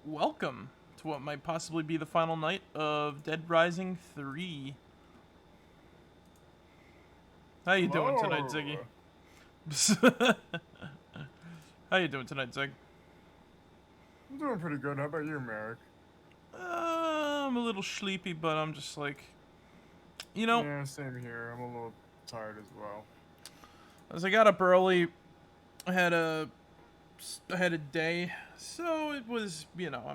welcome to what might possibly be the final night of Dead Rising 3. How you doing tonight, Ziggy? How you doing tonight, Zig? I'm doing pretty good. How about you, Marek? I'm a little sleepy, but I'm just like, you know, Yeah, same here. I'm a little tired as well. as I got up early, I had a day, so it was, I'm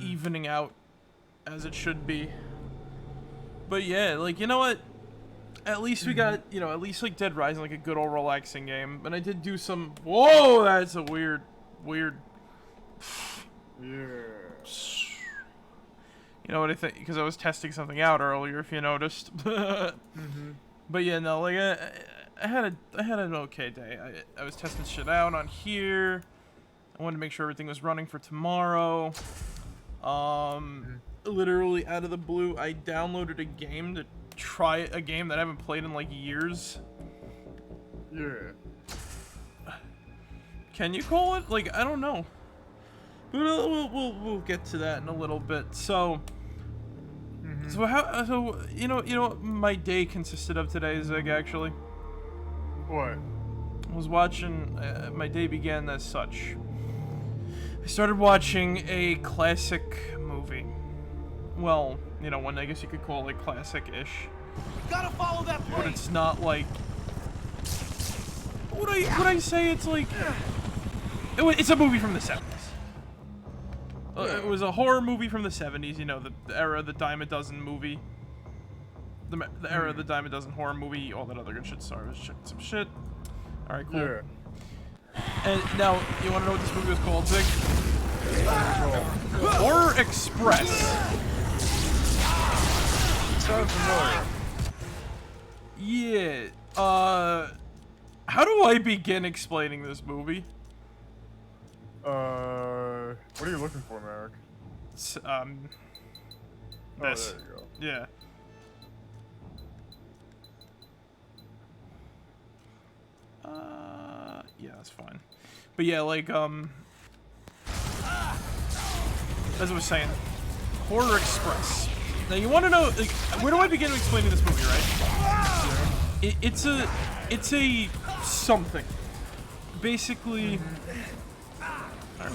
evening out as it should be. But yeah, like, you know what? At least we got, at least like Dead Rising, like a good old relaxing game. And I did do some. Whoa, that's a weird. Yeah. You know what I think? Because I was testing something out earlier, if you noticed. But yeah, no, like I had an okay day. I was testing shit out on here. I wanted to make sure everything was running for tomorrow. Literally out of the blue, I downloaded a game to try a game that I haven't played in like years. Yeah. Can you call it? Like, I don't know. But we'll get to that in a little bit. So you know what my day consisted of today, Zig, actually? What? I was watching, my day began as such. I started watching a classic movie. Well, one I guess you could call it classic-ish. Gotta follow that plane. But it's not like... Would I say it's like... It's a movie from the 70s. It was a horror movie from the 70s, the era of the Dime a Dozen movie. The era of the Dime a Dozen horror movie, all that other good shit. Sorry, I was checking some shit. Alright, cool. Yeah. And now, you wanna know what this movie was called, Zig? Horror Express. Sounds familiar. Yeah, how do I begin explaining this movie? What are you looking for, Marek? This. Oh, there you go. Yeah. Yeah, that's fine. But yeah, like, as I was saying, Horror Express. Now, you want to know, like, where do I begin explaining this movie, right? It's a something. Basically, where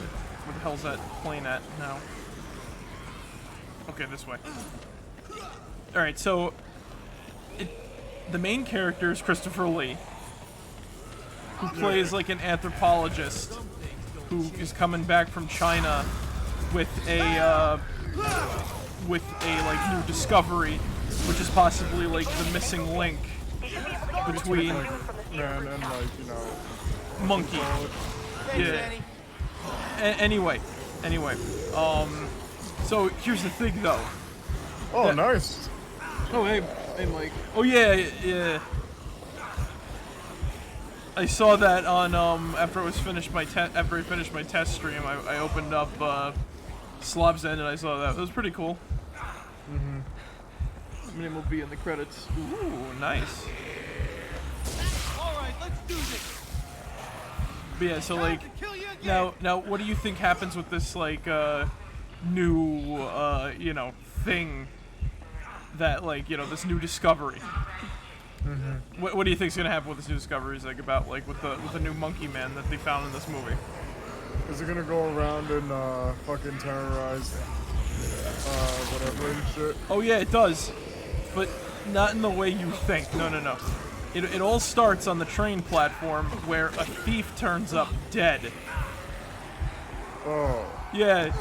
the hell's that plane at now? Okay, this way. Alright, so, the main character is Christopher Lee, who plays like an anthropologist who is coming back from China with a like new discovery, which is possibly like the missing link between Man and Monkey. Yeah. Anyway, so here's the thing though. Oh, nice. Oh hey Mike. Oh yeah. I saw that on after I finished my test stream. I opened up Slob's End and I saw that. It was pretty coul. My name will be in the credits. Ooh, nice. Alright, let's do this. But yeah, so like now what do you think happens with this like new thing that like this new discovery? What do you think's gonna happen with this new discovery? Like about like with the new monkey man that they found in this movie? Is it gonna go around and fucking terrorize whatever and shit? Oh yeah, it does, but not in the way you think. No. It all starts on the train platform where a thief turns up dead. Oh. Yeah,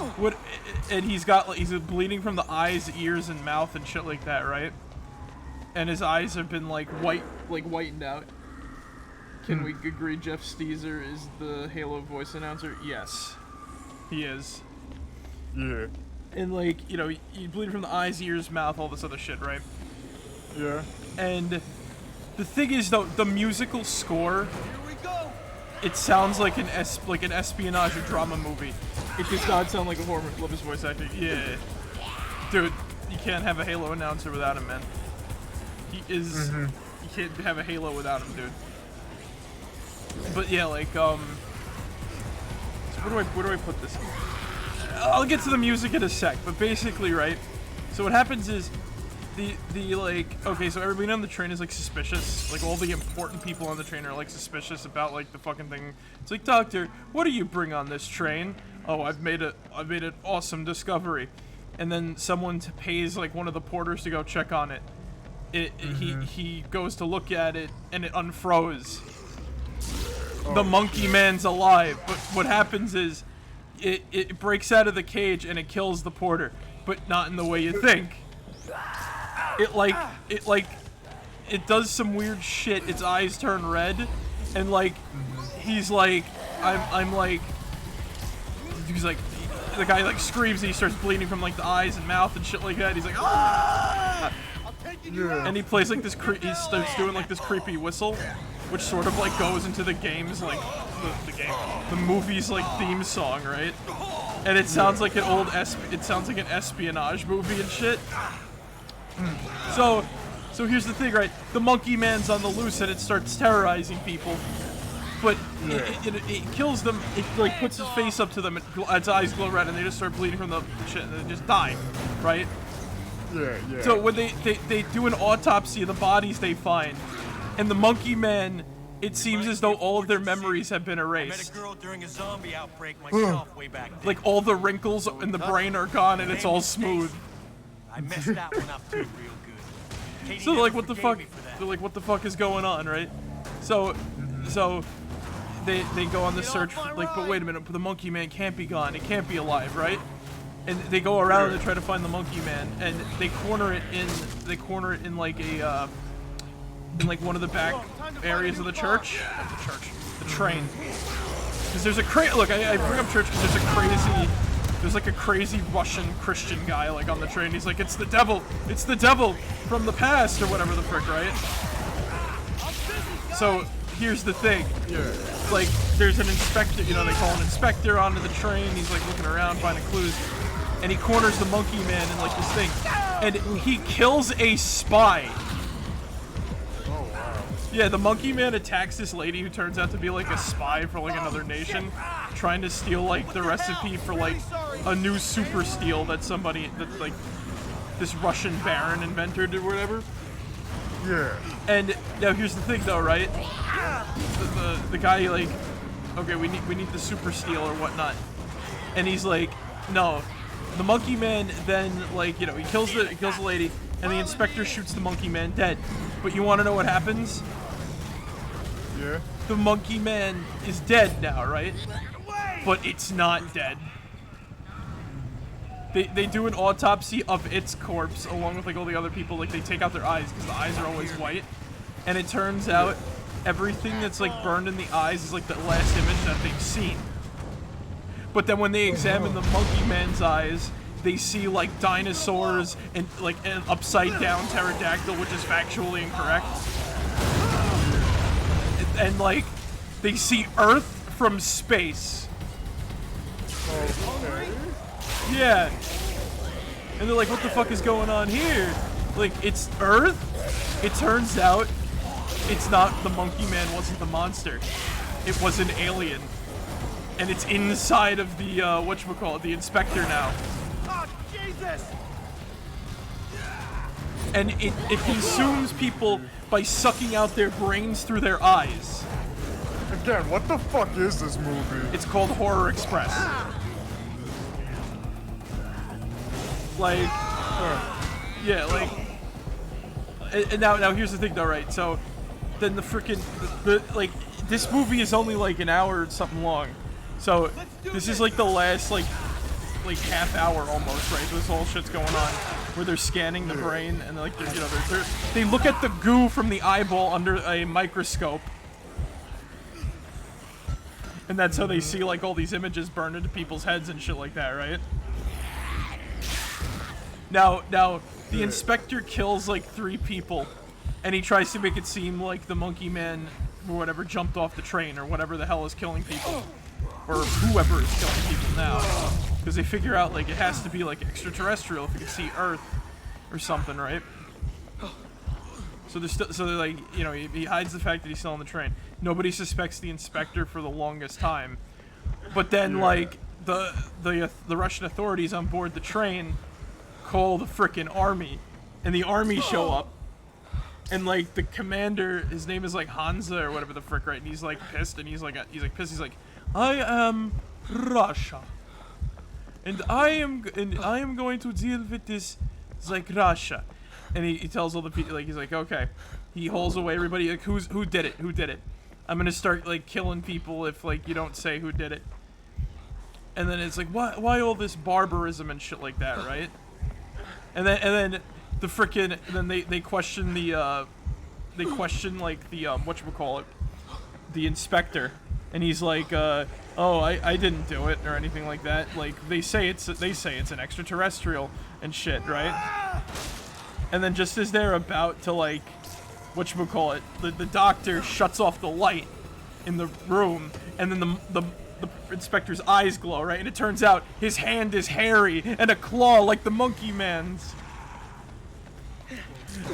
and he's bleeding from the eyes, ears, and mouth and shit like that, right? And his eyes have been like whitened out. Can we agree Jeff Steezer is the Halo voice announcer? Yes, he is. Yeah. And like you bleed from the eyes, ears, mouth, all this other shit, right? Yeah. And the thing is though, the musical score, Here we go. it sounds like an espionage or drama movie. It does not sound like a horror movie. Love his voice acting. Yeah. Dude, you can't have a Halo announcer without him, man. He is... You can't have a Halo without him, dude. But yeah, like, where do I put this? I'll get to the music in a sec, but basically, right? So what happens is the like, okay, so everybody on the train is like suspicious. Like all the important people on the train are like suspicious about like the fucking thing. It's like, Doctor, what do you bring on this train? Oh, I've made an awesome discovery. And then someone pays like one of the porters to go check on it. He goes to look at it and it unfroze. The monkey man's alive, but what happens is it breaks out of the cage and it kills the porter, but not in the way you think. It does some weird shit. Its eyes turn red, and like he's like he's like the guy like screams and he starts bleeding from like the eyes and mouth and shit like that. He's like, ah! And he plays like this he starts doing like this creepy whistle, which sort of like goes into the game's like the movie's like theme song, right? And it sounds like an an espionage movie and shit. So here's the thing, right? The monkey man's on the loose and it starts terrorizing people, but it kills them. It like puts its face up to them, its eyes glow red, and they just start bleeding from the shit, and they just die, right? Yeah. So when they do an autopsy of the bodies they find, and the monkey man, it seems as though all of their memories have been erased. I met a girl during a zombie outbreak myself way back then. Like all the wrinkles in the brain are gone and it's all smooth. I messed that one up too real good. So like what the fuck? They're like, what the fuck is going on, right? So they go on the search for, like, but wait a minute, the monkey man can't be gone. It can't be alive, right? And they go around and try to find the monkey man, and they corner it in like a in like one of the back areas of the church. The train. Because there's a look, I bring up church because there's like a crazy Russian Christian guy like on the train. He's like, it's the devil from the past or whatever the frick, right? So here's the thing. Like there's an inspector, they call an inspector onto the train. He's like looking around, finding clues, and he corners the monkey man in like this thing, and he kills a spy. Yeah, the monkey man attacks this lady who turns out to be like a spy for like another nation, trying to steal like the recipe for like a new super steel that like this Russian baron invented or whatever. Yeah. And now here's the thing though, right? The guy like, okay, we need the super steel or whatnot, and he's like, no. The monkey man then like he kills the lady, and the inspector shoots the monkey man dead. But you want to know what happens? Yeah. The monkey man is dead now, right? But it's not dead. They do an autopsy of its corpse along with like all the other people. Like they take out their eyes because the eyes are always white, and it turns out everything that's like burned in the eyes is like the last image that they've seen. But then when they examine the monkey man's eyes, they see like dinosaurs and like an upside down pterodactyl, which is factually incorrect. And like they see Earth from space. Okay. Yeah. And they're like, what the fuck is going on here? Like, it's Earth? It turns out it's not, the monkey man wasn't the monster. It was an alien. And it's inside of the, whatchamacallit, the inspector now. Oh, Jesus! And it consumes people by sucking out their brains through their eyes. Again, what the fuck is this movie? It's called Horror Express. Like, yeah, like, and now here's the thing though, right? So, then the frickin', like, this movie is only like an hour or something long. So, this is like the last, like half hour almost, right? This whole shit's going on, where they're scanning the brain, and like, they look at the goo from the eyeball under a microscope. And that's how they see like all these images burned into people's heads and shit like that, right? Now, the inspector kills like 3 people, and he tries to make it seem like the monkey man or whatever jumped off the train or whatever the hell is killing people, or whoever is killing people now, because they figure out like it has to be like extraterrestrial if you can see Earth or something, right? So they're like, he hides the fact that he's still on the train. Nobody suspects the inspector for the longest time, But then like the Russian authorities on board the train call the frickin' army, and the army show up, and like the commander, his name is like Hansa or whatever the frick, right? And he's like pissed, and he's like pissed. He's like, I am Russia, and I am going to deal with this like Russia, and he tells all the people, like, he's like, okay, he hauls away everybody, like, who did it? I'm gonna start like killing people if like you don't say who did it. And then it's like, why all this barbarism and shit like that, right? And then the frickin', then they question the like the whatchamacallit, the inspector, and he's like, oh, I didn't do it or anything like that. Like they say it's an extraterrestrial and shit, right? And then just as they're about to like, whatchamacallit, the doctor shuts off the light in the room, and then the inspector's eyes glow, right? And it turns out his hand is hairy and a claw like the monkey man's.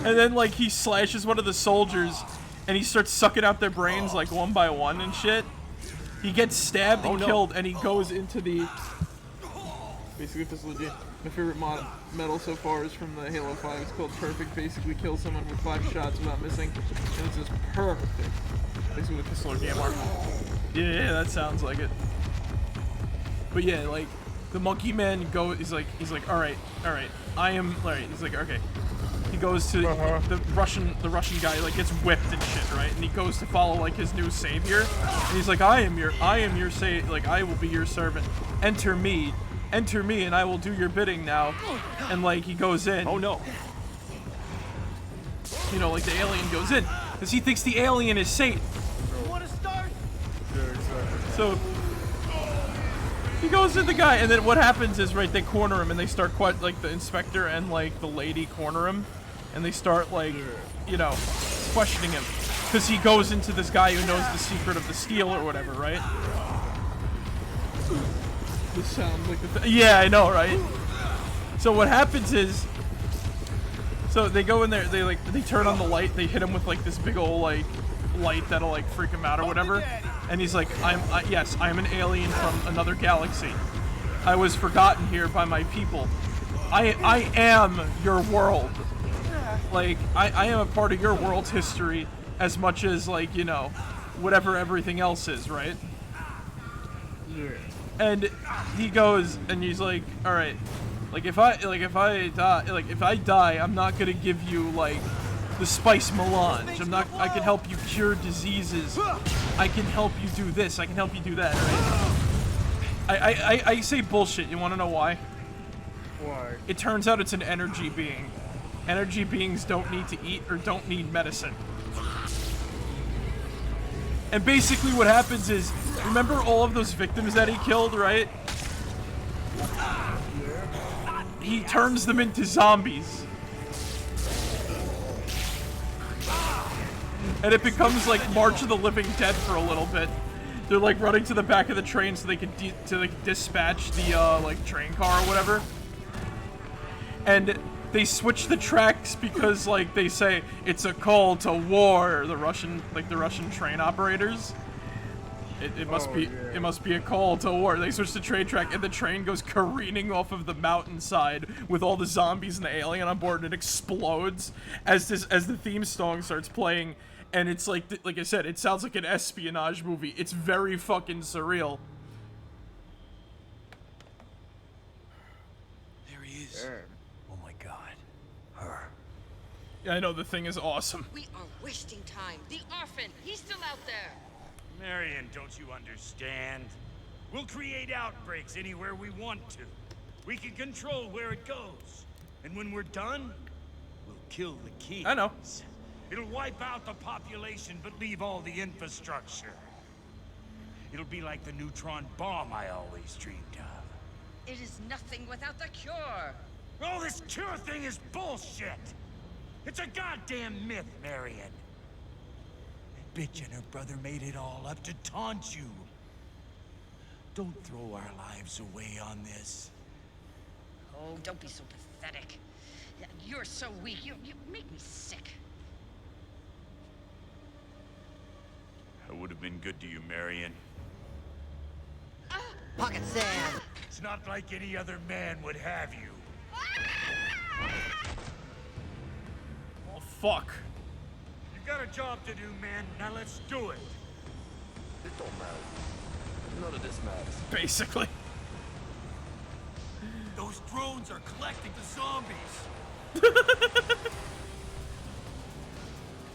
And then like he slashes one of the soldiers and he starts sucking out their brains like one by one and shit. He gets stabbed and killed, and he goes into the... Basically, this is legit. My favorite medal so far is from the Halo 5. It's called Perfect. Basically, kill someone with 5 shots without missing. And it's just perfect. Basically, with pistol or gamma. Yeah, that sounds like it. But yeah, like, the monkey man he's like, alright, he's like, okay. He goes to the Russian guy, like, gets whipped and shit, right? And he goes to follow, like, his new savior. And he's like, I am your like, I will be your servant. Enter me, and I will do your bidding now. And, like, he goes in. Oh, no. You know, like, the alien goes in. Because he thinks the alien is Satan. You want to start? Yeah, exactly. So he goes to the guy, and then what happens is, right, they corner him, and they start like the inspector and like the lady corner him, and they start like, you know, questioning him, because he goes into this guy who knows the secret of the steel or whatever, right? This sounds like the yeah, I know, right? So what happens is, so they go in there, they turn on the light, they hit him with like this big old like light that'll like freak him out or whatever, and he's like, yes, I'm an alien from another galaxy. I was forgotten here by my people. I am your world. Like, I am a part of your world's history as much as, like, you know, whatever everything else is, right? Yeah. And he goes, and he's like, all right, like if I die, I'm not gonna give you like the spice melange. I can help you cure diseases. I can help you do this. I can help you do that, right? I say bullshit. You want to know why? Why? It turns out it's an energy being. Energy beings don't need to eat or don't need medicine. And basically what happens is, remember all of those victims that he killed, right? He turns them into zombies. And it becomes like March of the Living Dead for a little bit. They're like running to the back of the train so they can dispatch the like train car or whatever. And they switch the tracks because like they say it's a call to war. The Russian train operators. It must be a call to war. They switch the train track and the train goes careening off of the mountainside with all the zombies and the alien on board, and it explodes as the theme song starts playing. And it's like I said, it sounds like an espionage movie. It's very fucking surreal. There he is. Damn. Oh my god. Her. Yeah, I know, the thing is awesome. We are wasting time. The orphan, he's still out there. Marion, don't you understand? We'll create outbreaks anywhere we want to. We can control where it goes. And when we're done, we'll kill the keys. I know. It'll wipe out the population, but leave all the infrastructure. It'll be like the neutron bomb I always dreamed of. It is nothing without the cure. All this cure thing is bullshit! It's a goddamn myth, Marion. That bitch and her brother made it all up to taunt you. Don't throw our lives away on this. Oh, don't be so pathetic. You're so weak. You make me sick. I would have been good to you, Marion. pocket sand. It's not like any other man would have you. Oh, fuck. You got a job to do, man. Now let's do it. It don't matter. None of this matters. Basically. Those drones are collecting the zombies.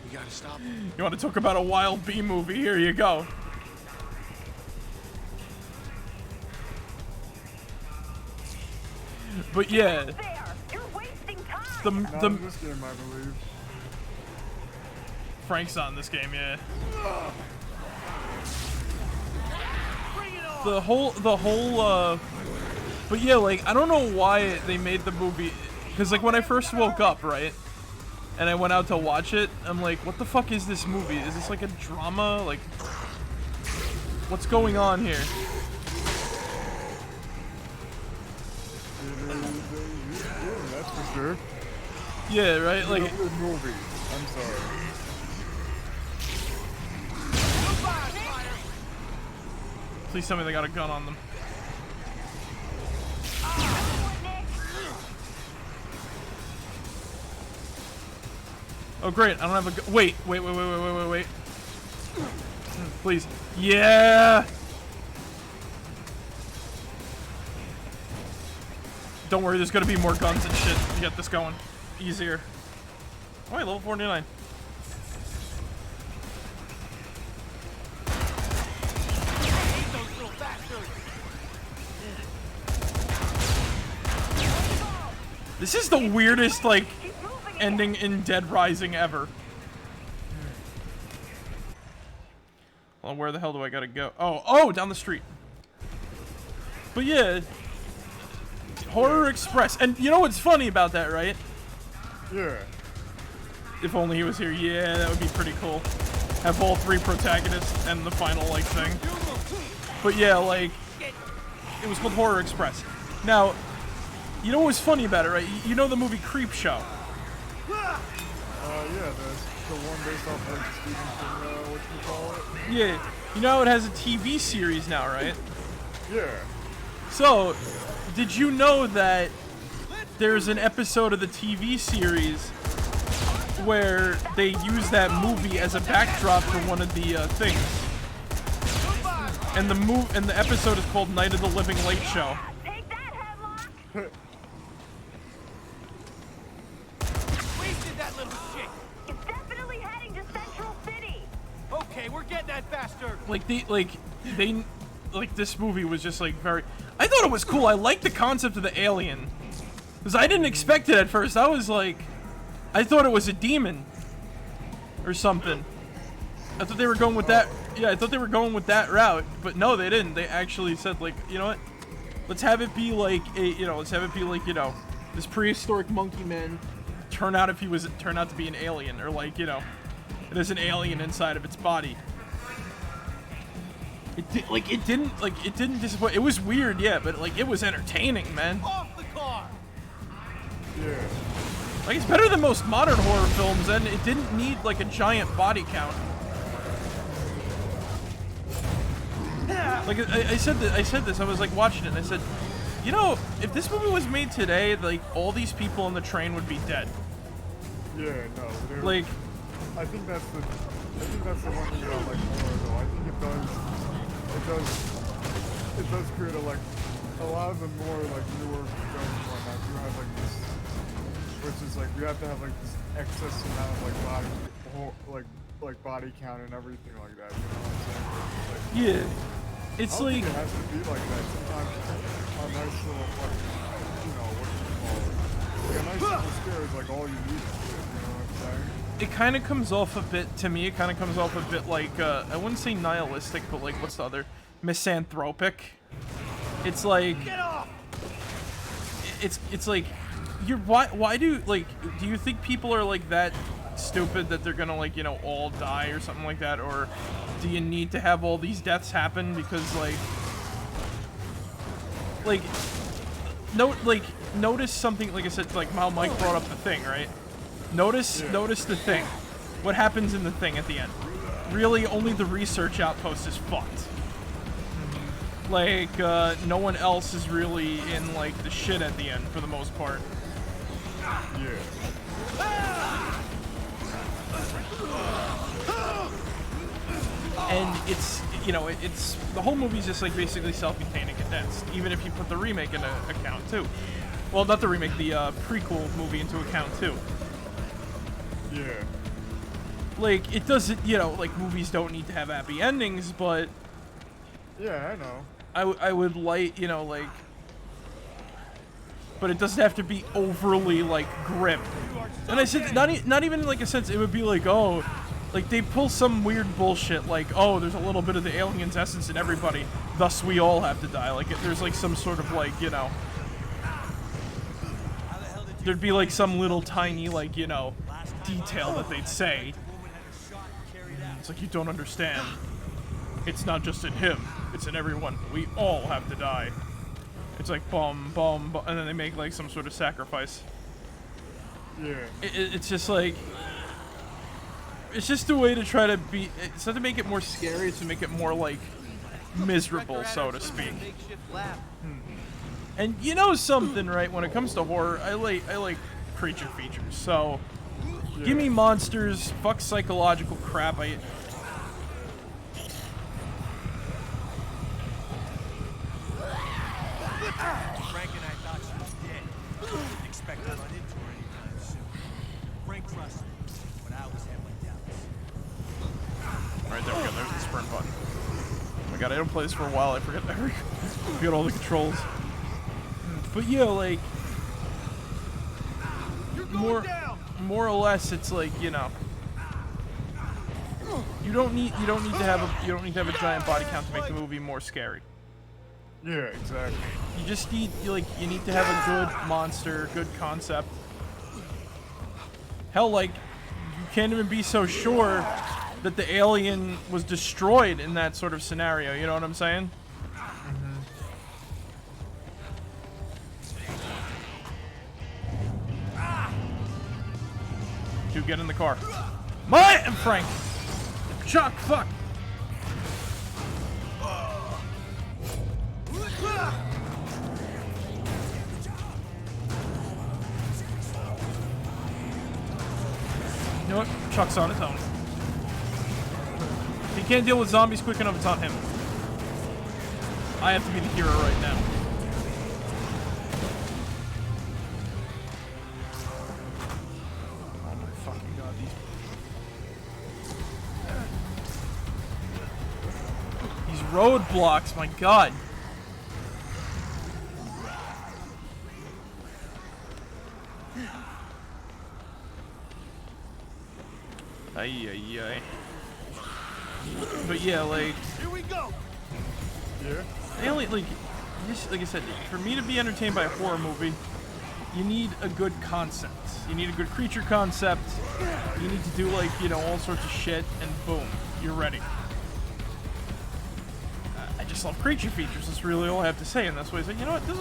We gotta stop them. You want to talk about a wild B movie? Here you go. But yeah, You're wasting time. Not in this game, I believe. Frank's on this game, yeah. The whole, but yeah, like, I don't know why they made the movie, because, like, when I first woke up, right, and I went out to watch it, I'm like, what the fuck is this movie? Is this, like, a drama? Like, what's going on here? That's for sure. Yeah, right, like, Good movie. I'm sorry. please tell me they got a gun on them. Oh great, I don't have a gun. Wait. Please. Yeah! Don't worry, there's gonna be more guns and shit to get this going. Easier. Oh wait, level 49. This is the weirdest, like, ending in Dead Rising ever. Well, where the hell do I gotta go? Oh, down the street. But yeah, Horror Express. And you know what's funny about that, right? Yeah. If only he was here. Yeah, that would be pretty cool. Have all three protagonists and the final, like, thing. But yeah, like, it was called Horror Express. Now, you know what was funny about it, right? You know the movie Creepshow? Yeah, the one based off like Stevenson, whatchamacallit? Yeah. You know how it has a TV series now, right? Yeah. So, did you know that there's an episode of the TV series where they use that movie as a backdrop for one of the things? And the episode is called Night of the Living Late Show. Take that, Hemlock. Wasted that little shit. It's definitely heading to Central City. Okay, we're getting that bastard. This movie was just like very. I thought it was cool. I liked the concept of the alien, because I didn't expect it at first. I was like, I thought it was a demon or something. I thought they were going with that. Yeah, I thought they were going with that route, but no, they didn't. They actually said, like, you know what? Let's have it be like this prehistoric monkey man turn out to be an alien, or like, there's an alien inside of its body. It didn't disappoint. It was weird, yeah, but like it was entertaining, man. Off the car. Yeah. Like, it's better than most modern horror films, and it didn't need like a giant body count. Like I said this. I was like watching it, and I said, you know, if this movie was made today, like all these people on the train would be dead. Yeah, no. Like, I think that's the one thing about like horror though. I think it does create a lot of the more like newer films and whatnot. You have like this, which is like you have to have like this excess amount of like body count and everything like that. You know what I'm saying? Like, yeah, it's I don't like think it has to be like that. Sometimes a nice little fucking, what you call it? Like a nice little scare is like all you need. You know what I'm saying? it kind of comes off a bit to me. It kind of comes off a bit like I wouldn't say nihilistic, but like what's the other? Misanthropic. It's like it's like why do you think people are like that stupid that they're gonna like all die or something like that, or do you need to have all these deaths happen because notice something, like I said, like how Mike brought up the Thing, right? Notice the Thing. What happens in the Thing at the end? Really, only the research outpost is fucked. Like, no one else is really in, like, the shit at the end, for the most part. Yeah. And it's, you know, it's, the whole movie's just, like, basically self-contained and condensed, even if you put the remake into account, too. Well, not the remake, the, prequel movie into account, too. Yeah. Like, it doesn't, you know, like, movies don't need to have happy endings, but... Yeah, I know. I would like, you know, like... But it doesn't have to be overly, like, grim. And I said, not even in, like, a sense, it would be like, oh... Like, they pull some weird bullshit, like, oh, there's a little bit of the alien's essence in everybody, thus we all have to die. Like, there's, like, some sort of, like, you know... There'd be, like, some little tiny, like, you know, detail that they'd say. It's like, you don't understand. It's not just in him, it's in everyone. We all have to die. It's like, bum, bum, bum, and then they make, like, some sort of sacrifice. Yeah. It's just, like... It's just a way to try to be... It's not to make it more scary, it's to make it more, like, miserable, so to speak. And you know something, right? When it comes to horror, I like creature features, so... Yeah. Give me monsters, fuck psychological crap, Frank and I thought she was dead. Didn't expect to run into her anytime soon. Frank trusted me, but I always had my doubts. Alright, there we go. There's the sprint button. Oh my god, I don't play this for a while. I forget all the controls. But yeah, like... More or less, it's like, you know... You don't need to have a giant body count to make the movie more scary. Yeah, exactly. You just need, you need to have a good monster, good concept. Hell, like, you can't even be so sure that the alien was destroyed in that sort of scenario, you know what I'm saying? Dude, get in the car. And Frank! Chuck, fuck! You know what? Chuck's on his own. If he can't deal with zombies quick enough, it's on him. I have to be the hero right now. Oh my fucking god, these roadblocks, my god. Ay. But yeah, like... Here we go! Yeah. They only, like I said, for me to be entertained by a horror movie, you need a good concept. You need a good creature concept. You need to do, like, you know, all sorts of shit, and boom, you're ready. I just love creature features. That's really all I have to say in this way. It's like, you know what, this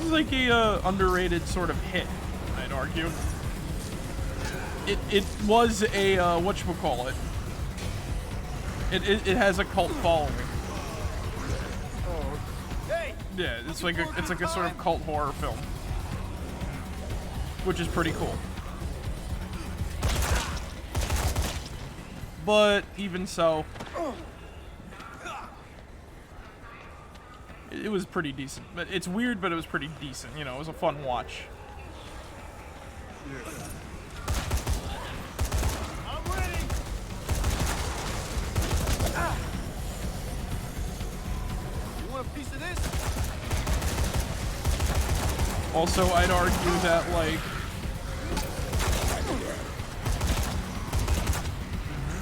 is like a underrated sort of hit, I'd argue. It was a, whatchamacallit. It has a cult following. Oh. Yeah, it's like a sort of cult horror film, which is pretty cool. But even so, it was pretty decent. But it's weird, but it was pretty decent. You know, it was a fun watch. Yeah. I'm ready! You want a piece of this? Also, I'd argue that, like...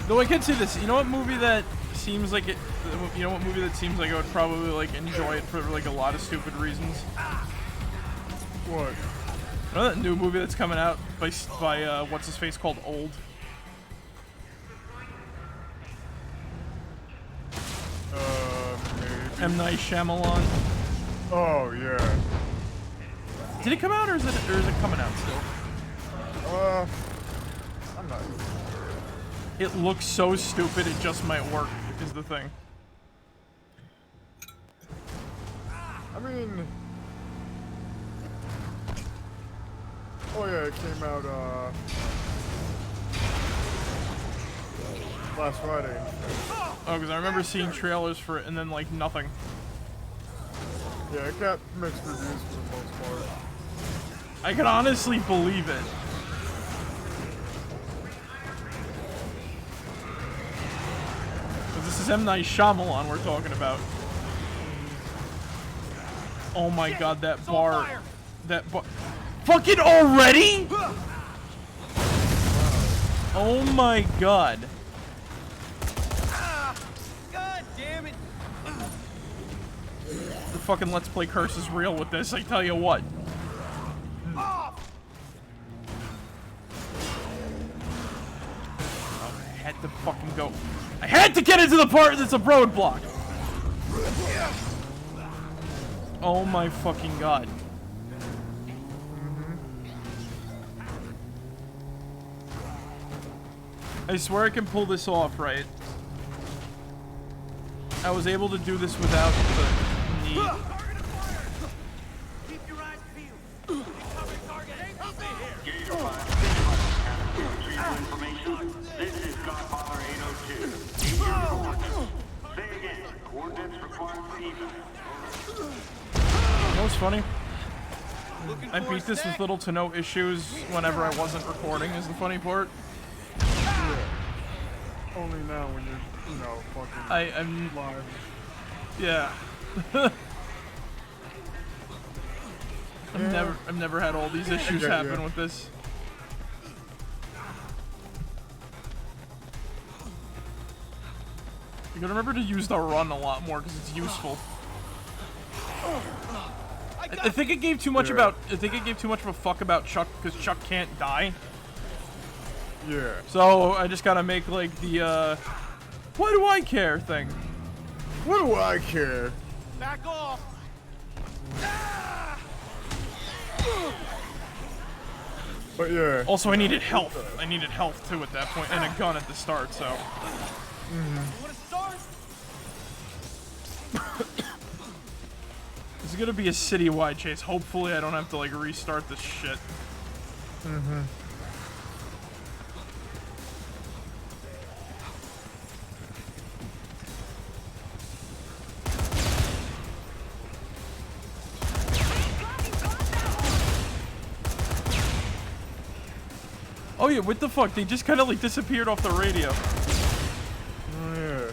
Though I can say this, you know what movie that seems like it... You know what movie that seems like I would probably, like, enjoy it for, like, a lot of stupid reasons? What? You know that new movie that's coming out by what's-his-face, called Old? Maybe. M. Night Shyamalan. Oh, yeah. Did it come out, or is it coming out still? I'm not... It looks so stupid, it just might work, is the thing. I mean, oh yeah, it came out last Friday. Oh, because I remember seeing trailers for it and then like nothing. Yeah, it got mixed reviews for the most part. I can honestly believe it. But this is M. Night Shyamalan we're talking about. Oh my god, that bar. That bar. Fucking already? Oh my god. God damn it! The fucking Let's Play curse is real with this, I tell you what. Oh, I had to fucking go. I had to get into the part that's a roadblock. Oh my fucking god. I swear I can pull this off, right? I was able to do this without the need. Keep your eyes peeled. Incoming target ain't up here. Gator 5, retrieval information. This is Godfather 802. Need your coordinates. Say again. Coordinates required for evac. You know what's funny? I beat this with little to no issues whenever I wasn't recording, is the funny part. Yeah. Only now when you're, you know, fucking I'm live. yeah. I've never had all these issues happen with this. You gotta remember to use the run a lot more because it's useful. I think it gave too much about. I think it gave too much of a fuck about Chuck because Chuck can't die. Yeah. So I just gotta make like the why do I care thing. What do I care? Back off. But yeah. Also, I needed health. I needed health too at that point, and a gun at the start. So. Wanna start? This is gonna be a citywide chase. Hopefully, I don't have to like restart this shit. Oh yeah, what the fuck? They just kind of like disappeared off the radio. Oh yeah.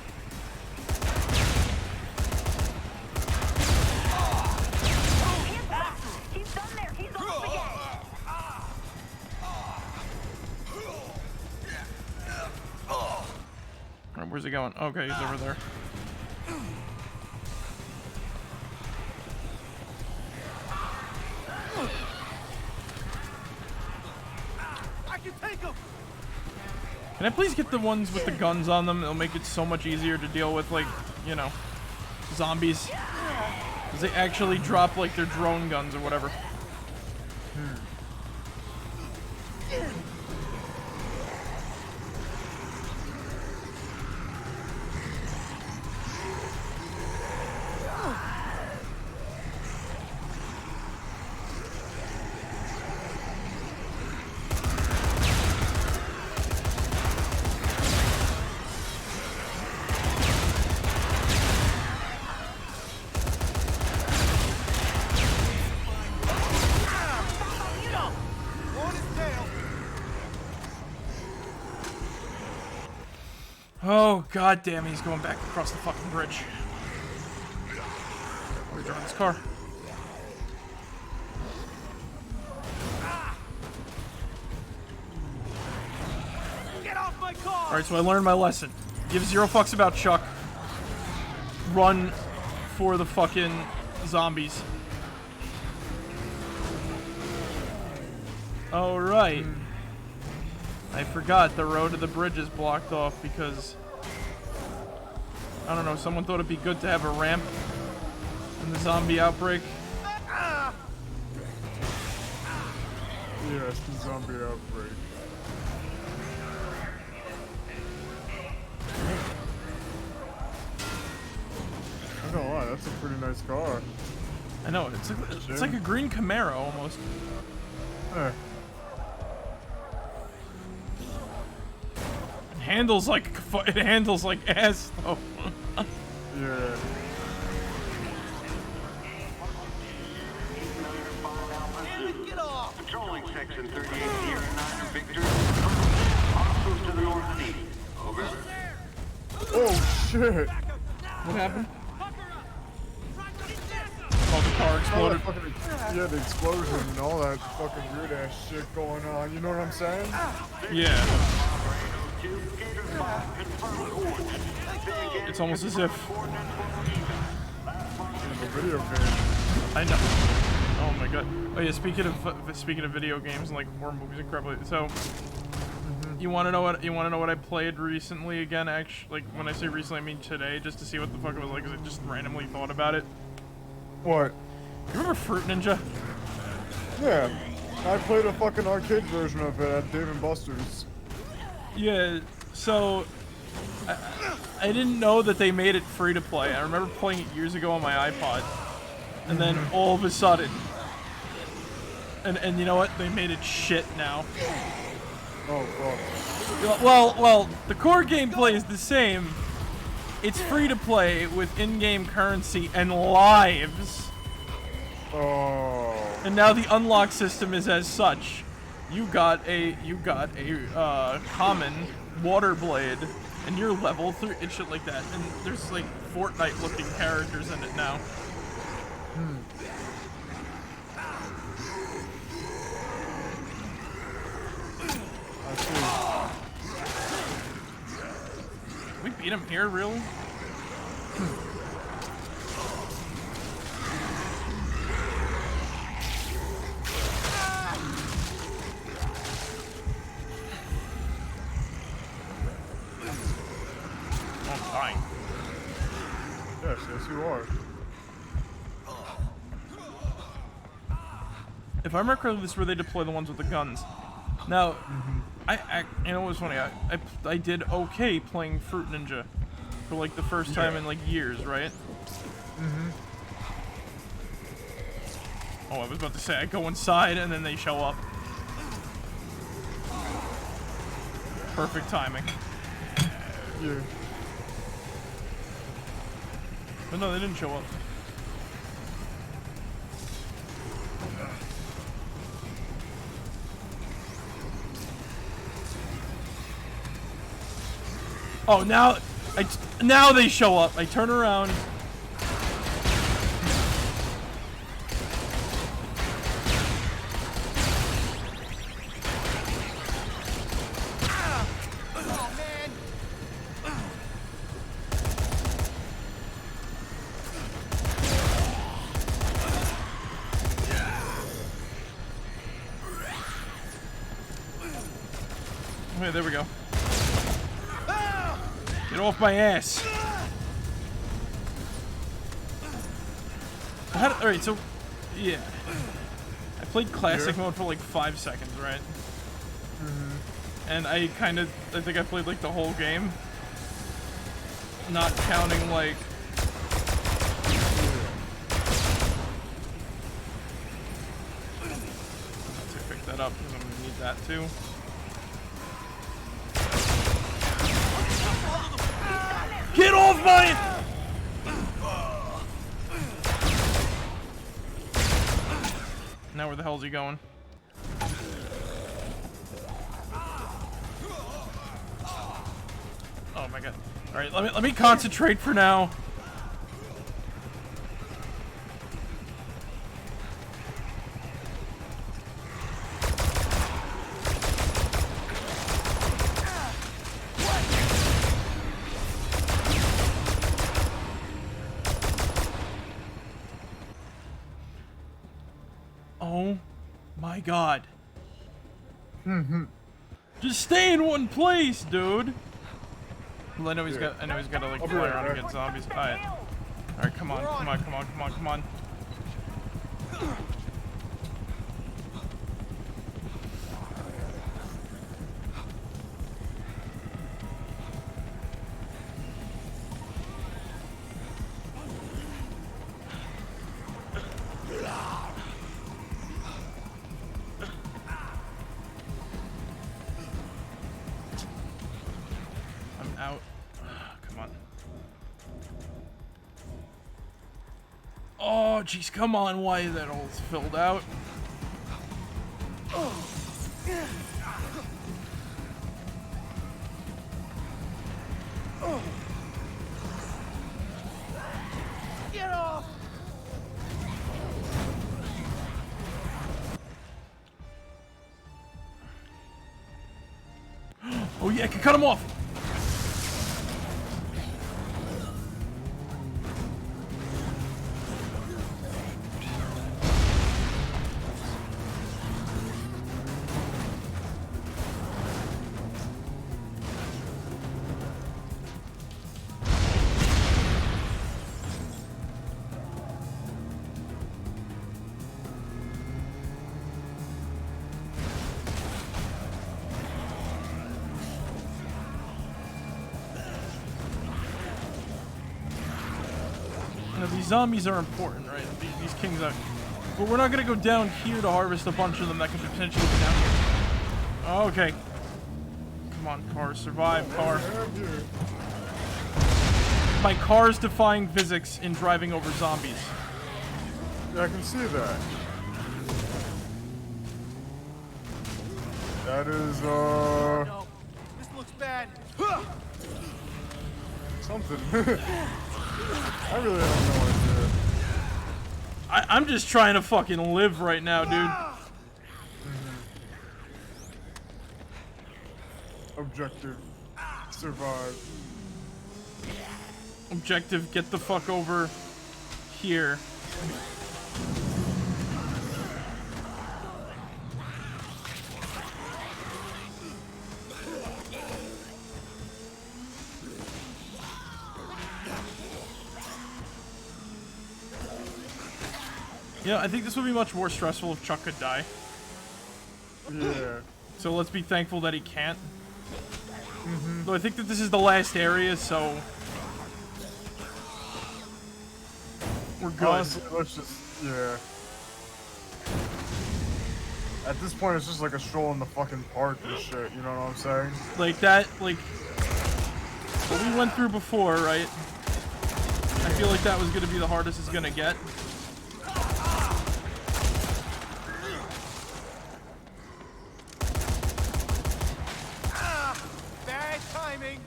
He's done there. He's off again. Alright, where's he going? Okay, he's over there. I can take him. Can I please get the ones with the guns on them? It'll make it so much easier to deal with, like, you know, zombies. Because they actually drop, like, their drone guns or whatever. On his tail. Oh, god damn it, he's going back across the fucking bridge. We're driving this car. Get off my car. Alright, so I learned my lesson. Give zero fucks about Chuck. Run for the fucking zombies. Oh, right. I forgot the road to the bridge is blocked off because... I don't know, someone thought it'd be good to have a ramp in the zombie outbreak. Yeah, it's the zombie outbreak. I'm not gonna lie, that's a pretty nice car. I know, it's like a green Camaro almost. Eh. It handles like ass though. Yeah. Patrolling section 38 Sierra 9 Victor. Hostiles to the north and east. Over. Oh shit! What happened? Oh, the car exploded. Yeah, the explosion and all that fucking weird ass shit going on. You know what I'm saying? Yeah. It's almost as if In the video game. I know. Oh my god. Oh yeah. Speaking of video games and like horror movies, incredibly. So, you want to know what I played recently again? Actually, like when I say recently, I mean today, just to see what the fuck it was like, because I just randomly thought about it. What? You remember Fruit Ninja? Yeah. I played a fucking arcade version of it at Dave & Buster's. Yeah. So, I didn't know that they made it free to play. I remember playing it years ago on my iPod, and then all of a sudden, and you know what? They made it shit now. Oh fuck. Well, the core gameplay is the same. It's free to play with in-game currency and lives. Oh. And now the unlock system is as such. You got a common water blade, and you're level 3 and shit like that. And there's like Fortnite-looking characters in it now. I see. We beat him here, really? I'm dying. Yes, you are. If I remember correctly, this is where they deploy the ones with the guns. Now, you know what's funny? I did okay playing Fruit Ninja for like the first time in like years, right? Oh, I was about to say I go inside and then they show up. Perfect timing. Yeah. But no, they didn't show up. Oh, now they show up. I turn around. Okay, there we go. Get off my ass. Alright, so, yeah. I played classic mode for like 5 seconds, right? And I think I played like the whole game. Not counting like... Let's pick that up because I'm gonna need that too. Get off my... Now where the hell is he going? Oh my god. Alright, let me concentrate for now. Oh my god. Just stay in one place, dude. Well, I know he's got to like fly around and get zombies. Alright. Alright, come on. Oh, jeez, come on. Why is that all filled out? Get off! Oh, yeah, I can cut him off. You know, these zombies are important, right? These kings are. But we're not gonna go down here to harvest a bunch of them that could potentially be down here. Okay. Come on, car. Survive, car. My car's defying physics in driving over zombies. Yeah, I can see that. That is, No, this looks bad. something. I really have no idea. I'm just trying to fucking live right now, dude. Objective. Survive. Objective, get the fuck over here. Yeah, I think this would be much more stressful if Chuck could die. Yeah. So let's be thankful that he can't. Though I think that this is the last area, so we're good. Honestly, let's just, yeah. At this point, it's just like a stroll in the fucking park and shit, you know what I'm saying? Like that, like what we went through before, right? I feel like that was gonna be the hardest it's gonna get. Bad timing.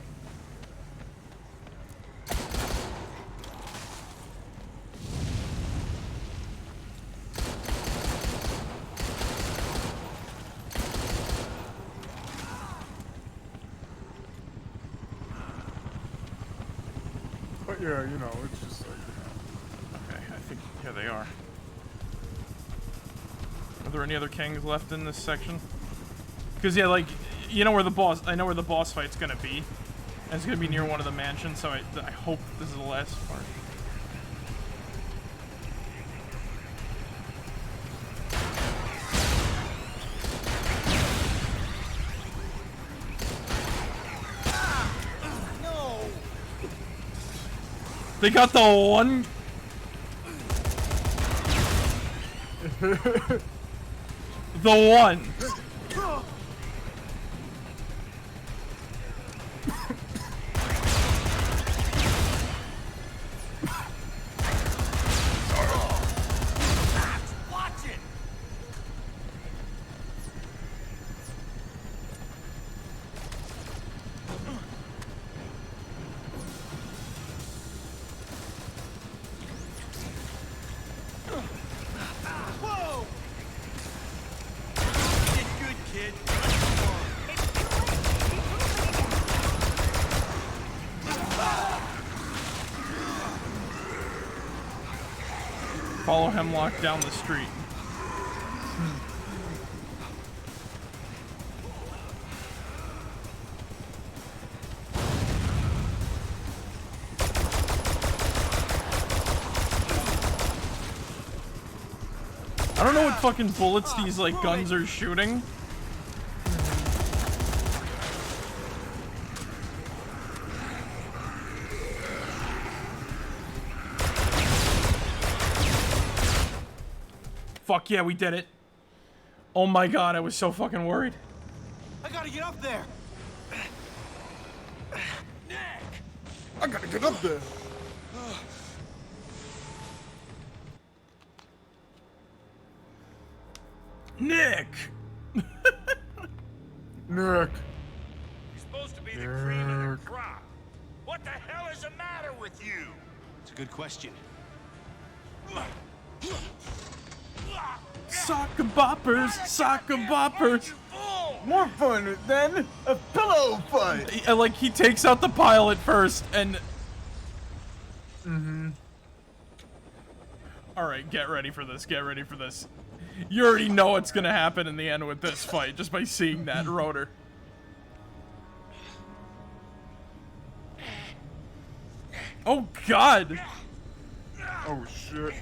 But yeah, you know, it's just like... Okay, I think here they are. Are there any other kings left in this section? Because yeah, like you know where the boss. I know where the boss fight's gonna be. And it's gonna be near one of the mansions. So I hope this is the last part. No. They got the one. The one. Watch it. Whoa. Did good, kid. Follow Hemlock down the street. I don't know what fucking bullets these like guns are shooting. Fuck yeah, we did it. Oh my god, I was so fucking worried. I gotta get up there. I gotta get up there! Nick! Nick. You're supposed to be the cream of the crop. What the hell is the matter with you? It's a good question. Soccer boppers! Soccer boppers! More fun than a pillow fight. Like, he takes out the pilot first, and... Alright, get ready for this, get ready for this. You already know what's gonna happen in the end with this fight, just by seeing that rotor. Oh, God! Oh shit.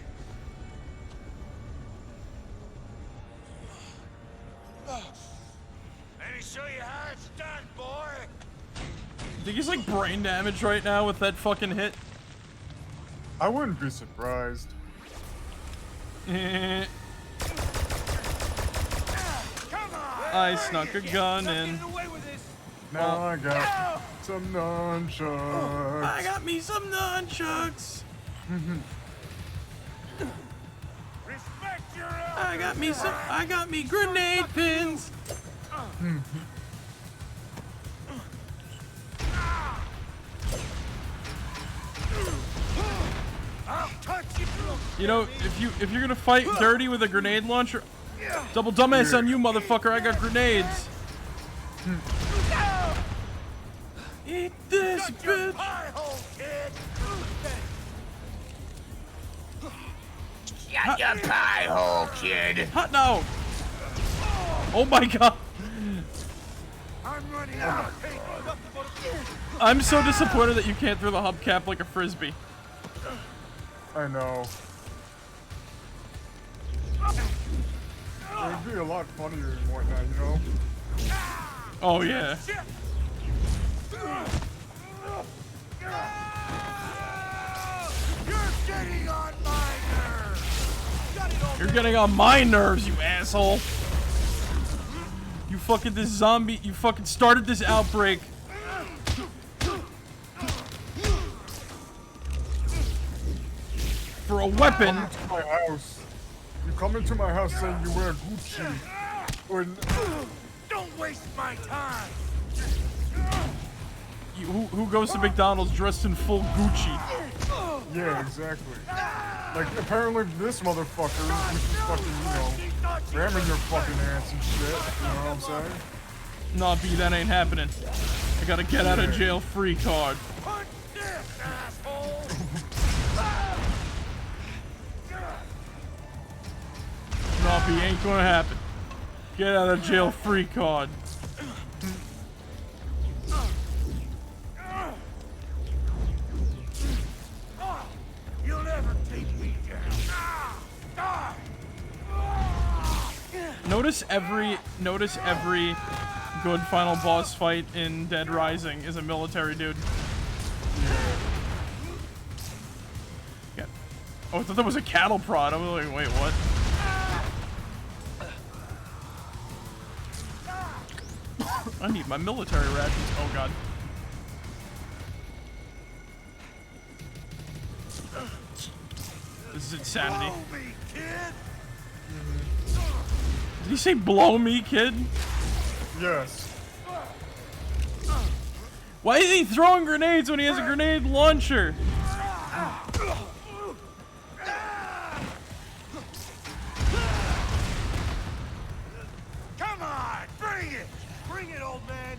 Let me show you how it's done, boy. I think he's like brain damaged right now with that fucking hit. I wouldn't be surprised. Eh. Come on. I snuck a gun in. Get away with this. Now I got some nunchucks. I got me some nunchucks. Respect your I got me grenade pins. I'll touch you. You know, if you're gonna fight dirty with a grenade launcher, double dumbass on you, motherfucker! I got grenades. Eat this, bitch! Pie hole, kid. Shut your pie hole, kid. Hot no! Oh my god! I'm running out. I'm so disappointed that you can't throw the hubcap like a frisbee. I know. It'd be a lot funnier and whatnot, you know? Oh yeah. You're getting on my nerves. You're getting on my nerves, you asshole. You fucking this zombie. You fucking started this outbreak. For a weapon. Come into my house. You come into my house saying you wear Gucci. When Don't waste my time. Who goes to McDonald's dressed in full Gucci? yeah, exactly. Like apparently this motherfucker, which is fucking, you know, ramming your fucking ass and shit. You know what I'm saying? Nah, B, that ain't happening. I got a get out of jail free card. Punch this, asshole. Nah, B, ain't gonna happen. Get out of jail free card. You'll never take me down. Notice every good final boss fight in Dead Rising is a military dude. Yeah. Oh, I thought that was a cattle prod. I was like, wait, what? I need my military rations. Oh god. This is insanity. Blow me, kid. Did he say blow me, kid? Yes. Why is he throwing grenades when he has a grenade launcher? Come on, bring it. Bring it, old man.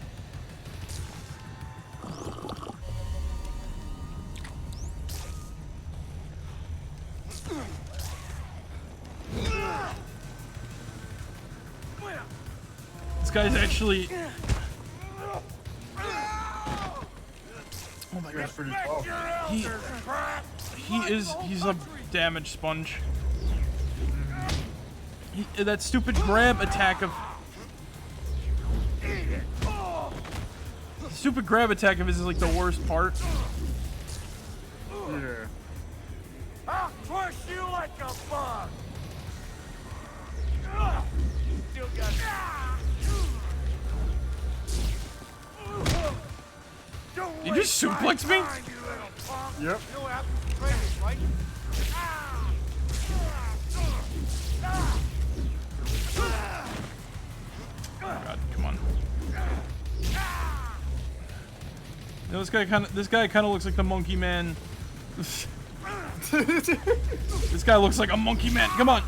This guy's actually... Oh my god. That's pretty tough. He's a damage sponge. That stupid grab attack of... The stupid grab attack of his is like the worst part. Yeah. I'll crush you like a bug. Still got You just suplex me? Yep. You know what happens to traitors, right? You know, this guy kind of looks like the monkey man. This guy looks like a monkey man. Come on.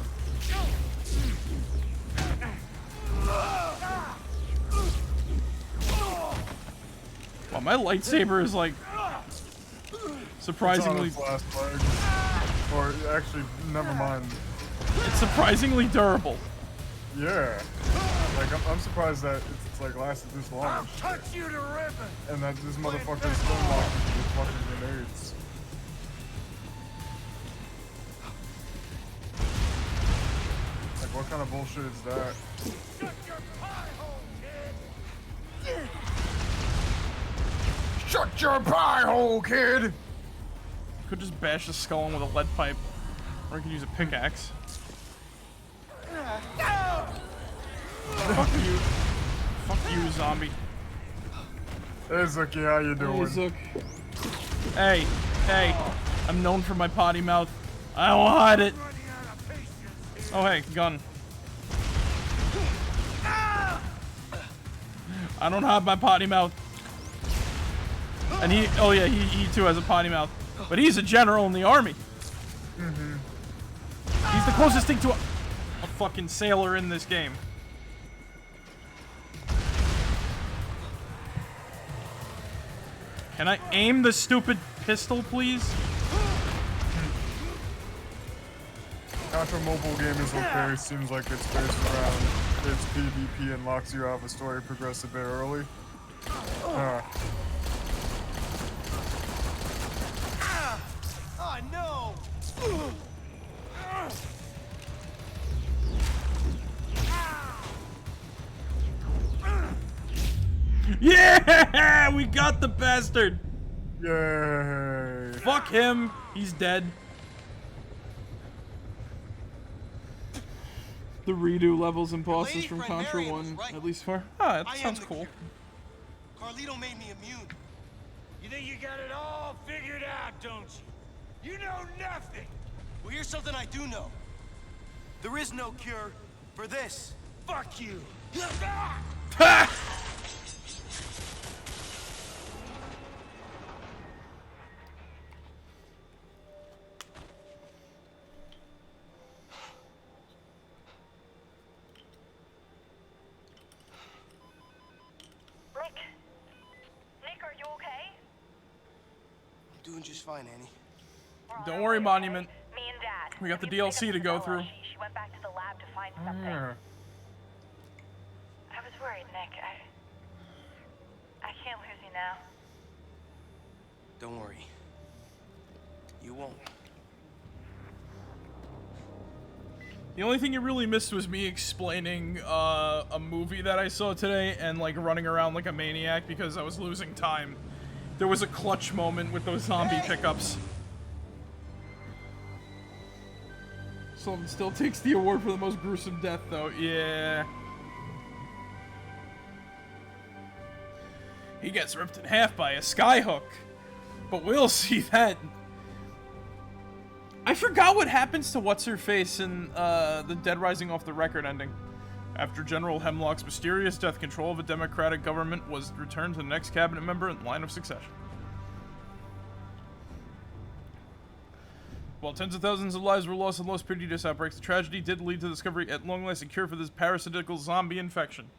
Wow, my lightsaber is like surprisingly. It's on its last leg. Or actually, never mind. It's surprisingly durable. Yeah. Like I'm surprised that it's like lasted this long. I'll cut you to ribbons. And that this motherfucker is stun locked with fucking grenades. Like what kind of bullshit is that? Shut your pie hole, kid. Shut your pie hole, kid! Could just bash the skull in with a lead pipe, or I could use a pickaxe. Fuck you. Fuck you, zombie. Hey, Zookie, how you doing? Hey, Zook. Hey, hey. I'm known for my potty mouth. I don't hide it. Oh, hey, gun. I don't hide my potty mouth. And he, oh yeah, he too has a potty mouth. But he's a general in the army. He's the closest thing to a fucking sailor in this game. Can I aim the stupid pistol, please? After mobile game is okay, seems like it's based around its PvP and locks you out of a story progress a bit early. Oh no! Yeah! We got the bastard! Yay! Fuck him! He's dead. The redo levels and bosses lady from friend Contra Marion was 1, right. at least for. Ah, that I am sounds the cool. cure. Carlito made me immune. You think you got it all figured out, don't you? You know nothing. Well, here's something I do know. There is no cure for this. Fuck you. Ha! Nick, are you okay? I'm doing just fine, Annie. Don't worry, Monument. Me and Dad. We got the need to pick DLC up to go Stella. through. She went back to the lab to find something. Yeah. I was worried, Nick. I can't lose you now. Don't worry. You won't. The only thing you really missed was me explaining a movie that I saw today and like running around like a maniac because I was losing time. There was a clutch moment with those zombie pickups. Sultan still takes the award for the most gruesome death though. Yeah. He gets ripped in half by a skyhook. But we'll see that. I forgot what happens to What's-Her-Face in the Dead Rising Off the Record ending. After General Hemlock's mysterious death, control of a democratic government was returned to the next cabinet member in line of succession. While tens of thousands of lives were lost in Los Perdidos outbreaks, the tragedy did lead to the discovery at long last a cure for this parasitical zombie infection.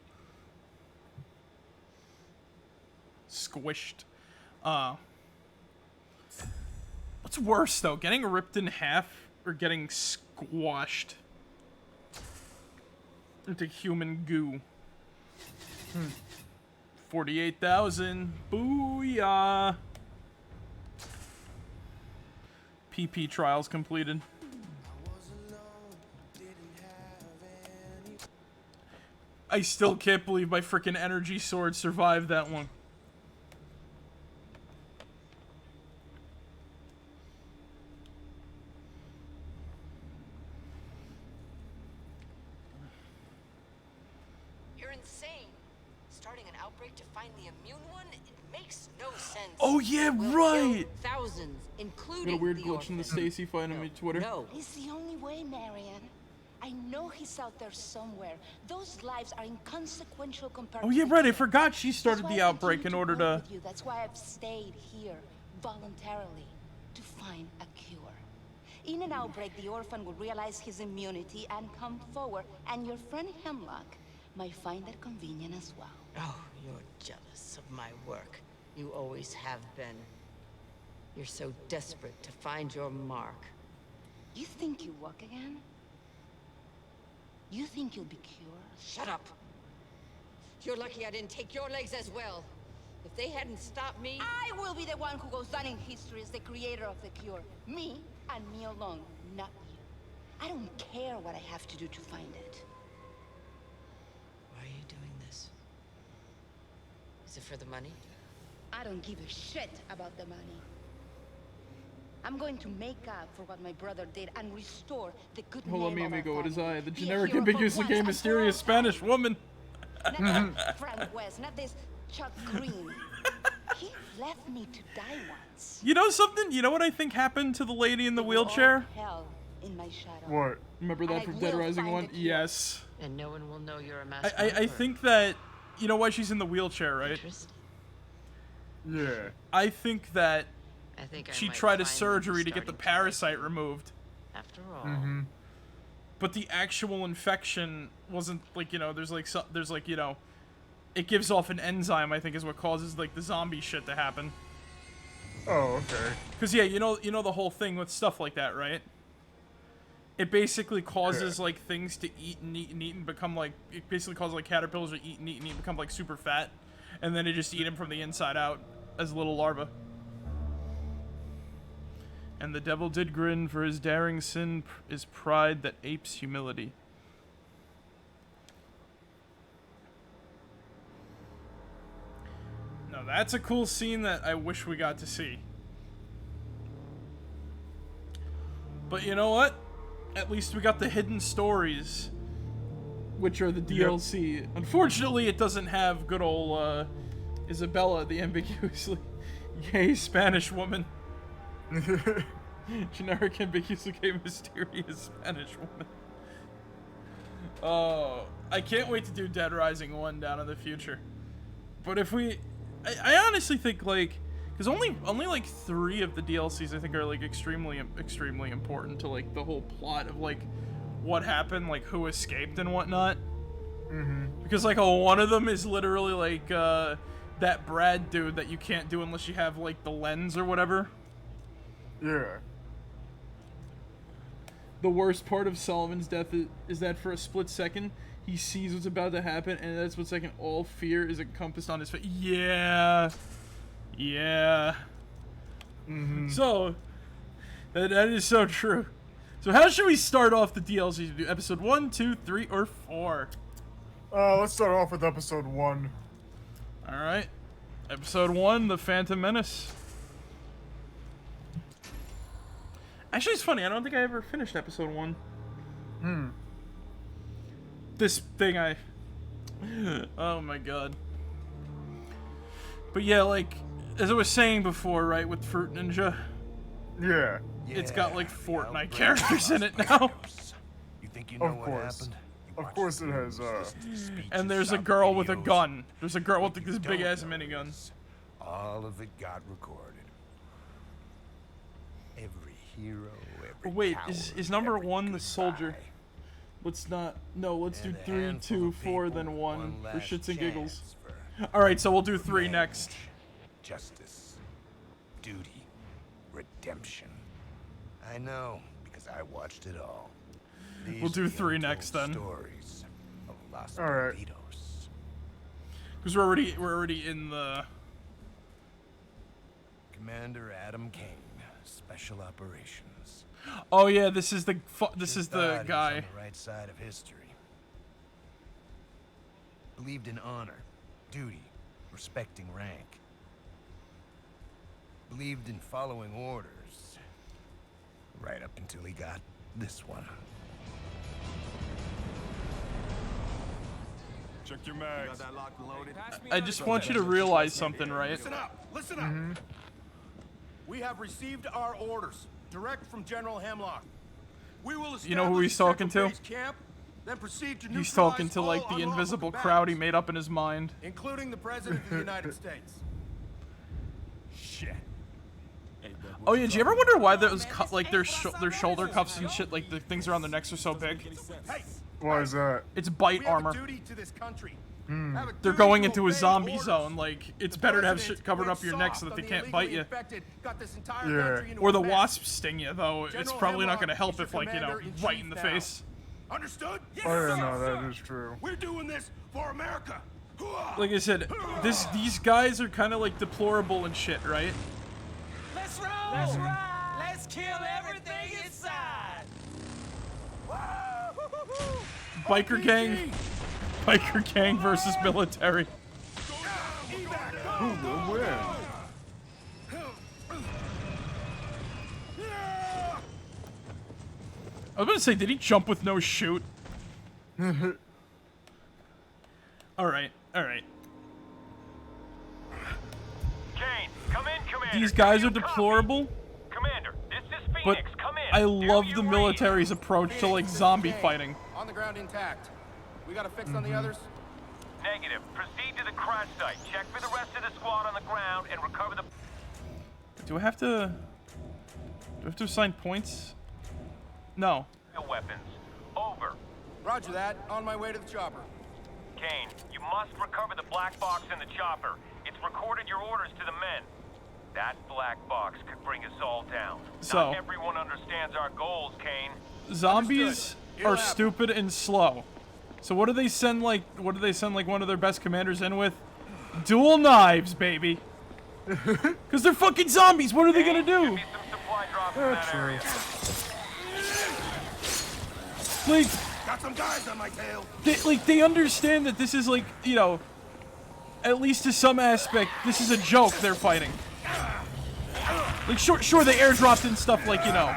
Squished. What's worse, though? Getting ripped in half or getting squashed into human goo? 48,000. Booyah. PP trials completed. I still can't believe my frickin' energy sword survived that one. You're insane. Starting an outbreak to find the immune one, it makes no sense. Oh yeah, right. Thousands, including Got a weird the glitch in the orphan. Stacy fight on me Twitter. No. It's the only way, Marion. I know he's out there somewhere. Those lives are inconsequential compared Oh to yeah, the right. I kid. forgot she That's started why the I outbreak in continue order work to. with you. That's why I've stayed here voluntarily to find a cure. In an outbreak, the orphan will realize his immunity and come forward, and your friend Hemlock might find that convenient as well. Oh, you're jealous of my work. You always have been. You're so desperate to find your mark. You think you walk again? You think you'll be cured? Shut up! You're lucky I didn't take your legs as well. If they hadn't stopped me... I will be the one who goes down in history as the creator of the cure. Me, and me alone, not you. I don't care what I have to do to find it. Why are you doing this? Is it for the money? I don't give a shit about the money. I'm going to make up for what my brother did and restore the good Hold on, name of our amigo. What is family. I? The Be a generic, hero for ambiguously once gay, and for mysterious all Spanish time. woman. Not this Frank West, not this Chuck Green. He left me to die once. You know something? You know what I think happened to the lady in the They were all wheelchair? hell in my shadow. What? Remember that And from I Dead will Rising find 1? the cure. Yes. And no one will know you're a master. I think that, you know why she's in the wheelchair, right? Yeah. I think that I think she might tried a finally surgery be to get the starting to parasite removed. After all. Mm-hmm. But the actual infection wasn't, like, you know, there's like, you know, it gives off an enzyme, I think, is what causes, like, the zombie shit to happen. Oh, okay. Because, yeah, you know the whole thing with stuff like that, right? It basically causes, like, things to eat and eat and eat and become, like, it basically causes, like, caterpillars to eat and eat and eat and become, like, super fat. And then they just eat them from the inside out as little larvae. And the devil did grin, for his daring sin is pride that apes humility. Now that's a cool scene that I wish we got to see. But you know what? At least we got the hidden stories, which are the DLC. Yep. Unfortunately, it doesn't have good old Isabella, the ambiguously gay Spanish woman. Generic, ambiguously gay, mysterious Spanish woman. Oh, I can't wait to do Dead Rising 1 down in the future. But if we... I honestly think, like... Because only like 3 of the DLCs, I think, are, like, extremely important to, like, the whole plot of, like, what happened, like, who escaped and whatnot. Mm-hmm. Because, like, one of them is literally, like, that Brad dude that you can't do unless you have, like, the lens or whatever. Yeah. The worst part of Solomon's death is that for a split second, he sees what's about to happen, and that split second, all fear is encompassed on his face. Yeah. Yeah. Mm-hmm. So, that is so true. So how should we start off the DLC? Do episode 1, 2, 3, or 4? Let's start off with episode 1. Alright. Episode 1, The Phantom Menace. Actually, it's funny. I don't think I ever finished episode 1. This thing oh my god. But yeah, like, as I was saying before, right, with Fruit Ninja. Yeah. It's got, like, Fortnite characters in it now. You think you know what happened? Of course it has, And there's a girl with a gun. There's a girl with this big-ass minigun. All of it got recorded. Every hero, every Wait, coward, is number every 1 the goodbye. soldier? Let's not... No, let's do 3, 2, 4, then 1 for shits and giggles. Alright, so we'll do 3 next. Justice. Duty. Redemption. I know, because I watched it all. We'll do 3 next then. Stories of Los Alright. Perdidos. Because we're already in the... Commander Adam Kane, Special Operations. Oh yeah, this is the Just thought he was guy. on the right side of history. Believed in honor, duty, respecting rank. Believed in following orders. Right up until he got this one. Check your mags. Got that locked and loaded? I just want you to realize something, right? Listen up! Listen up! We have received our orders, direct from General Hemlock. You know who he's talking to? Camp, then proceed to He's talking to neutralize like all the invisible unlawful crowd he combatants, made up in his mind. including the President of the United States. Shit. Oh yeah, did you ever wonder why those like their shoulder cuffs and shit, like the things around their necks are so big? Why is that? It's bite We have armor. a duty to this country. Hmm. Have a They're duty going to into a obey zombie orders. zone. Like it's The better to have president shit covered went up your neck so that soft they on can't the bite you. illegally infected, got this entire Yeah. country into Or a the mess. wasps sting you, though. It's General probably not Hemlock gonna help is your if, like, you know, commander-in-chief right in the now. face. Understood? Yes, Oh yeah, sir, no, sir. that is true. We're doing this for America. Like I said, these guys are kind of like deplorable and shit, right? Let's roll! Let's ride! Let's kill everything inside! Biker gang versus military. Who will win? I was gonna say, did he jump with no shoot? Alright, alright. Kane, come in, Commander. These guys Do are you copy? deplorable, Commander, this is but Phoenix. Come in. I Do love you the read? military's approach to, like, zombie fighting. On the ground intact. We got a fix on the others? Negative. Proceed to the crash site. Check for the rest of the squad on the ground and recover the... Do I have to assign points? No. weapons. Over. Roger that. On my way to the chopper. Kane, you must recover the black box in the chopper. It's recorded your orders to the men. That black box could bring us all down. So- Not everyone understands our goals, Kane. Zombies are stupid and slow. So what do they send like one of their best commanders in with? Dual knives, baby. Cause they're fucking zombies. What are they gonna do? Some supply drops in that area. Like, Got some guys on my tail. they understand that this is like, you know, at least to some aspect, this is a joke they're fighting. Like sure they airdropped in stuff like, you know,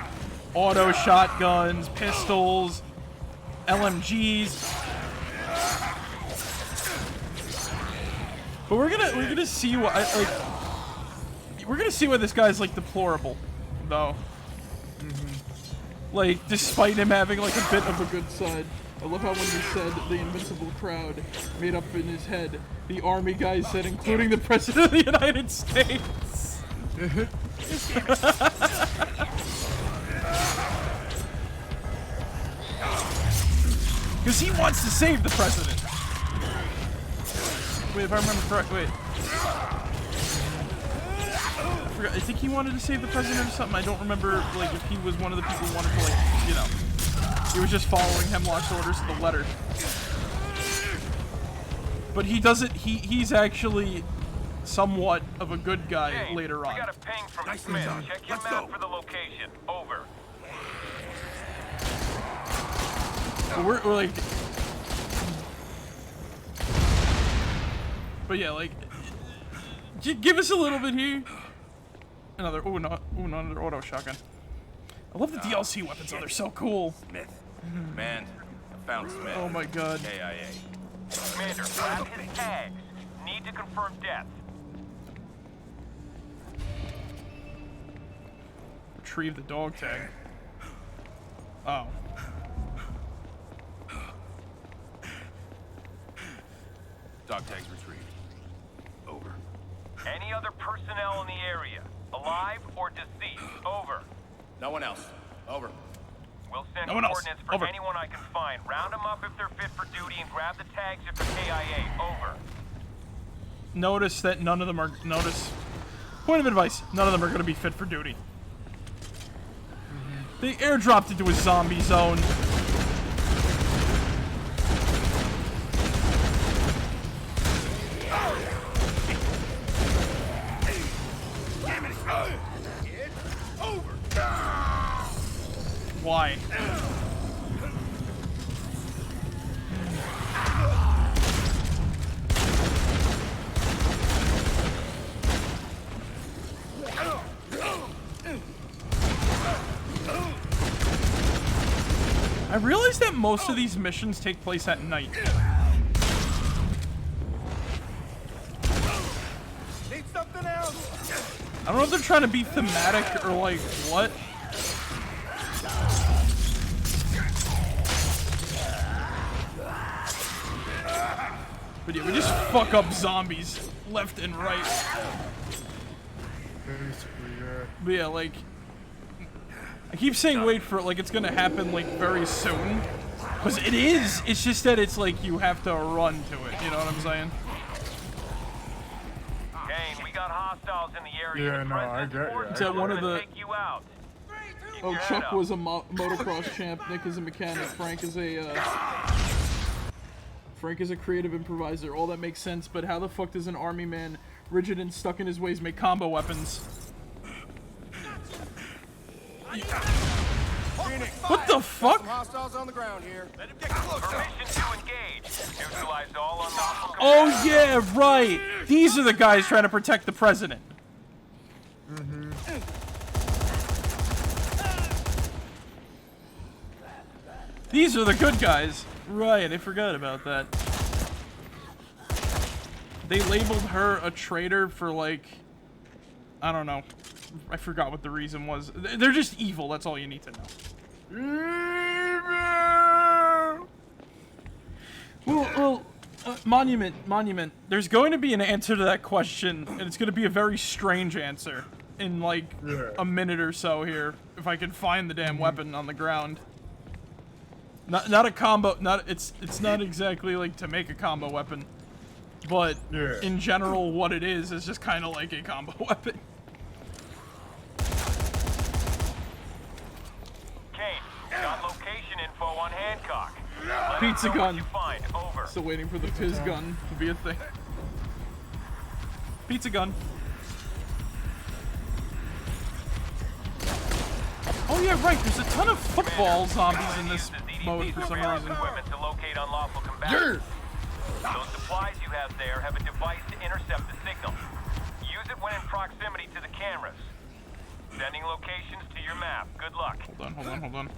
auto shotguns, pistols, LMGs. But we're gonna see what we're gonna see why this guy's like deplorable, though. Like, despite him having like a bit of a good side. I love how when you said the invincible crowd made up in his head, the army guy said, including the president of the United States. Because he wants to save the president. Wait, if I remember correctly, wait. I forgot. I think he wanted to save the president or something. I don't remember, like, if he was one of the people who wanted to, like, you know. He was just following Hemlock's orders to the letter. But he doesn't, he's actually somewhat of a good guy Kane, later on. We got a ping from Smith. Check your map for the location. Over. But we're like... But yeah, like... Give us a little bit here. Another, another auto shotgun. I love the DLC weapons, though. They're so cool. Smith. Man, I found Smith. Oh my god. KIA. Commander, grab his tags. Need to confirm death. Retrieve the dog tag. Oh. Dog tags retrieved. Over. Any other personnel in the area? Alive or deceased? Over. No one else. Over. We'll send No one else. coordinates for Over. anyone I can find. Round them up if they're fit for duty and grab the tags if they're KIA. Over. Notice that none of them are... Point of advice. None of them are going to be fit for duty. They airdropped into a zombie zone. Why? I realize that most of these missions take place at night. Need something else? I don't know if they're trying to be thematic or like what. But yeah, we just fuck up zombies left and right. Basically, yeah. But yeah, like, I keep saying wait for it, like it's gonna happen like very soon. Because it is, it's just that it's like you have to run to it, you know what I'm saying? Kane, we got hostiles in the area. Yeah, no, I get you. Is that one of the... Take you out. Oh, Chuck was a motocross champ, Nick is a mechanic, Frank is a creative improviser. All that makes sense, but how the fuck does an army man, rigid and stuck in his ways, make combo weapons? What the fuck? Some hostiles on the ground here. Let him get close. Permission to engage. Neutralize all unlawful. Oh yeah, right. These are the guys trying to protect the president. These are the good guys. Right, I forgot about that. They labeled her a traitor for like, I don't know. I forgot what the reason was. They're just evil, that's all you need to know. Well, Monument. There's going to be an answer to that question, and it's going to be a very strange answer in like a minute or so here, if I can find the damn weapon on the ground. Not a combo. It's not exactly like to make a combo weapon, but in general, what it is just kind of like a combo weapon. Kane, got location info on Hancock. Pizza gun. Over. Still waiting for the Piz gun to be a thing. Pizza gun. Oh yeah, right. There's a ton of football zombies in this mode for some reason. To locate unlawful combatants. Those supplies you have there have a device to intercept the signal. Use it when in proximity to the cameras. Sending locations to your map. Good luck. Hold on.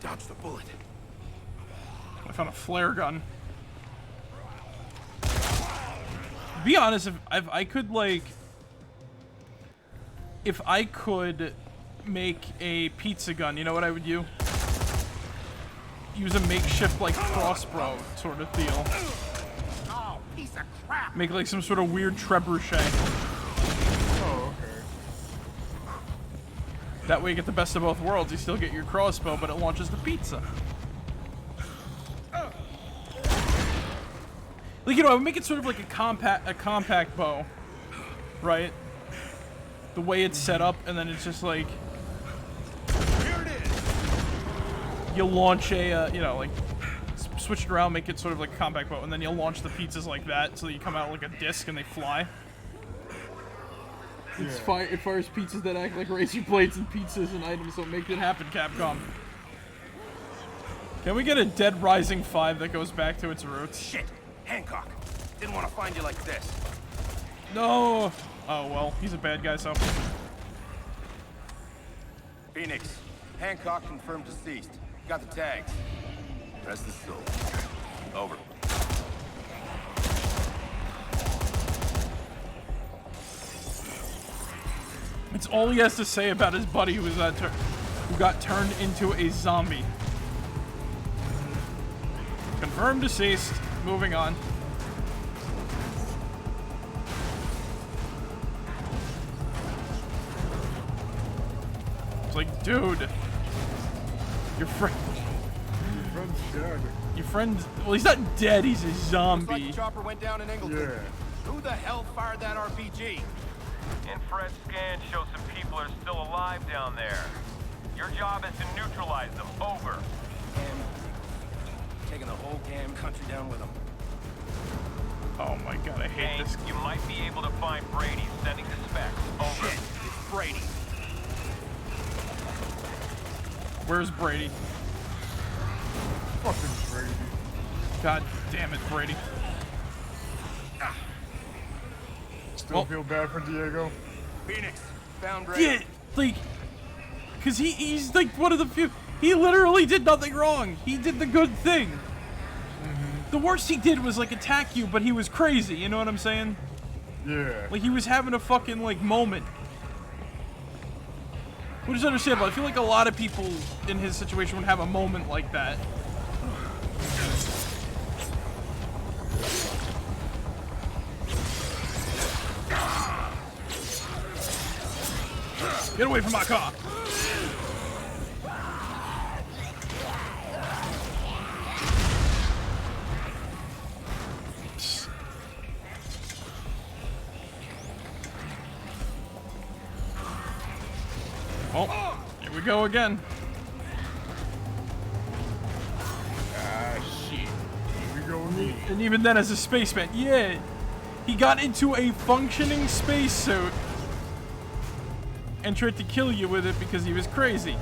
Dodge the bullet. I found a flare gun. Be honest, if I could like, if I could make a pizza gun, you know what I would do? Use a makeshift like crossbow sort of deal. Oh, piece of crap. Make like some sort of weird trebuchet. Oh, okay. That way you get the best of both worlds. You still get your crossbow, but it launches the pizza. Like, you know, I would make it sort of like a compact bow, right? The way it's set up, and then it's just like you launch a, you know, like switch it around, make it sort of like a compact bow, and then you'll launch the pizzas like that, so that you come out like a disc and they fly. It fires pizzas that act like razor blades and pizzas and items, so make it happen, Capcom. Can we get a Dead Rising 5 that goes back to its roots? Shit, Hancock. Didn't want to find you like this. No. Oh well, he's a bad guy, so. Phoenix, Hancock confirmed deceased. Got the tags. Rest is soul. Over. It's all he has to say about his buddy who got turned into a zombie. Confirmed deceased. Moving on. It's like, dude, your friend's dead. Your friend, well, he's not dead. He's a zombie. Looks like the chopper went down in Ingleton. Yeah. Who the hell fired that RPG? Infrared scans show some people are still alive down there. Your job is to neutralize them. Over. And taking the whole damn country down with them. Oh my god, I hate this. You might be able to find Brady sending the specs. Over. Shit, it's Brady. Where's Brady? Fucking Brady. God damn it, Brady. Still feel bad for Diego. Phoenix, found Brady. Yeah, like, cause he's like one of the few. He literally did nothing wrong. He did the good thing. The worst he did was like attack you, but he was crazy. You know what I'm saying? Yeah. Like he was having a fucking like moment. Which is understandable. I feel like a lot of people in his situation would have a moment like that. Get away from my car! Oh, here we go again. Ah, shit. Here we go again. And even then, as a spaceman, yeah, he got into a functioning spacesuit and tried to kill you with it because he was crazy.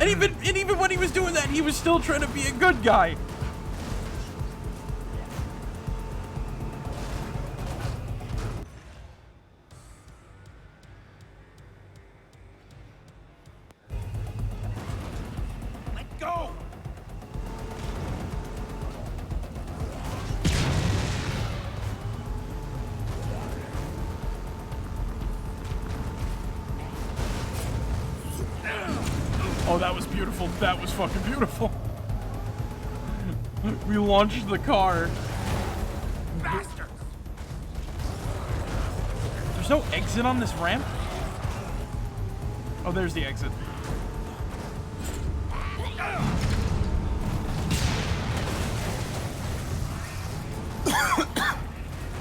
And even when he was doing that, he was still trying to be a good guy. Let go! Oh, that was beautiful. That was fucking beautiful. We launched the car. Bastards! There's no exit on this ramp? Oh, there's the exit.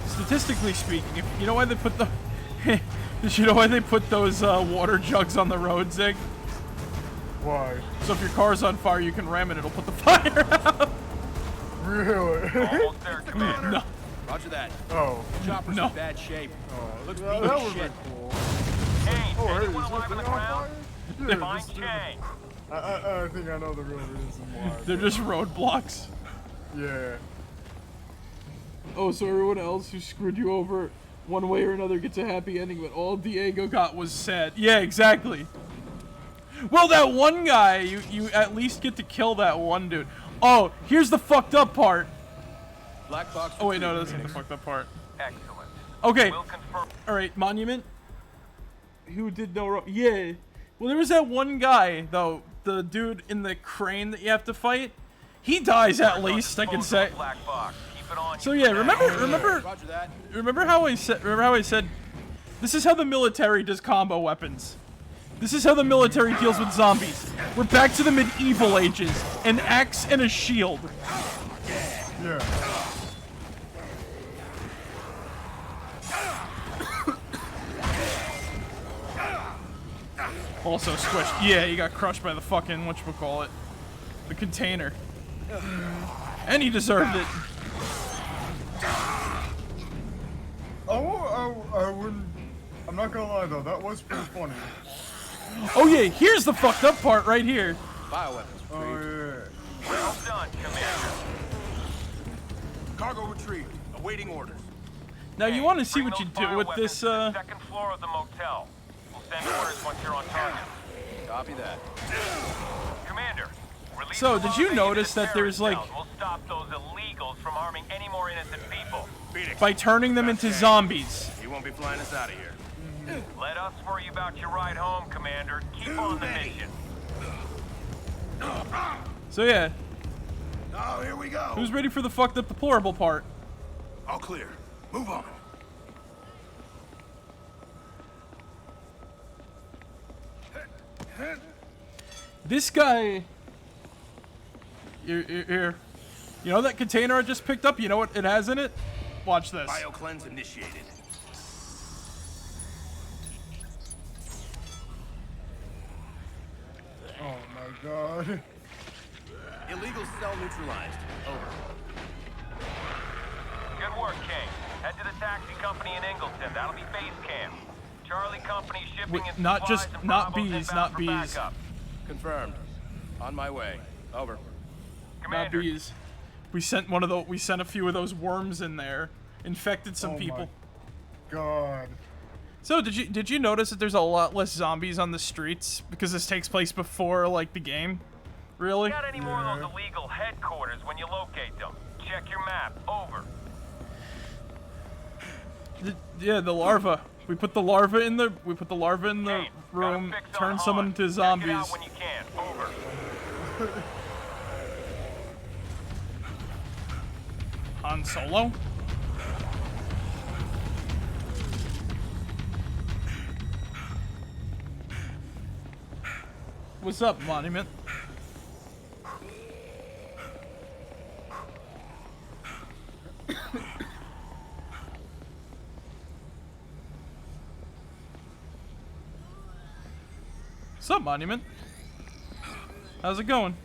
Statistically speaking, if you know why they put the did you know why they put those water jugs on the road, Zig? Why? So if your car's on fire, you can ram it, it'll put the fire out. Really? Almost there, Commander. No. Roger that. Oh. Chopper's No. in bad shape. Oh, Looks that beat as would be shit. cool. Kane, Oh, hey, anyone is alive that on the thing on ground? fire? Yeah, Find just- Kane. I think I know the real reason why. They're just roadblocks. Yeah. Oh, so everyone else who screwed you over one way or another gets a happy ending, but all Diego got was sad. Yeah, exactly. Well, that one guy, you at least get to kill that one dude. Oh, here's the fucked up part. Black box. Oh wait, no, that's not the fucked up part. Excellent. Okay. We'll confirm. All right, Monument. Who did no wrong? Yeah. Well, there was that one guy though, the dude in the crane that you have to fight. He dies at least, I can say. Black box. Keep it on So you. yeah, remember Roger that. Remember how I said this is how the military does combo weapons. This is how the military deals with zombies. We're back to the medieval ages. An axe and a shield. Yeah. Also squished. Yeah, he got crushed by the fucking whatchamacallit. The container. And he deserved it. I wouldn't. I'm not gonna lie though, that was pretty funny. Oh yeah, here's the fucked up part right here. Bioweapons. Oh yeah. Well done, Commander. Cargo retrieved. Awaiting orders. Now you want to see Bring what you those do with bioweapons this, to the second floor of the motel. We'll send orders once you're on target. Copy that. Commander, release So, the did you long notice agents that there's, like- cells. We'll stop those illegals from harming any more innocent people. Phoenix, by turning them into zombies. you won't be flying us out of here. Let us worry about your ride home, Commander. Keep on the mission. So yeah, Oh, here we go. who's ready for the fucked up deplorable part? All clear. Move on. This guy. Here. You know that container I just picked up? You know what it has in it? Watch this. Biocleanse initiated. Oh my god. Illegal cell neutralized. Over. Good work, King. Head to the taxi company in Ingleton. That'll be base camp. Charlie Company shipping Wait, and not supplies just- and not Bravo's bees, inbound not for bees. backup. Confirmed. On my way. Over. Not Commander, bees. We sent a few of those worms in there, infected some Oh my people. God. So did you notice that there's a lot less zombies on the streets because this takes place before like the game? Really? got any more of those illegal headquarters when you locate them? Check your map. Over. Yeah, the larva. We put the larva in the Kane, gotta room, fix on turn someone Han. into Check it zombies. out when you can. Over. Han Solo? What's up, Monument? What's up, Monument? How's it going?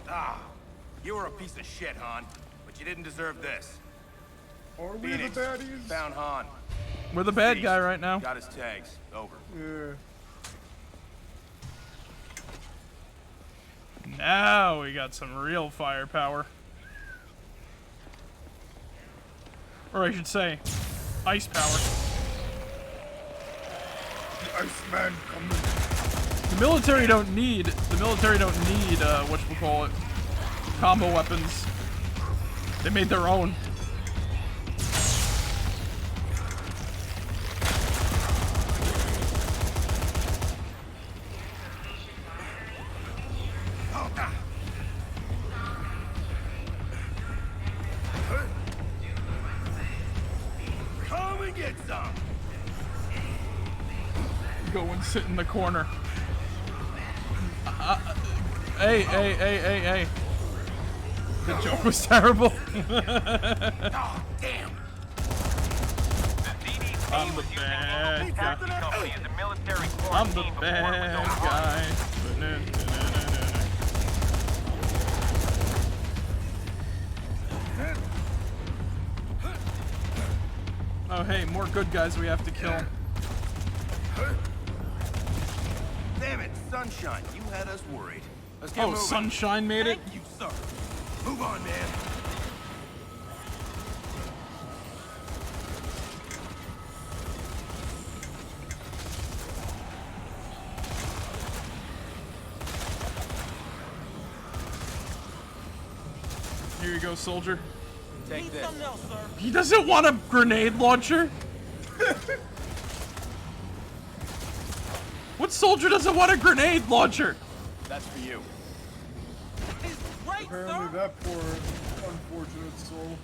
Ah, you were a piece of shit, Han, but you didn't deserve this. Are we Phoenix, the baddies? found Han. We're the bad guy right now. Got his tags. Over. Yeah. Now we got some real firepower. Or I should say, ice power. The Iceman coming. The military don't need whatchamacallit, combo weapons. They made their own. Come and get some. Go and sit in the corner. Hey. The joke was terrible. Oh, damn. I'm the bad guy. I'm the bad guy. Oh, hey, more good guys we have to kill. Damn it, Sunshine, you had us worried. Let's get moving. Sunshine made it? Thank you, sir. Move on, man. Here you go, soldier. Take this. He doesn't want a grenade launcher? What soldier doesn't want a grenade launcher? That's for you. Apparently that poor, unfortunate soul.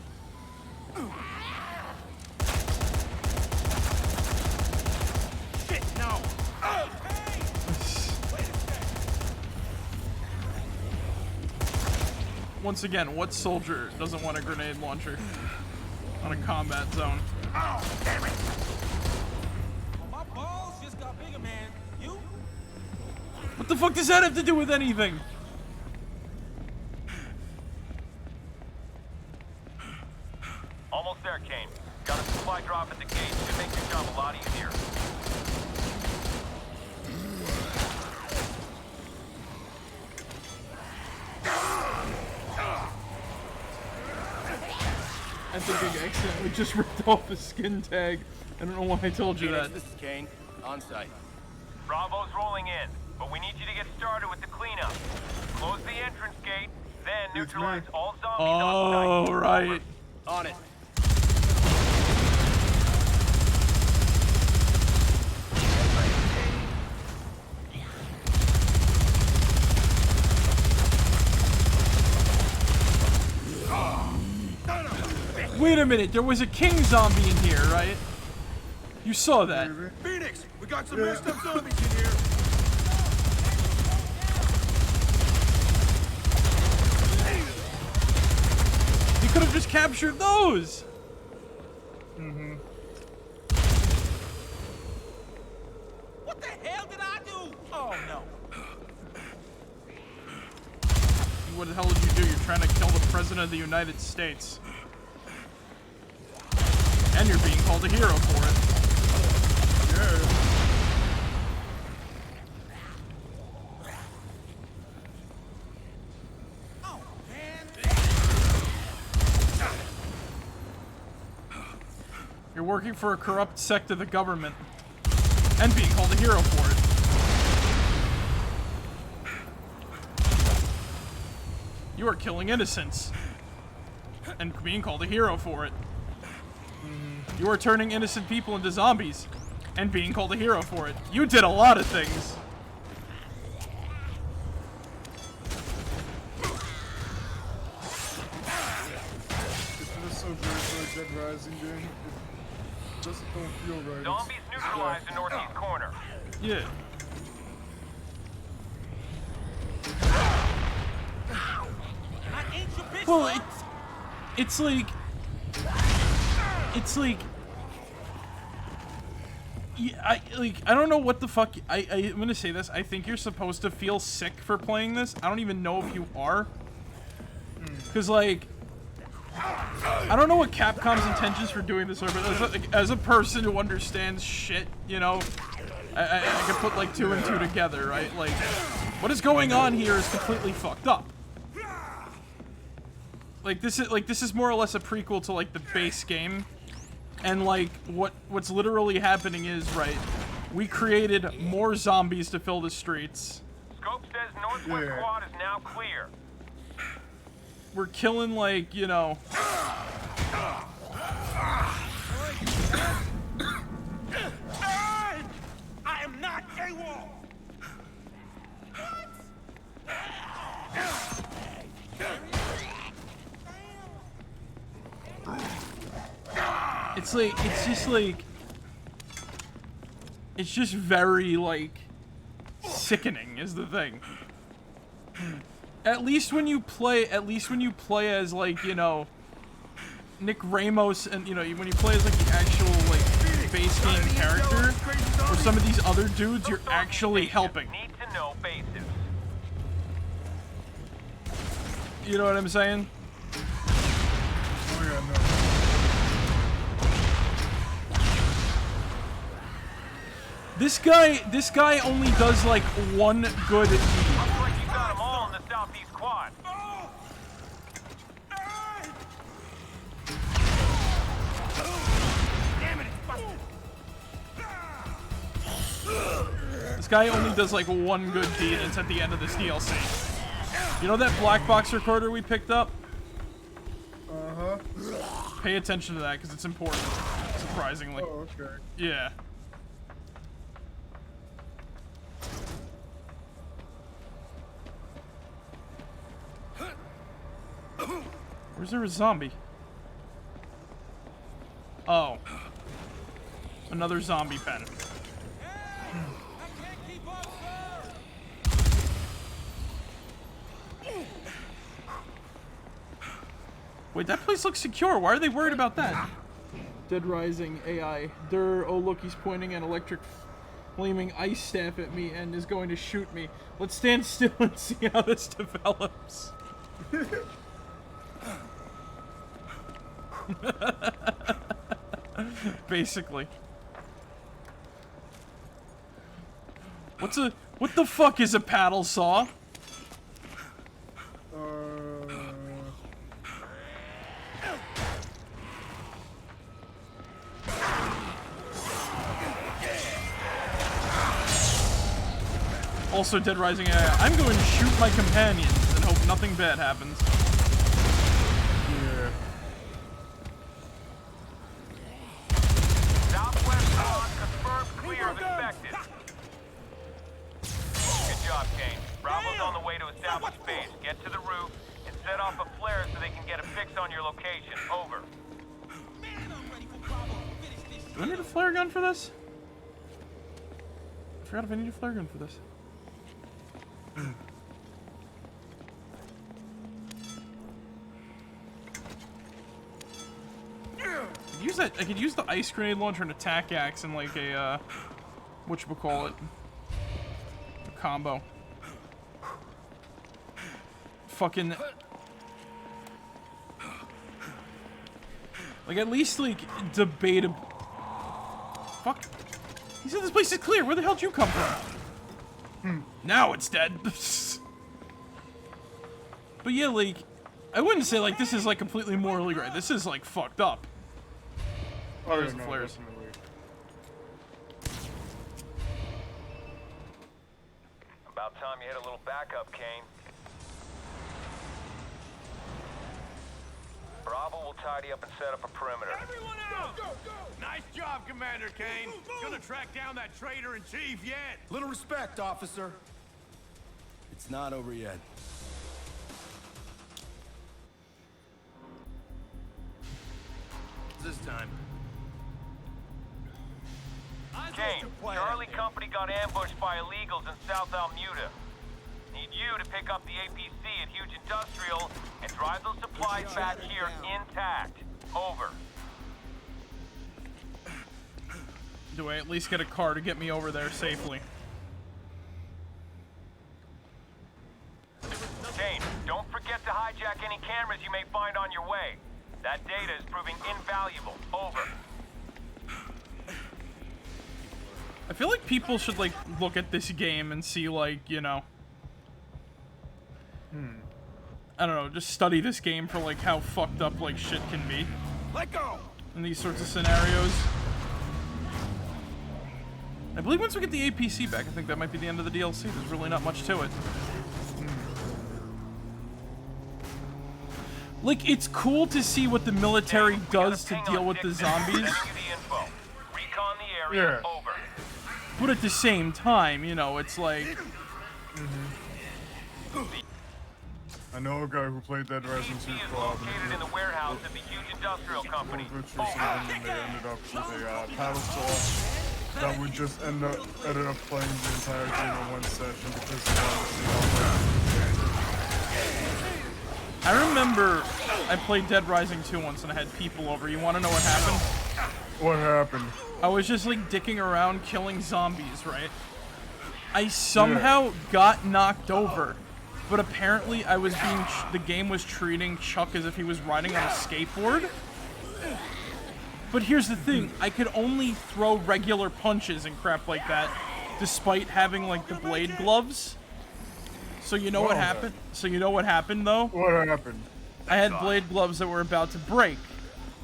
Shit, no. Once again, what soldier doesn't want a grenade launcher on a combat zone? Oh, damn it. My balls just got bigger, man. You? What the fuck does that have to do with anything? Almost there, Kane. Got a supply drop at the gate. Should make your job a lot easier. I think I accidentally just ripped off a skin tag. I don't know why I told you Phoenix, that. this is Kane. On site. Bravo's rolling in, but we need you to get started with the cleanup. Close the entrance gate, then neutralize all zombies on Oh, site. right. On it. Wait a minute, there was a king zombie in here, right? You saw that. Phoenix, we got some messed up zombies in here. You could have just captured those. What the hell did I do? Oh, no. What the hell did you do? You're trying to kill the President of the United States. And you're being called a hero for it. Oh, man. You're working for a corrupt sect of the government. And being called a hero for it. You are killing innocents. And being called a hero for it. You are turning innocent people into zombies. And being called a hero for it. You did a lot of things. It was so great for a Dead Rising game. It just don't feel right. Zombies neutralized the northeast corner. Yeah. Well, it's like, yeah, I don't know what the fuck. I'm gonna say this. I think you're supposed to feel sick for playing this. I don't even know if you are, because like, I don't know what Capcom's intentions for doing this are, but as a person who understands shit, you know, I can put like 2 and 2 together, right? Like, what is going on here is completely fucked up. Like this is more or less a prequel to like the base game, and like what's literally happening is, right, we created more zombies to fill the streets. Scope says Northwest Quad is now clear. We're killing, like, you know. I am not AWOL. It's like, it's just very, like, sickening is the thing. At least when you play as, like, you know, Nick Ramos, and, you know, when you play as, like, the actual, like, base game character, or some of these other dudes, you're actually helping. Need to know bases. You know what I'm saying? Oh yeah, no. This guy only does, like, one good deed. Looks like you got them all in the southeast quad. Damn it, This guy only does, like, one good deed, and it's at the end of this DLC. You know that black box recorder we picked up? Uh-huh. Pay attention to that, because it's important, surprisingly. Oh, okay. Yeah. Where's there a zombie? Oh. Another zombie pen. Wait, that place looks secure. Why are they worried about that? Dead Rising AI. Oh look, he's pointing an electric flaming ice staff at me and is going to shoot me. Let's stand still and see how this develops. Basically. What the fuck is a paddle saw? Also, Dead Rising AI, I'm going to shoot my companions and hope nothing bad happens. Yeah. Southwest quad confirmed clear as expected. Good job, Kane. Bravo's on the way to establish base. Get to the roof and set off a flare so they can get a fix on your location. Over. Do I need a flare gun for this? I forgot if I need a flare gun for this. I could use the ice grenade launcher and attack axe and like a whatchamacallit, a combo. Fucking like at least like debatable. Fuck. He said this place is clear. Where the hell did you come from? Now it's dead. But yeah, like, I wouldn't say like this is like completely morally right. This is like fucked up. Oh, there's yeah, the no, flares. definitely. About time you hit a little backup, Kane. Bravo will tidy up and set up a perimeter. Everyone out! Go, go, go! Nice job, Commander Kane. Gonna track down that traitor-in-chief yet. Little respect, officer. It's not over yet. This time. Kane, Charlie Company got ambushed by illegals in South Almuda. Need you to pick up the APC at Huge Industrial and drive those supplies back here intact. Over. Do I at least get a car to get me over there safely? Kane, don't forget to hijack any cameras you may find on your way. That data is proving invaluable. Over. I feel like people should, like, look at this game and see, like, you know... I don't know, just study this game for, like, how fucked up, like, shit can be. Let go! In these sorts of scenarios. I believe once we get the APC back, I think that might be the end of the DLC. There's really not much to it. Like, it's cool to see what the military does to deal with the zombies. Yeah. But at the same time, you know, it's like... I know a guy who played Dead Rising 2 co-op located in the warehouse at the Huge Industrial Company. and they ended up with a paddle saw that would just ended up playing the entire game in one session because they wanted to see how I remember I played Dead Rising 2 once and I had people over. You want to know what happened? What happened? I was just like dicking around killing zombies, right? I somehow got knocked over, but apparently I was being the game was treating Chuck as if he was riding on a skateboard. But here's the thing, I could only throw regular punches and crap like that, despite having like the blade gloves. So you know what happened? So you know what happened though? What happened? I had blade gloves that were about to break,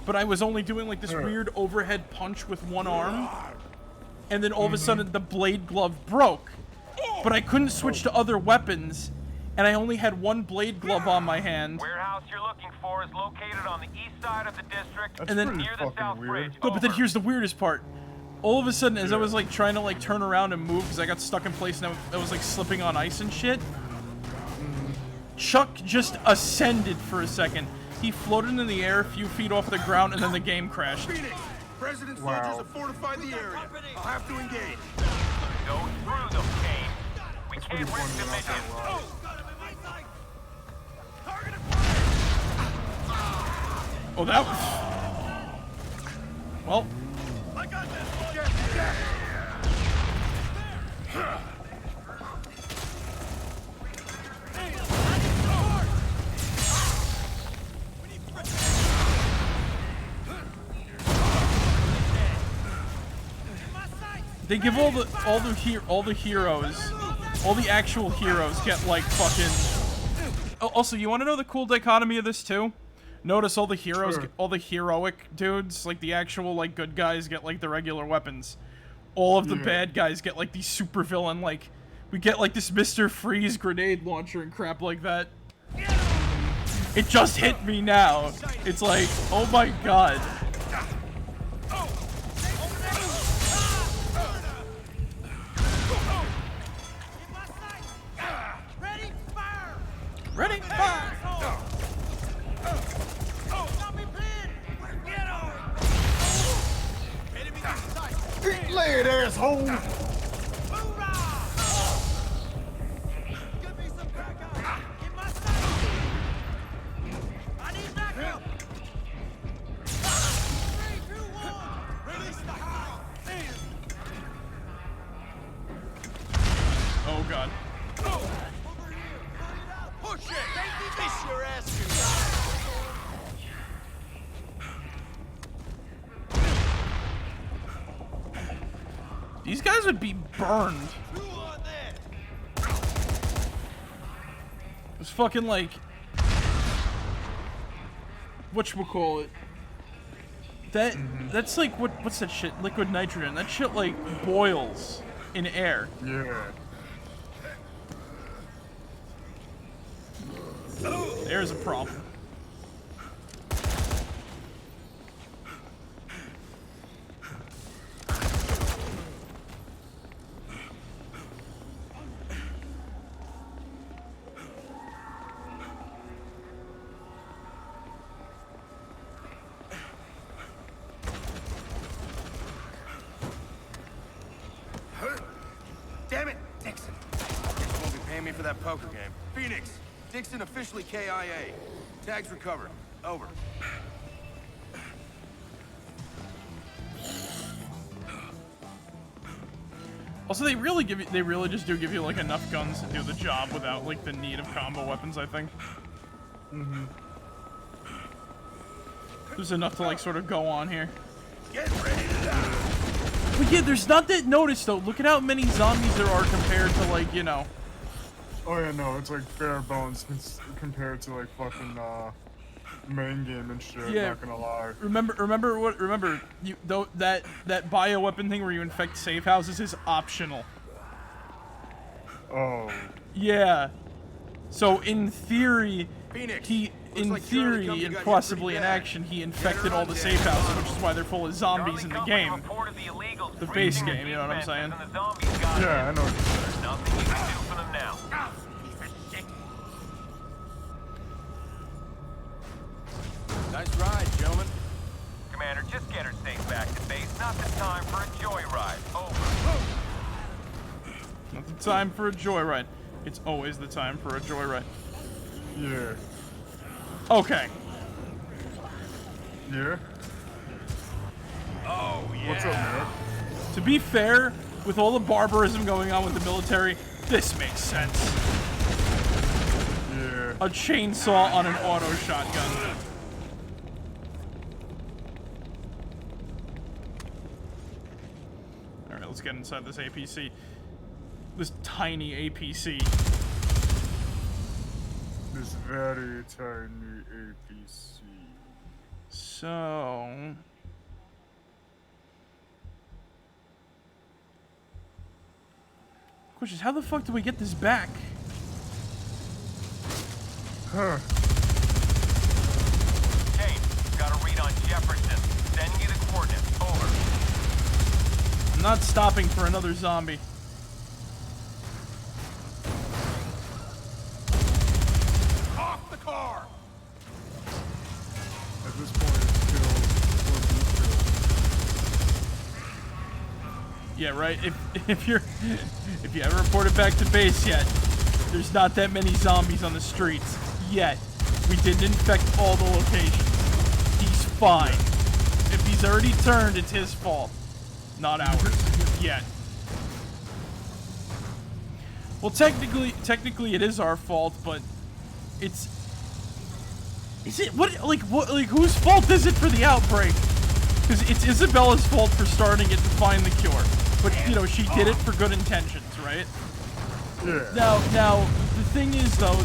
but I was only doing like this weird overhead punch with one arm, and then all of a sudden the blade glove broke. But I couldn't switch to other weapons, and I only had one blade glove on my hand. Warehouse you're looking for is located on the east side of the district, That's and then near the South Bridge. No, but then here's the weirdest part. All of a sudden, as I was like trying to like turn around and move because I got stuck in place and I was like slipping on ice and shit, Chuck just ascended for a second. He floated in the air a few feet off the ground and then the game crashed. Phoenix! President's soldiers have fortified the area. I'll have to engage. Go through them, Kane. We can't risk them making. Oh, that was... Well... I got this. They give all the heroes, all the actual heroes get like fucking. Oh, also, you want to know the cool dichotomy of this too? Notice all the heroes, all the heroic dudes, like the actual like good guys get like the regular weapons. All of the bad guys get like these super villain like we get like this Mr. Freeze grenade launcher and crap like that. It just hit me now. It's like, oh my god. Ready? Fire! Lay it, asshole! Oh god. Push it! Kiss your ass. These guys would be burned. It's fucking like... Whatchamacallit? That's like, what's that shit? Liquid nitrogen. That shit like boils in air. Yeah. There's a problem. Damn it, Nixon. Guess you won't be paying me for that poker game. Phoenix, Dixon officially KIA. Tags recovered. Over. Also, they really just do give you like enough guns to do the job without like the need of combo weapons, I think. Mm-hmm. There's enough to like sort of go on here. Get ready to die. But yeah, there's not that notice though. Look at how many zombies there are compared to like, you know. Oh yeah, no, it's like bare bones compared to like fucking main game and shit. Yeah. Not gonna lie. Remember you though that bioweapon thing where you infect safe houses is optional. Oh. Yeah. So in theory, Phoenix, in theory and possibly in action, he infected all the safe houses, which is why they're full of zombies in the game. The base game, you know what I'm saying? Yeah, I know what you're saying. Nothing you can do for them now. Nice ride, gentlemen. Commander, just get her safe back to base. Not the time for a joyride. Over. Not the time for a joyride. It's always the time for a joyride. Yeah. Okay. Yeah? Oh, yeah. What's up, man? To be fair, with all the barbarism going on with the military, this makes sense. Yeah. A chainsaw on an auto shotgun. Alright, let's get inside this APC. This tiny APC. This very tiny APC. So... Question is, how the fuck do we get this back? Huh. Kane, got a read on Jefferson. Sending you the coordinates. Over. I'm not stopping for another zombie. Off the car. At this point, it's killed. Yeah, right. If you haven't reported back to base yet, there's not that many zombies on the streets yet. We didn't infect all the locations. He's fine. If he's already turned, it's his fault, not ours. Yet. Well, technically, it is our fault, but it's. Is it what? Like whose fault is it for the outbreak? Because it's Isabella's fault for starting it to find the cure. But, you know, she did it for good intentions, right? Yeah. Now, the thing is, though,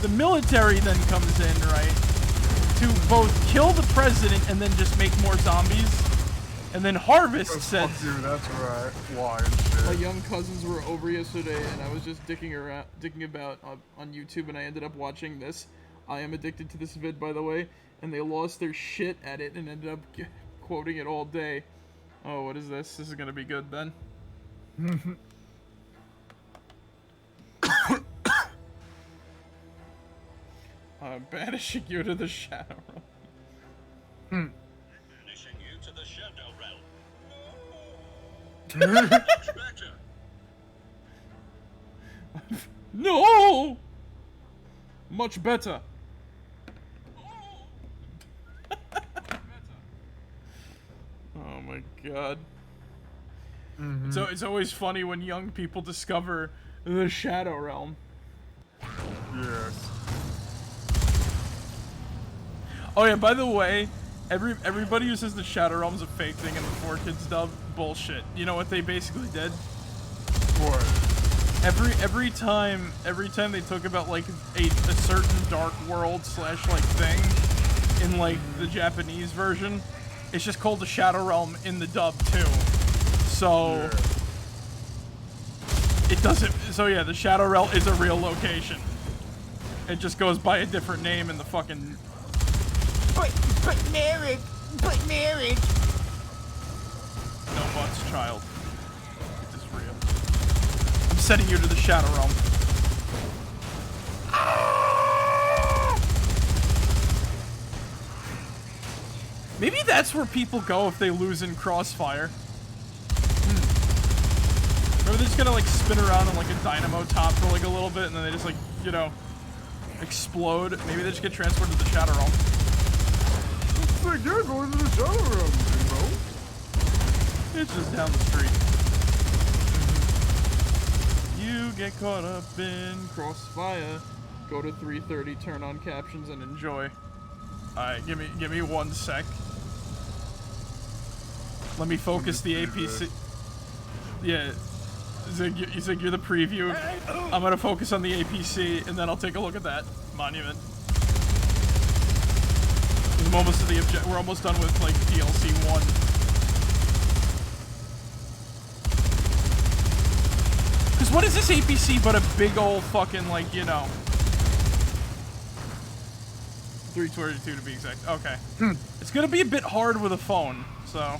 the military then comes in, right, to both kill the president and then just make more zombies. And then Harvest said... Fuck you, that's right. Why and shit. My young cousins were over yesterday, and I was just dicking about on YouTube, and I ended up watching this. I am addicted to this vid, by the way. And they lost their shit at it and ended up quoting it all day. Oh, what is this? This is gonna be good then. Banishing you to the Shadow Realm. Banishing you to the Shadow Realm. Much better. No! Much better. Oh my god. So it's always funny when young people discover the Shadow Realm. Yes. Oh yeah, by the way, everybody who says the Shadow Realm's a fake thing in the 4Kids dub, bullshit. You know what they basically did? What? Every time they talk about like a certain dark world / like thing in like the Japanese version, it's just called the Shadow Realm in the dub too. So yeah. It doesn't. So yeah, the Shadow Realm is a real location. It just goes by a different name in the fucking. But Marek. No buts, child. It is real. I'm sending you to the Shadow Realm. Maybe that's where people go if they lose in Crossfire. Maybe they're just gonna like spin around on like a dynamo top for like a little bit, and then they just like, you know, explode. Maybe they just get transported to the Shadow Realm. It's like, you're going to the Shadow Realm, bro. It's just down the street. You get caught up in crossfire. Go to 3:30, turn on captions, and enjoy. Alright, give me 1 sec. Let me focus the APC. Yeah. Zig, you're the preview. I'm gonna focus on the APC, and then I'll take a look at that monument. I'm almost to the we're almost done with like DLC 1. Cause what is this APC but a big old fucking like, you know, 322 to be exact. Okay. It's gonna be a bit hard with a phone, so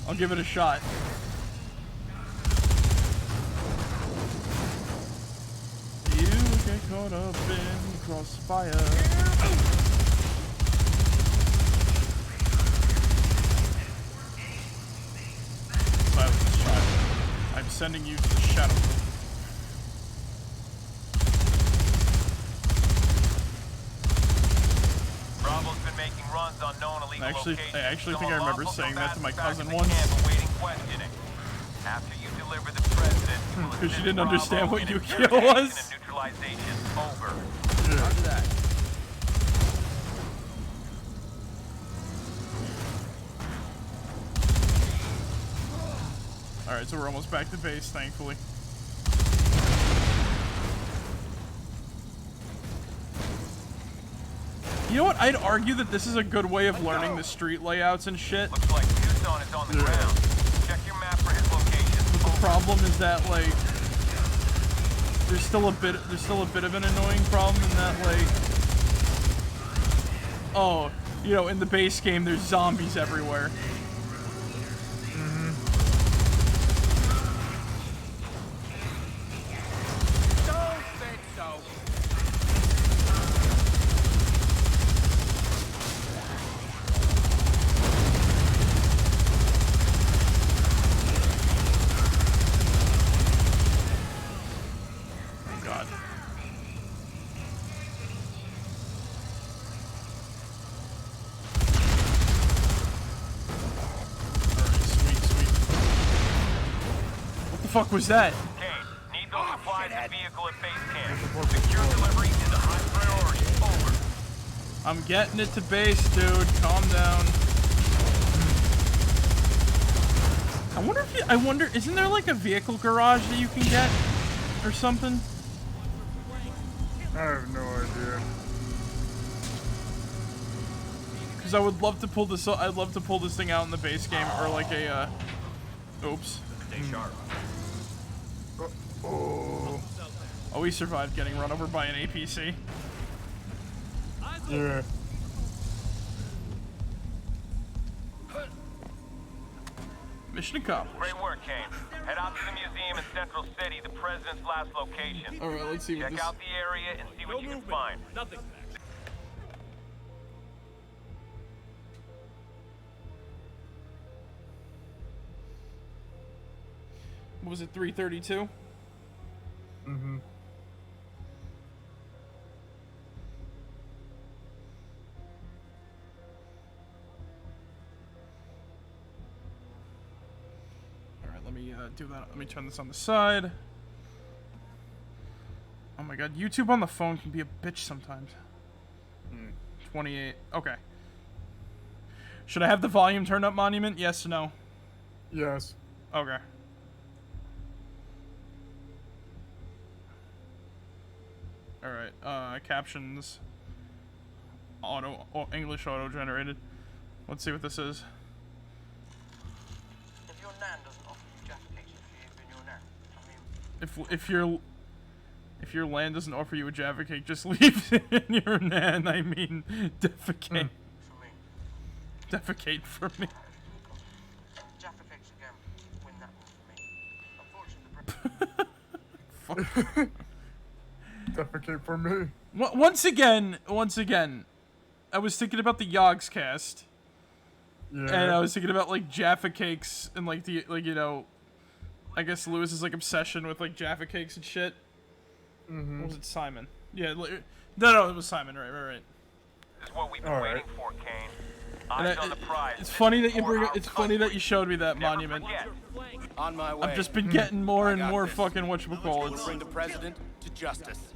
I'll give it a shot. You get caught up in crossfire. Silence, child. I'm sending you to the Shadow. Bravo's been making runs on known illegal locations. I actually think I remember saying that to my cousin once. once. After you deliver the president, Because she didn't understand what Yukio was. neutralization over. Roger that. Alright, so we're almost back to base, thankfully. You know what? I'd argue that this is a good way of learning the street layouts and shit. Looks like Tucson is on the ground. Check your map for his location. But the problem is that like there's still a bit of an annoying problem in that like, oh, you know, in the base game there's zombies everywhere. Fuck was that? Kane, need those supplies and vehicle at base camp. Secure delivery is a high priority. Over. I'm getting it to base, dude. Calm down. I wonder, isn't there like a vehicle garage that you can get or something? I have no idea. Because I would love to pull this. I'd love to pull this thing out in the base game or like a. Oops. Stay sharp. Oh, we survived getting run over by an APC. Yeah. Mission accomplished. Great work, Kane. Head out to the museum in Central City, the president's last location. All right, let's see what Check out the area and see what you can find. Nothing. What was it, 332? Mm-hmm. Alright, let me do that. Let me turn this on the side. Oh my god, YouTube on the phone can be a bitch sometimes. 28. Okay. Should I have the volume turned up, Monument? Yes or no? Yes. Okay. Alright, captions. English auto generated. Let's see what this is. If your nan doesn't offer you Jaffa cakes if she ain't been your nan, I mean... If your land doesn't offer you a Jaffa cake, just leave it in your nan. I mean, defecate. For me. Defecate for me. Jaffa cakes again. Win that one for me. Unfortunately, Fuck. Defecate for me. Once again, I was thinking about the Yogs cast. Yeah. And I was thinking about like Jaffa cakes and like the you know I guess Lewis's like obsession with like Jaffa cakes and shit. Mm-hmm. Or was it Simon? Yeah, no, it was Simon. Right. This is what we've been waiting for, Kane. Eyes on the prize. It's funny that you bring. It's funny that you showed me that monument. On my way. I've just been getting more and more fucking whatchamacallits. Bring the president to justice.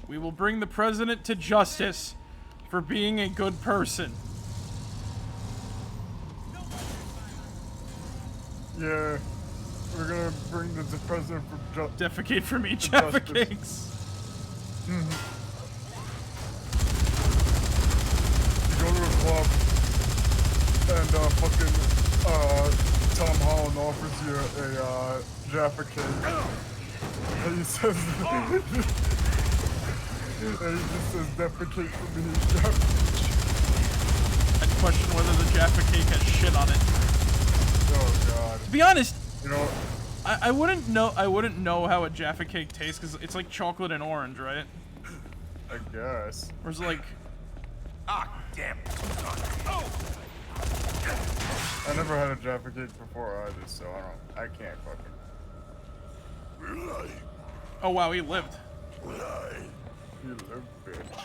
We will bring the president to justice for being a good person. Yeah, we're gonna bring the president for defecate for me, Jaffa cakes. You go to a club and fucking Tom Holland offers you a Jaffa cake, and he says, and he just says defecate for me, Jaffa cake. I'd question whether the Jaffa cake has shit on it. Oh god. To be honest, you know, I wouldn't know how a Jaffa cake tastes because it's like chocolate and orange, right? I guess. Or is it like? Ah, damn. Oh. I never had a Jaffa cake before either, so I can't fucking. Oh wow, he lived. You live, bitch.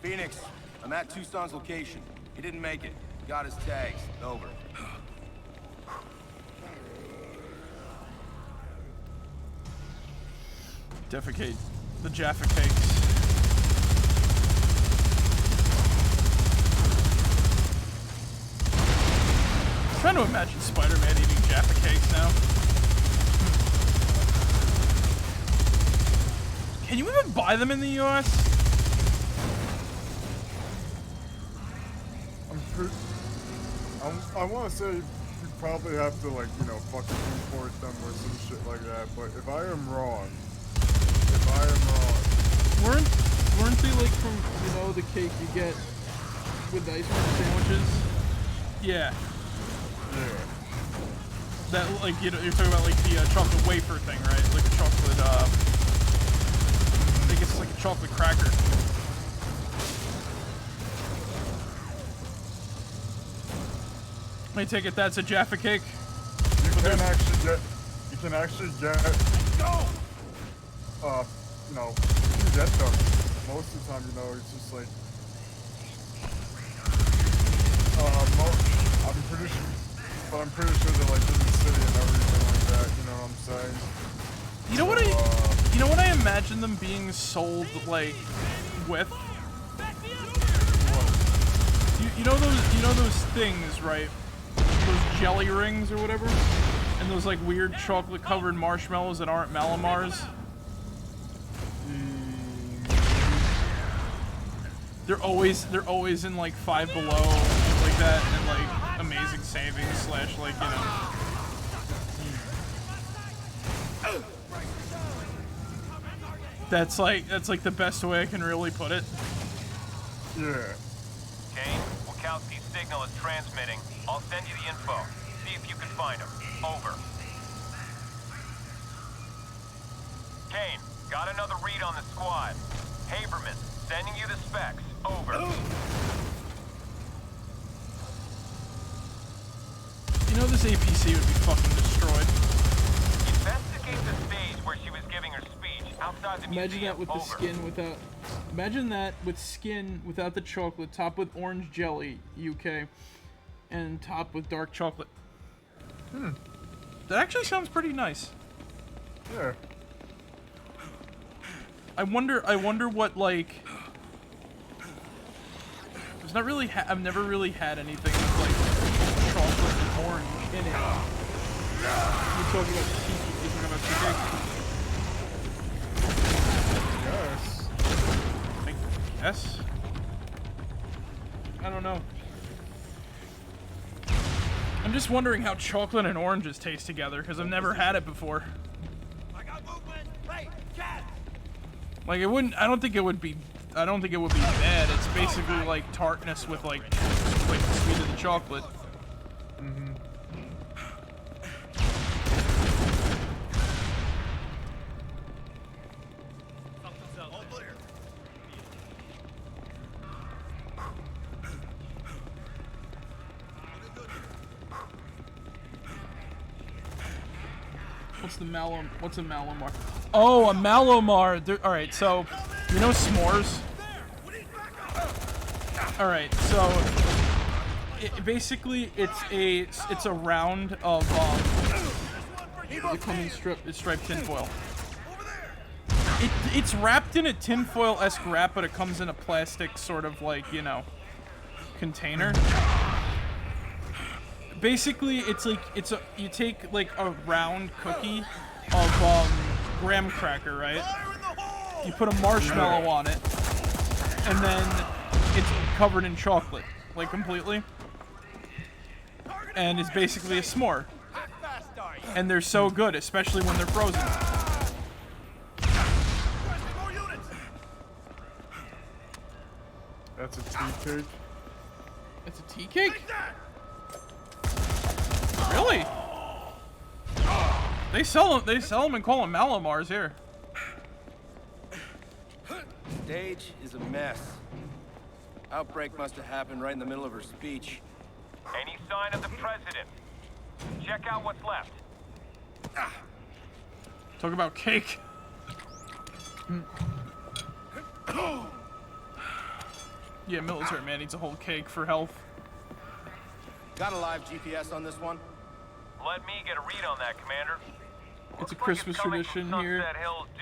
Phoenix, I'm at Tucson's location. He didn't make it. Got his tags. Over. Defecate the Jaffa cakes. I'm trying to imagine Spider-Man eating Jaffa cakes now. Can you even buy them in the US? I want to say you probably have to, like, you know, fucking import them or some shit like that, but if I am wrong, Weren't they like from, you know, the cake you get with the ice cream sandwiches? Yeah. Yeah. That, like, you know, you're talking about like the chocolate wafer thing, right? Like a chocolate, I think it's like a chocolate cracker. I take it that's a Jaffa cake? You can actually get, you know, you get them. Most of the time, you know, it's just like, I'm pretty sure they're like in the city and everything like that, you know what I'm saying? You know what I imagine them being sold, like, with? You know those things, right? Those jelly rings or whatever? And those, like, weird chocolate-covered marshmallows that aren't Malamars? They're always in, like, Five Below, like that, and, like, Amazing Savings / like, you know. That's like the best way I can really put it. Yeah. Kane, Wachowski's signal is transmitting. I'll send you the info. See if you can find him. Over. Kane, got another read on the squad. Haberman, sending you the specs. Over. You know this APC would be fucking destroyed. Investigate the stage where she was giving her speech outside the Imagine museum. that with the skin without. Imagine that with skin without the chocolate, topped with orange jelly, UK, and topped with dark chocolate. That actually sounds pretty nice. Yeah. I wonder what, like. There's not really. I've never really had anything with like chocolate and orange in it. You're talking about cheesecake. Yes. I don't know. I'm just wondering how chocolate and oranges taste together because I've never had it before. Like it wouldn't. I don't think it would be bad. It's basically like tartness with like the sweet of the chocolate. What's the Malom? What's a Malomar? Oh, a Malomar. All right, so you know s'mores. All right, so basically it's a round of they come in striped tinfoil. It's wrapped in a tinfoil-esque wrap, but it comes in a plastic sort of like, you know, container. Basically, it's like you take like a round cookie of graham cracker, right? You put a marshmallow on it, and then it's covered in chocolate, like completely. And it's basically a s'more. And they're so good, especially when they're frozen. That's a tea cake. It's a tea cake? Really? They sell them and call them Malomars here. Stage is a mess. Outbreak must have happened right in the middle of her speech. Any sign of the president? Check out what's left. Talk about cake. Yeah, military man needs a whole cake for health. Got a live GPS on this one? Let me get a read on that, Commander. It's a Christmas tradition here.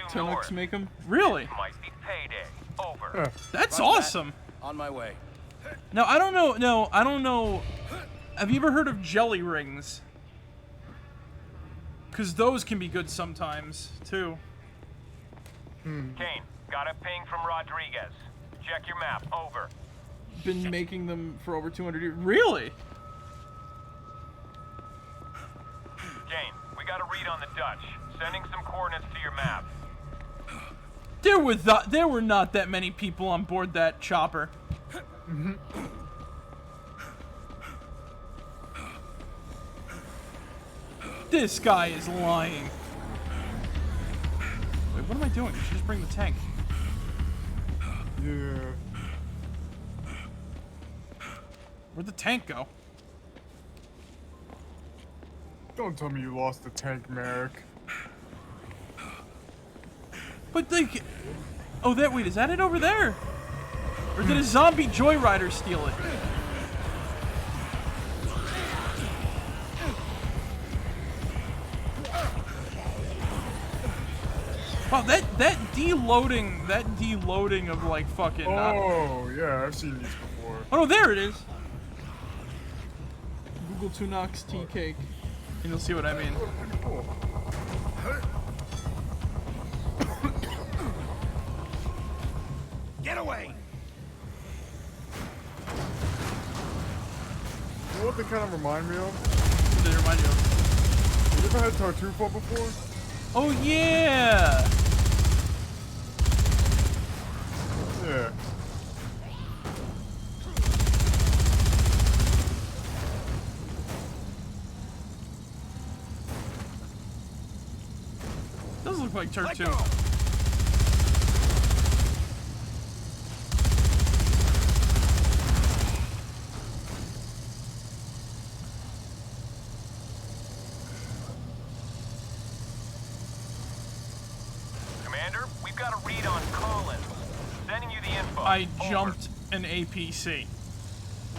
Hemlock make them. Really? Might be payday. Over. That's awesome. On my way. Now, I don't know. No, I don't know. Have you ever heard of jelly rings? Because those can be good sometimes, too. Kane, got a ping from Rodriguez. Check your map. Over. Been making them for over 200 years. Really? Kane, we got a read on the Dutch. Sending some coordinates to your map. There were not that many people on board that chopper. This guy is lying. Wait, what am I doing? I should just bring the tank. Yeah. Where'd the tank go? Don't tell me you lost the tank, Marek. But like, oh, wait, is that it over there? Or did a zombie joyrider steal it? Wow, that deloading of like fucking. Oh yeah, I've seen these before. Oh no, there it is. Google Tunox tea cake, and you'll see what I mean. Cool. Get away! You know what they kind of remind me of? What do they remind you of? Have you ever had tartufo before? Oh yeah! Yeah. Does look like Turk-2. Commander, we've got a read on Collins. Sending you the info. I jumped an APC.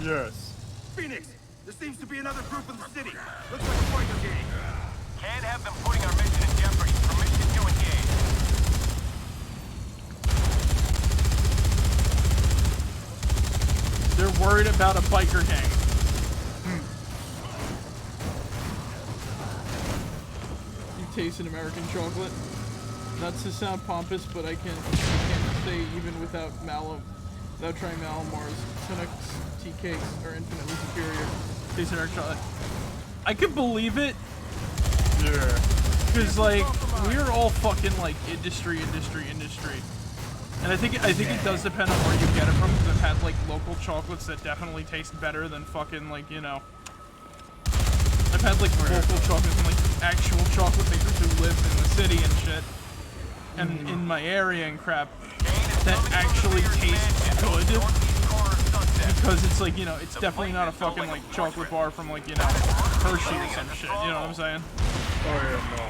Yes. Phoenix, there seems to be another group in the city. Looks like a biker gang. Can't have them putting our mission in jeopardy. Permission to engage. They're worried about a biker gang. You tasted American chocolate? Not to sound pompous, but I can't say even without trying Malomars, Tunux tea cakes are infinitely superior. Tasting American chocolate. I could believe it. Yeah. Cause like we're all fucking like industry. And I think it does depend on where you get it from, because I've had like local chocolates that definitely taste better than fucking like, you know. I've had like local chocolates and like actual chocolate makers who live in the city and shit. And in my area and crap that actually tastes good. Because it's like, you know, it's definitely not a fucking like chocolate bar from like, you know, Hershey or some shit, you know what I'm saying? Oh yeah, no.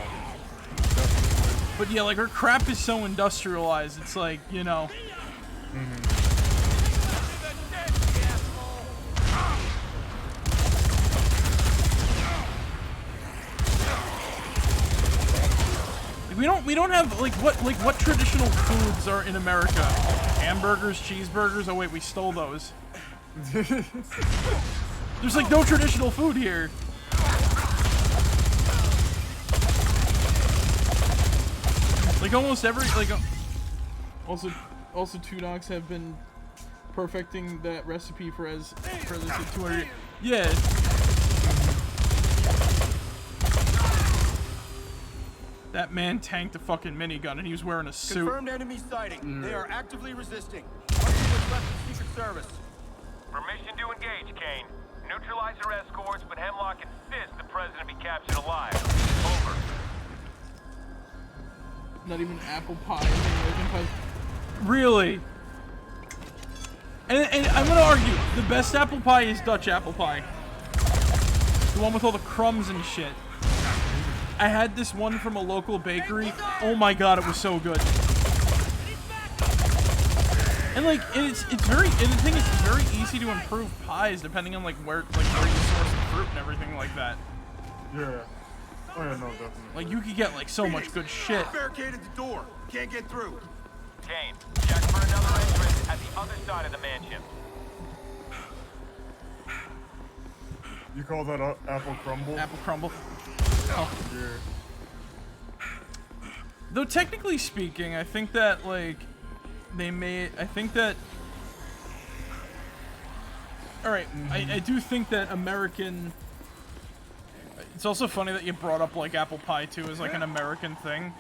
But yeah, like her crap is so industrialized. It's like, you know. We don't have like what traditional foods are in America? Hamburgers, cheeseburgers. Oh wait, we stole those. There's like no traditional food here. Like almost every also Two Dogs have been perfecting that recipe for this 200. Yeah. That man tanked a fucking minigun and he was wearing a suit. Confirmed enemy sighting. They are actively resisting. What's left of Secret Service? Permission to engage, Kane. Neutralize her escorts, but Hemlock insists the president be captured alive. Over. Not even apple pie. American pie. Really? And I'm gonna argue, the best apple pie is Dutch apple pie. The one with all the crumbs and shit. I had this one from a local bakery. Oh my god, it was so good. And like, the thing is, it's very easy to improve pies depending on like where you source the fruit and everything like that. Yeah. Oh yeah, no, definitely. Like you could get like so much good shit. Barricaded the door. Can't get through. Kane, check for another entrance at the other side of the mansion. You call that apple crumble? Apple crumble. Oh. Yeah. Though technically speaking, I think that like alright, I do think that American. It's also funny that you brought up like apple pie too as like an American thing.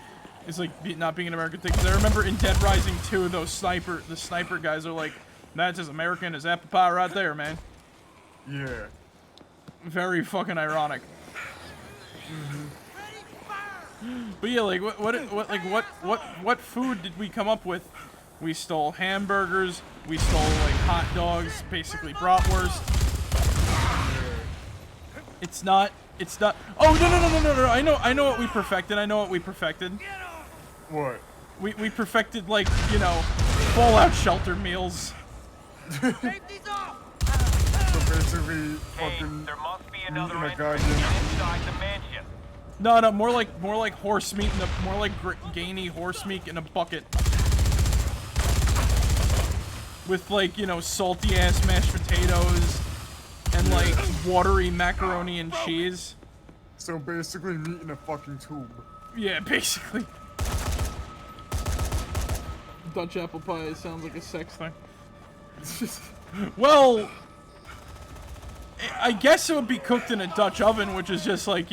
It's like not being an American thing. Because I remember in Dead Rising 2, the sniper guys are like, that's as American as apple pie right there, man. Yeah. Very fucking ironic. But yeah, like what food did we come up with? We stole hamburgers. We stole like hot dogs, basically bratwurst. It's not. Oh no! I know what we perfected. What? We perfected like Fallout shelter meals. So basically, fucking there must be another meat in a entrance goddamn. inside the mansion. No, more like horse meat more like gainy horse meat in a bucket. With like, salty ass mashed potatoes and like watery macaroni and cheese. So basically meat in a fucking tube. Yeah, basically. Dutch apple pie sounds like a sex thing. Well, I guess it would be cooked in a Dutch oven, which is just like,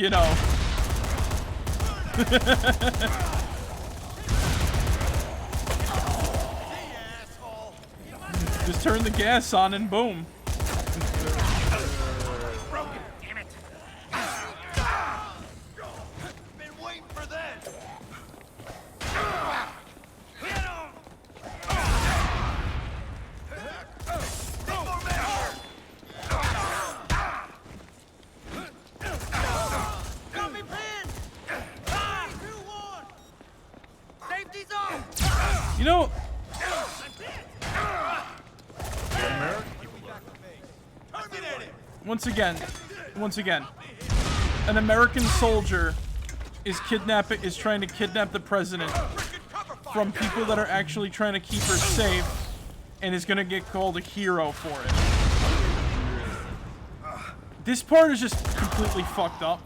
just turn the gas on and boom. Damn it. Been waiting for that. Got me pinned. 3, 2, 1. Safety zone. Once again, an American soldier is trying to kidnap the president from people that are actually trying to keep her safe, and is gonna get called a hero for it. This part is just completely fucked up.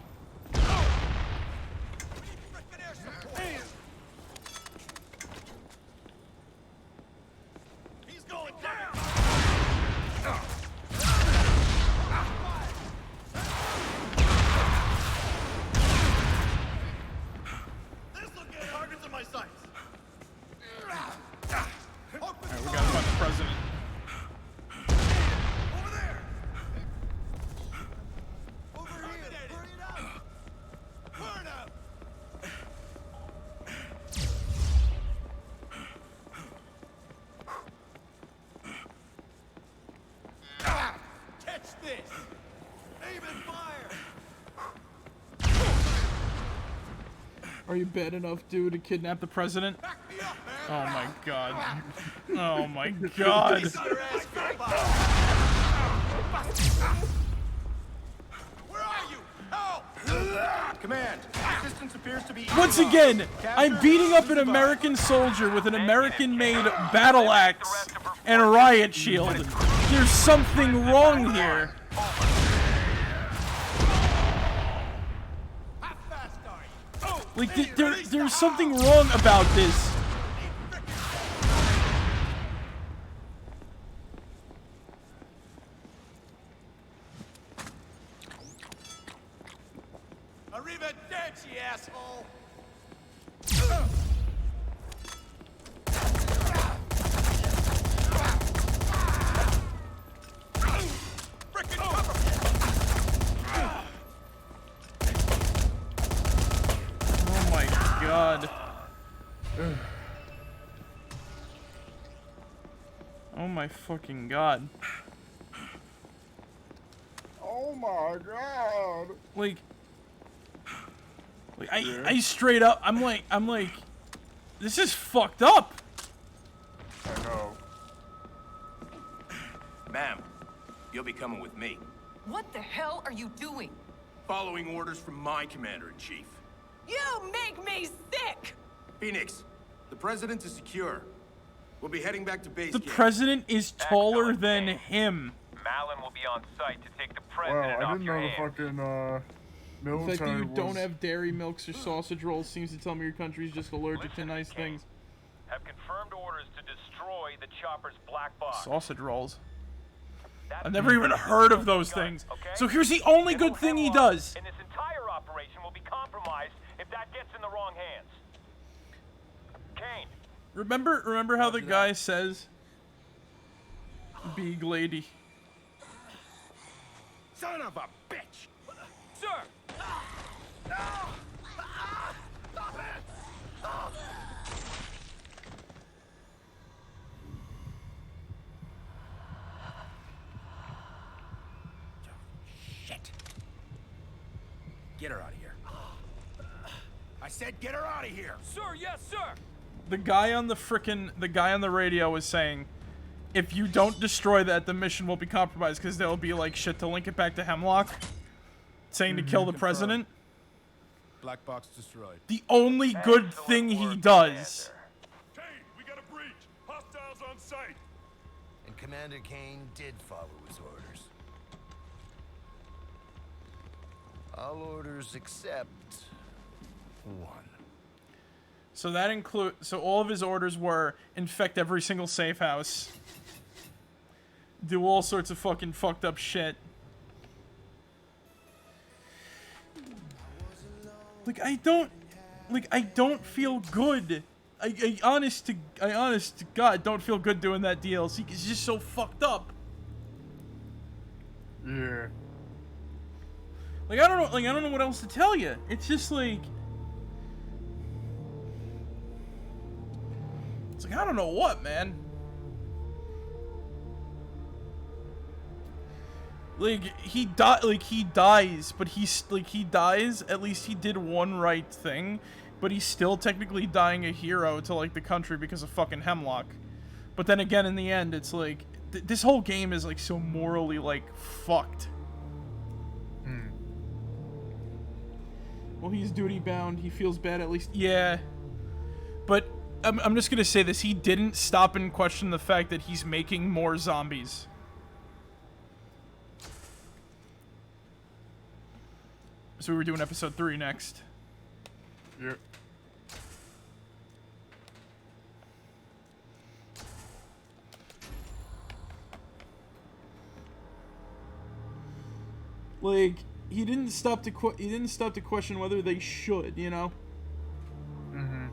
Are you bad enough, dude, to kidnap the president? Oh my god. Oh my god. Where are you? Help! Command, distance appears to be... Once again, I'm beating up an American soldier with an American-made battle axe and a riot shield. There's something wrong here. Like, there's something wrong about this. Arrivederci, asshole! Frickin' cover! Oh my god. Oh my fucking god. Oh my god. Like I straight up, I'm like, this is fucked up. I know. Ma'am, you'll be coming with me. What the hell are you doing? Following orders from my commander-in-chief. You make me sick! Phoenix, the president is secure. We'll be heading back to base The camp. president is taller than him. Malin will be on site to take the Wow, president I off didn't your know the hands. fucking The military fact that you was... don't have dairy milks or sausage rolls seems to tell me your country's just allergic to nice things. Have confirmed orders to destroy the chopper's black box. Sausage rolls. I've never even heard of those things. So here's the only good thing he does. And this entire operation will be compromised if that gets in the wrong hands. Kane. Remember how the guy says, "Big lady." Son of a bitch! Sir! Shit. Get her out of here. I said get her out of here. Sir, yes, sir! The guy on the radio was saying, if you don't destroy that, the mission will be compromised because there'll be like shit to link it back to Hemlock, saying to kill the president. Black box destroyed. The only good thing he does. Kane, we got a breach. Hostiles on site. And Commander Kane did follow his orders. All orders except one. So that so all of his orders were infect every single safe house, do all sorts of fucking fucked up shit. Like I don't feel good. I honest to God don't feel good doing that DLC. It's just so fucked up. Yeah. Like I don't know what else to tell you. It's just like. It's like, I don't know what, man. Like, he dies, but he dies, at least he did one right thing, but he's still technically dying a hero to, like, the country because of fucking Hemlock. But then again, in the end, it's like, this whole game is, like, so morally, like, fucked. Well, he's duty-bound, he feels bad at least. Yeah. But I'm just gonna say this, he didn't stop and question the fact that he's making more zombies. So we were doing episode 3 next. Yep. Like, he didn't stop to question whether they should, you know? Mm-hmm.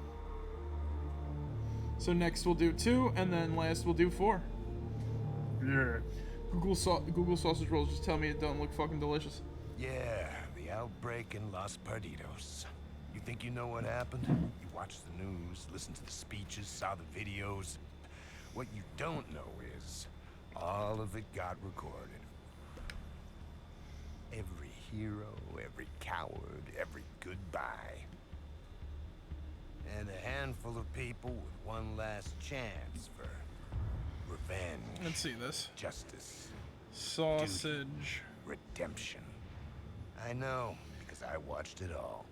So next we'll do 2, and then last we'll do 4. Yeah. Google sausage rolls just tell me it don't look fucking delicious. Yeah, the outbreak in Los Perdidos. You think you know what happened? You watched the news, listened to the speeches, saw the videos. What you don't know is all of it got recorded. Every hero, every coward, every goodbye. And a handful of people with one last chance for revenge. Let's see this. Justice. Sausage. Duty, redemption. I know, because I watched it all.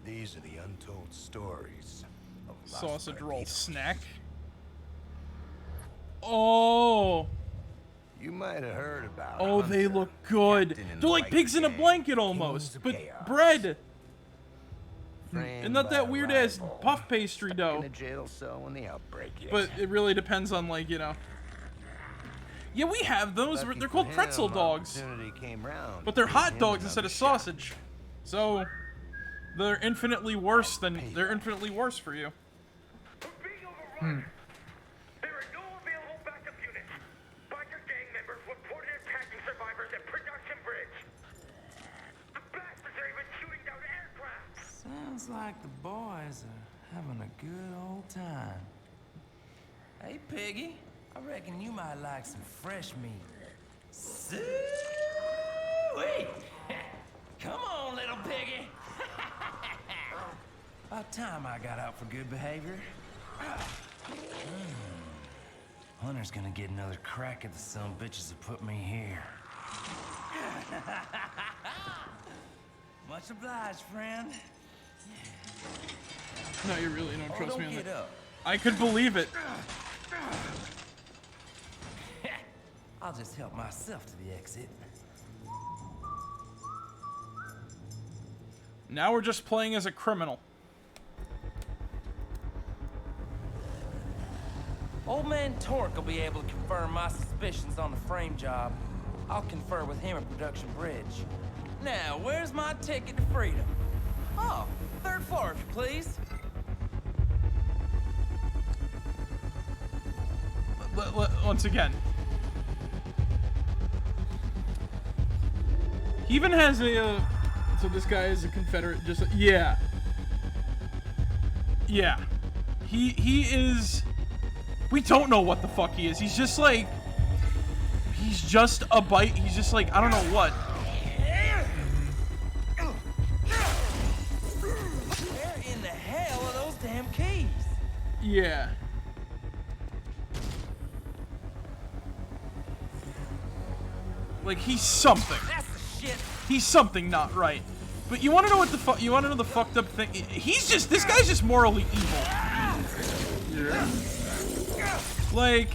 These are the untold stories of Los Sausage roll Perdidos. snack. Oh. You might have heard about. Oh, they look good. They're like pigs in a blanket almost, but bread. And not that weird ass puff pastry dough. In a jail cell when the outbreak hit. But it really depends on, like, you know. Yeah, we have those. They're called pretzel dogs. But they're hot dogs instead of sausage. So they're infinitely worse for you. There are no available backup units. Biker gang members reported attacking survivors at Production Bridge. The bastards are even shooting down aircraft. Sounds like the boys are having a good old time. Hey, Piggy. I reckon you might like some fresh meat. Sweet! Come on, little piggy. About time I got out for good behavior. Hunter's gonna get another crack at the son bitches that put me here. Much obliged, friend. No, you really don't trust me on get that. up. I could believe it. I'll just help myself to the exit. Now we're just playing as a criminal. Old man Torque will be able to confirm my suspicions on the frame job. I'll confer with him at Production Bridge. Now, where's my ticket to freedom? Oh, third floor, if you please. Once again. He even has a, so this guy is a Confederate, just, yeah. Yeah. He is, we don't know what the fuck he is. He's just like, he's just a bite, he's just like, I don't know what. Where in the hell are those damn keys? Yeah. Like, he's something. That's the shit. He's something not right. But you want to know what the fuck? You want to know the fucked up thing? He's just, this guy's just morally evil. Yeah. Like,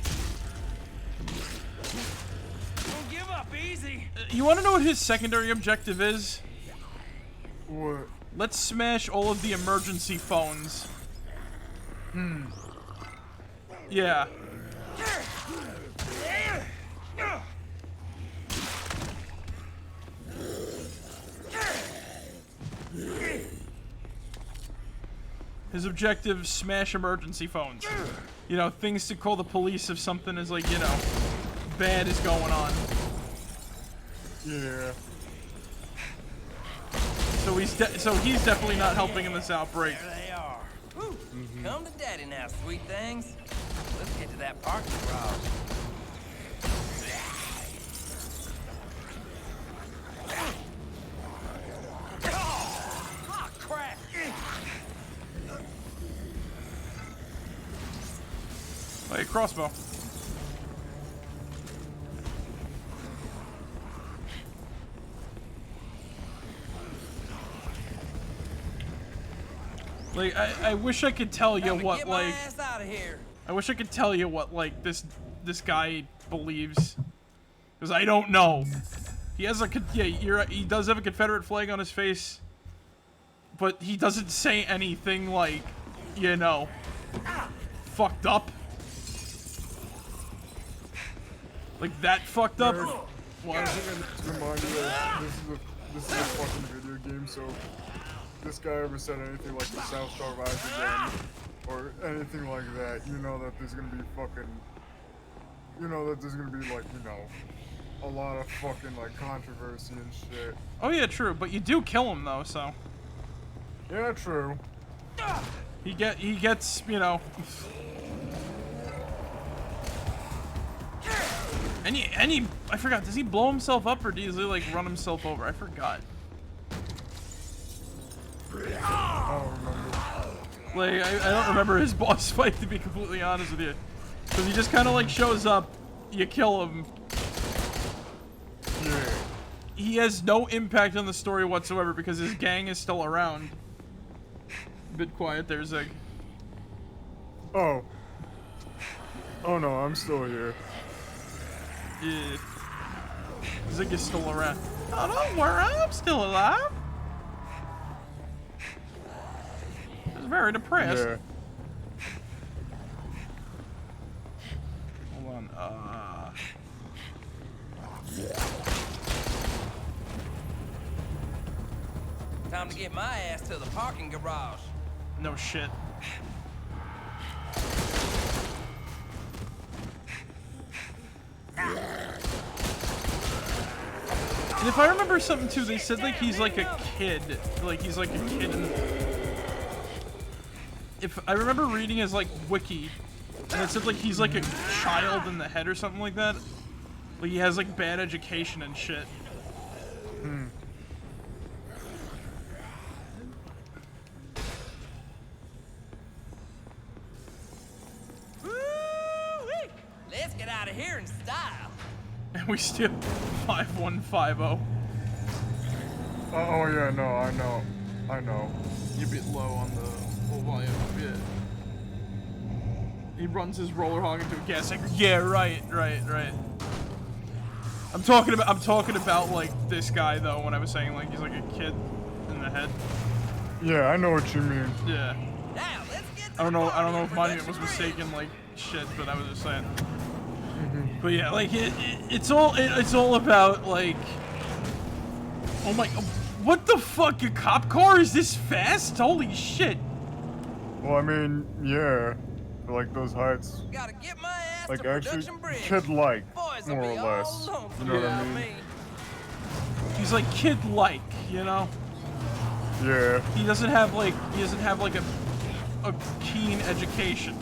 Don't give up easy. you want to know what his secondary objective is? What? Let's smash all of the emergency phones. Yeah. His objective, smash emergency phones. You know, things to call the police if something is like, you know, bad is going on. Yeah. So he's definitely not helping in this outbreak. There they are. Woo. Come to daddy now, sweet things. Let's get to that parking garage. Ah, crap. Like, crossbow. Like, I wish I could tell you what, Get my like, ass out of here. I wish I could tell you what, like, this guy believes, because I don't know. He has a, yeah, he does have a Confederate flag on his face, but he doesn't say anything like, you know, fucked up. Like that fucked up. Well, I think I need to remind you that this is a fucking video game, so if this guy ever said anything like the South Star Rise again, or anything like that, you know that there's gonna be fucking, you know that there's gonna be like, you know, a lot of fucking like controversy and shit. Oh yeah, true, but you do kill him though, so. Yeah, true. He gets, you know. And I forgot, does he blow himself up or does he like run himself over? I forgot. I don't remember. Like, I don't remember his boss fight, to be completely honest with you. Because he just kind of, like, shows up, you kill him. Yeah. He has no impact on the story whatsoever because his gang is still around. A bit quiet there, Zig. Oh. Oh no, I'm still here. Yeah. Zig is still around. Oh, don't worry, I'm still alive. He's very depressed. Yeah. Hold on. Time to get my ass to the parking garage. No shit. And if I remember something too, they said like he's like a kid. Like he's like a kid in... If I remember reading his like wiki, and it said like he's like a child in the head or something like that. Like he has like bad education and shit. Hmm. Woo-wee! Let's get out of here in style. And we still 5150. Oh yeah, no, I know. I know. You're a bit low on the full volume. Yeah. He runs his roller hog into a gas tank. Yeah, right. I'm talking about like this guy though. When I was saying like he's like a kid in the head. Yeah, I know what you mean. Yeah. Now let's get I don't know if monument was mistaken like shit, but I was just saying. But yeah, like it's all about like. Oh my! What the fuck? A cop car is this fast? Holy shit! Well, I mean, yeah, for like those heights. Gotta get my ass like to actually, Production Bridge. kid-like, Boys more will or be less. all alone You know what I without mean? He's like kid-like, you know? Yeah. He doesn't have like a keen education.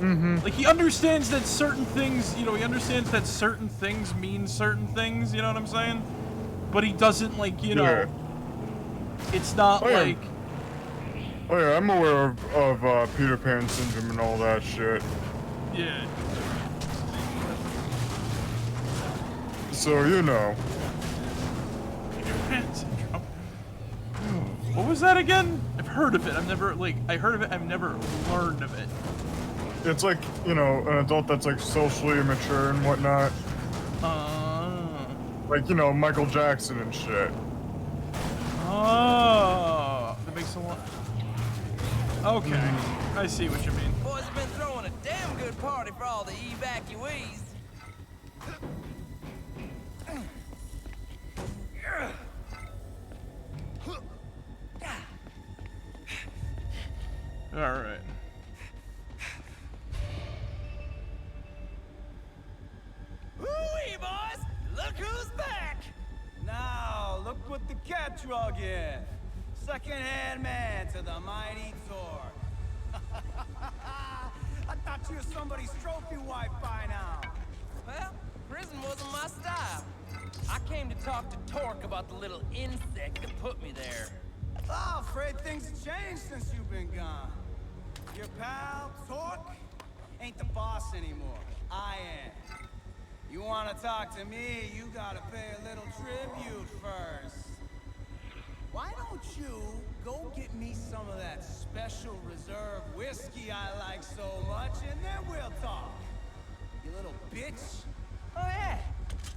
Like he understands that certain things, you know, he understands that certain things mean certain things, you know what I'm saying? But he doesn't like, you know, it's not like... Oh yeah, I'm aware of Peter Pan syndrome and all that shit. Yeah. So, you know. Peter Pan syndrome. What was that again? I've heard of it. I've never, like, I heard of it, I've never learned of it. It's like, you know, an adult that's like socially immature and whatnot. Like, you know, Michael Jackson and shit. Oh, that makes a lot. Okay, I see what you mean. Boys have been throwing a damn good party for all the evacuees. All right. Hooey, boys! Look who's back! Now, look what the cat drug in. Second-hand man to the mighty Torque. I thought you were somebody's trophy wife by now. Well, prison wasn't my style. I came to talk to Torque about the little insect that put me there. Oh, afraid things have changed since you've been gone. Your pal, Torque, ain't the boss anymore. I am. You want to talk to me, you gotta pay a little tribute first. Why don't you go get me some of that special reserve whiskey I like so much, and then we'll talk. You little bitch. Oh yeah,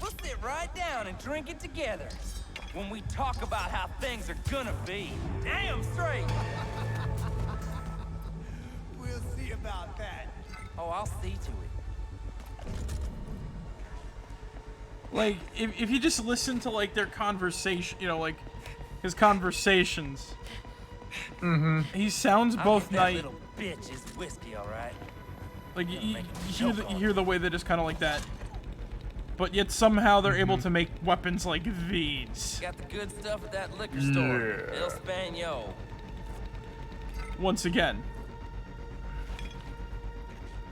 we'll sit right down and drink it together. When we talk about how things are gonna be. Damn straight! We'll see about that. Oh, I'll see to it. Like, if you just listen to, like, their conversation, you know, like, his conversations. He sounds both nice. Little bitch is whiskey, all right? Like, you hear the way they just kind of like that. But yet somehow they're able to make weapons like these. Got the good stuff at that liquor store. El Spaniel. Once again.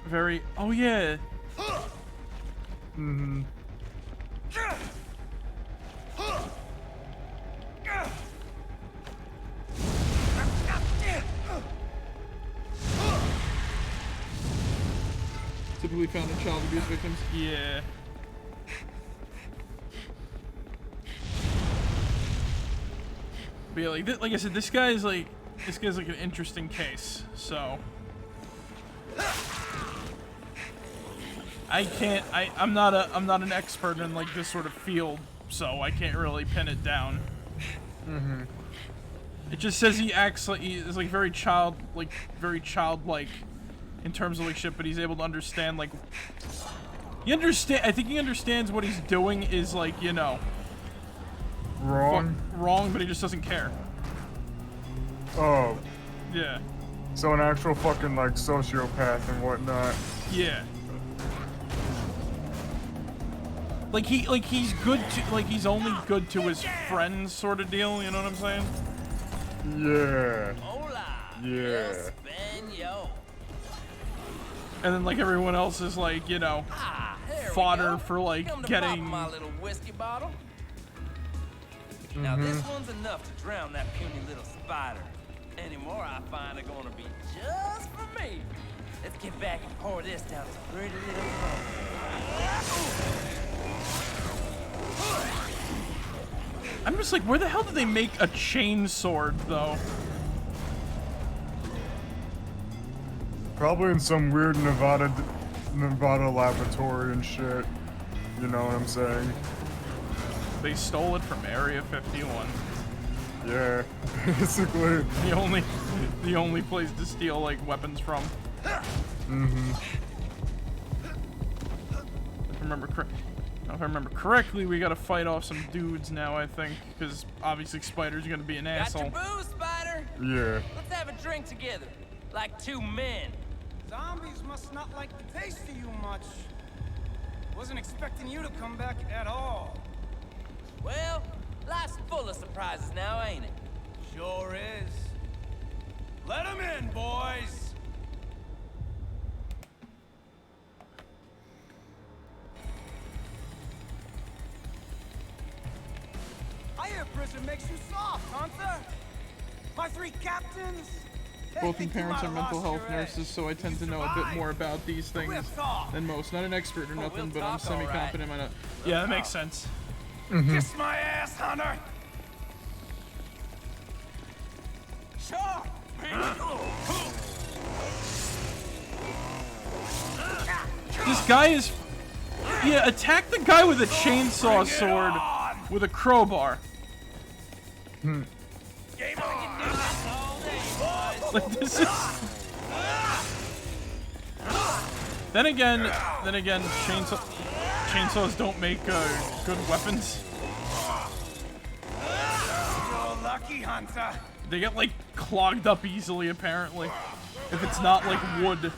Very... Oh, yeah. typically found in child abuse victims. Yeah. But yeah, like I said, this guy's like an interesting case. So I'm not an expert in like this sort of field, so I can't really pin it down. It just says he acts like he is like very childlike in terms of like shit, but he's able to understand like I think he understands what he's doing is like, you know, wrong, but he just doesn't care. Oh. Yeah. So an actual fucking like sociopath and whatnot. Yeah. Like he's good to like he's only good to his friends sort of deal, you know what I'm saying? Yeah. Hola. Yeah. And then like everyone else is like, you know, fodder for like getting my little whiskey bottle. Now this one's enough to drown that puny little spider. Any more I find are gonna be just for me. Let's get back and pour this down this pretty little throat. I'm just like, where the hell did they make a chain sword though? Probably in some weird Nevada laboratory and shit. You know what I'm saying? They stole it from Area 51. Yeah, basically. The only place to steal like weapons from. If I remember correctly, we gotta fight off some dudes now, I think, because obviously Spider's gonna be an asshole. Got your booze, Spider? Yeah. Let's have a drink together, like two men. Zombies must not like the taste of you much. Wasn't expecting you to come back at all. Well, life's full of surprises now, ain't it? Sure is. Let 'em in, boys! I hear prison makes you soft, Hunter. My 3 captains. Both my parents are mental health nurses, so I tend to know a bit more about these things than most. Not an expert or nothing, but I'm semi-competent in my... Yeah, that makes sense. Kiss my ass, Hunter! Sure! This guy is... Yeah, attack the guy with a chainsaw sword with a crowbar. Like, this is... Then again, chainsaws don't make good weapons. You're lucky, Hunter. They get like clogged up easily, apparently, if it's not like wood.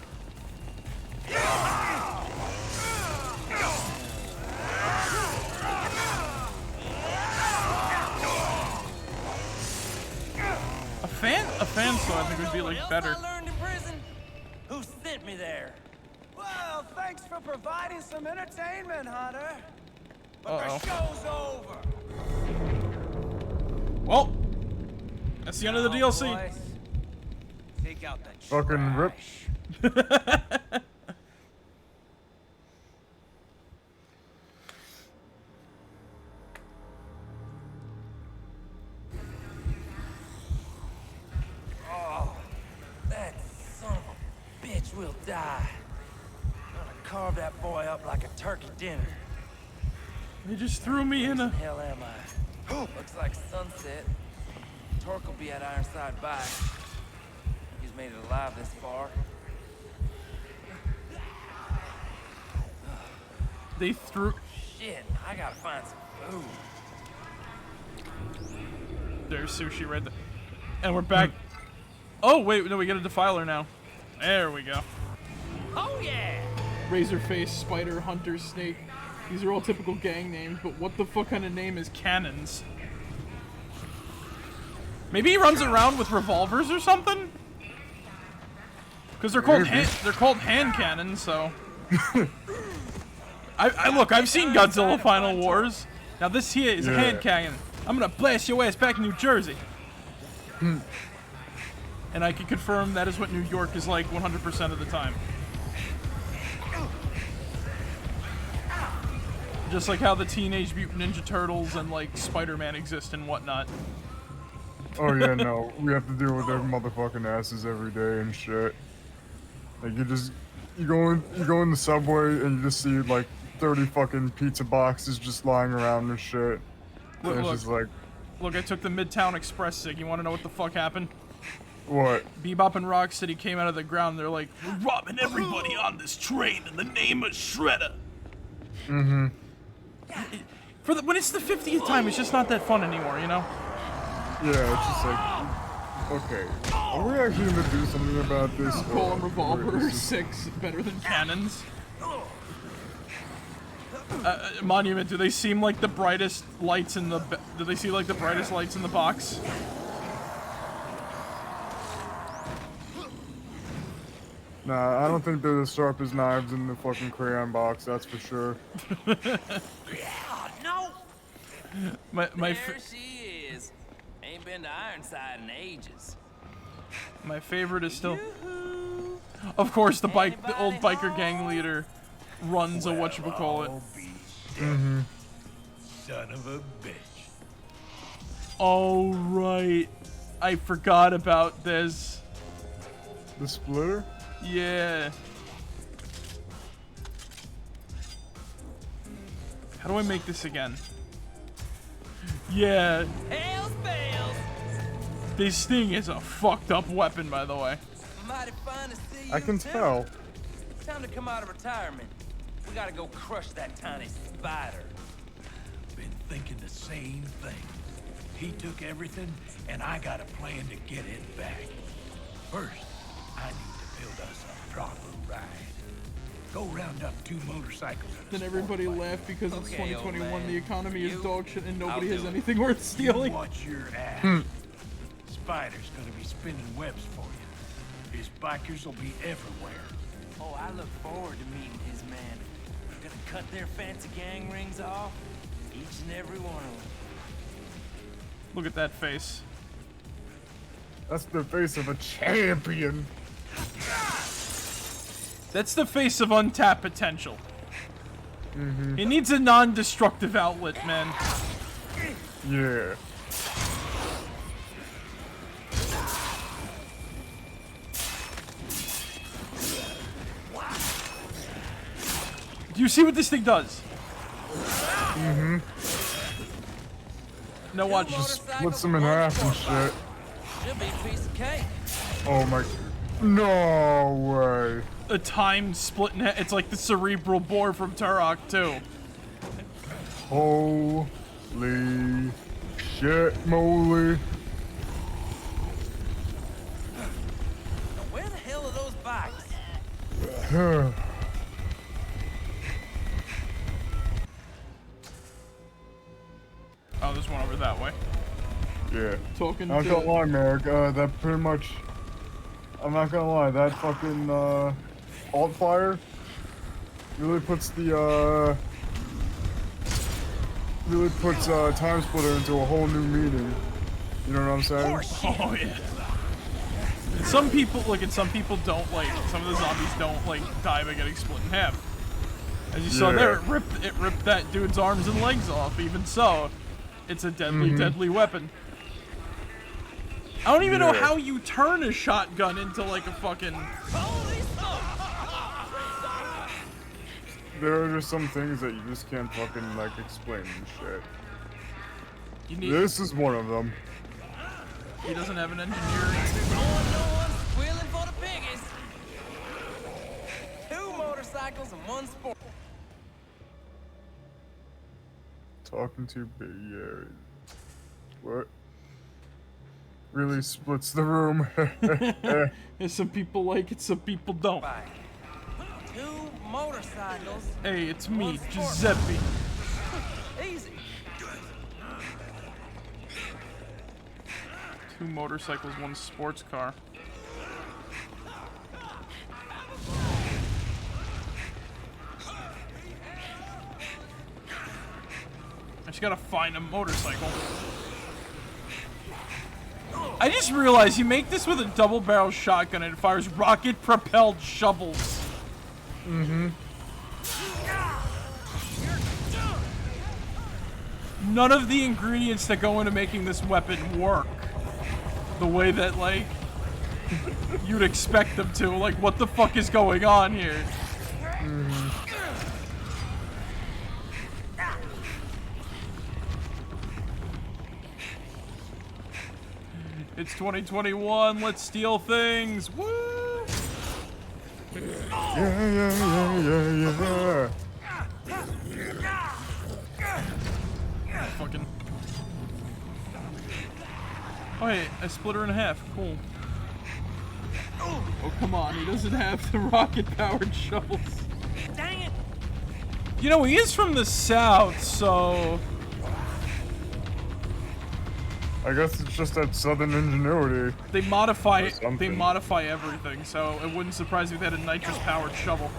A fan saw I think would be like better. Who sent me there? Well, thanks for providing some entertainment, Hunter. But the show's over. Well, that's the end of the DLC. Boys, take out the Fucking rip. Oh, that son of a bitch will die. I'm gonna carve that boy up like a turkey dinner. They just threw me in a... Hell am I? Looks like sunset. Torque will be at Ironside by. He's made it alive this far. They threw... Shit, I gotta find some food. There's sushi right there. And we're back. Oh, wait, no, we get a defiler now. There we go. Oh, yeah! Razorface, Spider, Hunter, Snake. These are all typical gang names, but what the fuck kind of name is Cannons? Maybe he runs around with revolvers or something? Because they're called hand cannons, so... Look, I've seen Godzilla Final Wars. Now this here is a hand cannon. I'm gonna blast your ass back in New Jersey. And I can confirm that is what New York is like 100% of the time. Just like how the Teenage Mutant Ninja Turtles and like Spider-Man exist and whatnot. Oh yeah, no, we have to deal with their motherfucking asses every day and shit. Like you go in the subway and you just see like 30 fucking pizza boxes just lying around and shit. And it's just like, look, I took the Midtown Express sig. You want to know what the fuck happened? what? Bebop and Rocksteady came out of the ground. They're like, we're robbing everybody on this train in the name of Shredder. Mm-hmm. When it's the 50th time, it's just not that fun anymore, you know? Yeah, it's just like, okay, are we actually gonna do something about this? Call them Revolver 6 better than Cannons. Monument, do they seem like the brightest lights in the... Do they see like the brightest lights in the box? Nah, I don't think they're as sharp as knives in the fucking crayon box, that's for sure. No! My there she is. Ain't been to Ironside in ages. My favorite is still... Of course, the old biker gang leader runs a whatchamacallit. Mm-hmm. Son of a bitch. Oh, right. I forgot about this. The splitter? Yeah. How do I make this again? Yeah. Hails bells. This thing is a fucked up weapon, by the way. Mighty fine to see you I can too. tell. Time to come out of retirement. We gotta go crush that tiny spider. Been thinking the same thing. He took everything, and I got a plan to get it back. First, I need to build us a proper ride. Go round up 2 motorcycles. Then everybody laughed because it's Okay, 2021, old man. the economy is You- dog shit, and nobody I'll has do it. anything worth stealing. You watch your ass. Spider's gonna be spinning webs for you. His bikers will be everywhere. Oh, I look forward to meeting his man. We're gonna cut their fancy gang rings off. Each and every one of them. Look at that face. That's the face of a champion. That's the face of untapped potential. Mm-hmm. It needs a non-destructive outlet, man. Yeah. Do you see what this thing does? Mm-hmm. Now watch. Just splits them in half and shit. Should be a piece of cake. Oh my... No way. A timed split in half. It's like the cerebral bore from Turok, too. Holy shit, moly. Now where the hell are those bikes? Oh, there's one over that way. Yeah. Talking I'm to... not gonna lie, Marek, that pretty much... I'm not gonna lie, that fucking, alt fire really puts the, really puts, Time Splitter into a whole new meaning. You know what I'm saying? Oh, yeah. And some people, look, and some people don't, like, some of the zombies don't, like, die by getting split in half. As you saw there, it ripped that dude's arms and legs off. Even so, it's a deadly, deadly weapon. I don't even know how you turn a shotgun into, like, a fucking... There are just some things that you just can't fucking, like, explain and shit. You need... This is one of them. He doesn't have an engineering... Squealing for the piggies. 2 motorcycles and 1 sport. Talking too big, yeah. What? Really splits the room. And some people like it, some people don't. 2 motorcycles. Hey, it's me, Giuseppe. Easy. 2 motorcycles, 1 sports car. I just gotta find a motorcycle. I just realized you make this with a double-barrel shotgun and it fires rocket-propelled shovels. Mm-hmm. none of the ingredients that go into making this weapon work the way that, like, you'd expect them to. Like, what the fuck is going on here? It's 2021, let's steal things! Woo! Yeah. Fucking. Oh, hey, I split her in half. Cool. Oh, come on. He doesn't have the rocket-powered shovels. Dang it! You know, he is from the south, so... I guess it's just that southern ingenuity. They modify everything, so it wouldn't surprise me if they had a nitrous-powered shovel.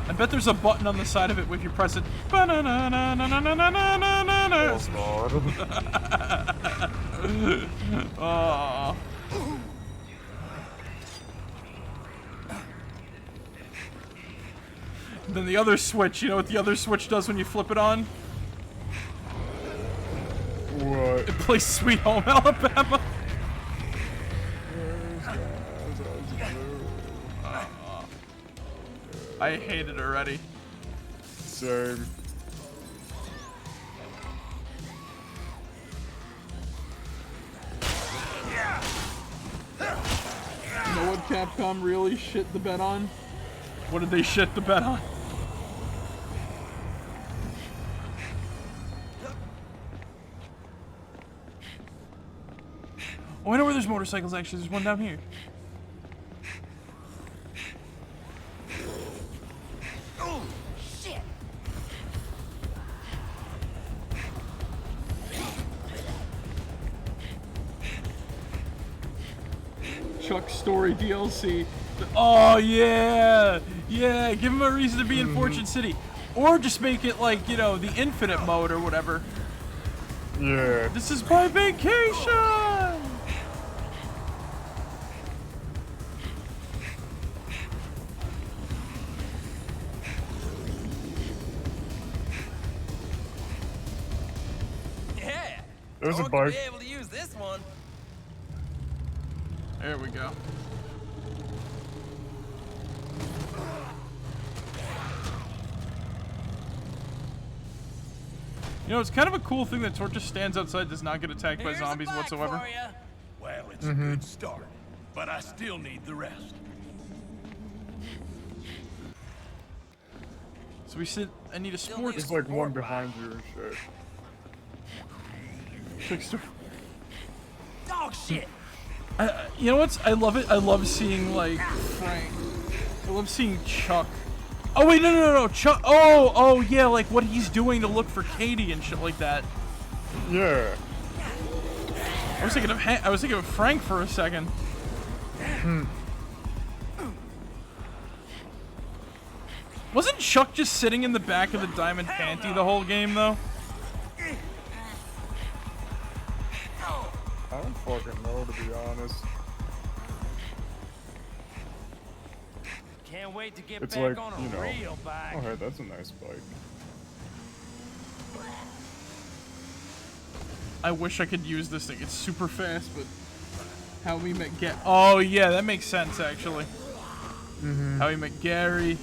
I bet there's a button on the side of it if you press it. Oh. Then the other switch, you know what the other switch does when you flip it on? What? It plays Sweet Home Alabama. I hate it already. Same. You know what Capcom really shit the bed on? What did they shit the bed on? Oh, I know where there's motorcycles, actually. There's one down here. Oh, shit! Chuck Story DLC. Oh, yeah! Yeah, give him a reason to be in Fortune City. Or just make it like, you know, the infinite mode or whatever. Yeah. This is my vacation! Yeah. There's a Torque will bike. be able to use this one. There we go. You know, it's kind of a cool thing that Torque just stands outside, does not get attacked by zombies whatsoever. Well, it's a good start, but I still need the rest. So we said, I need a sports. There's like one behind you and shit. Trickster. Dog shit. You know what's? I love it. I love seeing like Frank. I love seeing Chuck. Oh wait, no, Chuck. Oh yeah, like what he's doing to look for Katie and shit like that. Yeah. I was thinking of Frank for a second. Wasn't Chuck just sitting in the back of the diamond panty the whole game though? I don't fucking know, to be honest. Can't wait to get It's back like, on a you know. real bike. Oh, hey, that's a nice bike. I wish I could use this thing. It's super fast, but how we met Oh yeah, that makes sense actually. How he met Gary.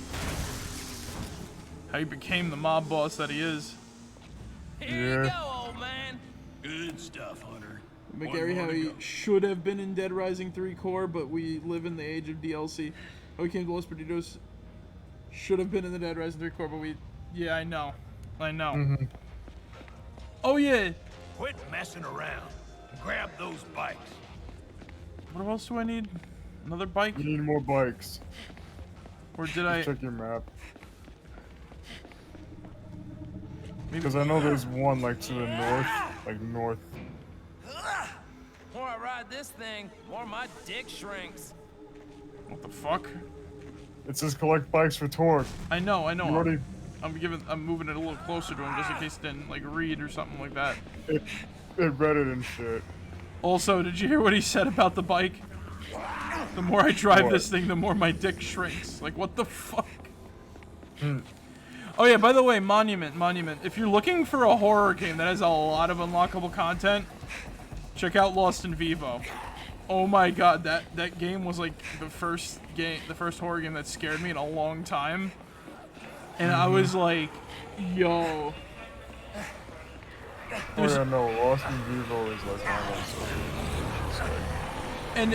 How he became the mob boss that he is. Here you go, old man. Good stuff, Hunter. McGarry, how he should have been in Dead Rising 3 core, but we live in the age of DLC. How he came to Los Perdidos should have been in the Dead Rising 3 core, but we... Yeah, I know. Oh yeah. Quit messing around. Grab those bikes. What else do I need? Another bike? You need more bikes. Or did I... Check your map. Because I know there's one like to the north, like north. The more I ride this thing, the more my dick shrinks. What the fuck? It says collect bikes for Torque. I know. You already... I'm moving it a little closer to him just in case it didn't like read or something like that. It read it and shit. Also, did you hear what he said about the bike? The more I drive this thing, the more my dick shrinks. Like, what the fuck? Oh yeah, by the way, Monument. If you're looking for a horror game that has a lot of unlockable content, check out Lost in Vivo. Oh my god, that game was like the first horror game that scared me in a long time. And I was like, yo. Oh yeah, no, Lost in Vivo is like one of those. And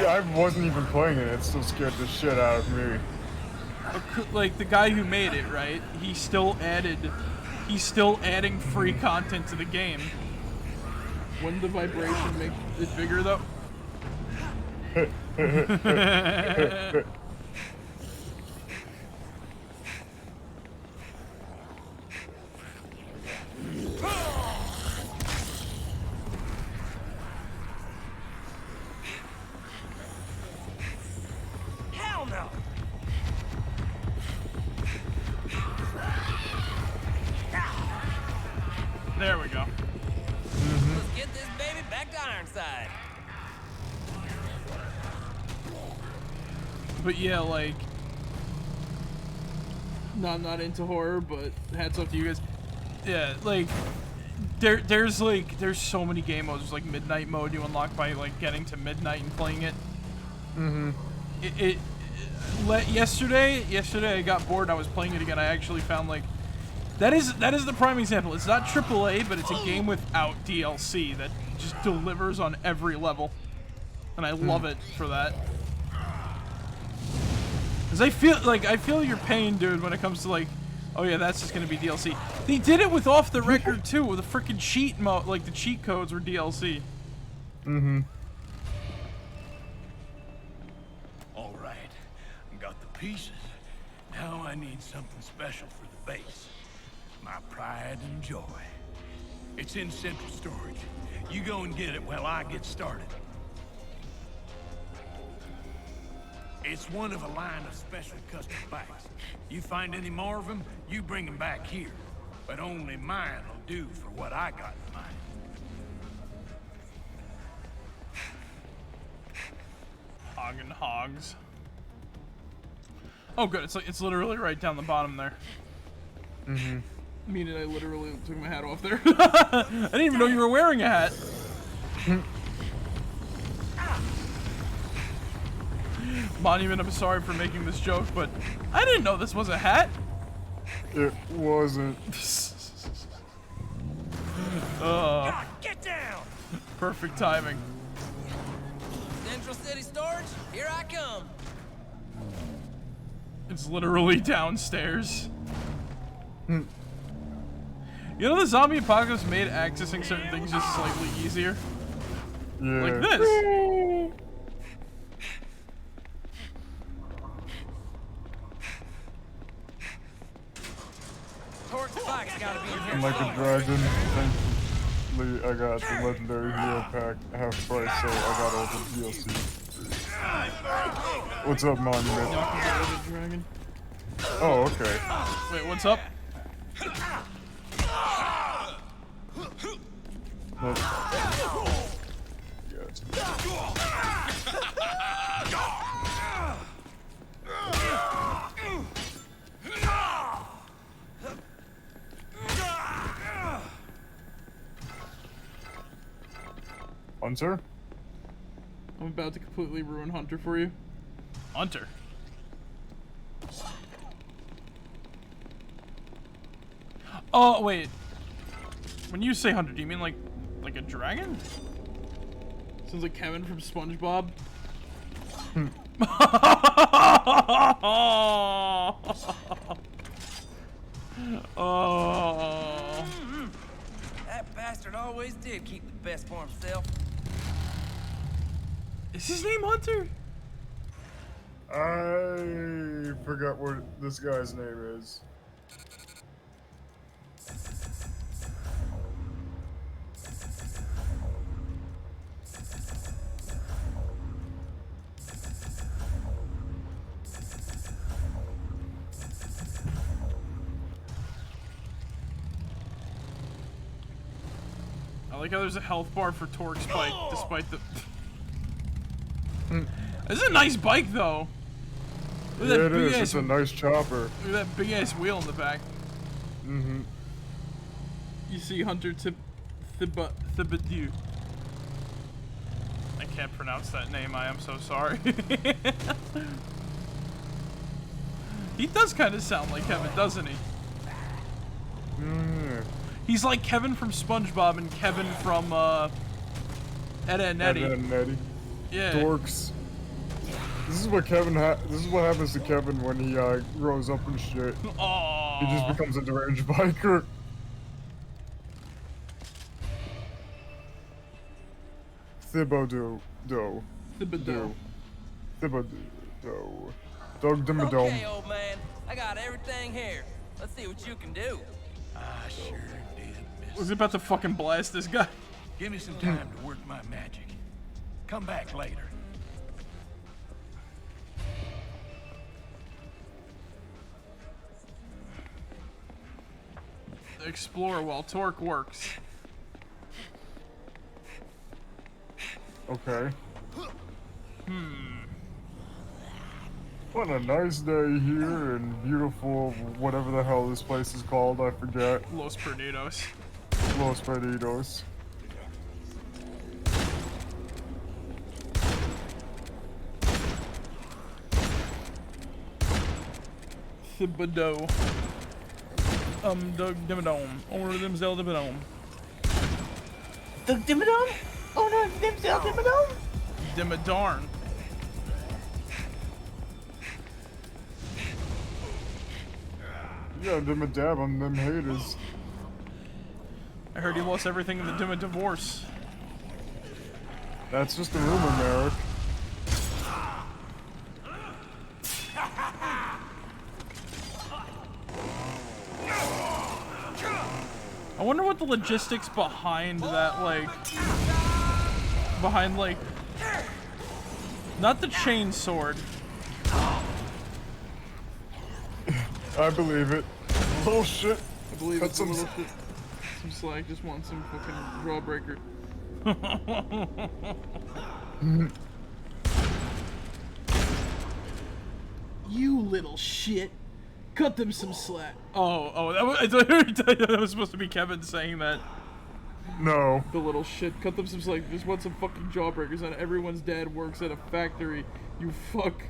I wasn't even playing it. It still scared the shit out of me. Like the guy who made it, right? He's still adding free content to the game. Wouldn't the vibration make it bigger though? Hell no! There we go. Let's get this baby back to Ironside. But yeah, like, not into horror, but hats off to you guys. Yeah, like, there's so many game modes. There's like midnight mode you unlock by like getting to midnight and playing it. Yesterday I got bored and I was playing it again. I actually found like that is the prime example. It's not AAA, but it's a game without DLC that just delivers on every level, and I love it for that. Cause I feel your pain, dude, when it comes to like, oh yeah, that's just gonna be DLC. They did it with Off the Record too, with a freaking cheat mode, like the cheat codes were DLC. All right, got the pieces. Now I need something special for the base. My pride and joy. It's in central storage. You go and get it while I get started. It's one of a line of special custom bikes. You find any more of them, you bring them back here. But only mine will do for what I got in mind. Hoggin' hogs. Oh good, it's literally right down the bottom there. Meaning I literally took my hat off there. I didn't even know you were wearing a hat. Monument, I'm sorry for making this joke, but I didn't know this was a hat. It wasn't. Get down! Perfect timing. Central City Storage, here I come. It's literally downstairs. You know the zombie apocalypse made accessing certain things just slightly easier? Yeah. Like this. Torque's bike's gotta be in here I'm like a somewhere. dragon. Thankfully, I got the legendary hero pack half price, so I got all the DLC. What's up, Monument? Dragon. Oh, okay. Wait, what's up? Hunter? I'm about to completely ruin Hunter for you. Hunter. Oh, wait. When you say Hunter, do you mean like a dragon? Sounds like Kevin from SpongeBob. Oh. That bastard always did keep the best for himself. Is his name Hunter? I forgot what this guy's name is. I like how there's a health bar for Torque's bike, despite the... This is a nice bike, though. Look at Yeah, that it big is. ass. It's a nice chopper. Look at that big ass wheel in the back. Mm-hmm. You see Hunter Thibodeau. I can't pronounce that name. I am so sorry. He does kind of sound like Kevin, doesn't he? Mm. He's like Kevin from SpongeBob and Kevin from Ed, Edd n Eddy. Ed, Edd n Eddy. Yeah. Dorks. This is what this is what happens to Kevin when he grows up and shit. Aww. He just becomes a deranged biker. Thibodeau. Thibodeau. Thibodeau. Doug Dimmadome. Okay, old man. I got everything here. Let's see what you can do. I sure did. Was he about to fucking blast this guy? Give me some time to work my magic. Come back later. Explore while Torque works. Okay. What a nice day here in beautiful, whatever the hell this place is called, I forget. Los Perdidos. Los Perdidos. Thibodeau. Doug Dimmadome. Owner of them Zelda Dimmadome. Doug Dimmadome? Owner of them Zelda Dimmadome? Dimmadarn. Yeah, dim a dab on them haters. I heard he lost everything in the Dimma divorce. That's just a rumor, Marek. I wonder what the logistics behind that, like, not the chain sword. I believe it. Oh shit. I believe Cut it's a little shit. Some slack, just want some fucking drawbreaker. You little shit. Cut them some slack. I thought that was supposed to be Kevin saying that. No. The little shit. Cut them some slack. Just want some fucking jawbreakers. And everyone's dad works at a factory. You fuck.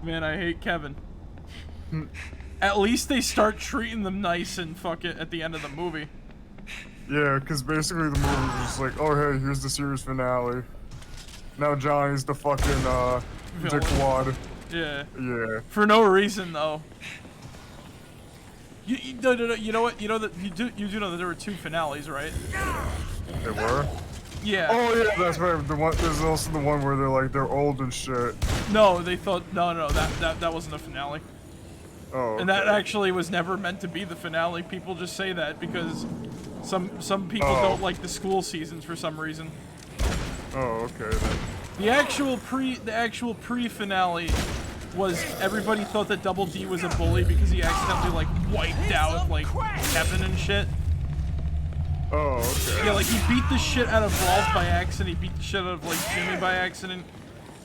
Man, I hate Kevin. At least they start treating them nice and fuck it at the end of the movie. Yeah, because basically the movie was just like, oh hey, here's the series finale. Now Johnny's the fucking dickwad. Yeah. Yeah. For no reason though. No, you know what? You know that you do know that there were 2 finales, right? They were? Yeah. Oh yeah, that's right. There's also the one where they're old and shit. No, they thought that wasn't a finale. Oh. Okay. And that actually was never meant to be the finale. People just say that because some people don't like the school seasons for some reason. Oh, okay then. The actual pre-finale was everybody thought that Double D was a bully because he accidentally like wiped out like Kevin and shit. Oh, okay. Yeah, like he beat the shit out of Rolf by accident. He beat the shit out of like Jimmy by accident.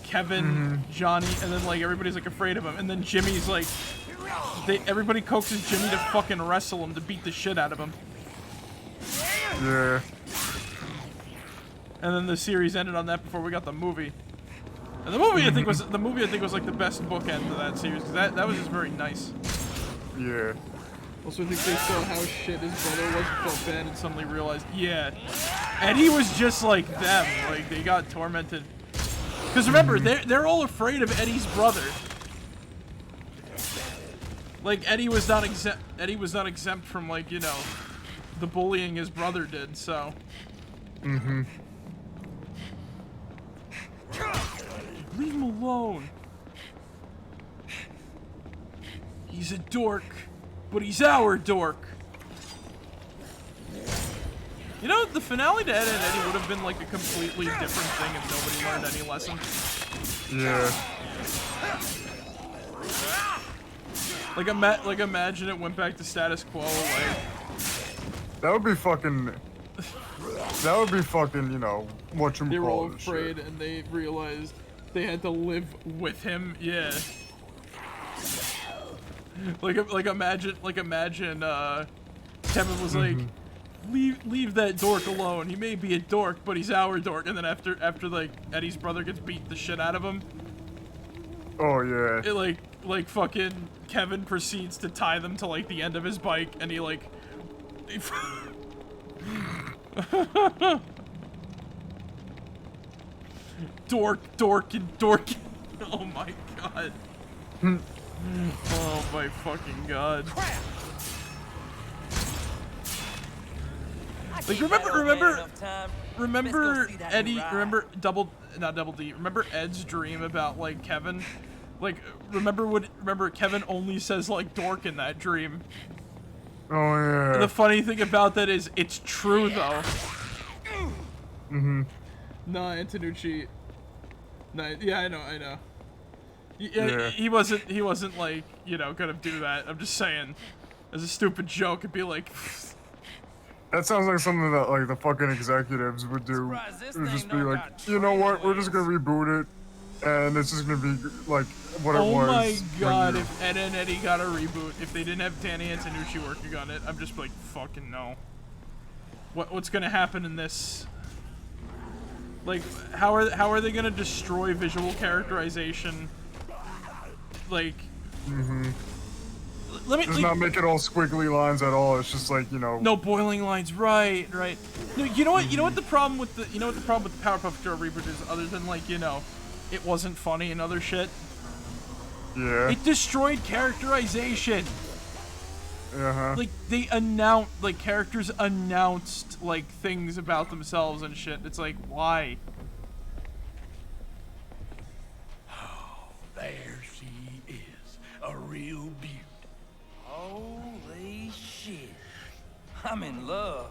Kevin, Johnny, and then like everybody's like afraid of him. And then Jimmy's like, everybody coaxes Jimmy to fucking wrestle him to beat the shit out of him. Yeah. And then the series ended on that before we got the movie. And the movie I think was like the best bookend to that series because that was just very nice. Yeah. Also, I think they saw how shit his brother was and felt bad and suddenly realized, yeah, Eddie was just like them. Like they got tormented. Because remember, they're all afraid of Eddie's brother. Like Eddie was not exempt from like, you know, the bullying his brother did, so. Leave him alone. He's a dork, but he's our dork. You know, the finale to Ed, Edd n Eddy would have been like a completely different thing if nobody learned any lesson. Yeah. Like imagine it went back to status quo. Like that would be fucking. That would be fucking. You know, whatchamacallit. They were all afraid, and they realized they had to live with him. Yeah. like imagine Kevin was like, leave that dork alone. He may be a dork, but he's our dork. And then after like Eddie's brother gets beat the shit out of him. Oh yeah. It like fucking Kevin proceeds to tie them to like the end of his bike, and he like. Dork. Oh my god. Oh my fucking god. Like remember Eddie, remember Ed's dream about like Kevin? Like remember Kevin only says like dork in that dream. Oh yeah. And the funny thing about that is it's true though. No, Antonucci. No, yeah, I know. Yeah. He wasn't like, you know, gonna do that. I'm just saying, as a stupid joke, it'd be like. That sounds like something that like the fucking executives would do. It would just be like, you know what, we're just gonna reboot it, and it's just gonna be like what it was. Oh my god, if Ed and Eddie got a reboot, if they didn't have Danny Antonucci working on it, I'm just like, fucking no. What's gonna happen in this? Like, how are they gonna destroy visual characterization? Like, Just not make it all squiggly lines at all. It's just like, you know. No boiling lines, right. No, you know what the problem with the Powerpuff Girl reboot is, other than like, you know, it wasn't funny and other shit. Yeah. It destroyed characterization. Like like characters announced like things about themselves and shit. It's like, why? Oh, there she is, a real beauty. Holy shit. I'm in love.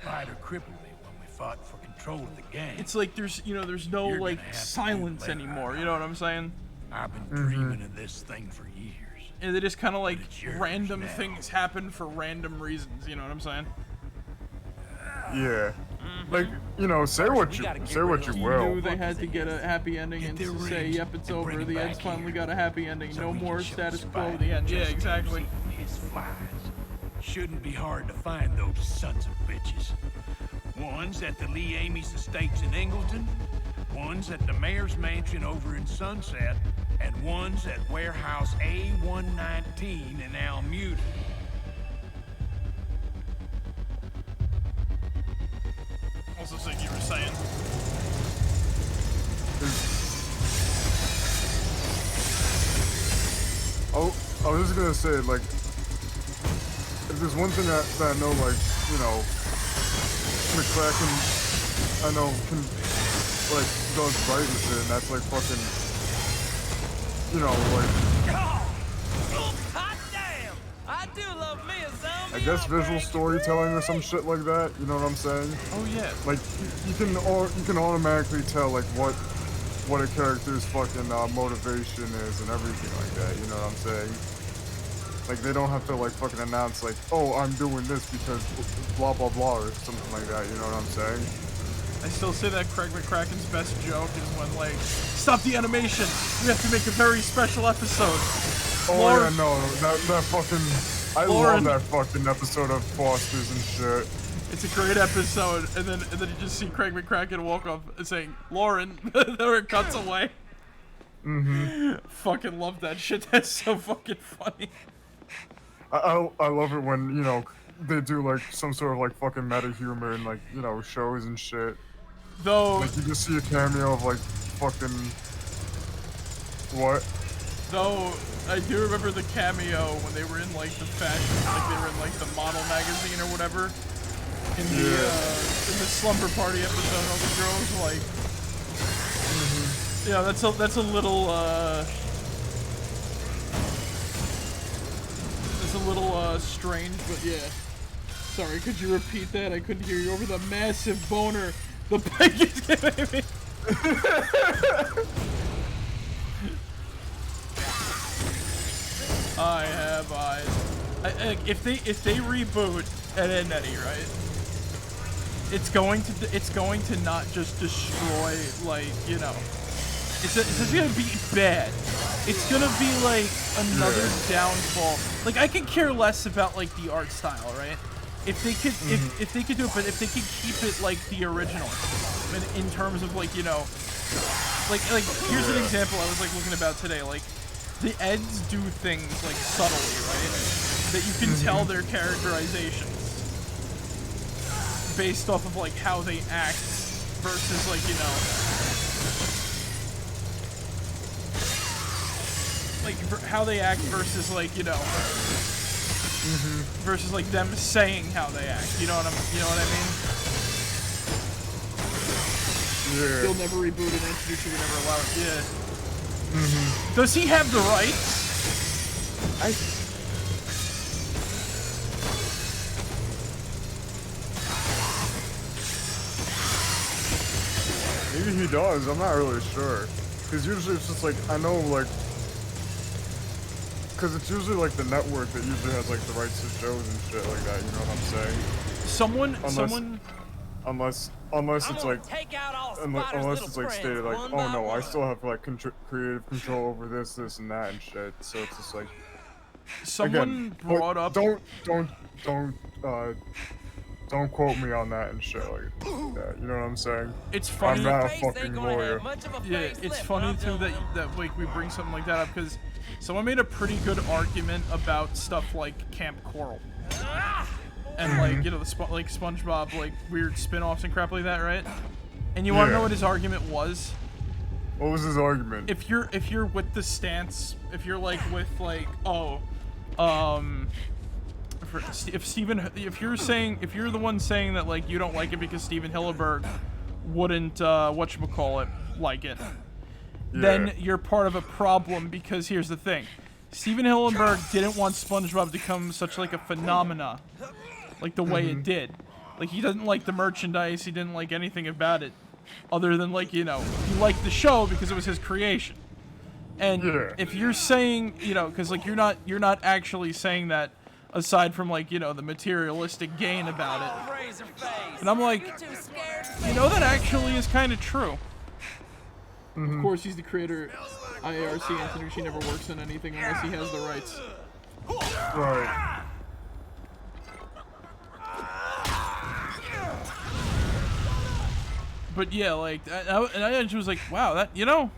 Spider crippled me when we fought for control of the gang. It's like there's no like silence anymore. You know what I'm saying? I've been dreaming of this thing for years. And they just kind of like random things happen for random reasons. You know what I'm saying? Yeah. Like, you know, say what you will. Knew they had to get a happy ending and to say, yep, it's over. The Eds finally got a happy ending. No more status quo at the end. Yeah, exactly. His flies. Shouldn't be hard to find those sons of bitches. One's at the Lee Amy's estates in Ingleton, one's at the mayor's mansion over in Sunset, and one's at warehouse A119 in Almuda. Also, like you were saying. Oh, I was just gonna say, like, if there's one thing that I know, like, you know, McCracken, I know, can, like, does right and shit, and that's, like, fucking, you know, like... Hot damn! I do love me a zombie. I guess visual storytelling or some shit like that, you know what I'm saying? Oh, yeah. Like, you can automatically tell, like, what a character's fucking motivation is and everything like that, you know what I'm saying? Like, they don't have to, like, fucking announce, like, oh, I'm doing this because blah, blah, blah, or something like that, you know what I'm saying? I still say that Craig McCracken's best joke is when, like, stop the animation! We have to make a very special episode! Oh, Lauren, yeah, no, that fucking... I Lauren, love that fucking episode of Foster's and shit. It's a great episode, and then you just see Craig McCracken walk off and saying, Lauren, then it cuts away. Fucking love that shit, that's so fucking funny. I love it when, you know, they do, like, some sort of, like, fucking meta humor in, like, you know, shows and shit. Though... Like, you just see a cameo of, like, fucking... What? Though, I do remember the cameo when they were in, like, the fashion, like, they were in, like, the model magazine or whatever. In the slumber party episode, all the girls were like... Yeah, that's a little, It's a little, strange, but yeah. Sorry, could you repeat that? I couldn't hear you over the massive boner the pig is giving me. I have eyes. If they reboot Ed and Eddie, right? It's going to not just destroy, like, you know, It's gonna be bad. It's gonna be like another downfall. Like I could care less about like the art style, right? If they could, if they could do it, but if they could keep it like the original, in terms of like, you know, like here's an example I was like looking about today. Like the Eds do things like subtly, right? That you can tell their characterizations based off of like how they act versus like, you know, like how they act versus like, you know, versus like them saying how they act. You know what I mean? Yeah. They'll never reboot an entity, we never allow it. Yeah. Does he have the rights? Maybe he does. I'm not really sure. Because usually it's just like, I know like, because it's usually like the network that usually has like the rights to shows and shit like that. You know what I'm saying? Unless it's like, unless it's like stated like, oh no, I still have like creative control over this, and that and shit. So it's just like, someone brought up. Don't quote me on that and shit like that. You know what I'm saying? It's funny. I'm not a fucking lawyer. Yeah, it's funny too that like we bring something like that up because someone made a pretty good argument about stuff like Camp Coral and like, you know, the like SpongeBob like weird spin-offs and crap like that, right? And you want to know what his argument was? What was his argument? If you're with the stance, if you're like with like if you're the one saying that like you don't like it because Steven Hillenburg wouldn't whatchamacallit like it, then you're part of a problem because here's the thing. Steven Hillenburg didn't want SpongeBob to become such like a phenomena like the way it did. Like he doesn't like the merchandise, he didn't like anything about it other than like, you know, he liked the show because it was his creation. And if you're saying, you know, because like you're not actually saying that aside from like, you know, the materialistic gain about it. And I'm like, you know, that actually is kind of true. Of course, he's the creator. IARC entity. She never works in anything unless he has the rights. Right. But yeah, like, and I just was like, wow, that, you know,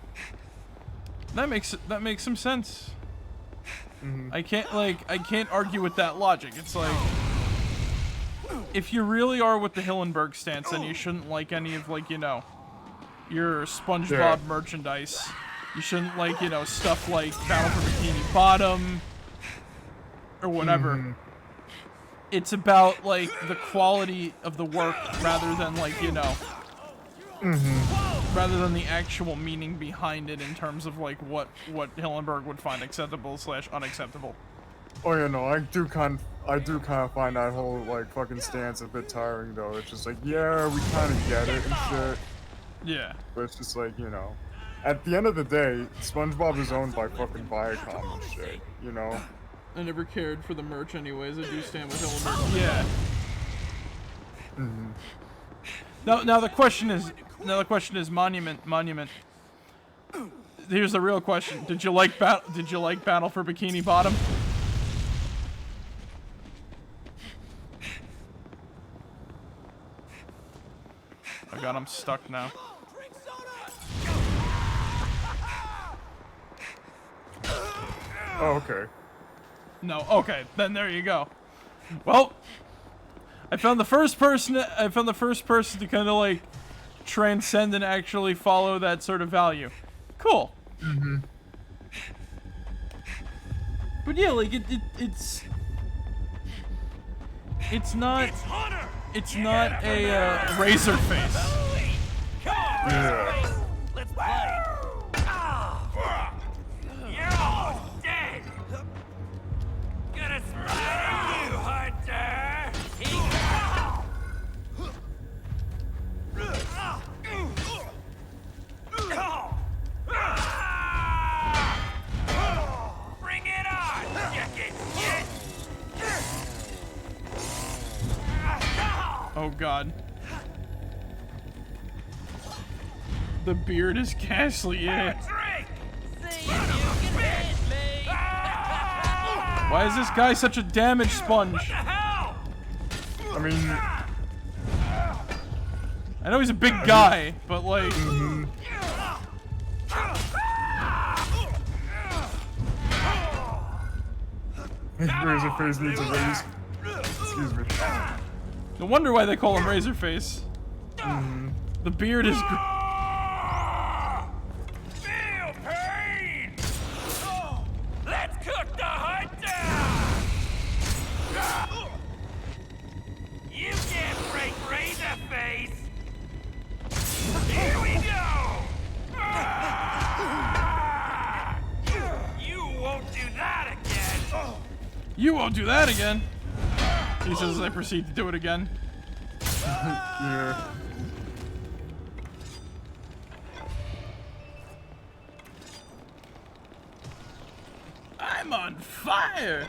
that makes some sense. I can't argue with that logic. It's like, if you really are with the Hillenburg stance, then you shouldn't like any of like, you know, your SpongeBob merchandise. You shouldn't like, you know, stuff like Battle for Bikini Bottom or whatever. It's about like the quality of the work rather than like, you know, rather than the actual meaning behind it in terms of like what Hillenburg would find acceptable / unacceptable. Oh yeah, no, I do kind of find that whole like fucking stance a bit tiring though. It's just like, yeah, we kind of get it and shit. Yeah. But it's just like, you know, at the end of the day, SpongeBob is owned by fucking Viacom and shit, you know? I never cared for the merch anyways. I do stand with Hillenburg. Yeah. Now the question is Monument. Here's the real question: Did you like Battle for Bikini Bottom? Oh god, I'm stuck now. Oh, okay. No, okay, then there you go. Well, I found the first person to kind of like transcend and actually follow that sort of value. Cool. But yeah, like it's not a razor face. Yeah. Let's play. You're all dead. Gonna splatter you, Hunter. Bring it on, chicken shit. Oh god. The beard is ghastly, yeah. Why is this guy such a damage sponge? I mean, I know he's a big guy, but like. Razorface needs a raise. Excuse me. No wonder why they call him Razorface. The beard is. Feel pain! Let's cook the hunt down! You can't break Razorface! Here we go! You won't do that again! You won't do that again. He says as I proceed to do it again. Yeah. I'm on fire.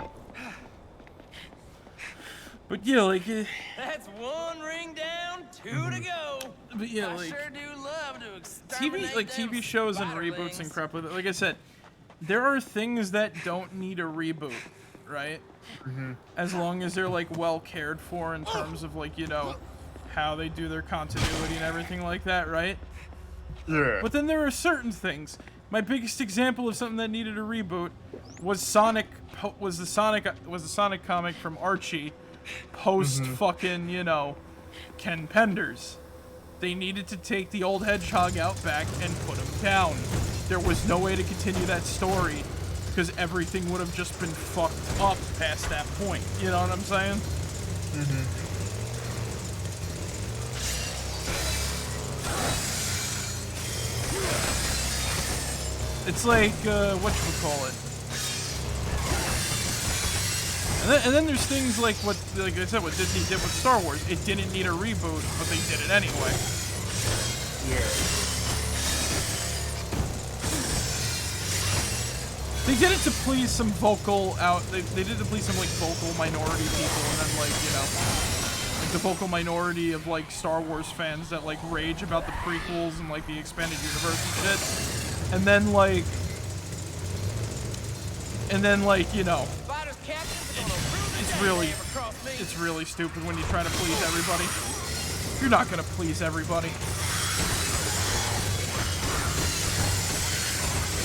But yeah, like. That's one ring down, two to go. But yeah, I like. sure do love to exterminate TV shows and reboots and crap with it. Like I said, there are things that don't need a reboot, right? As long as they're like well cared for in terms of like, you know, how they do their continuity and everything like that, right? Yeah. But then there are certain things. My biggest example of something that needed a reboot was the Sonic comic from Archie, post fucking, you know, Ken Penders. They needed to take the old hedgehog out back and put him down. There was no way to continue that story because everything would have just been fucked up past that point. You know what I'm saying? It's like, whatchamacallit. And then there's things like what, like I said, what Disney did with Star Wars. It didn't need a reboot, but they did it anyway. Yeah. They did it to please some they did it to please some like vocal minority people, and then like, you know, like the vocal minority of like Star Wars fans that like rage about the prequels and like the expanded universe and shit. And then like, you know, it's really stupid when you try to please everybody. You're not gonna please everybody.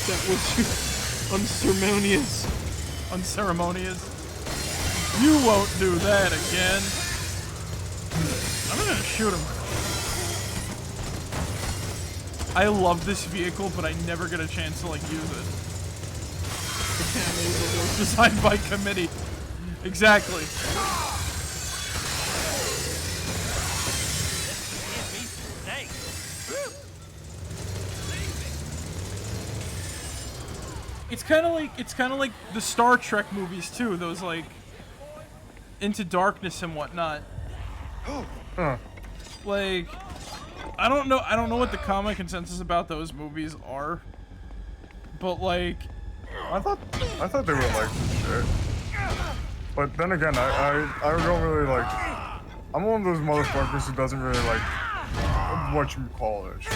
That was unceremonious. Unceremonious. You won't do that again. I'm gonna shoot him. I love this vehicle, but I never get a chance to like use it. The cameos are designed by committee. Exactly. It's kind of like the Star Trek movies too. Those like Into Darkness and whatnot. Like, I don't know what the common consensus about those movies are, but like, I thought they were like shit. But then again, I don't really like. I'm one of those motherfuckers who doesn't really like what you call it. Shit.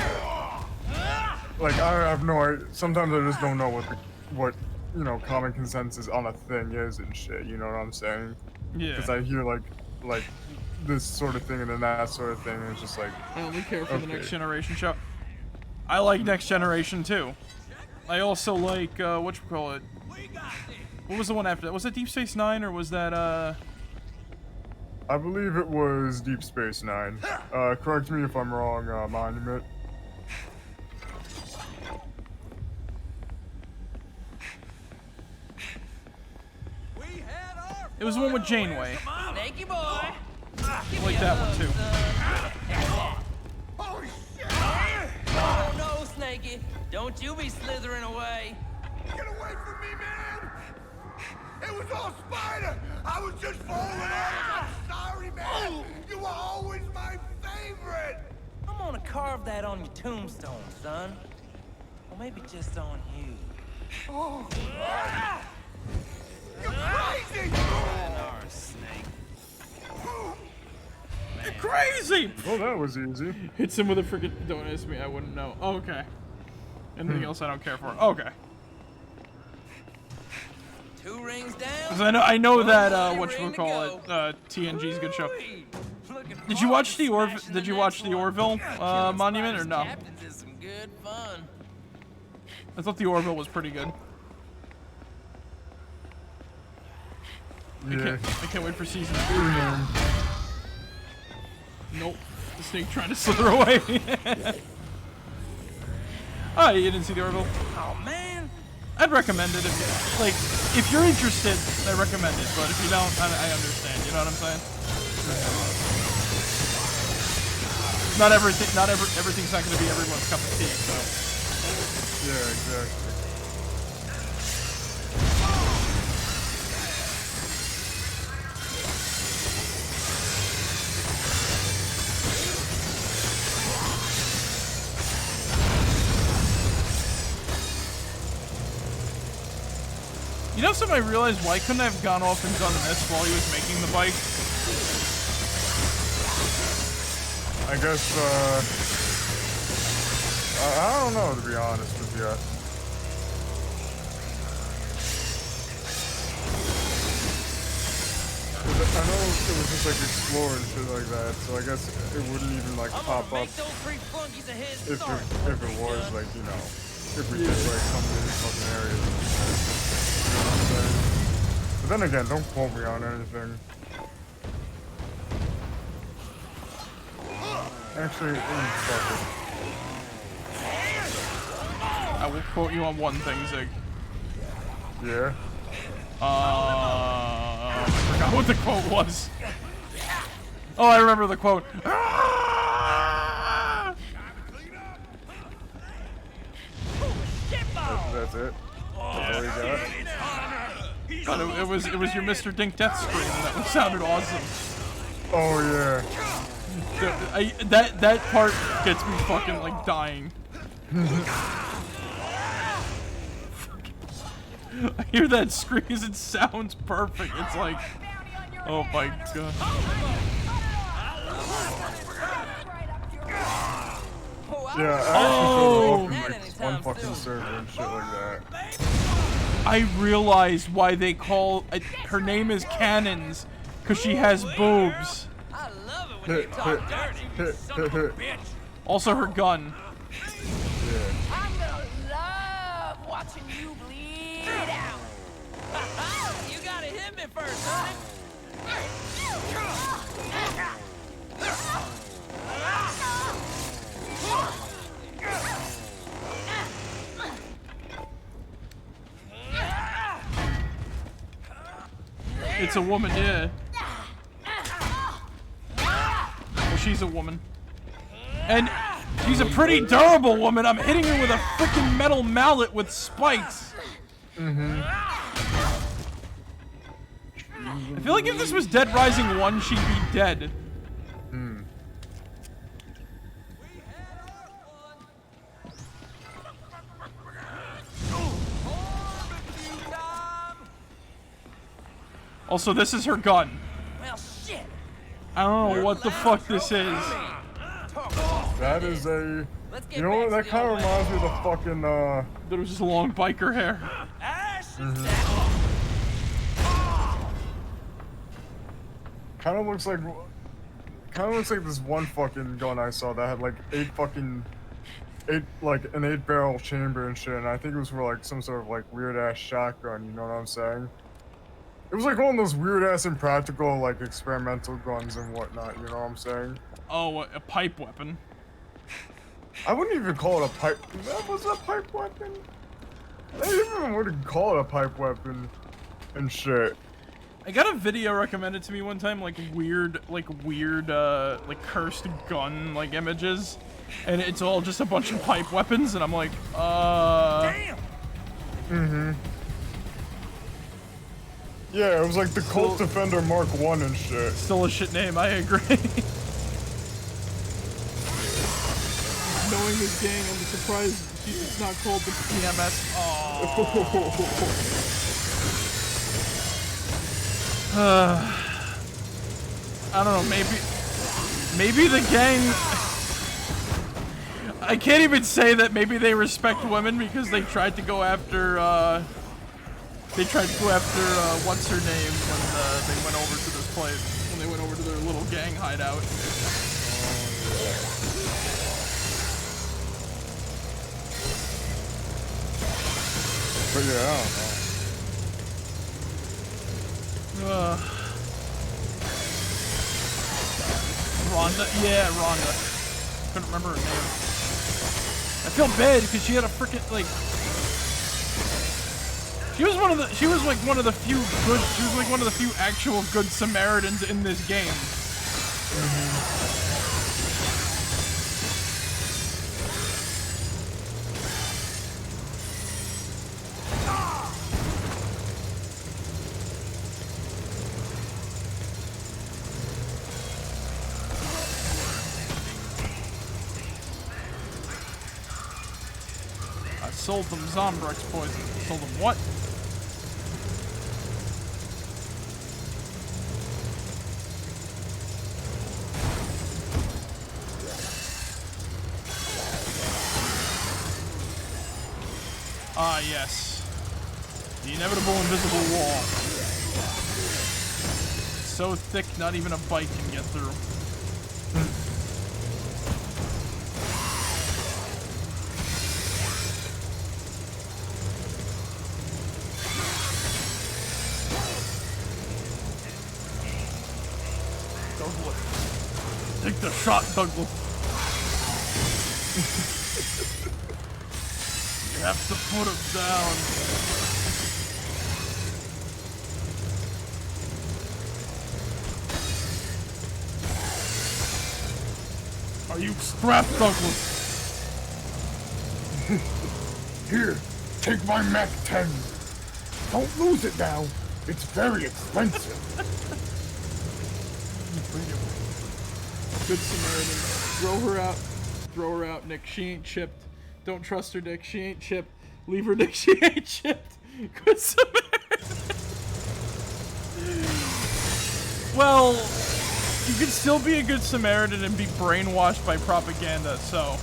Like I have no idea. Sometimes I just don't know what you know common consensus on a thing is and shit. You know what I'm saying? Yeah. Because I hear like this sort of thing and then that sort of thing, and it's just like. I only care for the Next Generation show. I like Next Generation too. I also like whatchamacallit. What was the one after that? Was that Deep Space Nine or was that I believe it was Deep Space Nine. Correct me if I'm wrong, Monument. It was the one with Janeway. Snaky boy. I like that one too. Oh no, Snaky. Don't you be slithering away. Get away from me, man! It was all Spider! I was just falling off! I'm sorry, man! You were always my favorite! I'm gonna carve that on your tombstone, son. Or maybe just on you. Oh. You're crazy! Man, our snake. Man, crazy! Well, that was easy. Hits him with a freaking. Don't ask me, I wouldn't know. Okay. Anything else I don't care for? Okay. 2 rings down. Because I know that whatchamacallit, TNG's a good show. Did you watch the Orville monument or no? Captains is some good fun. I thought the Orville was pretty good. Yeah. I can't wait for season 2. Nope. The snake trying to slither away. Oh, you didn't see the Orville? Oh man. I'd recommend it if you're interested. I recommend it, but if you don't, I understand. You know what I'm saying? Not everything's not going to be everyone's cup of tea. So. Yeah, exactly. You know something I realized? Why couldn't I have gone off and done this while he was making the bike? I guess, I don't know, to be honest with you. I know it was just like explore and shit like that, so I guess it wouldn't even like pop up if it was like, you know, if we just like come to these fucking areas. You know what I'm saying? But then again, don't quote me on anything. Actually, fuck it. I will quote you on one thing, Zig. Yeah? I forgot what the quote was. Oh, I remember the quote. That's it? That's all you got? God, it was your Mr. Dink death scream that sounded awesome. Oh yeah. That part gets me fucking like dying. I hear that scream, it sounds perfect. It's like, oh my god. Yeah, I actually like one fucking server and shit like that. I realized why they call her name is Cannons, because she has boobs. I love it when you talk dirty, you son of a bitch. Also her gun. I'm gonna love watching you bleed out. You gotta hit me first, honey. It's a woman, yeah. Well, she's a woman. And she's a pretty durable woman. I'm hitting her with a freaking metal mallet with spikes. I feel like if this was Dead Rising 1, she'd be dead. Also, this is her gun. Well, shit. I don't know what the fuck this is. That is a... You know what? That kind of reminds me of the fucking, That was just long biker hair. Kind of looks like this one fucking gun I saw that had like an 8-barrel chamber and shit, and I think it was for like some sort of like weird ass shotgun, you know what I'm saying? It was like one of those weird ass impractical like experimental guns and whatnot, you know what I'm saying? Oh, a pipe weapon. I wouldn't even call it a pipe. That was a pipe weapon? I even wouldn't call it a pipe weapon and shit. I got a video recommended to me one time, like weird, cursed gun, like, images. And it's all just a bunch of pipe weapons, and I'm like, Damn! Yeah, it was like the Colt Defender Mark 1 and shit. Still a shit name, I agree. Knowing this gang, I'm surprised it's not called the PMS. I don't know, Maybe the gang... I can't even say that maybe they respect women because they tried to go after, what's her name when they went over to this place. When they went over to their little gang hideout. But yeah, I don't know. Rhonda? Yeah, Rhonda. Couldn't remember her name. I feel bad because she had a freaking, like... She was like one of the few good... She was like one of the few actual good Samaritans in this game. Sold them Zombrex poison. Sold them what? Ah, yes. The inevitable invisible wall. It's so thick, not even a bike can get through. Take the shot, Douglas. You have to put him down. Are you strapped, Douglas? Here, take my Mac 10. Don't lose it now. It's very expensive. Good Samaritan. Throw her out. Throw her out, Nick. She ain't chipped. Don't trust her, Nick. She ain't chipped. Leave her, Nick. She ain't chipped. Good Samaritan. Well, you can still be a good Samaritan and be brainwashed by propaganda, so...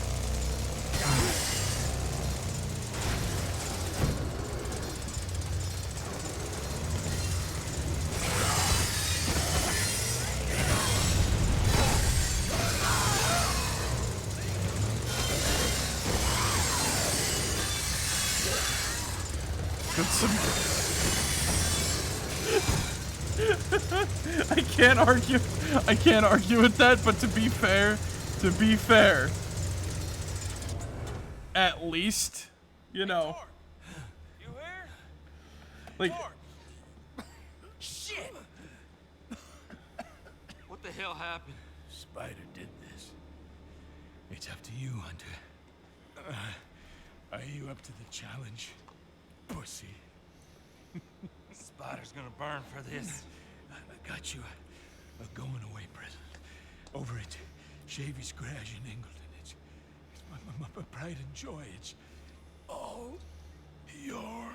I can't argue with that, but to be fair, at least, you know, You here? like, Shit! What the hell happened? Spider did this. It's up to you, Hunter. Are you up to the challenge, pussy? Spider's gonna burn for this. I got you a going away present over at Shavy's Garage in Ingleton. It's my pride and joy. It's all your.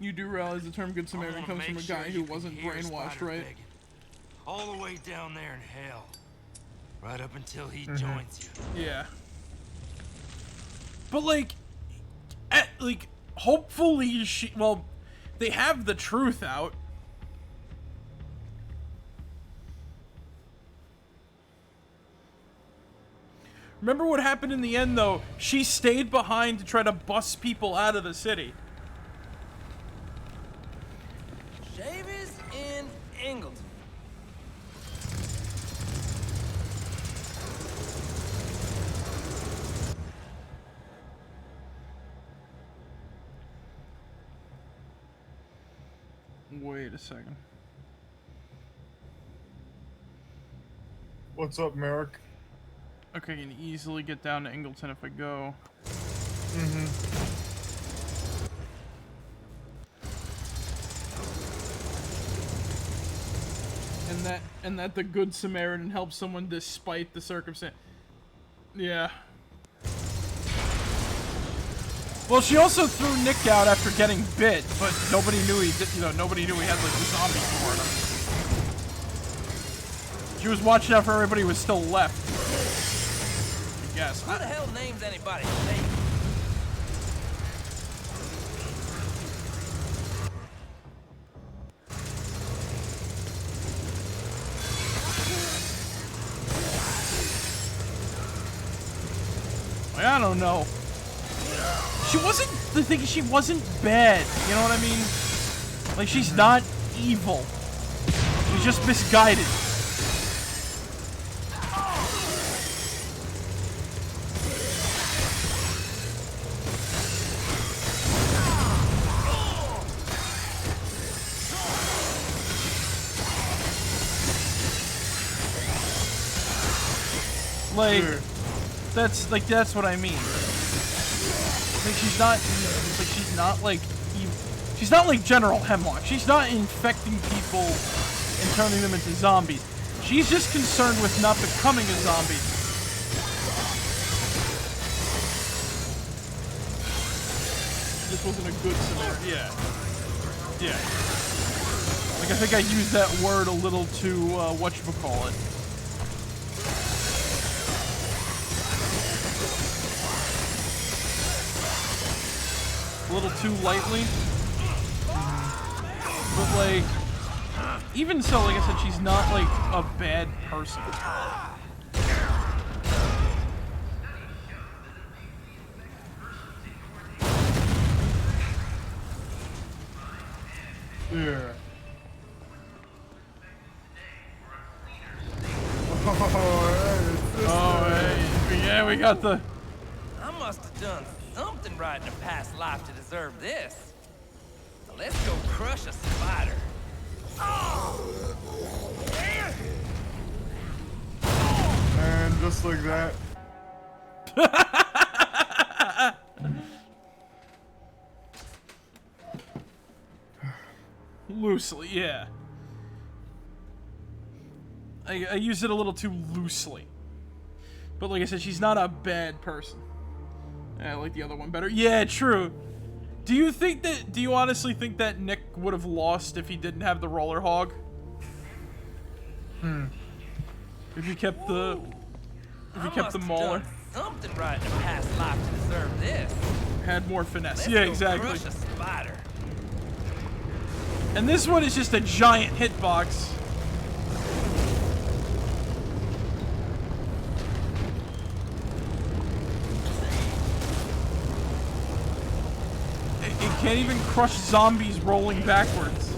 You do realize the term Good Samaritan comes from a guy who wasn't brainwashed, right? Begging. All the way down there in hell. Right up until he joins you. yeah. But like, hopefully well, they have the truth out. Remember what happened in the end, though? She stayed behind to try to bust people out of the city. Shavy's in Ingleton. Wait a second. What's up, Marek? Okay, I can easily get down to Ingleton if I go. And that the Good Samaritan helps someone despite the circumstance. Yeah. Well, she also threw Nick out after getting bit, but nobody knew he did, nobody knew he had like the zombie for him. She was watching out for everybody who was still left. I guess. Who the hell names anybody? I don't know. She wasn't, the thing is, she wasn't bad, you know what I mean? Like, she's not evil. She's just misguided. Like, that's what I mean. Like, she's not like General Hemlock. She's not infecting people and turning them into zombies. She's just concerned with not becoming a zombie. This wasn't a good scenario. Yeah. Yeah. Like, I think I used that word a little too, whatchamacallit. A little too lightly. But, like, even so, like I said, she's not, like, a bad person. Yeah. Oh, hey. Yeah, we got the... I must have done something right in a past life to deserve this. Now let's go crush a spider. And just like that. Loosely, yeah. I use it a little too loosely. But like I said, she's not a bad person. I like the other one better. Yeah, true. Do you honestly think that Nick would have lost if he didn't have the roller hog? If he kept the... mauler? Something right in a past life to deserve this. Had more finesse. Let's Yeah, go exactly. Crush a spider. And this one is just a giant hitbox. It can't even crush zombies rolling backwards.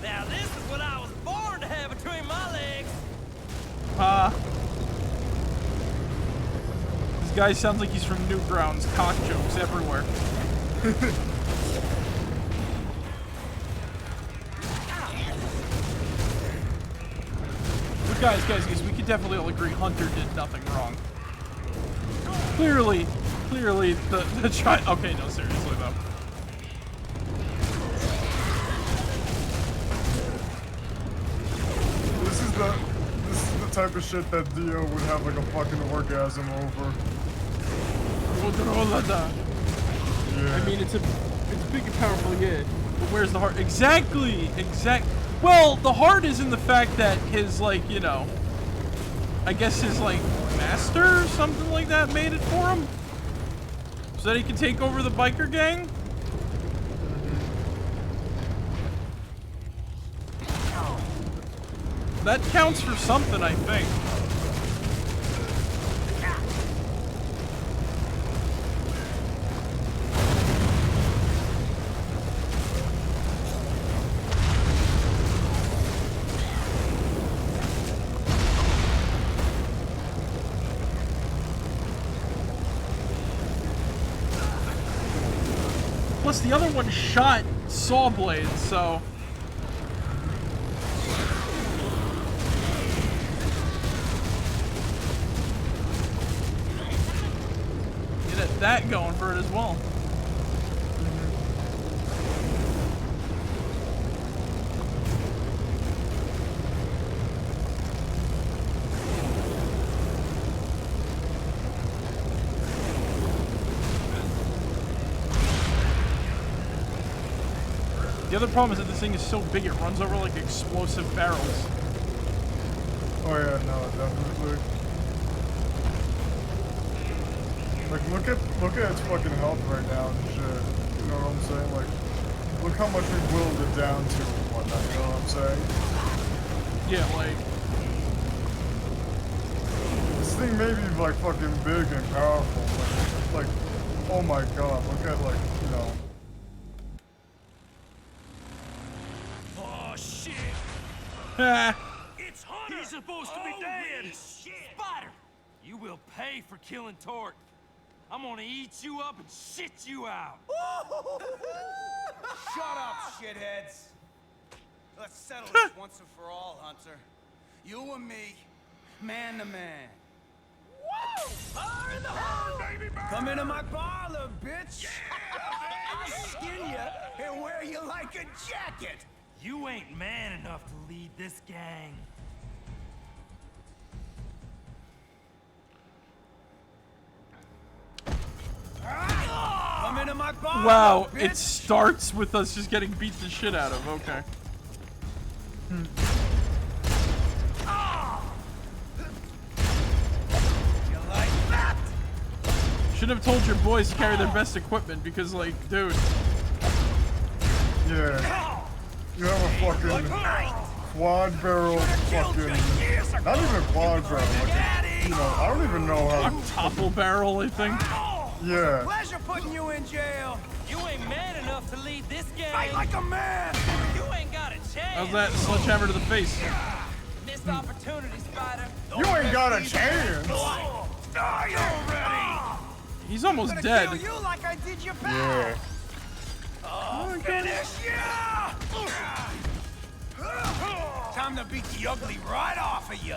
Now this is what I was born to have between my legs. This guy sounds like he's from Newgrounds. Cock jokes everywhere. But guys, we can definitely all agree Hunter did nothing wrong. Clearly, the try. Okay, no, seriously though. This is the type of shit that Dio would have like a fucking orgasm over. Yeah. I mean, it's big and powerful, yeah. But where's the heart? Exactly. Well, the heart is in the fact that his, like, you know, I guess his, like, master or something like that made it for him? So that he can take over the biker gang? That counts for something, I think. Plus, the other one shot saw blades, so... Get that going for it as well. The other problem is that this thing is so big it runs over like explosive barrels. Oh yeah, no, definitely. Like look at its fucking health right now and shit. You know what I'm saying? Like, look how much we willed it down to and whatnot. You know what I'm saying? Yeah, like this thing may be like fucking big and powerful, but like, oh my god, look at like, you know. Oh shit! It's Hunter! He's supposed to be dead! Spider! You will pay for killing Torque. I'm gonna eat you up and shit you out. Shut up, shitheads. Let's settle this once and for all, Hunter. You and me, man to man. Woo! Fire in the hole, baby! Come into my parlor, bitch. I'll skin you and wear you like a jacket. You ain't man enough to lead this gang. Come into my parlor, wow, bitch. it starts with us just getting beat the shit out of. Okay. You like that? Should have told your boys to carry their best equipment because, like, dude. Yeah. You have a fucking quad barrel fucking, not even quad barrel, like, you know, I don't even know how. Octuple barrel, I think. Yeah. Pleasure putting you in jail. You ain't man enough to lead this gang. Fight like a man. You ain't got a chance. How's that sledgehammer to the face? Missed opportunity, Spider. You ain't got a chance. Die already. He's almost I'm dead. gonna kill you like I did your pal. Yeah. Oh, finish ya! Time to beat the ugly right off of you.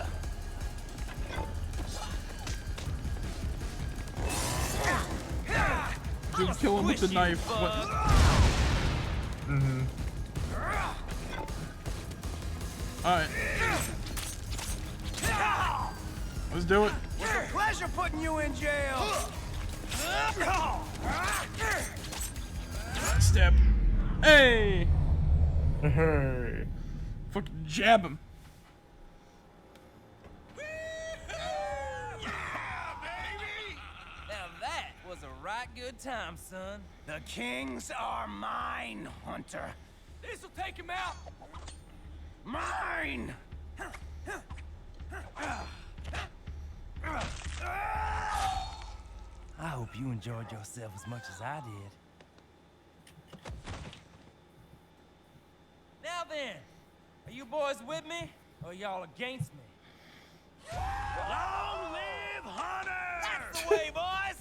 Dude, kill him with the knife. Alright. Let's do it. It's a pleasure putting you in jail. Step. Hey! Hey. Fucking jab him. Now that was a right good time, son. The kings are mine, Hunter. This'll take him out. Mine! I hope you enjoyed yourself as much as I did. Now then, are you boys with me, or y'all against me? Long live Hunter! That's the way, boys!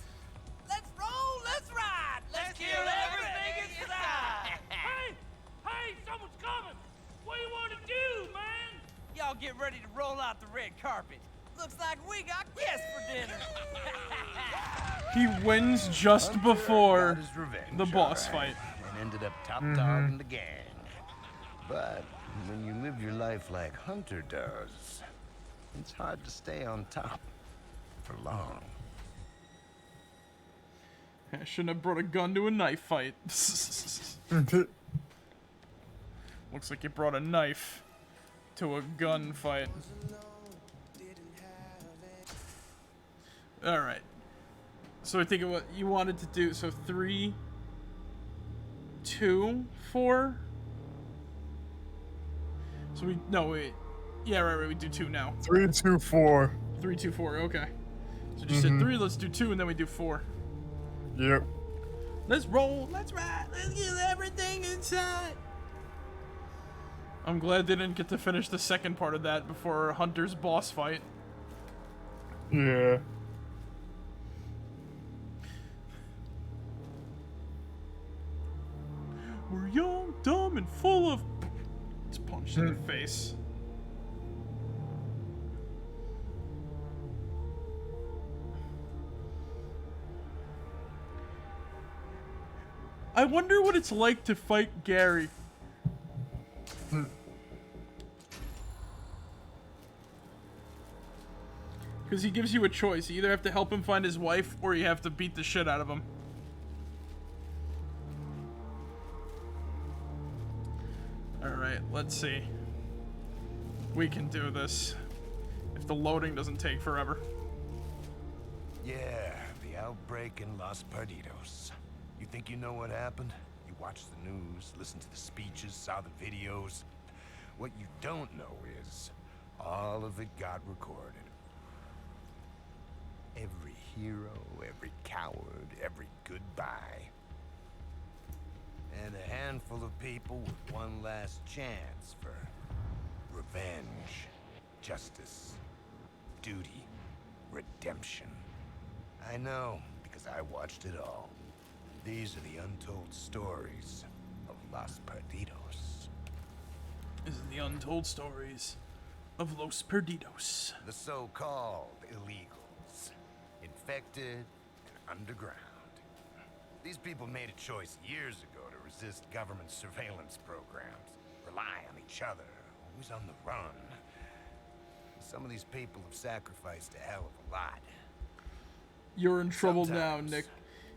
Let's roll, let's ride! Let's kill everything inside! Hey, someone's coming! What do you want to do, man? Y'all get ready to roll out the red carpet. Looks like we got guests for dinner. He wins just Hunter before got his revenge, the boss all fight. right, and ended up top dog in the gang. But when you live your life like Hunter does, it's hard to stay on top for long. I shouldn't have brought a gun to a knife fight. Looks like you brought a knife to a gun fight. Alright. So I think of what you wanted to do. So 3, 2, 4. So we no wait. Yeah, right, we do 2 now. 3, 2, 4. 3, 2, 4, okay. So just said 3, let's do 2, and then we do 4. Yep. Let's roll, let's ride, let's get everything inside. I'm glad they didn't get to finish the second part of that before Hunter's boss fight. Yeah. We're young, dumb, and full of... It's punched in the face. I wonder what it's like to fight Gary. Because he gives you a choice. You either have to help him find his wife, or you have to beat the shit out of him. Alright, let's see. We can do this. If the loading doesn't take forever. Yeah, the outbreak in Los Perdidos. You think you know what happened? You watched the news, listened to the speeches, saw the videos. What you don't know is, all of it got recorded. Every hero, every coward, every goodbye. And a handful of people with one last chance for revenge, justice, duty, redemption. I know, because I watched it all. These are the untold stories of Los Perdidos. This is the untold stories of Los Perdidos. The so-called illegals. Infected and underground. These people made a choice years ago to resist government surveillance programs, rely on each other, always on the run. Some of these people have sacrificed a hell of a lot. You're in trouble now, Nick.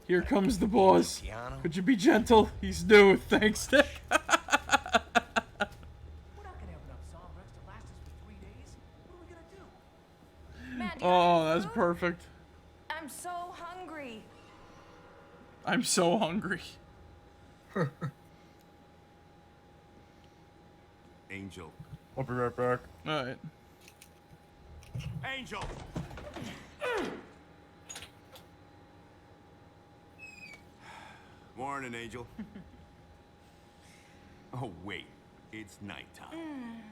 Here comes the boss. Could you be gentle? He's new. Thanks, Nick. Oh, that's perfect. I'm so hungry. I'm so hungry. Angel. I'll be right back. Alright. Angel! Morning, Angel. Oh, wait. It's nighttime.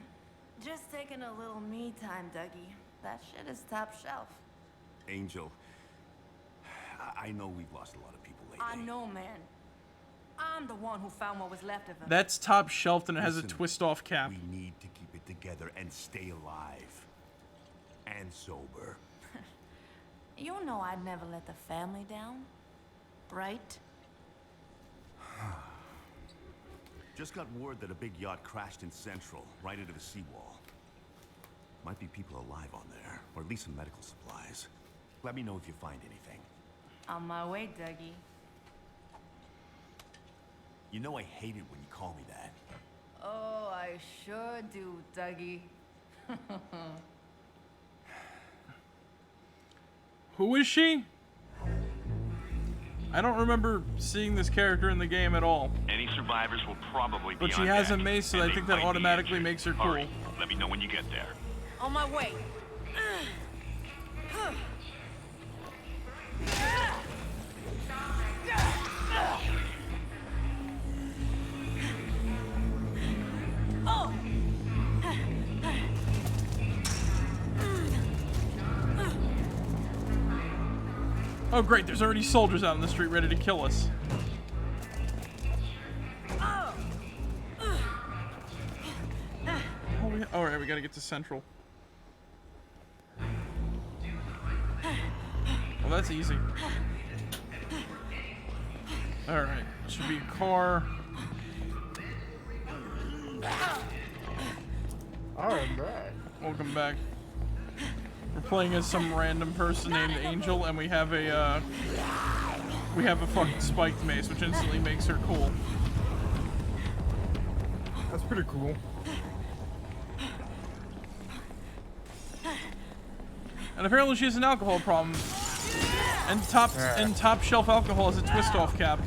Just taking a little me time, Dougie. That shit is top shelf. Angel, I know we've lost a lot of people lately. I know, man. I'm the one who found what was left of him. That's top shelf and it has a Listen, twist-off cap. We need to keep it together and stay alive. And sober. You know I'd never let the family down, right? Just got word that a big yacht crashed in Central, right into the seawall. Might be people alive on there, or at least some medical supplies. Let me know if you find anything. On my way, Dougie. You know I hate it when you call me that. Oh, I sure do, Dougie. Who is she? I don't remember seeing this character in the game at all. Any survivors will probably be But she on has deck, a mace, so and I they think that might be automatically injured. makes her cool. Hurry. Let me know when you get there. On my way. Oh great, there's already soldiers out in the street ready to kill us. Oh, alright, we gotta get to Central. Well, that's easy. Alright, should be a car. I'm back. Welcome back. We're playing as some random person named Angel, and we have a fucking spiked mace, which instantly makes her cool. That's pretty cool. And apparently she has an alcohol problem. And top shelf alcohol has a twist off cap.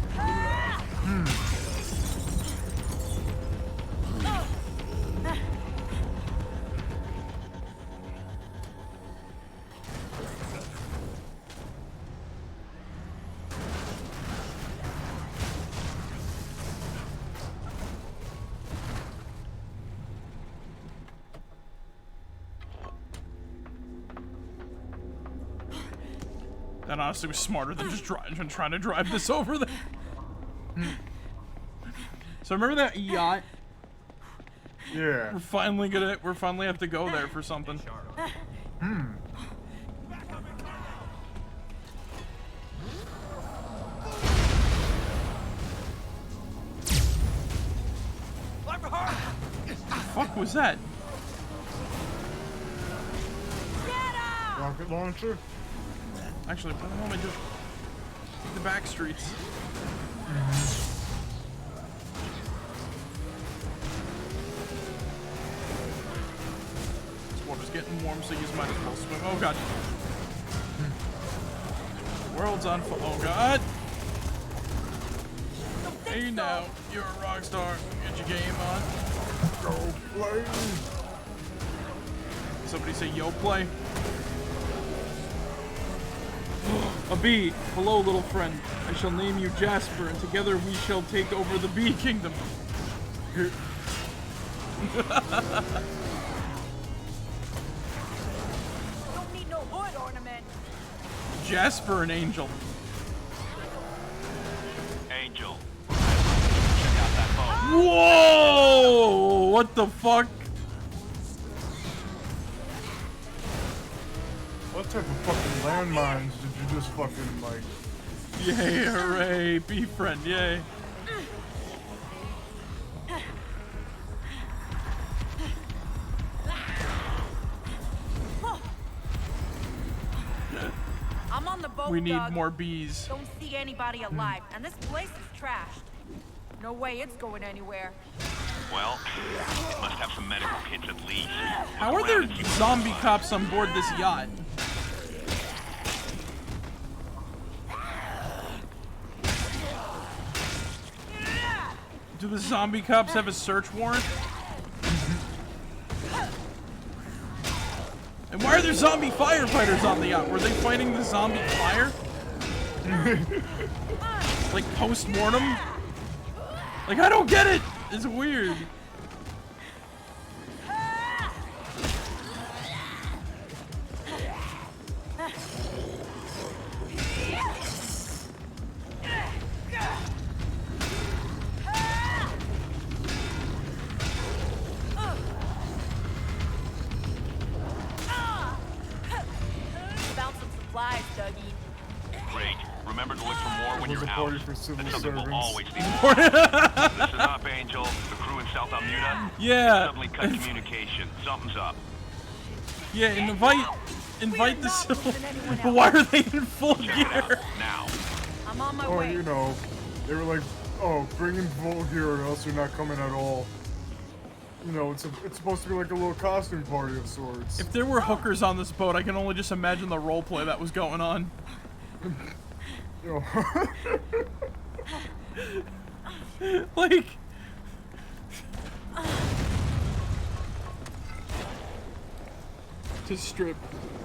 That honestly was smarter than just trying to drive this over there. So remember that yacht? Yeah. We're finally have to go there for something. Life for her! What the fuck was that? Rocket launcher? Actually, what the hell am I doing? The back streets. getting warm, so you might as well swim. Oh god. The world's on fire. Oh god. Hey now, you're a rock star. Get your game on. Go play. Somebody say yo play. A bee. Hello, little friend. I shall name you Jasper, and together we shall take over the bee kingdom. Don't need no hood ornament. Jasper and Angel. Angel. Check out that boat. Whoa! What the fuck? What type of fucking landmines did you just fucking like? Yay, hooray, bee friend, yay. I'm on the boat, We need Doug. more bees. Don't see anybody alive, and this place is trashed. No way it's going anywhere. Well, it must have some medical kits at least. How are there zombie cops on board this yacht? Do the zombie cops have a search warrant? And why are there zombie firefighters on the yacht? Were they fighting the zombie fire? Like post-mortem? Like, I don't get it! It's weird. Found some supplies, Dougie. Great. Remember to look for more when you're out. For civil That's something we'll servants. always need. Listen up, Angel. The crew in South Almuda. Yeah. Suddenly cut communication. Something's up. Yeah, invite the civil. But why are they in full gear? Now. I'm on my Oh, way. you know, they were like, oh, bring in full gear or else you're not coming at all. You know, it's supposed to be like a little costume party of sorts. If there were hookers on this boat, I can only just imagine the roleplay that was going on. Yo. Like... To strip.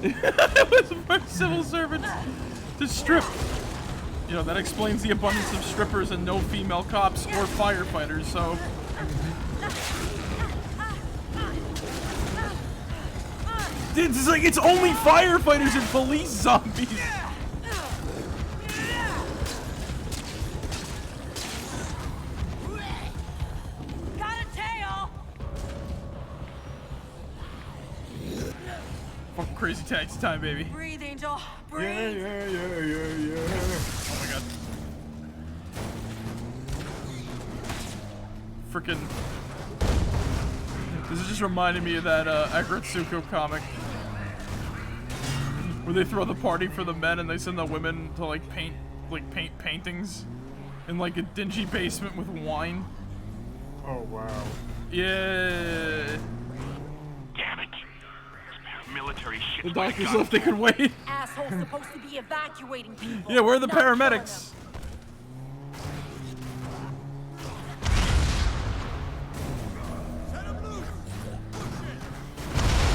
It was for civil servants. To strip. You know, that explains the abundance of strippers and no female cops or firefighters, so... It's like, it's only firefighters and police zombies! Got a tail! Fucking crazy taxi time, baby. Breathe, Angel. Yeah, Breathe. yeah. Oh my god. Frickin'. This is just reminding me of that Agretsuko comic. Where they throw the party for the men and they send the women to like paint paintings in like a dingy basement with wine. Oh wow. Yeah. Damn it. Military shit. The doctors left, they could wait. Asshole's supposed to be evacuating people. Yeah, where are the not killing paramedics?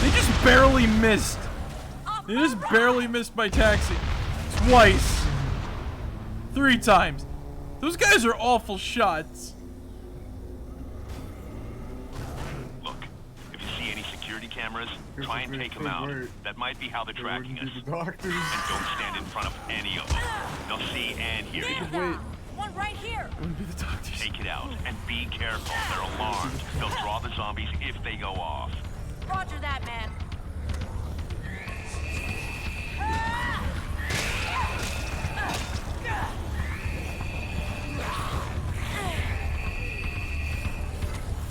They just barely missed. They just barely missed my taxi. Twice. 3 times. Those guys are awful shots. Look, if you see any security cameras, try and take them out. That might be how they're tracking us. And don't stand in front of any of them. They'll see and hear you. them. One right here. Wouldn't be the doctors. Take it out and be careful. They're alarmed. They'll draw the zombies if they go off. Roger that, man.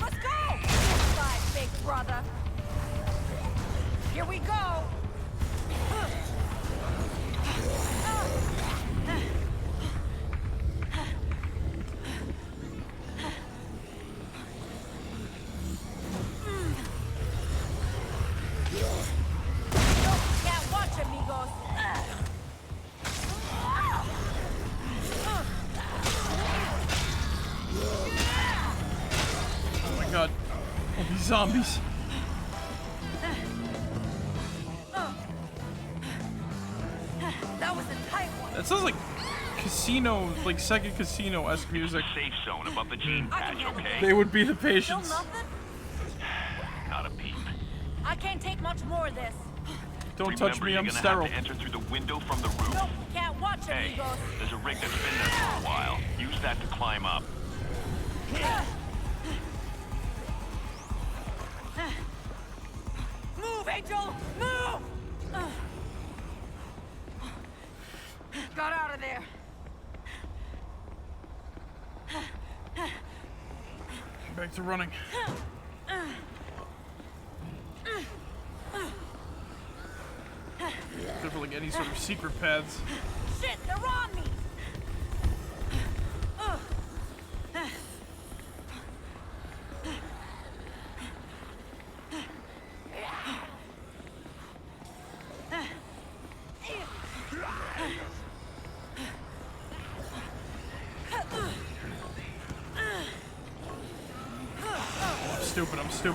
Let's go! Inside, big brother. Here we go. god. All these zombies. That was a tight one. That sounds like casino, like second casino-esque music. Safe zone above the gene patch, okay? They would be the Still patients. nothing? Not a peep. I can't take much more of this. Don't touch me, I'm Remember, you're sterile. gonna have to enter through the window from the roof. Nope, can't watch it, Hey, amigos. there's a rig that's been there for a while. Use that to climb up. Move, Angel! Move! Got out of there. Back to running. There for like any sort of secret paths. Shit, they're on me!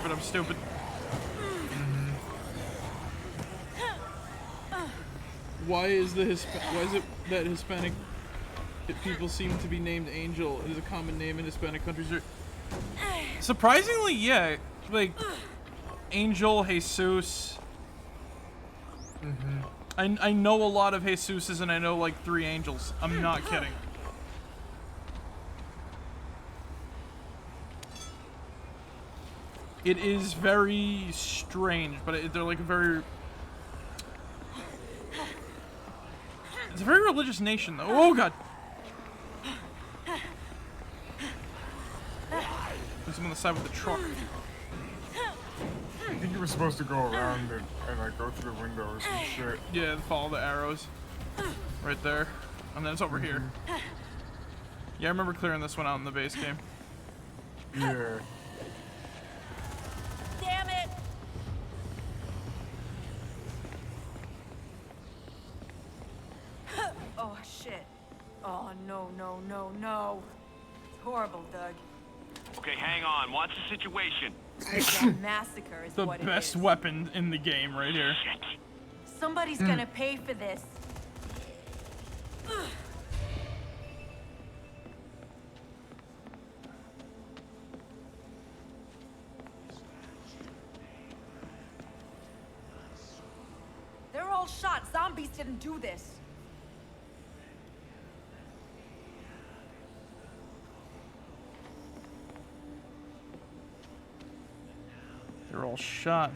I'm stupid. Why is it that Hispanic people seem to be named Angel? It is a common name in Hispanic countries. Surprisingly, yeah. Like Angel, Jesus. I know a lot of Jesuses, and I know like 3 angels. I'm not kidding. It is very strange, but they're like a very... It's a very religious nation, though. Oh, God. There's him on the side with the truck. I think you were supposed to go around and like go through the windows and shit. Yeah, follow the arrows. Right there. And then it's over here. Yeah, I remember clearing this one out in the base game. Yeah. Damn it! Oh, shit. Oh, no. It's horrible, Doug. Okay, hang on. What's the situation? A massacre is The what it best is. weapon in the game right here. Somebody's gonna pay for this. They're all shot. Zombies didn't do this. They're all shot,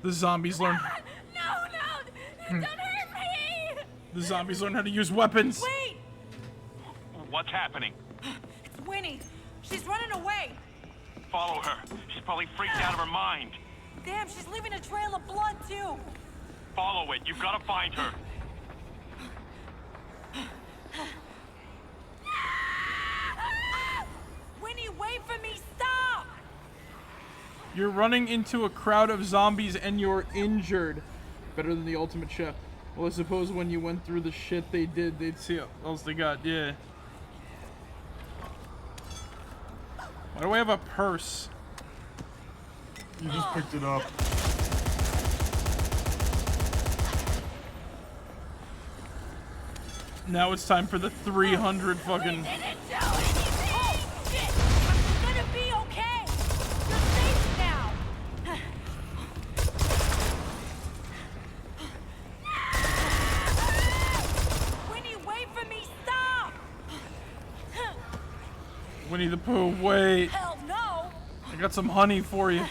The zombies learn... No! Don't hurt me! The zombies learn how to use weapons! Wait! What's happening? It's Winnie. She's running away. Follow her. She's probably freaked out of her mind. Damn, she's leaving a trail of blood, too. Follow it. You've got to find her. Winnie, wait for me! Stop! You're running into a crowd of zombies and you're injured. Better than the ultimate chef. Well, I suppose when you went through the shit they did, they'd see what else they got. Yeah. Why do I have a purse? You just picked it up. Now it's time for the 300 fucking... Oh, shit! I'm gonna be okay! You're safe now! Winnie, wait for me! Stop! Winnie the Pooh, wait. Hell no! I got some honey for you.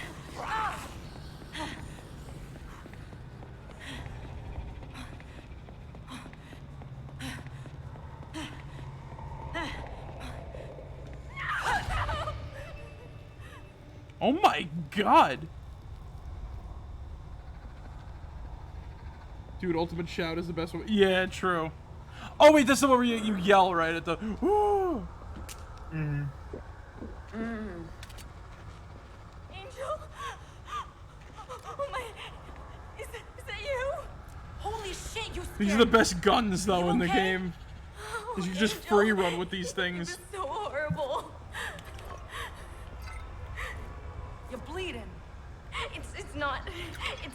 Oh my god! Dude, ultimate shout is the best one. Yeah, true. Oh wait, that's the one where you yell right at the... Woo! Angel? Oh my... Is that you? Holy shit, you scared These are the best guns, though, in the okay? game. Because you just free run with these things. So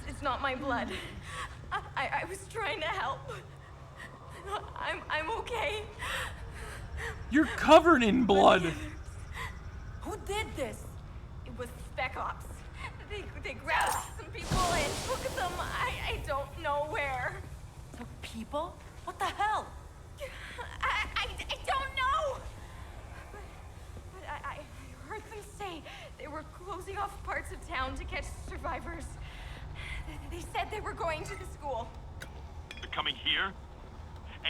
It's not my blood. I was trying to help. I'm okay. You're covered in blood. Who did this? It was Spec Ops. They grabbed some people and took them. I don't know where. Took people? What the hell? I don't know. But I heard them say they were closing off parts of town to catch survivors. They said they were going to the school. They're coming here?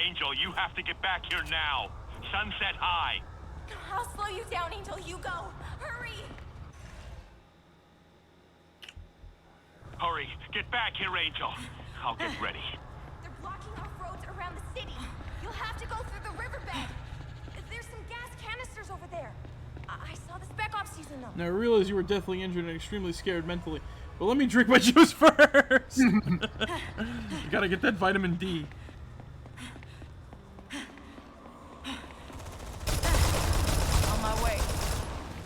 Angel, you have to get back here now. Sunset High. I'll slow you down, Angel. You go. Hurry. Hurry, get back here, Angel. I'll get ready. They're blocking off roads around the city. You'll have to go through the riverbed. There's some gas canisters over there. I saw the Spec Ops using them. Now I realize you were deathly injured and extremely scared mentally, but let me drink my juice first. You gotta get that vitamin D. On my way.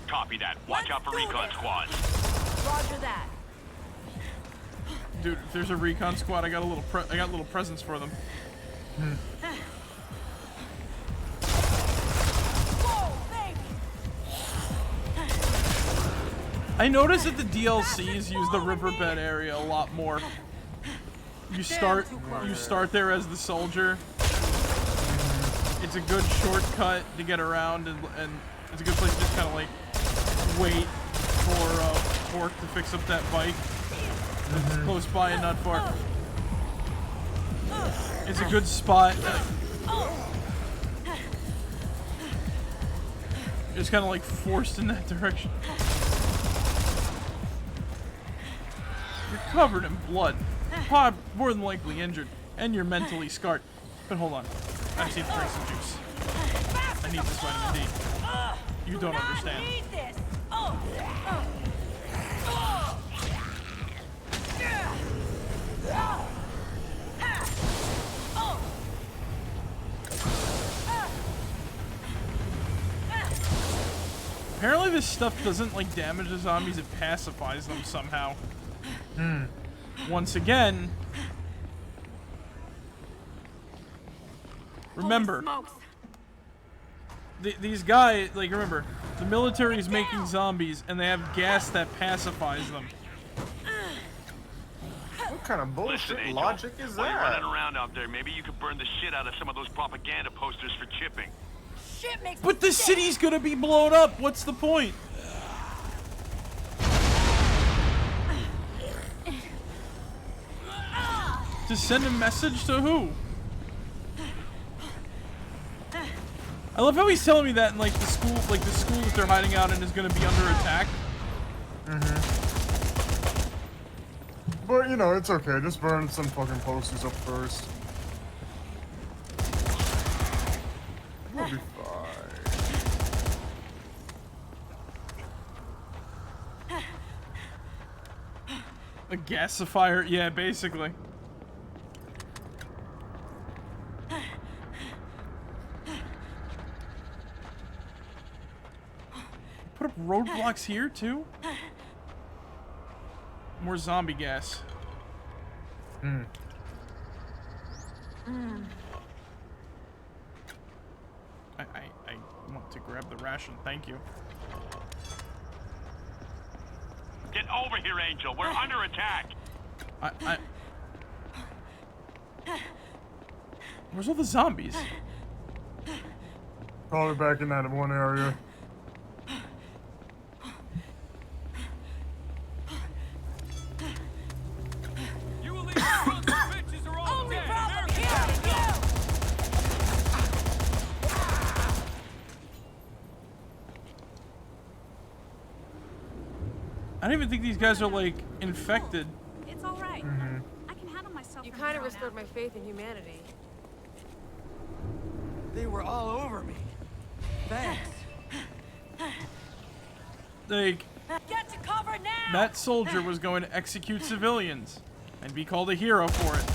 Copy that. Watch out for recon squads. Roger that. Dude, if there's a recon squad, I got little presents for them. I noticed that the DLCs use the riverbed area a lot more. You start there as the soldier. It's a good shortcut to get around, and it's a good place to just kind of like wait for Pork to fix up that bike that's close by and not far. It's a good spot. Just kind of like forced in that direction. You're covered in blood. Pod more than likely injured, and you're mentally scarred. But hold on, I just need to drink some juice. I need this vitamin D. You don't understand. Apparently this stuff doesn't like damage the zombies, it pacifies them somehow. Once again, remember, these guys, like, remember, the military is making zombies and they have gas that pacifies them. What kind of bullshit Listen, logic is while you're running that? around out there, maybe you could burn the shit out of some of those propaganda posters for chipping. Shit makes But the city's gonna be blown up. What's the point? To send a message to who? I love how he's telling me that in like the school that they're hiding out in is gonna be under attack. But you know, it's okay. Just burn some fucking posters up first. We'll be fine. A gasifier? Yeah, basically. Put up roadblocks here, too? More zombie gas. I want to grab the ration, thank you. Get over here, Angel. We're under attack. Where's all the zombies? Probably back in that one area. I don't even think these guys are like infected. It's all right. I can handle myself. You kind of restored my faith in humanity. They were all over me. Thanks. Like, Get to cover now! that soldier was going to execute civilians and be called a hero for it.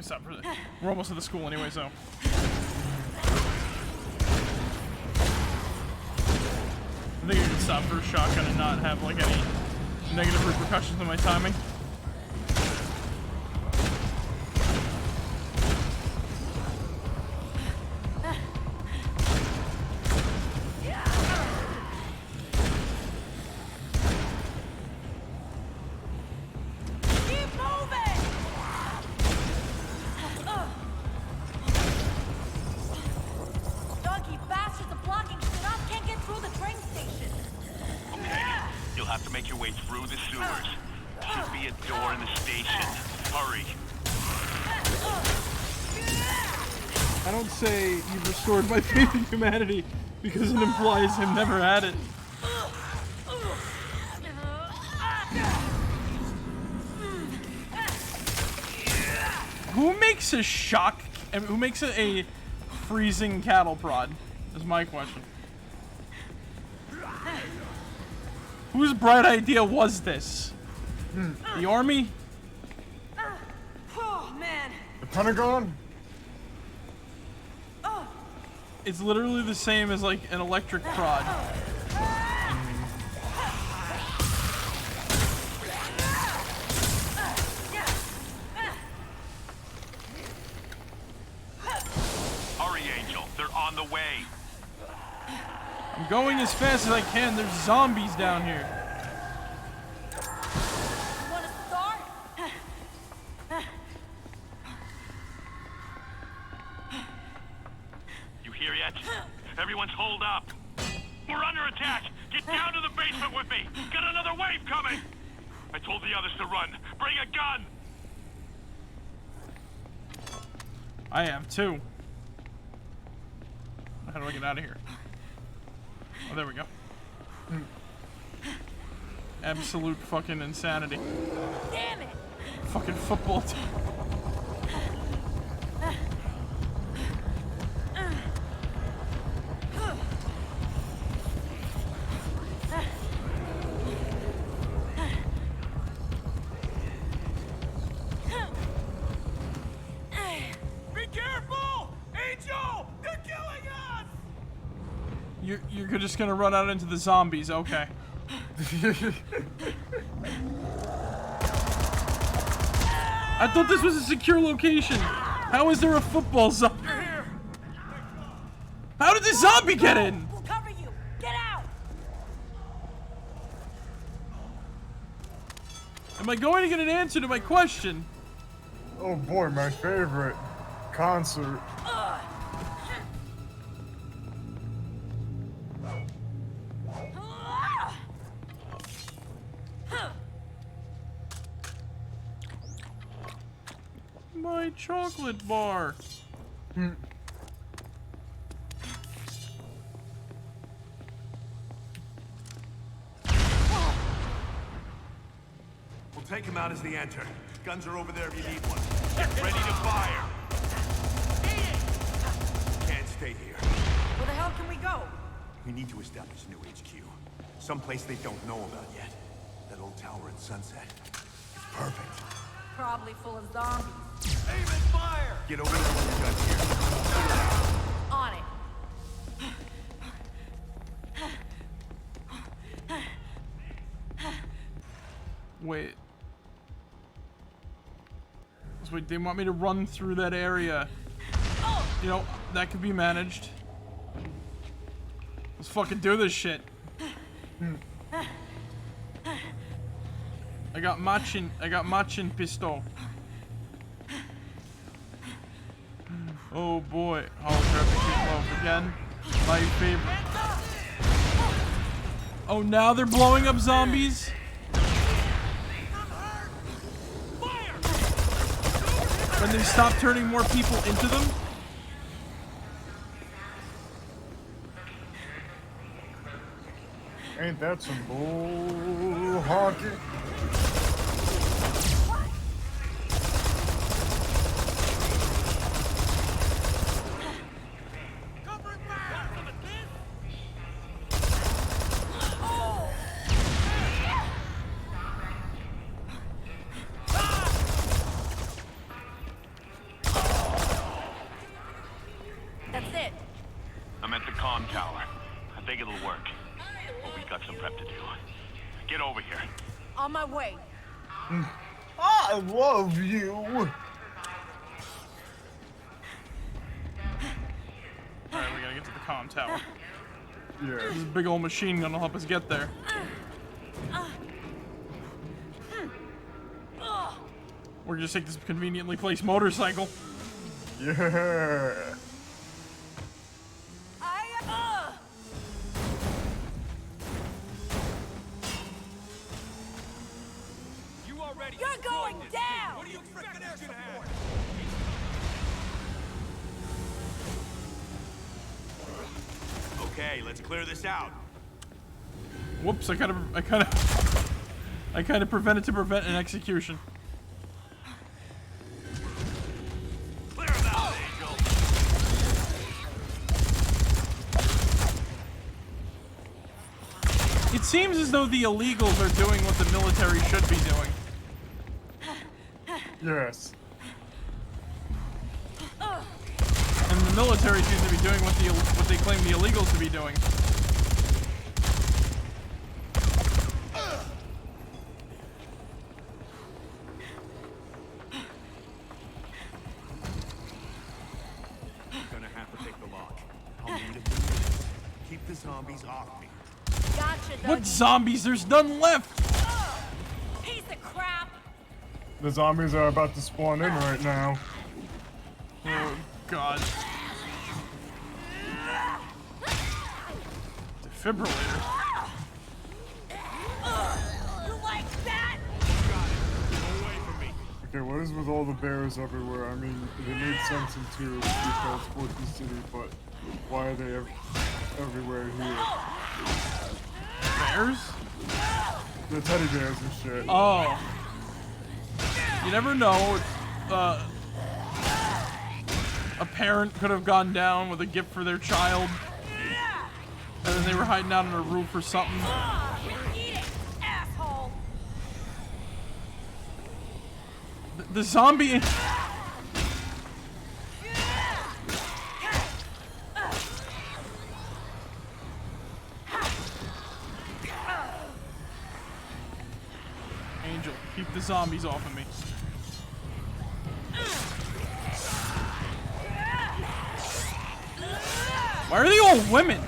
me stop for this. We're almost at the school anyway, so. I think I can stop for a shotgun and not have like any negative repercussions on my timing. I don't say you've restored my faith in humanity because it implies him never had it. Who makes a shock? Who makes it a freezing cattle prod? Is my question. Whose bright idea was this? The army? Oh man. The Pentagon? It's literally the same as like an electric prod. Hurry, Angel. They're on the way. I'm going as fast as I can. There's zombies down here. Want to start? You hear yet? Everyone's holed up. We're under attack. Get down to the basement with me. Got another wave coming. I told the others to run. Bring a gun. I have two. How do I get out of here? Oh, there we go. Absolute fucking insanity. Damn it! Fucking football team. Be careful! Angel! They're killing us! You're just gonna run out into the zombies, okay. I thought this was a secure location. How is there a football zombie? How did the zombie get in? We'll cover you. Get out. Am I going to get an answer to my question? Oh boy, my favorite concert. My chocolate bar. We'll take him out as they enter. Guns are over there if you need one. Get ready to fire. Can't stay here. Where the hell can we go? We need to establish a new HQ. Someplace they don't know about yet. That old tower in Sunset. It's perfect. Probably full of zombies. Aim and fire! Get over there with the guns here. On it. Wait. Wait, they want me to run through that area. You know, that could be managed. Let's fucking do this shit. I got machin pistol. Oh boy, holographic glove again. My favorite. Oh, now they're blowing up zombies? When they stop turning more people into them? Ain't that some bull honky? Get over here. On my way. I love you. Alright, we gotta get to the comm tower. Yeah. This big old machine gun will help us get there. Or just take this conveniently placed motorcycle. Yeah. You already You're going destroyed this down! thing. What do you expect this to happen? Okay, let's clear this out. Whoops! I kind of prevented to prevent an execution. Clear them out, Angel. It seems as though the illegals are doing what the military should be doing. Yes. And the military seems to be doing what they claim the illegals to be doing. Gonna have to take the lock. I'll need a few minutes. Keep the zombies off me. Gotcha, What zombies? There's none left! Piece of crap! The zombies are about to spawn in right now. Oh, God. Defibrillator. You like that? Okay, what is with all the bears everywhere? I mean, they made sense in 2 because Fortune City, but why are they everywhere here? Bears? The teddy bears and shit. Oh. You never know. A parent could have gone down with a gift for their child. And then they were hiding out on a roof or something. Eat it, asshole! The zombie... Angel, keep the zombies off of me. Why are they all women?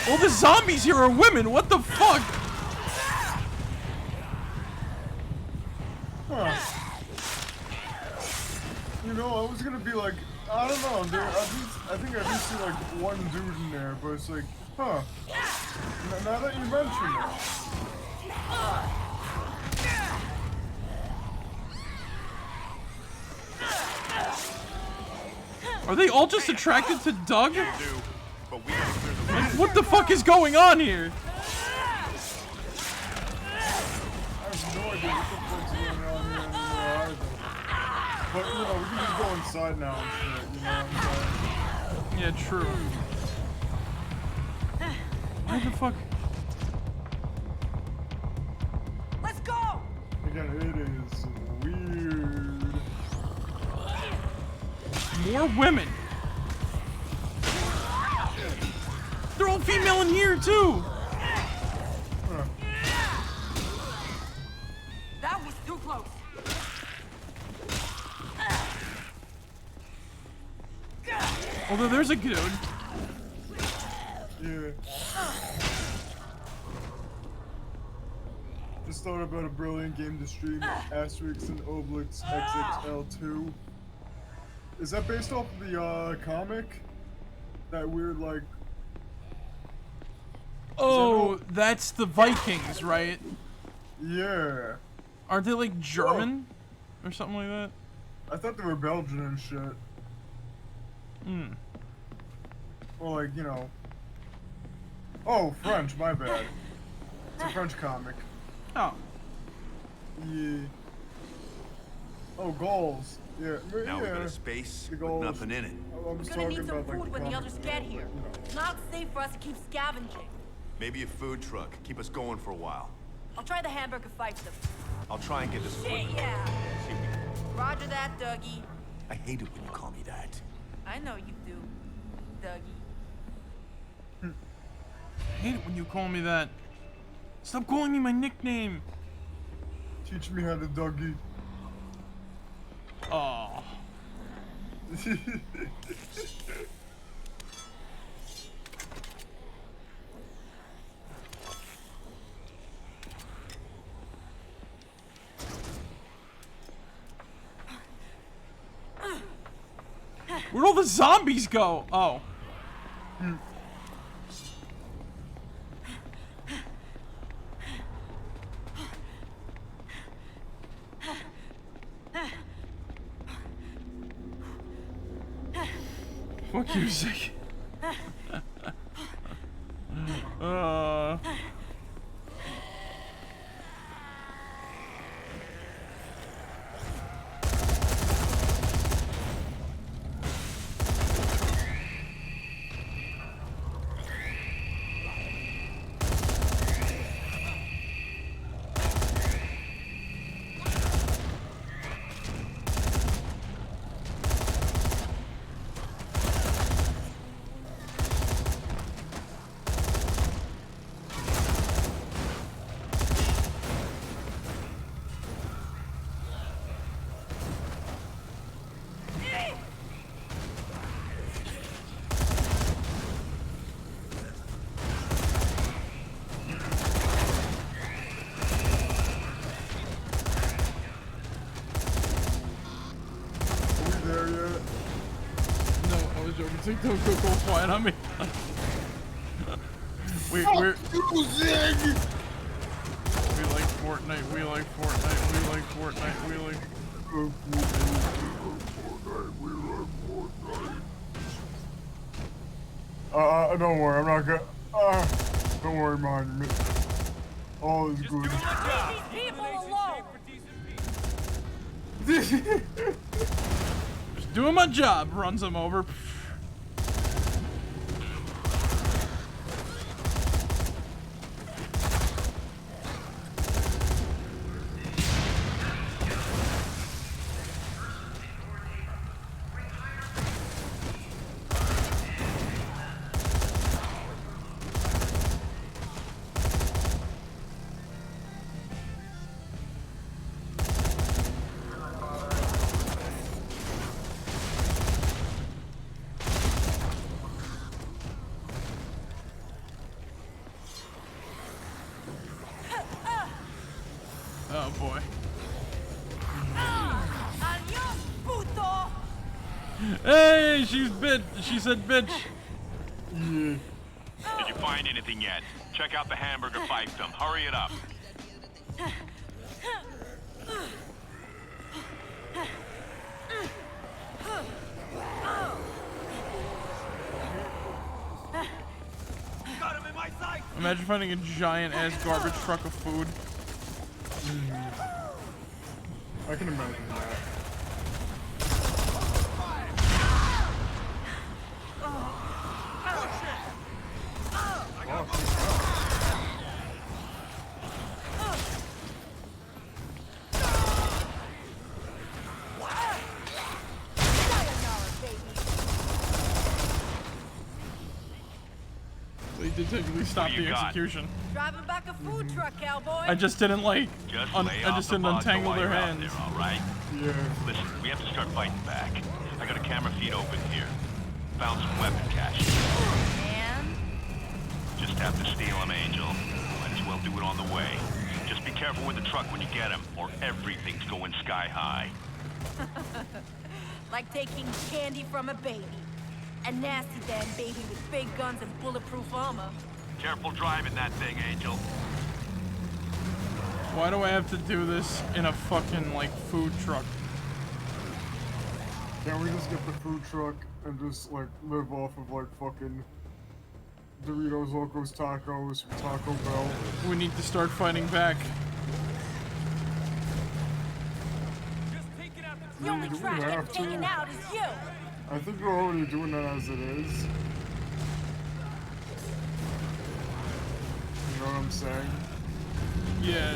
All the zombies here are women. What the fuck? Huh. You know, I was gonna be like, I don't know. I think I do see like one dude in there, but it's like, huh. Now that you mention Are they all just attracted to Doug? Like, what the fuck is going on here? I have no idea what the fuck's going on here anymore either. But you know, we can just go inside now and shit. You know what I'm saying? Yeah, true. Why the fuck? Let's go! Again, it is weird. More women. They're all female in here too. That was too close. Although there's a dude. Yeah. Just thought about a brilliant game to stream, Asterix and Obelix XXL2. Is that based off of the comic? That weird like... Oh, that's the Vikings, right? Yeah. Aren't they like German? Or something like that? I thought they were Belgian and shit. Hmm. Well, like, you know... Oh, French, my bad. It's a French comic. Oh. Yeah. Oh, goals. Yeah. Now yeah. we got a space The with goals. nothing in it. I'm just We're gonna talking need some about, like, food when the comic others get here. It's not safe for us to keep scavenging. Maybe a food truck. Keep us going for a while. I'll try the hamburger fight them. I'll try and get this Shit, equipment. yeah. See if we can... Roger that, Dougie. I hate it when you call me that. I know you do, Dougie. I hate it when you call me that. Stop calling me my nickname. Teach me how to Dougie. Oh. Where'd all the zombies go? Oh. Fuck you, Zig. Don't go quiet on me. we're you, Zig! We like Fortnite, we like Fortnite, we like Fortnite, we like don't worry, I'm not gonna don't worry, mind me. All is good. Leave these people alone! Just doing my job, runs him over. Oh boy. Hey, she said bitch. Did you find anything yet? Check out the hamburger fiefdom. Hurry it up. Got him in my sight. Imagine finding a giant ass garbage truck of food. I can imagine that. So he did technically stop the execution. Driving back a food truck, cowboy. I just didn't like. I just didn't untangle their hands. There, all right? Yeah. Listen, we have to start fighting back. I got a camera feed open here. Found some weapon cache. And? Just have to steal him, Angel. Might as well do it on the way. Just be careful with the truck when you get him, or everything's going sky high. Like taking candy from a baby. A nasty damn baby with big guns and bulletproof armor. Careful driving that thing, Angel. Why do I have to do this in a fucking, like, food truck? Can't we just get the food truck and just, like, live off of, like, fucking Doritos, Locos, Tacos, Taco Bell? We need to start fighting back. The only trash that's hanging out is you. I think we're already doing that as it is. You know what I'm saying? Yeah.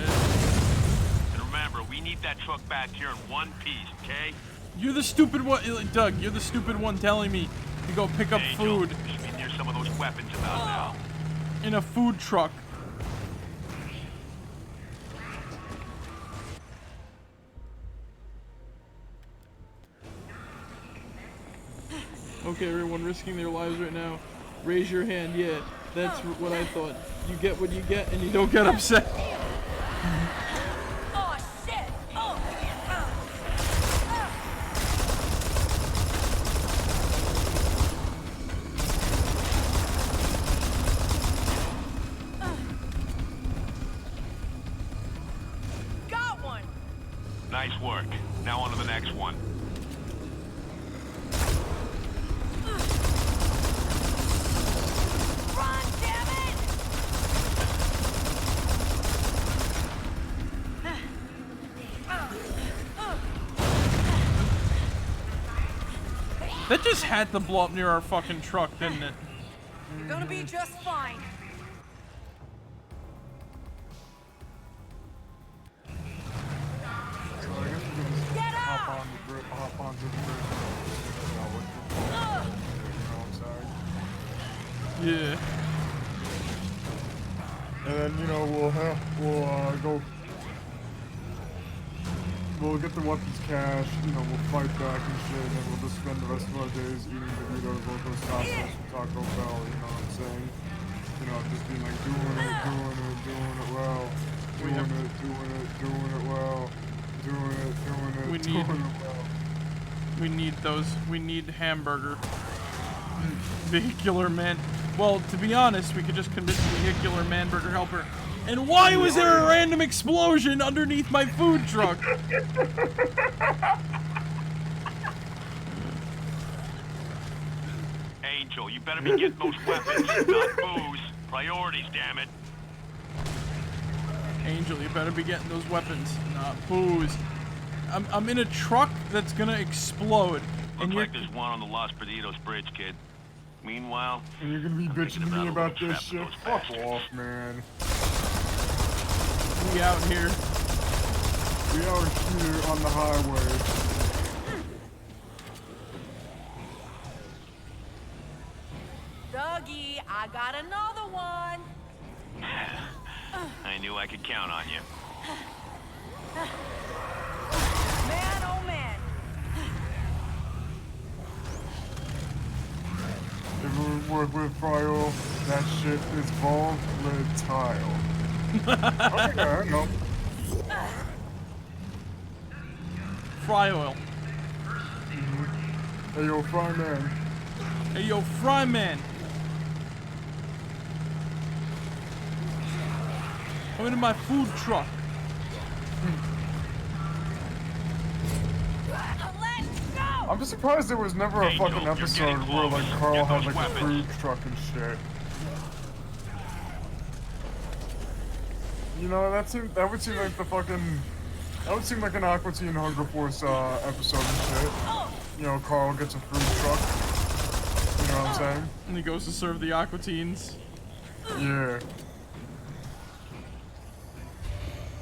And remember, we need that truck back here in one piece, okay? You're the stupid one, Doug. You're the stupid one telling me to go pick up food. Meet me near some of those weapons about now. In a food truck. Okay, everyone risking their lives right now. Raise your hand. Yeah, that's what I thought. You get what you get, and you don't get upset. Oh shit! Oh. Got one. Nice work. Now on to the next one. Run, damn it! That just had to blow up near our fucking truck, didn't it? Gonna be just fine. So I guess we can just hop onto the bridge. You know what I'm saying? Yeah. And then, you know, we'll get the weapons cache, you know, we'll fight back and shit, and then we'll just spend the rest of our days eating burritos, locos, tacos from Taco Bell, you know what I'm saying? You know, just being like, doing it well, doing it well, doing it well. We need those. We need hamburger. Vehicular man. Well, to be honest, we could just convince the vehicular man burger helper. And why was there a random explosion underneath my food truck? Angel, you better be getting those weapons, not booze. Priorities, damn it. Angel, you better be getting those weapons, not booze. I'm in a truck that's gonna explode. Looks like there's one on the Los Perdidos bridge, kid. Meanwhile, and you're gonna be bitching to me about this shit? Fuck off, man. We out here. We out here on the highway. Dougie, I got another one. I knew I could count on you. Man, oh man. If we work with Fryo, that shit is volatile. Okay, I know. Fry oil. Hey yo, Fry Man. Hey yo, Fry Man. I'm in my food truck. I'm just surprised there was never a fucking episode where like Carl had like a food truck and shit. You know, that would seem like the fucking, that would seem like an Aqua Teen Hunger Force episode and shit. You know, Carl gets a food truck. You know what I'm saying? And he goes to serve the Aqua Teens. Yeah.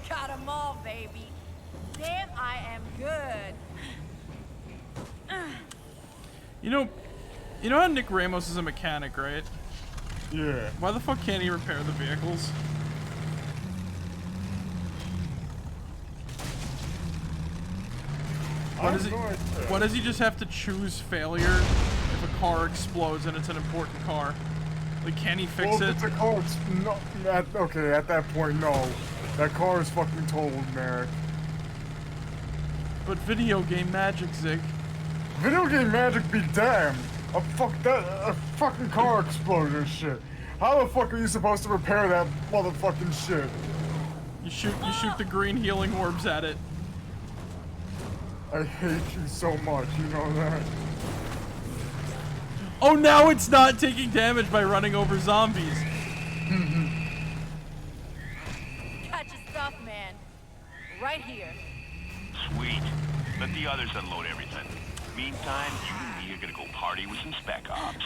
Got them all, baby. Damn, I am good. You know how Nick Ramos is a mechanic, right? Yeah. Why the fuck can't he repair the vehicles? Why does he just have to choose failure if a car explodes and it's an important car? Like, can he fix it? Well, if it's a car, it's not, okay, at that point, no. That car is fucking told, Marek. But video game magic, Zig. Video game magic be damned. A fucking car exploded and shit. How the fuck are you supposed to repair that motherfucking shit? You shoot the green healing orbs at it. I hate you so much, you know that? Oh, now it's not taking damage by running over zombies. Got your stuff, man. Right here. Sweet. Let the others unload everything. Meantime, you and me are gonna go party with some spec ops.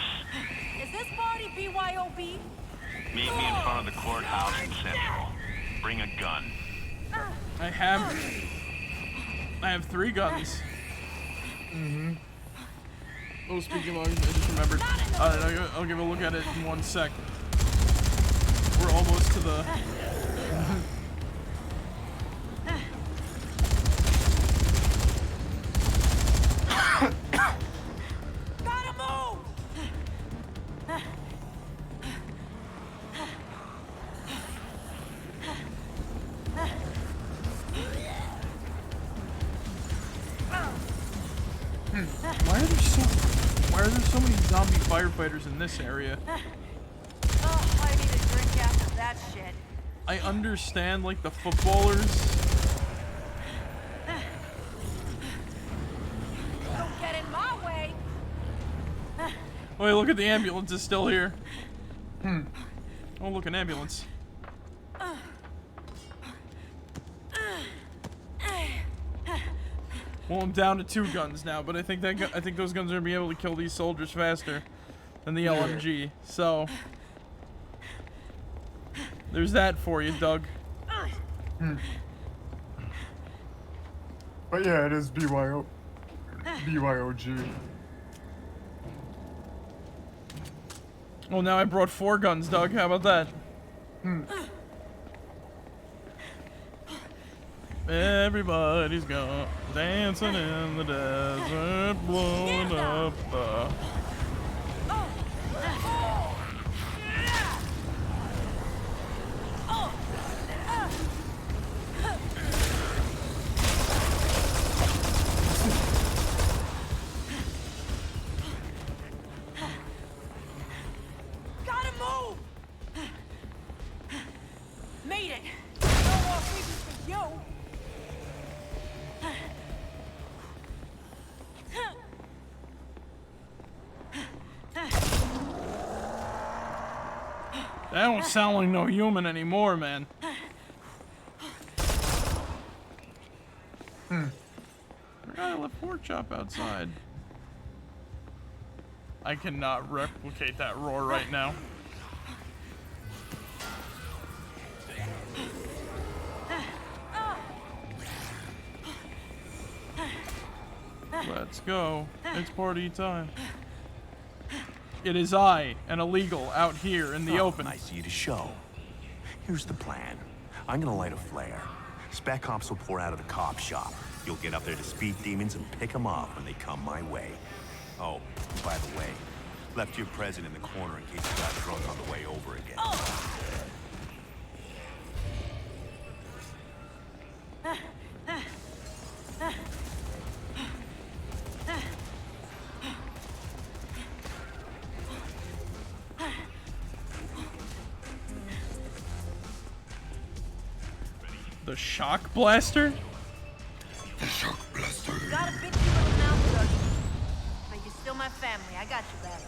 Is this party BYOB? Meet me in front of the courthouse in Central. Bring a gun. I have 3 guns. Oh, speaking of, I just remembered. I'll give a look at it in 1 sec. We're almost to the... Gotta move! Why are there so many zombie firefighters in this area? Oh, I need a drink after that shit. I understand, like, the footballers. Don't get in my way. Oh, hey, look at the ambulance is still here. Oh, look, an ambulance. Well, I'm down to 2 guns now, but I think those guns are gonna be able to kill these soldiers faster than the LMG. So there's that for you, Doug. But yeah, it is BYOG. Well, now I brought 4 guns, Doug. How about that? Everybody's gone dancing in the desert, blowing up the... Gotta move! Made it! No more creepers for you! That don't sound like no human anymore, man. I left pork chop outside. I cannot replicate that roar right now. Let's go. It's party time. It is I, an illegal, out here in the open. Nice of you to show. Here's the plan. I'm gonna light a flare. Spec cops will pour out of the cop shop. You'll get up there to speed demons and pick them off when they come my way. Oh, by the way, left your present in the corner in case you got drunk on the way over again. The shock blaster? The shock blaster. Got a bit too little now, Dougie. But you're still my family. I got you back.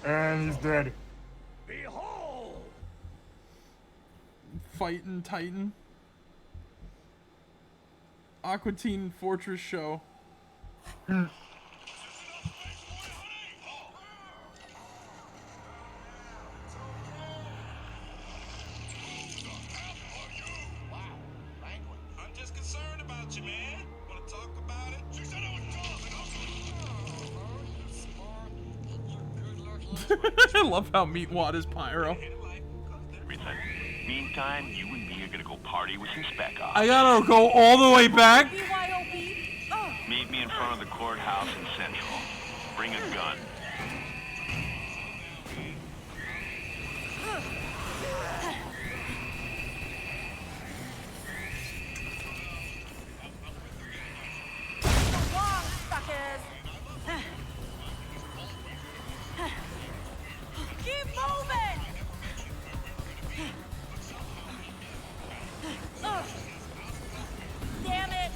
And he's dead. Behold! Fighting Titan. Aqua Teen Fortress show. I'm just concerned about you, man. Wanna talk about it? She said I was I love how Meatwad is pyro. Meantime, you and me are gonna go party with some spec ops. I gotta go all the way back. Meet me in front of the courthouse in Central. Bring a gun. Keep moving! Damn it!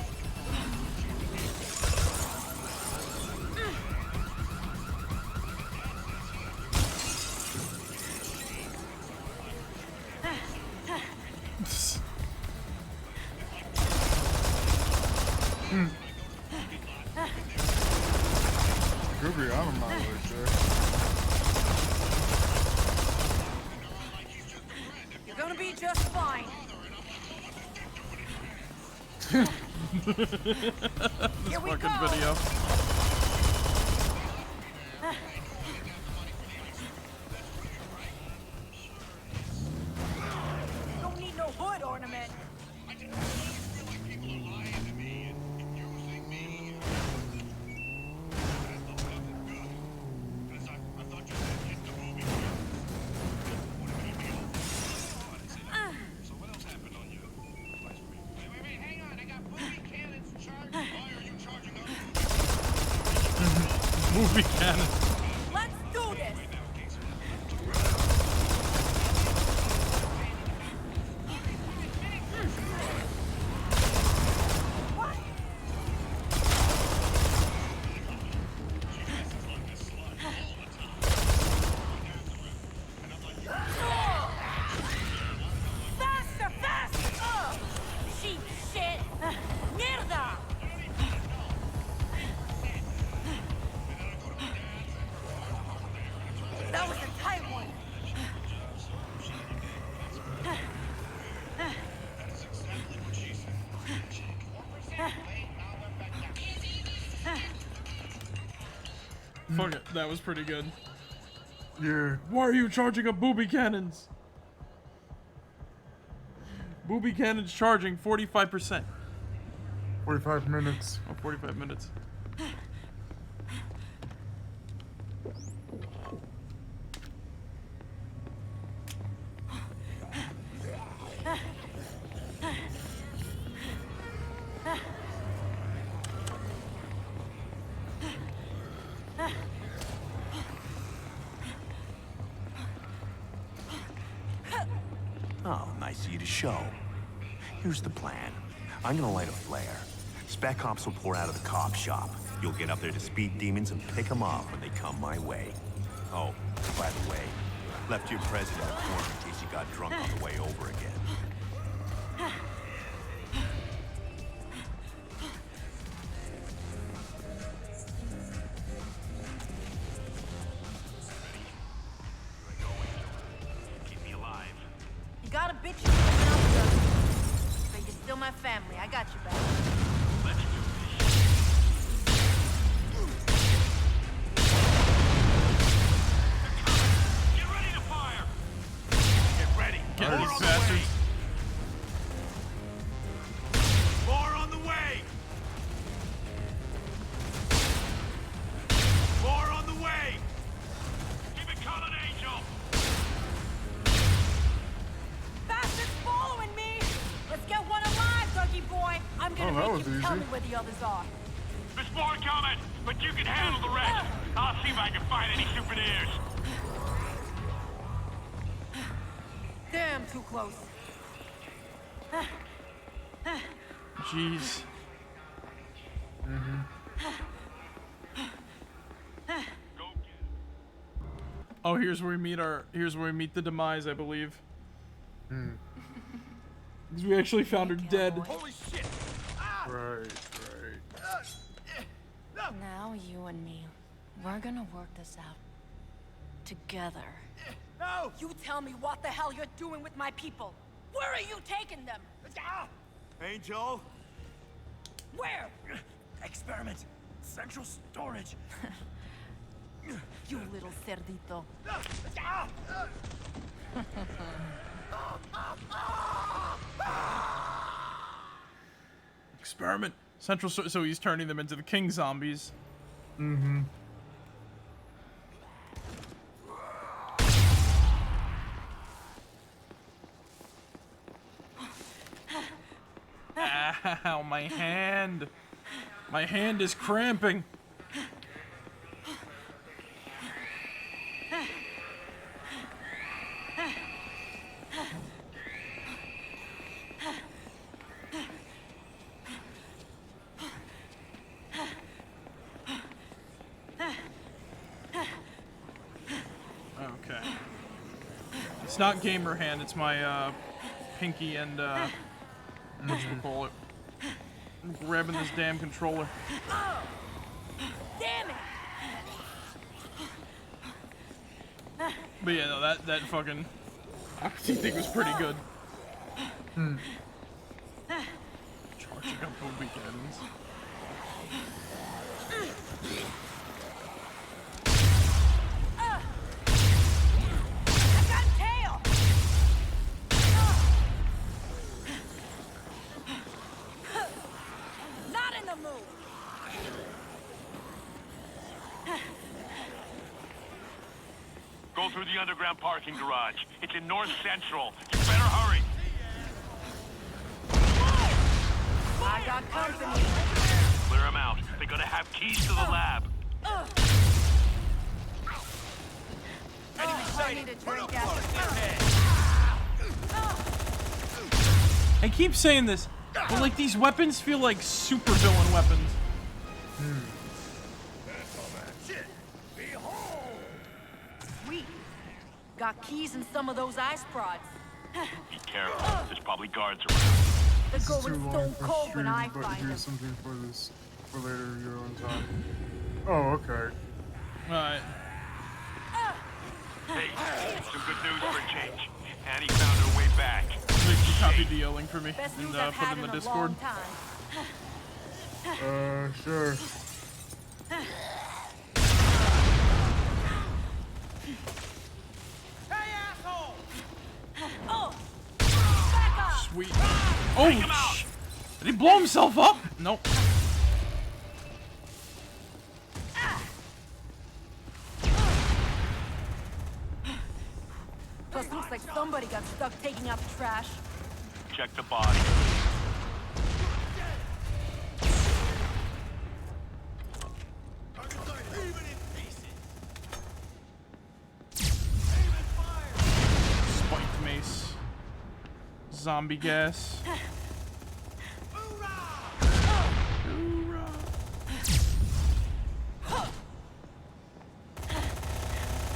Could be on my way, sir. You're gonna be just fine. This Here we fucking go. video. Don't need no hood ornament. Movie cannon. Let's do this. Faster, faster! Cheap shit! Mierda! That was a tight one. Fuck it, that was pretty good. Yeah. Why are you charging up booby cannons? Booby cannons charging 45%. 45 minutes. Oh, 45 minutes. Oh, nice of you to show. Here's the plan. I'm gonna light a flare. Spec cops will pour out of the cop shop. You'll get up there to speed demons and pick them off when they come my way. Oh, by the way, left your president at corner in case you got drunk on the way over again. Keep me alive. You got a bitch you can help us. But you're still my family. I got you back. Let's do this. Get ready to fire. Get ready. Get More these on the bastards. way. More on the way. More on the way. Keep it coming, Angel. Bastards following me! Let's get one alive, Dougie boy! I'm gonna that make was you tell easy. me where the others are. There's more coming, but you can handle the rest. I'll see if I can find any souvenirs. Damn, too close. Jeez. Oh, here's where we meet the demise, I believe. Because we actually found her dead. Holy shit! Right. Now you and me, we're gonna work this out. Together. No! You tell me what the hell you're doing with my people. Where are you taking them? Angel! Where? Experiment. Central storage. You little cerdito. Experiment. So he's turning them into the king zombies. Mm-hmm. Ow, my hand. My hand is cramping. Okay. It's not gamer hand, it's my pinky and whatchamacallit. I'm grabbing this damn controller. Damn it! But yeah, no, that fucking Oxy thing was pretty good. Charging up the weekends. I got a tail! Not in the mood! Go through the underground parking garage. It's in North Central. You better hurry. I got company. Clear them out. They're gonna have keys to the lab. I need a drink after. I keep saying this, but like these weapons feel like supervillain weapons. Sweet. Got keys in some of those ice prods. Be careful. There's probably guards around. They're This is going too long stone for cold when stream, I but find them. here's something for this for later your own time. Oh, okay. Alright. Hey, some good news for a change. Annie found her way back. You copied the yelling for me Best and news I've put it had in the in a Discord. long time. Sure. Hey, asshole! Oh! Back up! Sweet. Oh, did he blow himself up? Nope. Plus, looks like somebody got stuck taking out the trash. Check the body. Spiked mace. Zombie gas.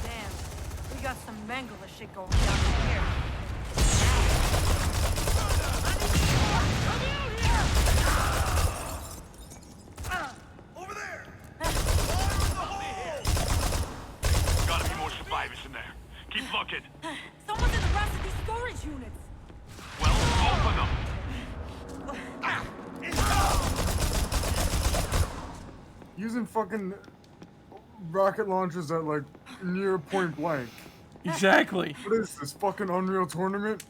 Damn, we got some Mangala shit going down here. Over there! Gotta be more survivors in there. Keep looking. Someone's in the rest of these storage units. Well, open them. Using fucking rocket launchers at like near point blank. Exactly. What is this fucking Unreal Tournament?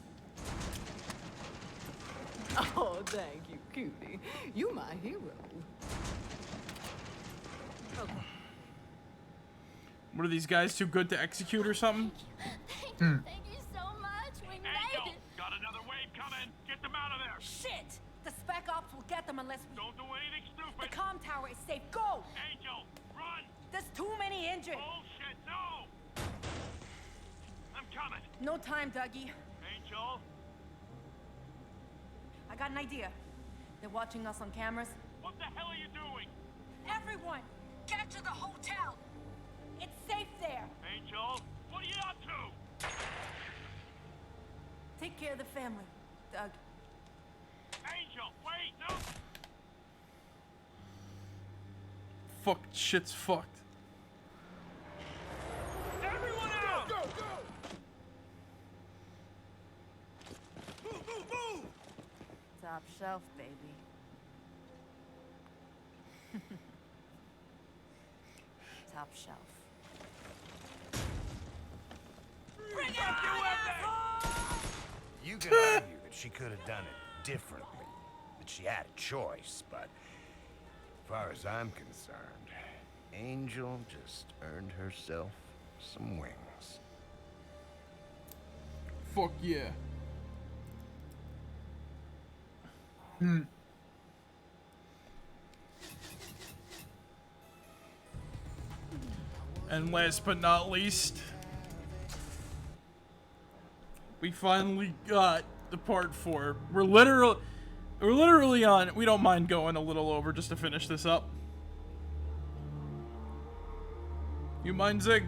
Oh, thank you, cutie. You my hero. Okay. What are these guys too good to execute or something? Thank you so much. We made it. Got another wave coming. Get them out of there. Shit! The spec ops will get them unless we... Don't do anything stupid. The comm tower is safe. Go! Angel, run. There's too many injured. Bullshit, no. I'm coming. No time, Dougie. Angel. I got an idea. They're watching us on cameras. What the hell are you doing? Everyone, get to the hotel. It's safe there. Angel, what are you up to? Take care of the family, Doug. Angel, wait, no. Fuck, shit's fucked. Everyone out! Go, go! Move, move, move! Top shelf, baby. Top shelf. Bring it on, You can argue that she could have done it differently, that she had a choice, but as far as I'm concerned, Angel just earned herself some wings. Fuck yeah. And last but not least, we finally got the part 4. We're literally on. We don't mind going a little over just to finish this up. You mind, Zig?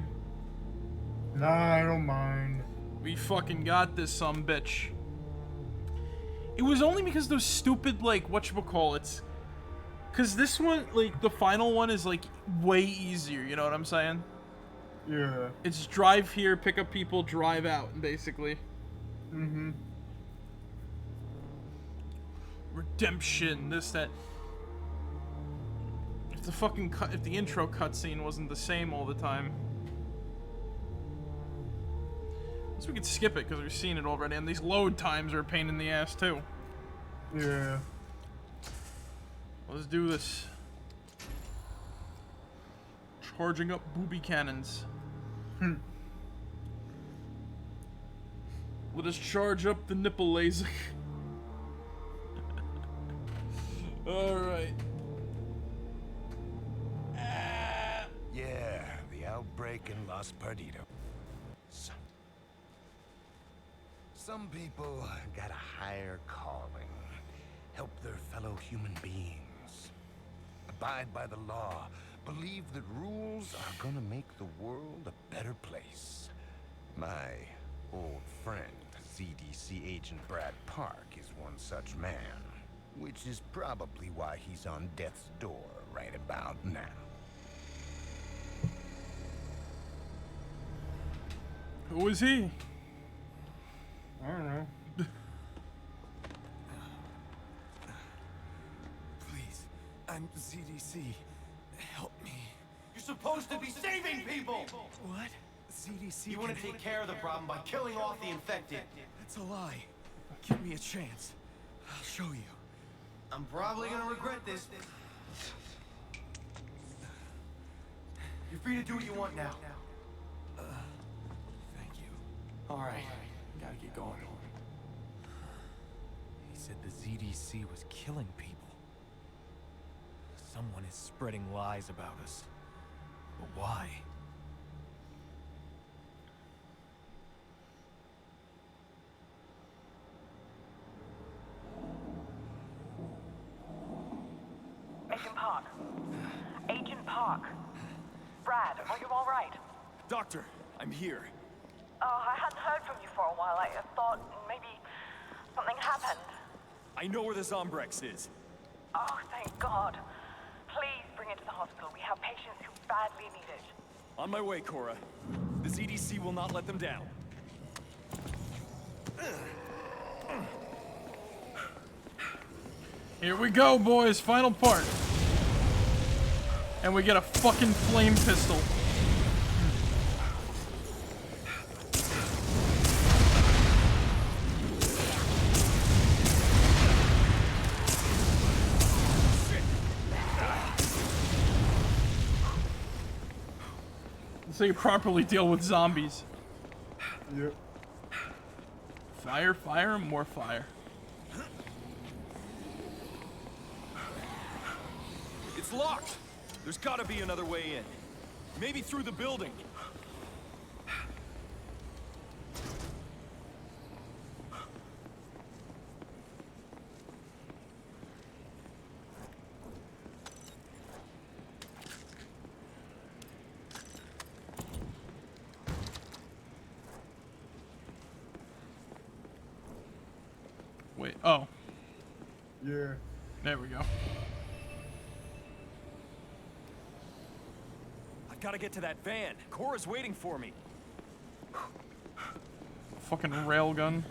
Nah, I don't mind. We fucking got this sumbitch. It was only because those stupid, like, whatchamacallits, Cause this one, like the final one, is like way easier. You know what I'm saying? Yeah. It's drive here, pick up people, drive out, basically. Mm-hmm. Redemption, this, that. If the fucking if the intro cutscene wasn't the same all the time. I guess we could skip it because we've seen it already, and these load times are a pain in the ass too. Yeah. Let's do this. Charging up booby cannons. Let us charge up the nipple laser. Alright. Yeah, the outbreak in Los Perdidos. Some people got a higher calling. Help their fellow human beings. Abide by the law. Believe that rules are gonna make the world a better place. My old friend, ZDC agent Brad Park, is one such man. Which is probably why he's on death's door right about now. Who is he? I don't know. Please, I'm ZDC. Help me. You're supposed to be saving people! What? ZDC. You want to take care of the problem by killing off the infected. That's a lie. Give me a chance. I'll show you. I'm probably gonna regret this. You're free to do what you want now. Thank you. All right. Gotta get going. He said the ZDC was killing people. Someone is spreading lies about us. But why? Agent Park. Agent Park. Brad, are you all right? Doctor, I'm here. I hadn't heard from you for a while. I thought maybe something happened. I know where the Zombrex is. Oh, thank God. Please bring it to the hospital. We have patients who badly need it. On my way, Cora. The ZDC will not let them down. Here we go, boys. Final part. And we get a fucking flame pistol. So you properly deal with zombies. Yep. Fire, fire, more fire. It's locked! There's gotta be another way in. Maybe through the building. Wait, oh. Yeah. There we go. I gotta get to that van. Cora's waiting for me. Fucking railgun.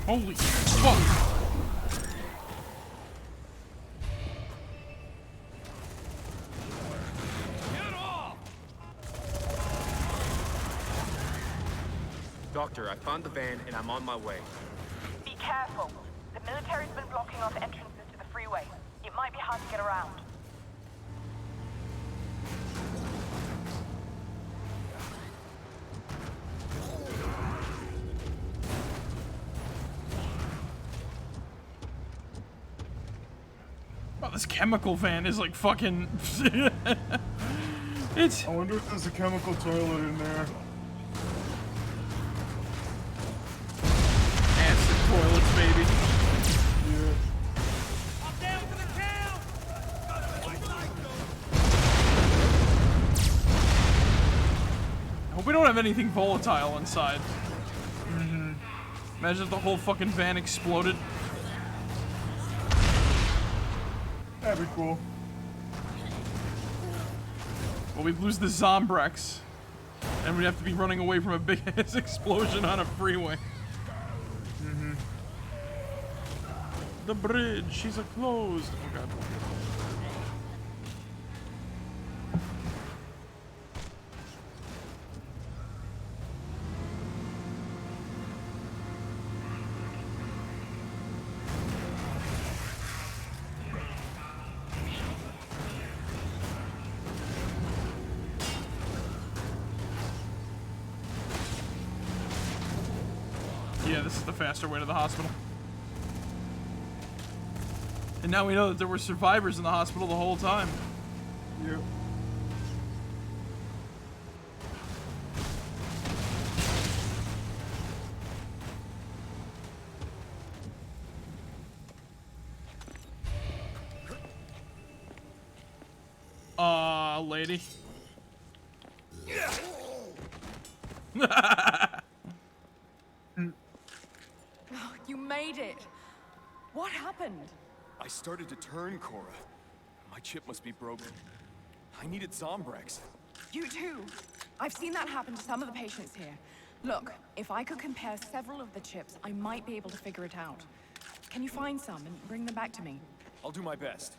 Holy fuck! Doctor, I found the van and I'm on my way. Be careful. The military's been blocking off entrances to the freeway. It might be hard to get around. this chemical van is like fucking. It's. I wonder if there's a chemical toilet in there. Acid toilets, baby. Yeah. I'm down for the count! I hope we don't have anything volatile inside. Imagine if the whole fucking van exploded. That'd be cool. Well, we'd lose the Zombrex. And we'd have to be running away from a big-ass explosion on a freeway. The bridge, she's closed. Oh, God. Yeah, this is the faster way to the hospital. And now we know that there were survivors in the hospital the whole time. Yep. Lady. Oh, you made it. What happened? I started to turn, Cora. My chip must be broken. I needed Zombrex. You too. I've seen that happen to some of the patients here. Look, if I could compare several of the chips, I might be able to figure it out. Can you find some and bring them back to me? I'll do my best.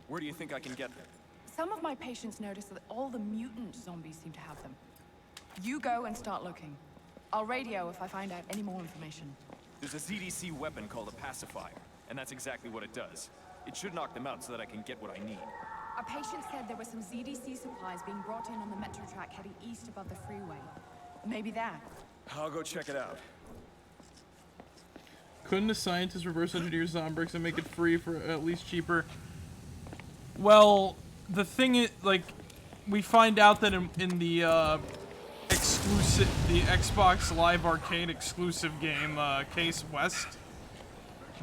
Where do you think I can get them? Some of my patients noticed that all the mutant zombies seem to have them. You go and start looking. I'll radio if I find out any more information. There's a ZDC weapon called a pacifier, and that's exactly what it does. It should knock them out so that I can get what I need. A patient said there were some ZDC supplies being brought in on the metro track heading east above the freeway. Maybe there. I'll go check it out. Couldn't a scientist reverse engineer Zombrex and make it free for at least cheaper? Well, the thing is, like, we find out that in the exclusive, the Xbox Live Arcade exclusive game, Case West,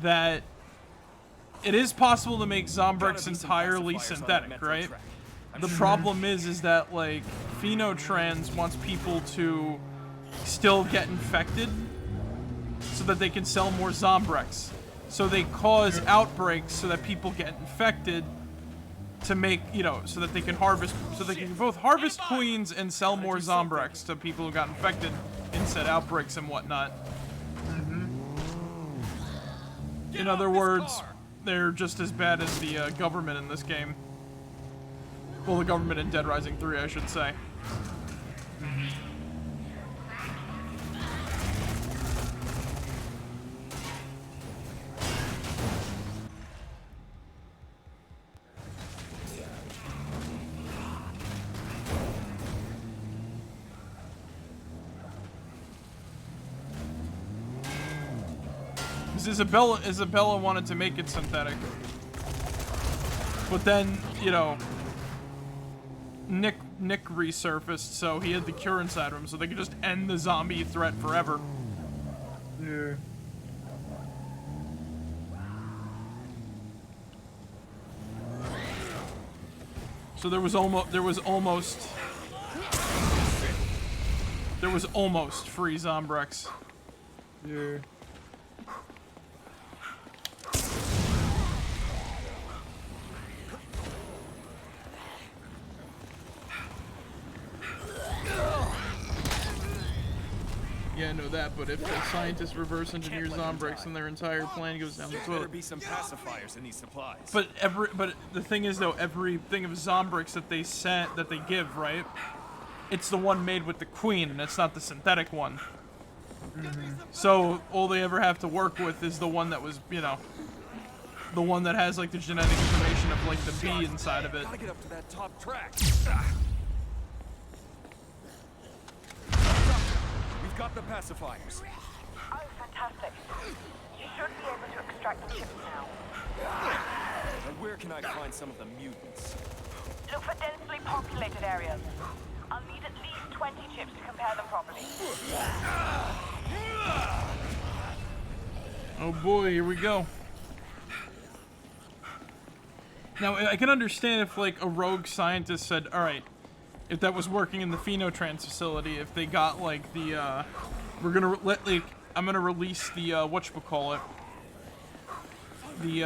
that it is possible to make Zombrex entirely synthetic, right? The problem is that, like, Phenotrans wants people to still get infected so that they can sell more Zombrex. So they cause outbreaks so that people get infected to make, you know, so that they can harvest, so they can both harvest queens and sell more Zombrex to people who got infected in said outbreaks and whatnot. In other words, they're just as bad as the government in this game. Well, the government in Dead Rising 3, I should say. Isabella wanted to make it synthetic. But then, you know, Nick resurfaced, so he had the cure inside of him, so they could just end the zombie threat forever. Yeah. So there was almost free Zombrex. Yeah. Yeah, I know that, but if the scientists reverse engineer Zombrex and their entire plan goes down the There better toilet. be some pacifiers in these supplies. But the thing is though, every thing of Zombrex that they give, right? It's the one made with the queen, and it's not the synthetic one. So all they ever have to work with is the one that was, you know, the one that has like the genetic information of like the bee inside of it. Gotta get up to that top track. We've got the pacifiers. Oh, fantastic. You should be able to extract the chips now. And where can I find some of the mutants? Look for densely populated areas. I'll need at least 20 chips to compare them properly. Oh boy, here we go. Now, I can understand if, like, a rogue scientist said, alright, if that was working in the Phenotrans facility, if they got, like, the, we're gonna let, like, I'm gonna release the, whatchamacallit, the,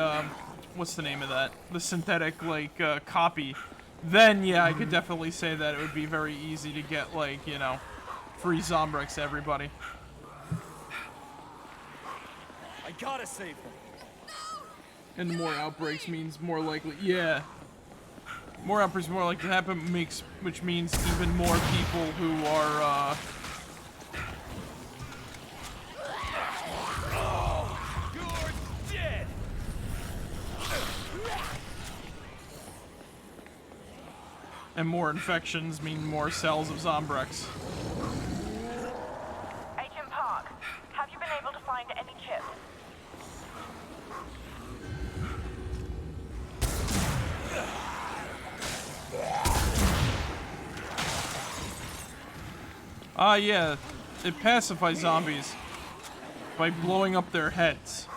what's the name of that? The synthetic, like, copy. Then, yeah, I could definitely say that it would be very easy to get, like, you know, free Zombrex to everybody. I gotta save them. And more outbreaks means more likely, yeah. More outbreaks more likely to happen, which means even more people who are, You're dead. and more infections mean more cells of Zombrex. Agent Park, have you been able to find any chips? Ah, yeah. It pacifies zombies by blowing up their heads.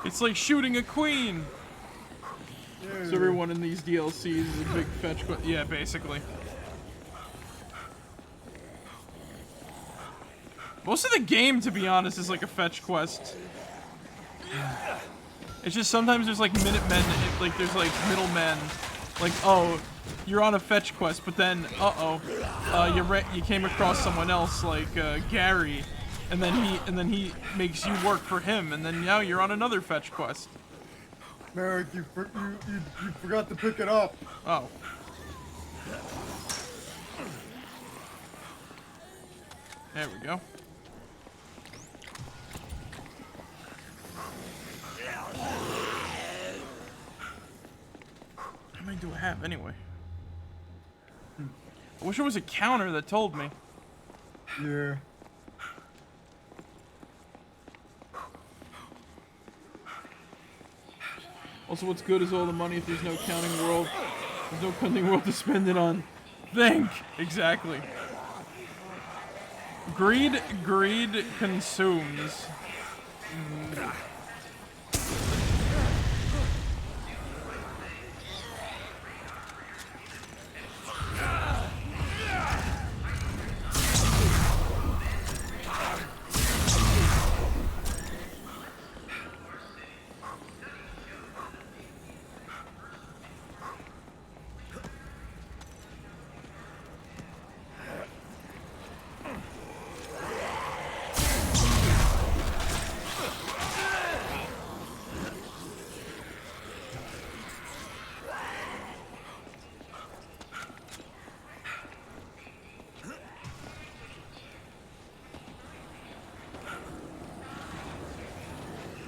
It's like shooting a queen! So everyone in these DLCs is a big fetch quest. Yeah, basically. Most of the game, to be honest, is like a fetch quest. It's just sometimes there's like Minutemen, like there's like middlemen, like, oh, you're on a fetch quest, but then, you came across someone else, like Gary, and then he makes you work for him, and then now you're on another fetch quest. Marek, you forgot to pick it up. Oh. There we go. How many do I have anyway? I wish there was a counter that told me. Yeah. Also, what's good is all the money if there's no counting world. There's no counting world to spend it on. Think! Exactly. Greed consumes.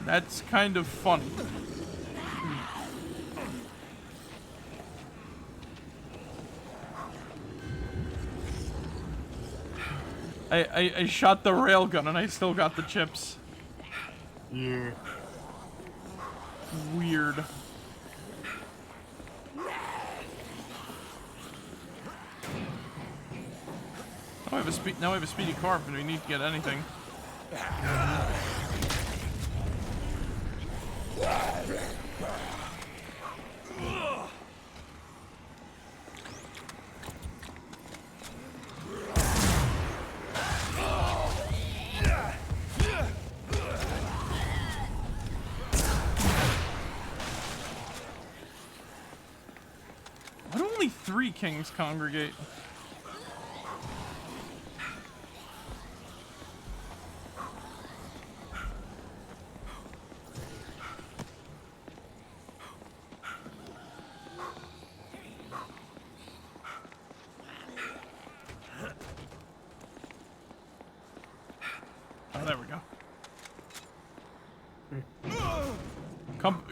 That's kind of funny. I shot the railgun and I still got the chips. Yeah. Weird. Now I have a speedy car if we need to get anything. Why do only 3 kings congregate? Oh, there we go.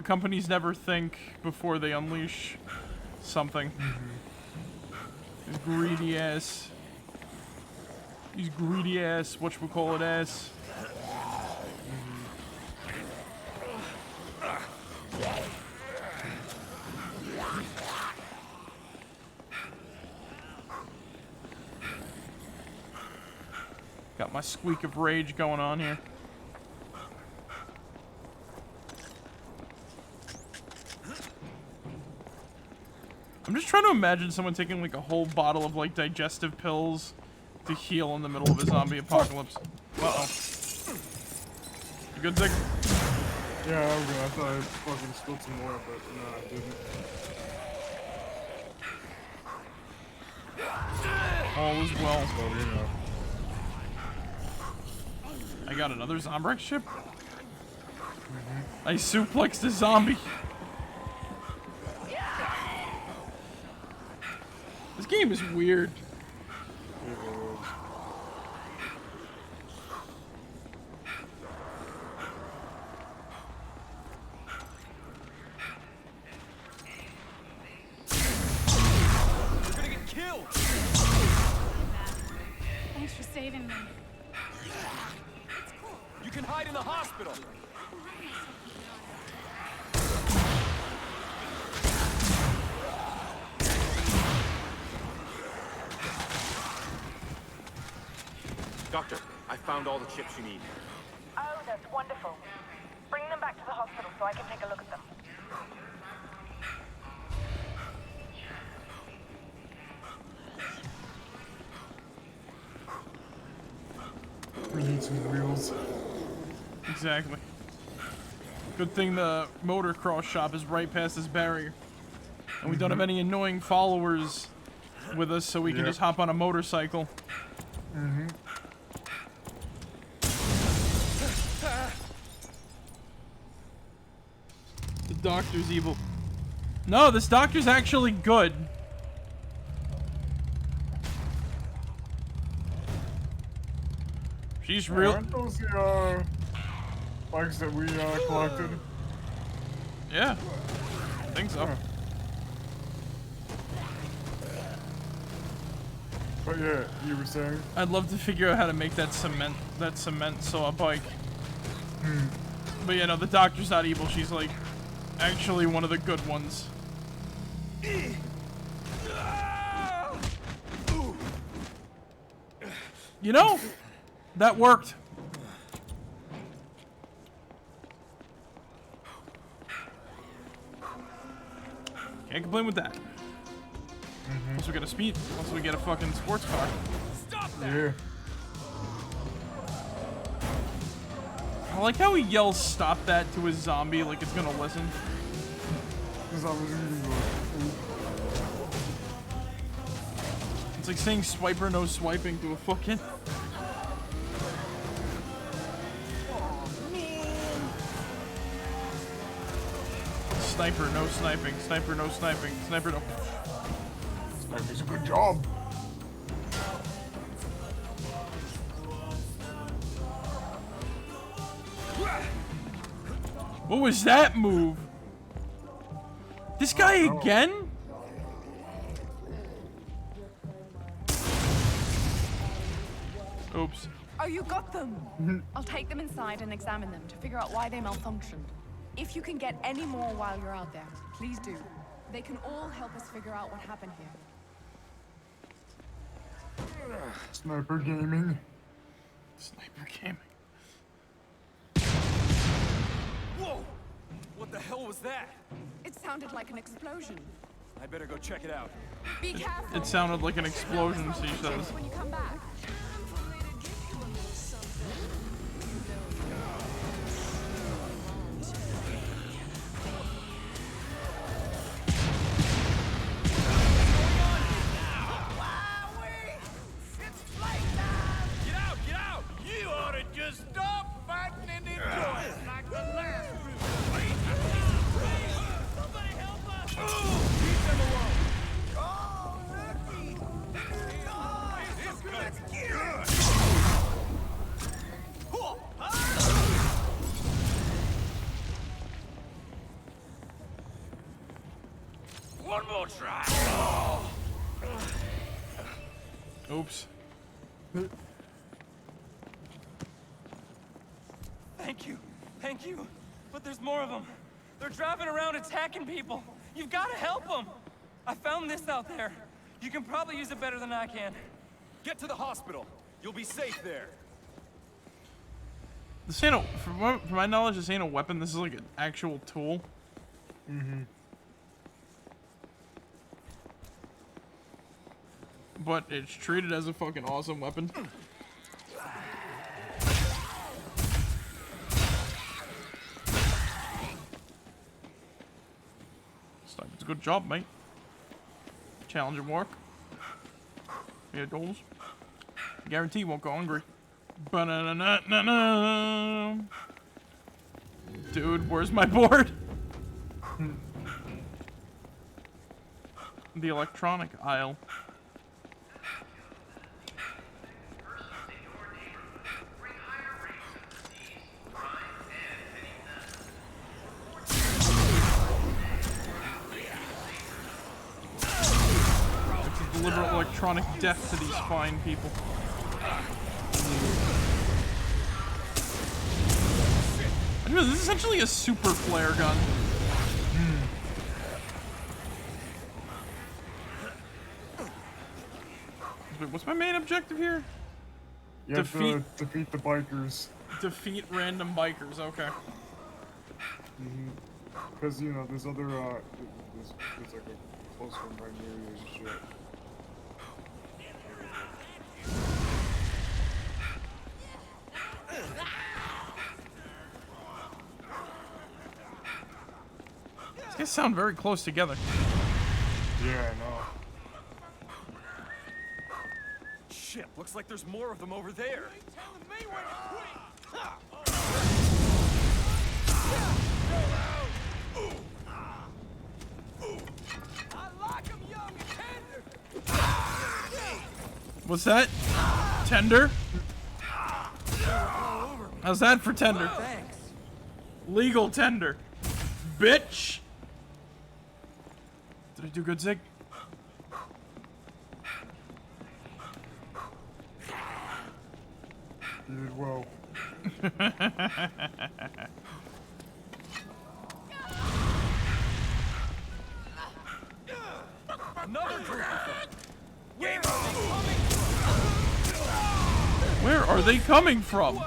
Companies never think before they unleash something. His greedy ass. He's greedy ass, whatchamacallit ass. Got my squeak of rage going on here. I'm just trying to imagine someone taking like a whole bottle of like digestive pills to heal in the middle of a zombie apocalypse. Uh-oh. You good, Zig? Yeah, I'm good. I thought I fucking spilled some more, but no, I didn't. All is well. So, you know. I got another Zombrex ship? I suplexed a zombie. This game is weird. You're gonna get killed! Thanks for saving me. You can hide in the hospital! Doctor, I found all the chips you need. Oh, that's wonderful. Bring them back to the hospital so I can take a look at them. We need some wheels. Exactly. Good thing the motocross shop is right past this barrier. And we don't have any annoying followers with us, so we can just hop on a motorcycle. Mm-hmm. The doctor's evil. No, this doctor's actually good. She's real. Aren't those the bikes that we collected? Yeah, I think so. Huh. But yeah, you were saying? I'd love to figure out how to make that cement saw bike. But you know, the doctor's not evil. She's like actually one of the good ones. You know, that worked. Can't complain with that. Once we get a speed, once we get a fucking sports car. Stop that! Yeah. I like how he yells "stop that" to his zombie like it's gonna listen. It's like saying "swiper, no swiping" to a fucking. Sniper, no sniping. Sniper, no sniping. Sniper, no. Sniping's a good job. What was that move? This guy again? Oops. Oh, you got them! I'll take them inside and examine them to figure out why they malfunctioned. If you can get any more while you're out there, please do. They can all help us figure out what happened here. Sniper gaming. Sniper gaming. Whoa! What the hell was that? It sounded like an explosion. I better go check it out. Be careful! It sounded like an explosion, she says. When you come back. Get out! Get out! You ought to just stop fighting and enjoy it like the last group. Somebody help us! Leave them alone! Oh, Lucky! This guy's good! One more try. Oops. Thank you. Thank you. But there's more of them. They're driving around attacking people. You've got to help them. I found this out there. You can probably use it better than I can. Get to the hospital. You'll be safe there. This ain't a, from my knowledge, this ain't a weapon. This is like an actual tool. Mm-hmm. But it's treated as a fucking awesome weapon. It's a good job, mate. Challenging work. Yeah, goals. Guarantee you won't go hungry. Ba-na-na-na-na-na. Dude, where's my board? The electronic aisle. Deliberate electronic death to these fine people. I don't know, this is essentially a super flare gun. Wait, what's my main objective here? You have to defeat the bikers. Defeat random bikers, okay. Because, you know, there's other, there's like a close one right near you and shit. These guys sound very close together. Yeah, I know. Shit, looks like there's more of them over there. What's that? Tender? How's that for tender? Thanks. Legal tender. Bitch! Did I do good, Zig? You did well. Another group of them. Where are they coming from? It's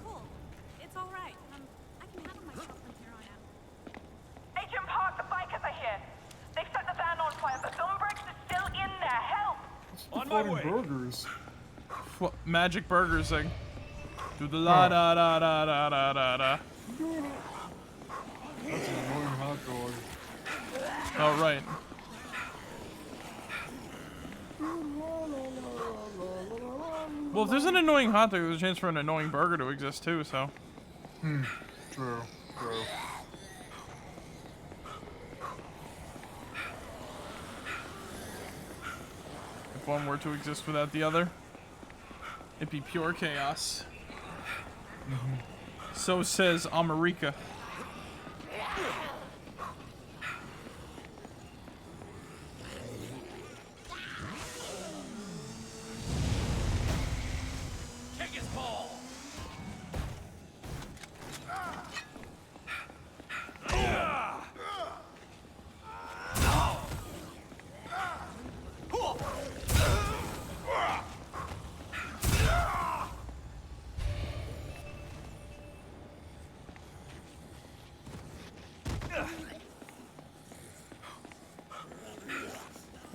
cool. It's all right. I can handle myself from here on out. Agent Park, the bikers are here. They've set the van on fire. The Zombrex is still in there. Help! On my way. Burgers. Magic burgers thing. Do the la da da da da da da da. That's an annoying hot dog. Oh, right. Well, if there's an annoying hot dog, there's a chance for an annoying burger to exist too, so. True, true. If one were to exist without the other, it'd be pure chaos. So says America. Kick his ball.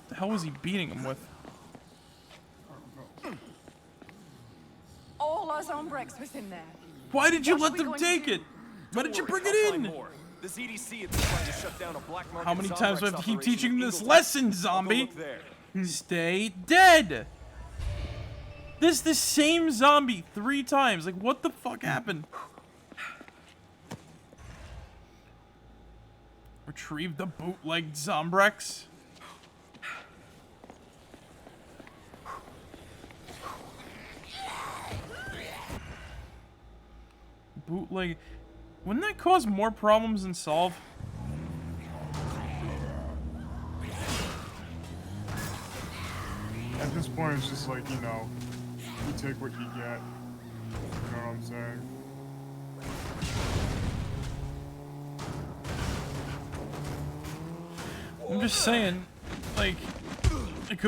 The hell was he beating him with? All our Zombrex was in there. Why did you What are let we them going to take do? it? Why did you bring I'll it find in? more. The ZDC has been trying to shut down a black market. How many times do I have to keep operation teaching in this Eagle lesson, I'll go zombie? look there. Stay dead! This is the same zombie 3 times. Like, what the fuck happened? Retrieve the bootleg Zombrex. Bootleg. Wouldn't that cause more problems than solve? At this point, it's just like, you know, you take what you get. You know what I'm saying? I'm just saying, like,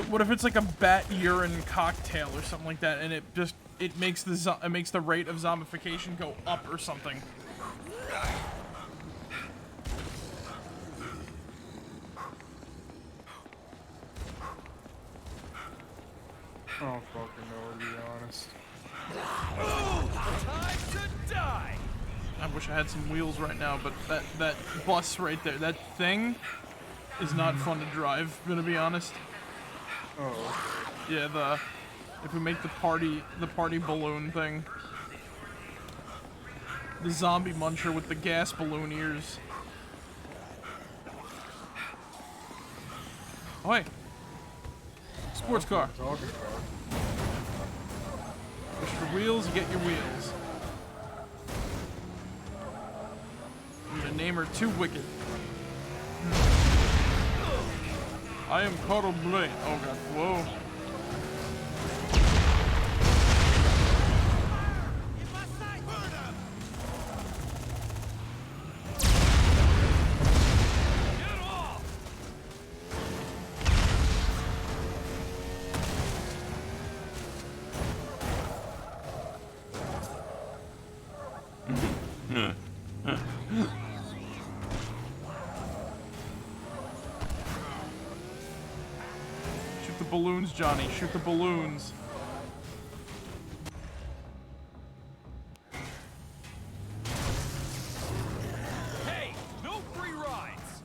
what if it's like a bat urine cocktail or something like that, and it makes the rate of zombification go up or something. I don't fucking know, to be honest. Time to die! I wish I had some wheels right now, but that bus right there, that thing, is not fun to drive, gonna be honest. Oh, okay. Yeah, if we make the party balloon thing. The zombie muncher with the gas balloon ears. Oh, hey. Sports car. Push your wheels, you get your wheels. I'm gonna name her Too Wicked. I am Carl Blade. Oh god, whoa. Shoot the balloons, Johnny. Shoot the balloons. Hey, no free rides!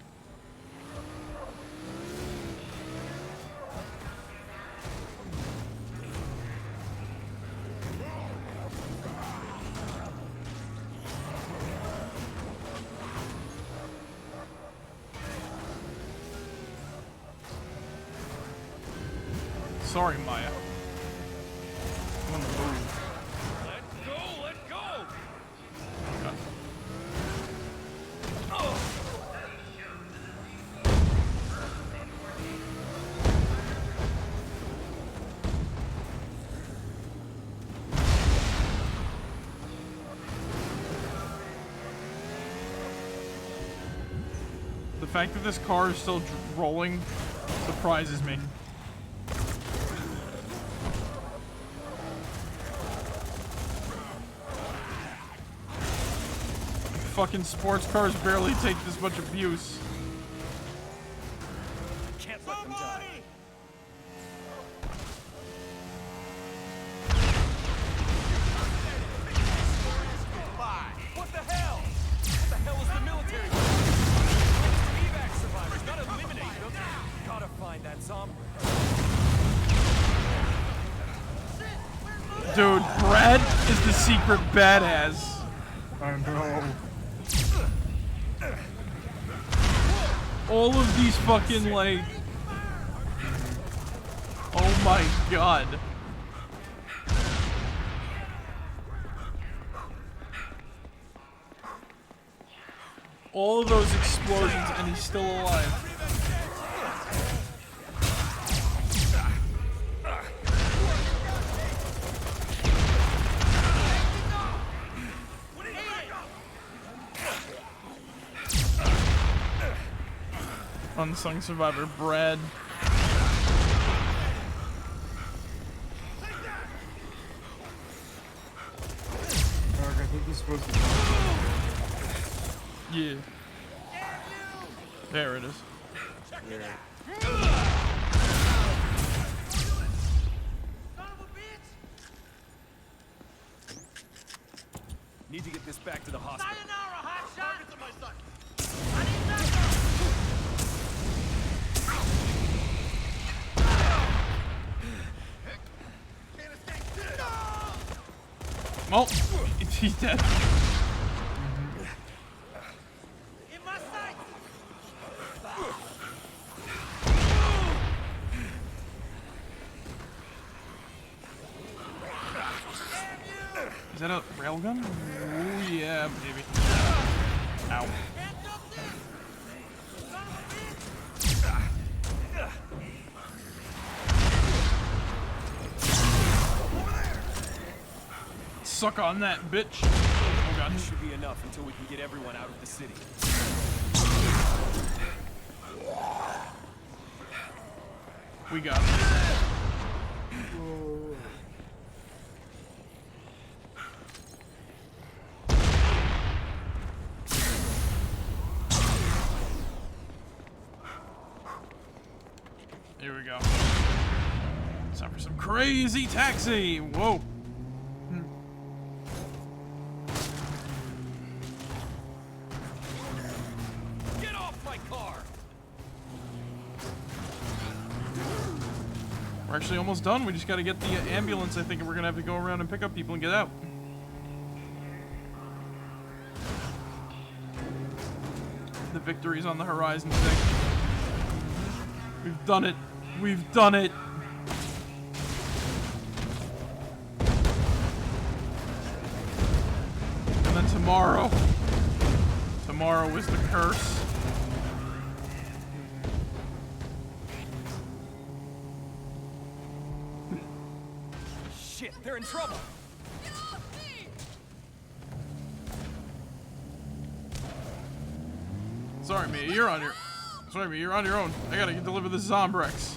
Sorry, Maya. I'm on the move. Let go, let go! Okay. The fact that this car is still rolling surprises me. Fucking sports cars barely take this much abuse. Can't let them die. What the hell? What the hell is the military? Evac survivors, not eliminate them. Gotta find that zombie. Dude, Brad is the secret badass. I know. All of these fucking, like... Oh my god. All of those explosions and he's still alive. Unsung survivor, Brad. Mark, I think this is supposed to be... Yeah. There it is. Yeah. Need to get this back to the hospital. Sayonara, hotshot! Targets on my side. Oh, he's dead. In my sight! Is that a railgun? Oh yeah, baby. Ow. Suck on that, bitch. Oh god. This should be enough until we can get everyone out of the city. We got it. Here we go. It's time for some crazy taxi. Whoa. Get off my car! We're actually almost done. We just got to get the ambulance, I think, and we're going to have to go around and pick up people and get out. The victory's on the horizon today. We've done it. We've done it. And then tomorrow. Tomorrow is the curse. Shit, they're in trouble. Sorry, Mia, you're on your... Sorry, Mia, you're on your own. I gotta deliver the Zombrex.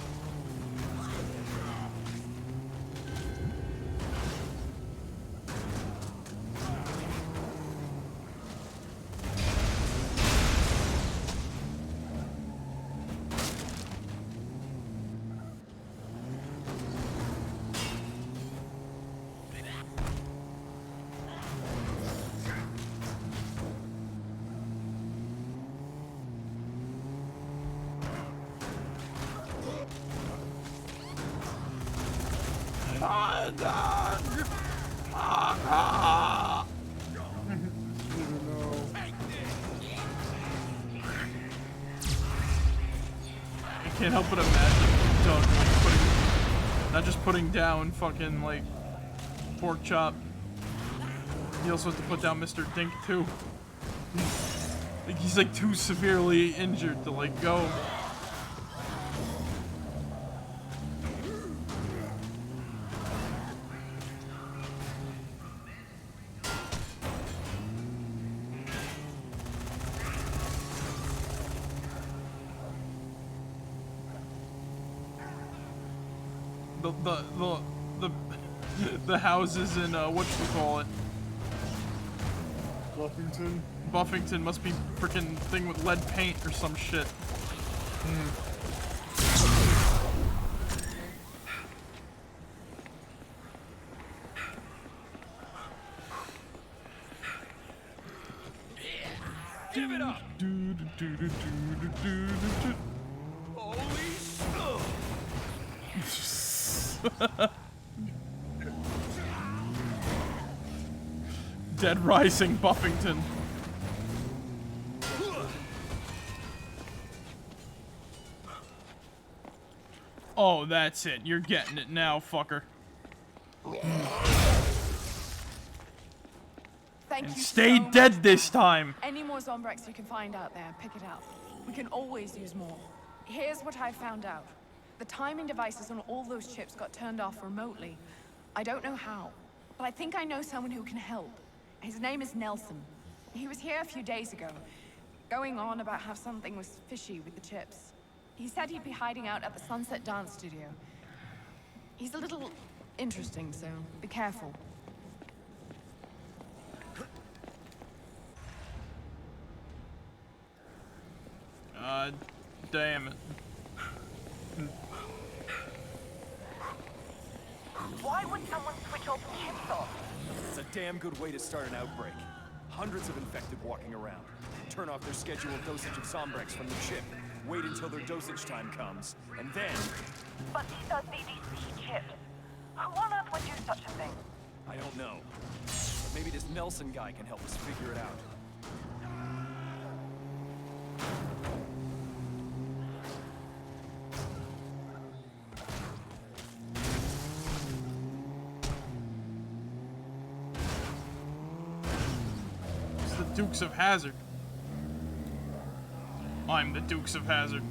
I can't help but imagine Doug like putting, not just putting down fucking like pork chop. He also has to put down Mr. Dink too. Like he's like too severely injured to like go. The houses in whatchamacallit? Buffington? Buffington must be freaking thing with lead paint or some shit. Give it up! Holy Dead Rising Buffington. Oh, that's it. You're getting it now, fucker. Thank And you stay so dead much, this man. time. Any more Zombrex you can find out there, pick it up. We can always use more. Here's what I found out. The timing devices on all those chips got turned off remotely. I don't know how, but I think I know someone who can help. His name is Nelson. He was here a few days ago, going on about how something was fishy with the chips. He said he'd be hiding out at the Sunset Dance Studio. He's a little interesting, so be careful. God damn it. Why would someone switch all the chips off? It's a damn good way to start an outbreak. Hundreds of infected walking around. Turn off their scheduled dosage of Zombrex from the chip. Wait until their dosage time comes, and then... But these are CDC chips. Who on earth would do such a thing? I don't know. But maybe this Nelson guy can help us figure it out. It's the Dukes of Hazzard. I'm the Dukes of Hazzard.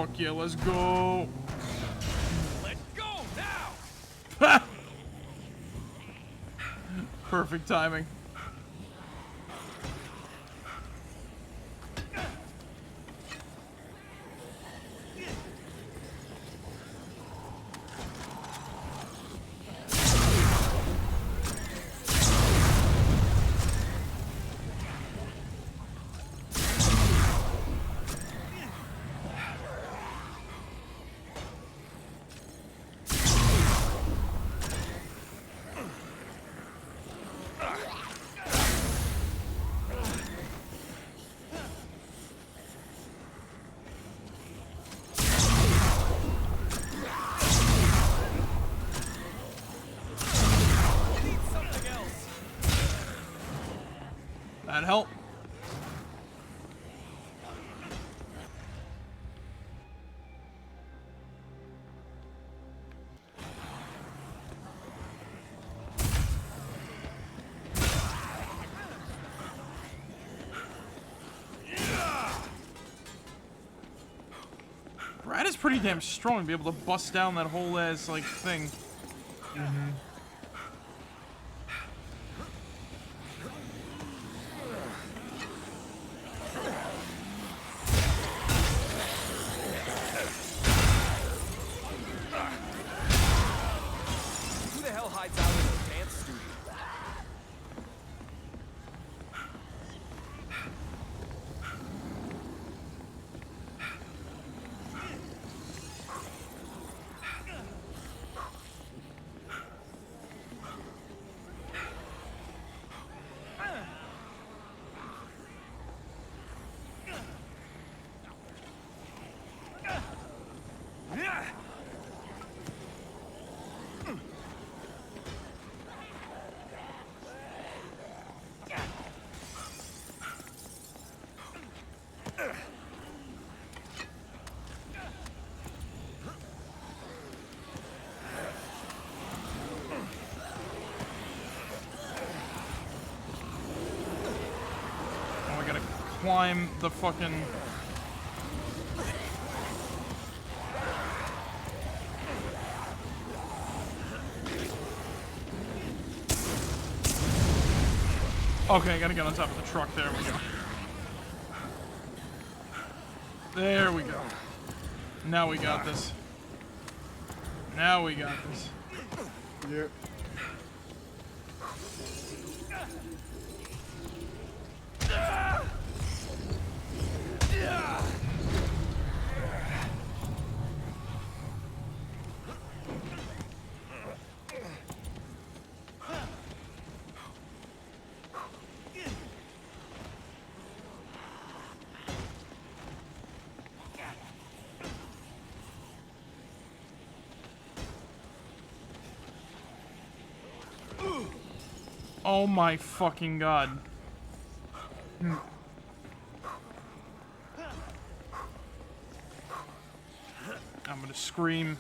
Fuck yeah, let's go. Let's go now. Ha! Perfect timing. That help. Brad is pretty damn strong to be able to bust down that whole ass like thing. Mm-hmm. Who the hell hides out in the dance studio? Oh, I gotta climb the fucking... Okay, I gotta get on top of the truck. There we go. There we go. Now we got this. Now we got this. Yep. Oh my fucking god. I'm gonna scream.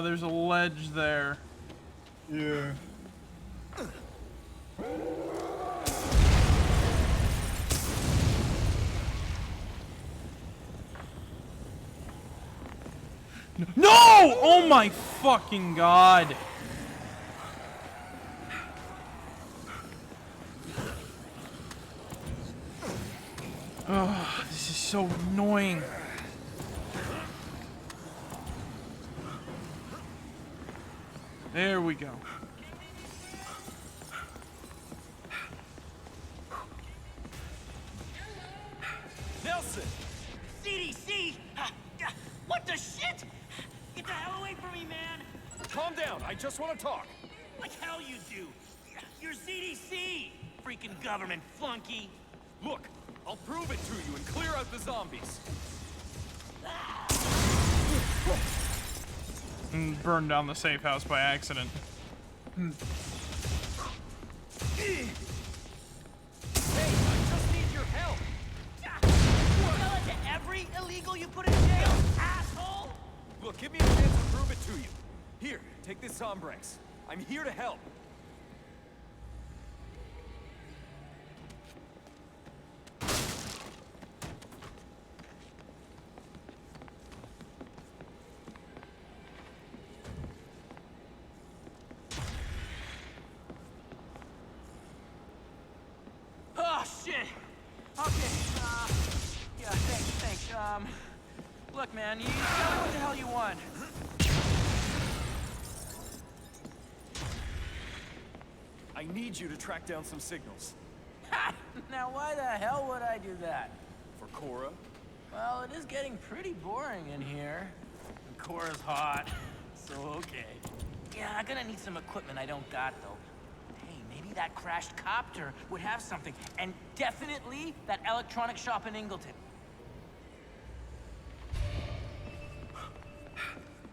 There's a ledge there. Yeah. No! Oh my fucking god. Ugh, this is so annoying. There we go. I just want to talk. Like hell you do. You're CDC, freaking government flunky. Look, I'll prove it to you and clear out the zombies. And burned down the safe house by accident. Hey, I just need your help. Tell it to every illegal you put in jail, asshole! Look, give me a chance to prove it to you. Here, take this Zombrex. I'm here to help. Oh, shit! Okay, yeah, thanks. Look, man, you tell me what the hell you want. I need you to track down some signals. Now, why the hell would I do that? For Cora? Well, it is getting pretty boring in here. And Cora's hot, so okay. Yeah, I'm gonna need some equipment I don't got, though. Hey, maybe that crashed copter would have something. And definitely that electronic shop in Ingleton.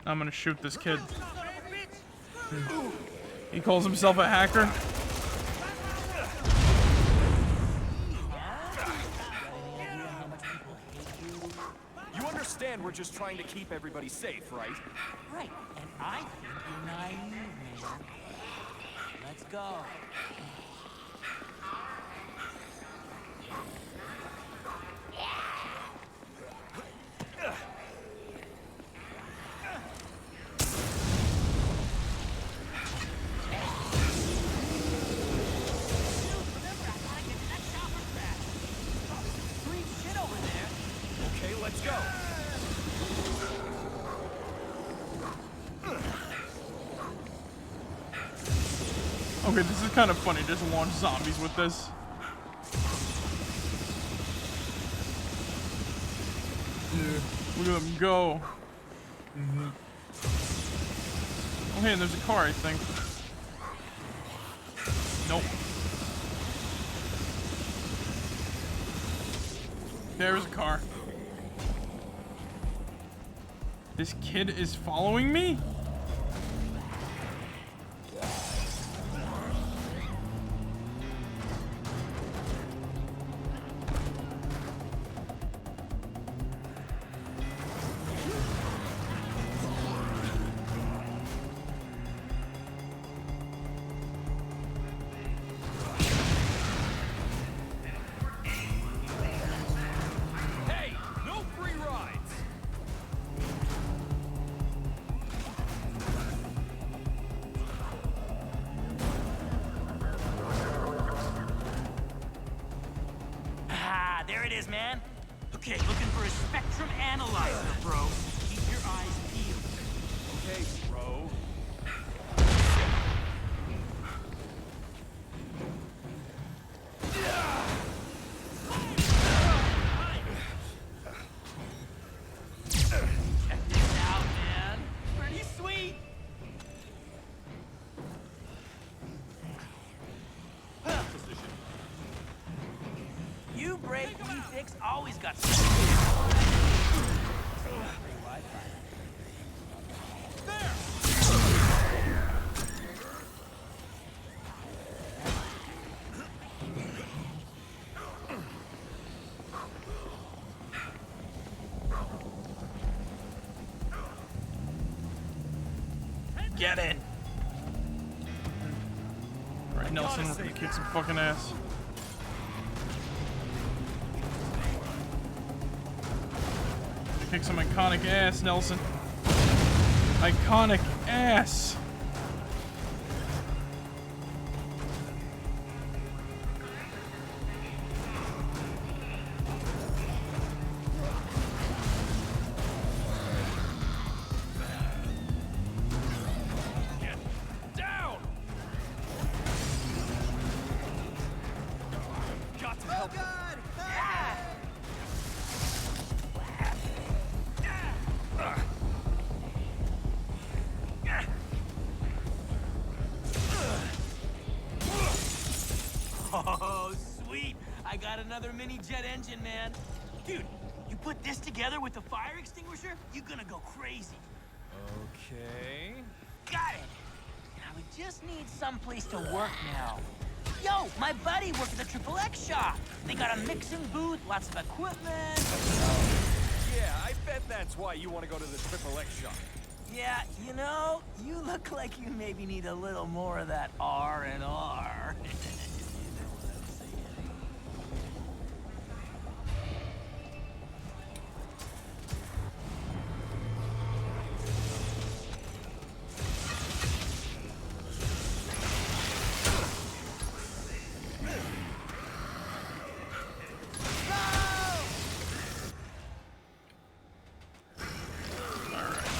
I'm gonna shoot this kid. He calls himself a hacker. You understand we're just trying to keep everybody safe, right? Right, and I think you're naive, man. Let's go. Okay, let's go. Okay, this is kind of funny. Just launch zombies with this. Yeah, look at them go. Oh, hey, and there's a car, I think. Nope. There's a car. This kid is following me? Hey, no free rides. Ah, there it is, man. Okay, looking for a spectrum analyzer, bro. Keep your eyes peeled. Okay, bro. Check this out, man. Pretty sweet. You break, we fix, always got Get in. Alright, Nelson, we're gonna kick some fucking ass. Kick some iconic ass, Nelson. Iconic ass. Down! Got to help. Oh, sweet. I got another mini jet engine, man. Dude, you put this together with the fire extinguisher, you're gonna go crazy. Okay. Got it. Now we just need someplace to work now. Yo, my buddy works at the XXX shop. They got a mixing booth, lots of equipment. Yeah, I bet that's why you want to go to the XXX shop. Yeah, you know, you look like you maybe need a little more of that R&R.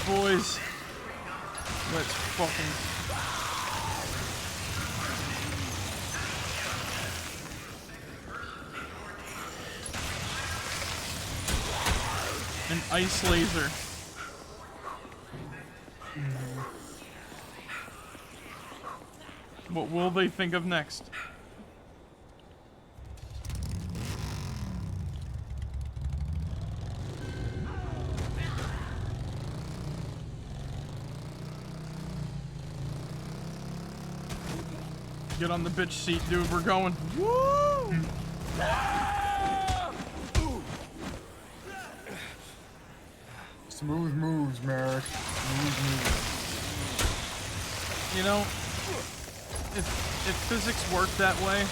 Boys, let's fucking... An ice laser. What will they think of next? Get on the bitch seat, dude. We're going. Woo! Smooth moves, Marek. Smooth moves. You know, if physics worked that way,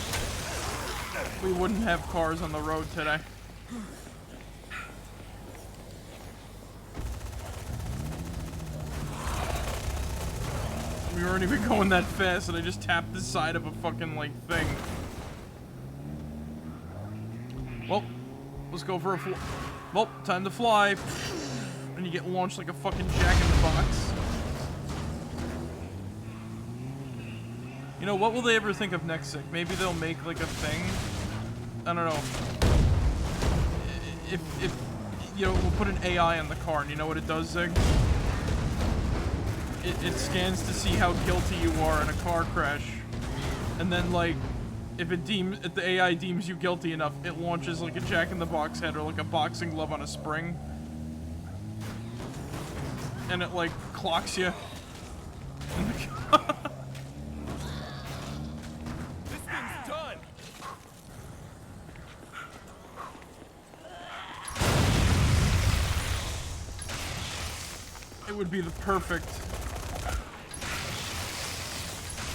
we wouldn't have cars on the road today. We weren't even going that fast, and I just tapped the side of a fucking, like, thing. Well, let's go for a well, time to fly. And you get launched like a fucking jack-in-the-box. You know, what will they ever think of next, Zig? Maybe they'll make, like, a thing? I don't know. If you know, we'll put an AI in the car, and you know what it does, Zig? It scans to see how guilty you are in a car crash. And then, like, if the AI deems you guilty enough, it launches, like, a jack-in-the-box head or, like, a boxing glove on a spring. And it, like, clocks you. This thing's done. It would be the perfect.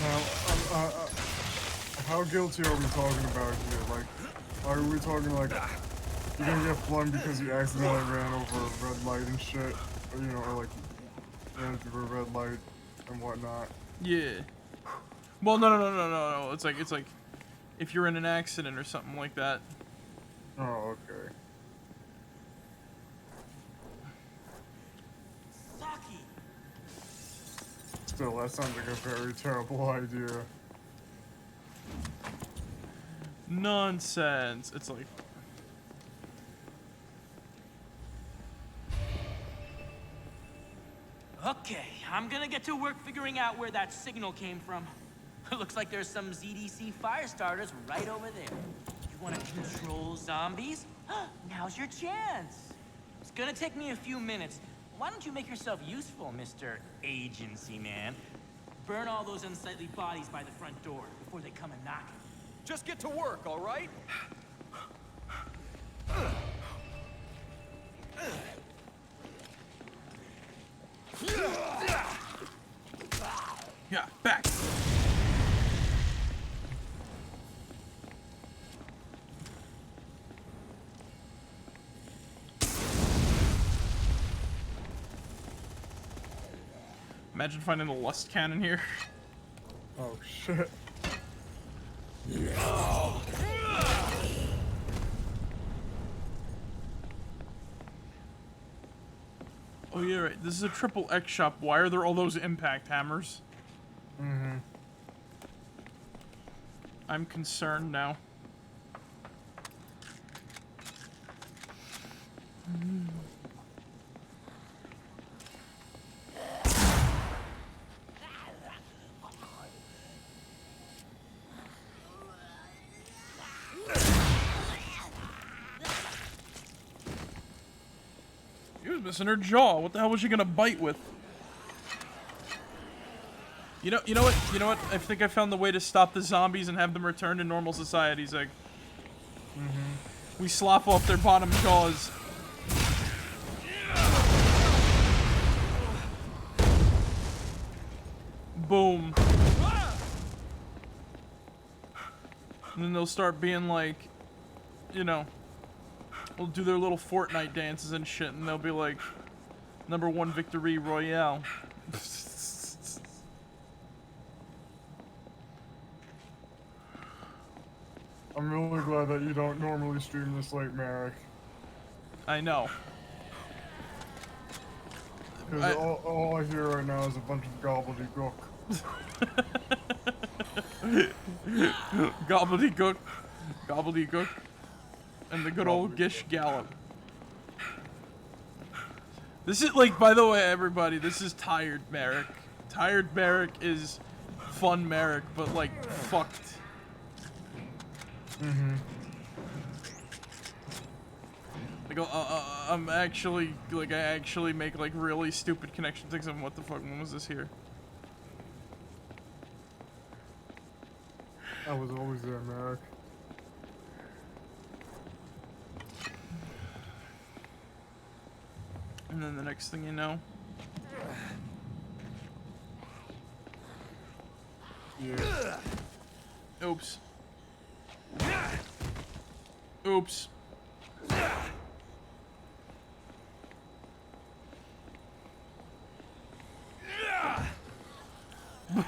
Now, how guilty are we talking about here? Like, are we talking like you're gonna get flung because you accidentally ran over a red light and shit, or you know, or like ran through a red light and whatnot? Yeah. Well, no. It's like if you're in an accident or something like that. Oh, okay. Still, that sounds like a very terrible idea. Nonsense. It's like... Okay, I'm gonna get to work figuring out where that signal came from. Looks like there's some ZDC fire starters right over there. You wanna control zombies? Now's your chance. It's gonna take me a few minutes. Why don't you make yourself useful, Mr. Agency Man? Burn all those unsightly bodies by the front door before they come and knock. Just get to work, all right? Yeah, back. Imagine finding a lust cannon here. Oh shit. Oh yeah, right. This is a XXX shop. Why are there all those impact hammers? Mm-hmm. I'm concerned now. She's missing her jaw. What the hell was she gonna bite with? You know what? I think I found the way to stop the zombies and have them return to normal society, Zig. We slough off their bottom jaws. Boom. And then they'll start being like, you know, they'll do their little Fortnite dances and shit, and they'll be like, #1 victory royale. I'm really glad that you don't normally stream this late, Marek. I know. Because all I hear right now is a bunch of gobbledygook. Gobbledygook. Gobbledygook. And the good old Gish Gallop. This is, like, by the way, everybody, this is Tired Marek. Tired Marek is fun Marek, but, like, fucked. Like, I'm actually, like, I actually make, like, really stupid connection things. And what the fuck, when was this here? I was always there, Marek. And then the next thing you know... Yeah. Oops. Oops.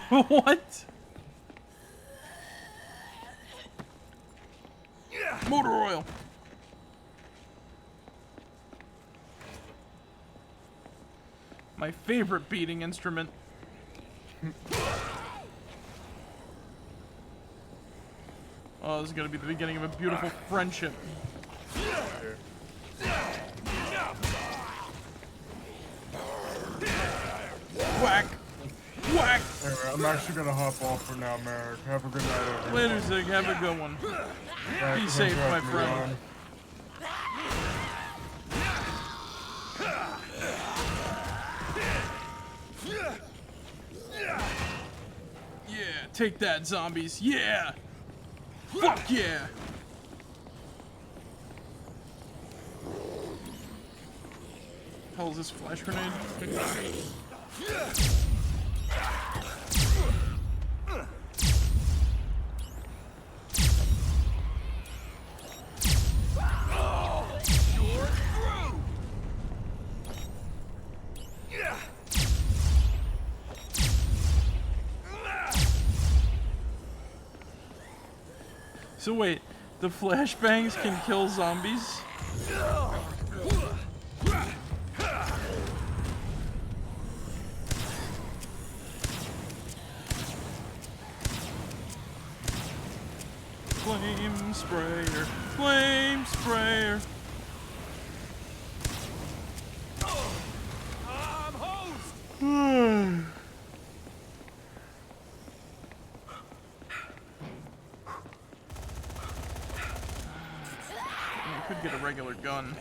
What? Motor oil. My favorite beating instrument. Oh, this is gonna be the beginning of a beautiful friendship. Whack! Whack! Anyway, I'm actually gonna hop off for now, Marek. Have a good night, everyone. Later, Zig. Have a good one. Be safe, my friend. Yeah, take that, zombies. Yeah! Fuck yeah! Hell is this flash grenade? So wait, the flashbangs can kill zombies? Flame sprayer, flame sprayer. I'm hosed! I could get a regular gun.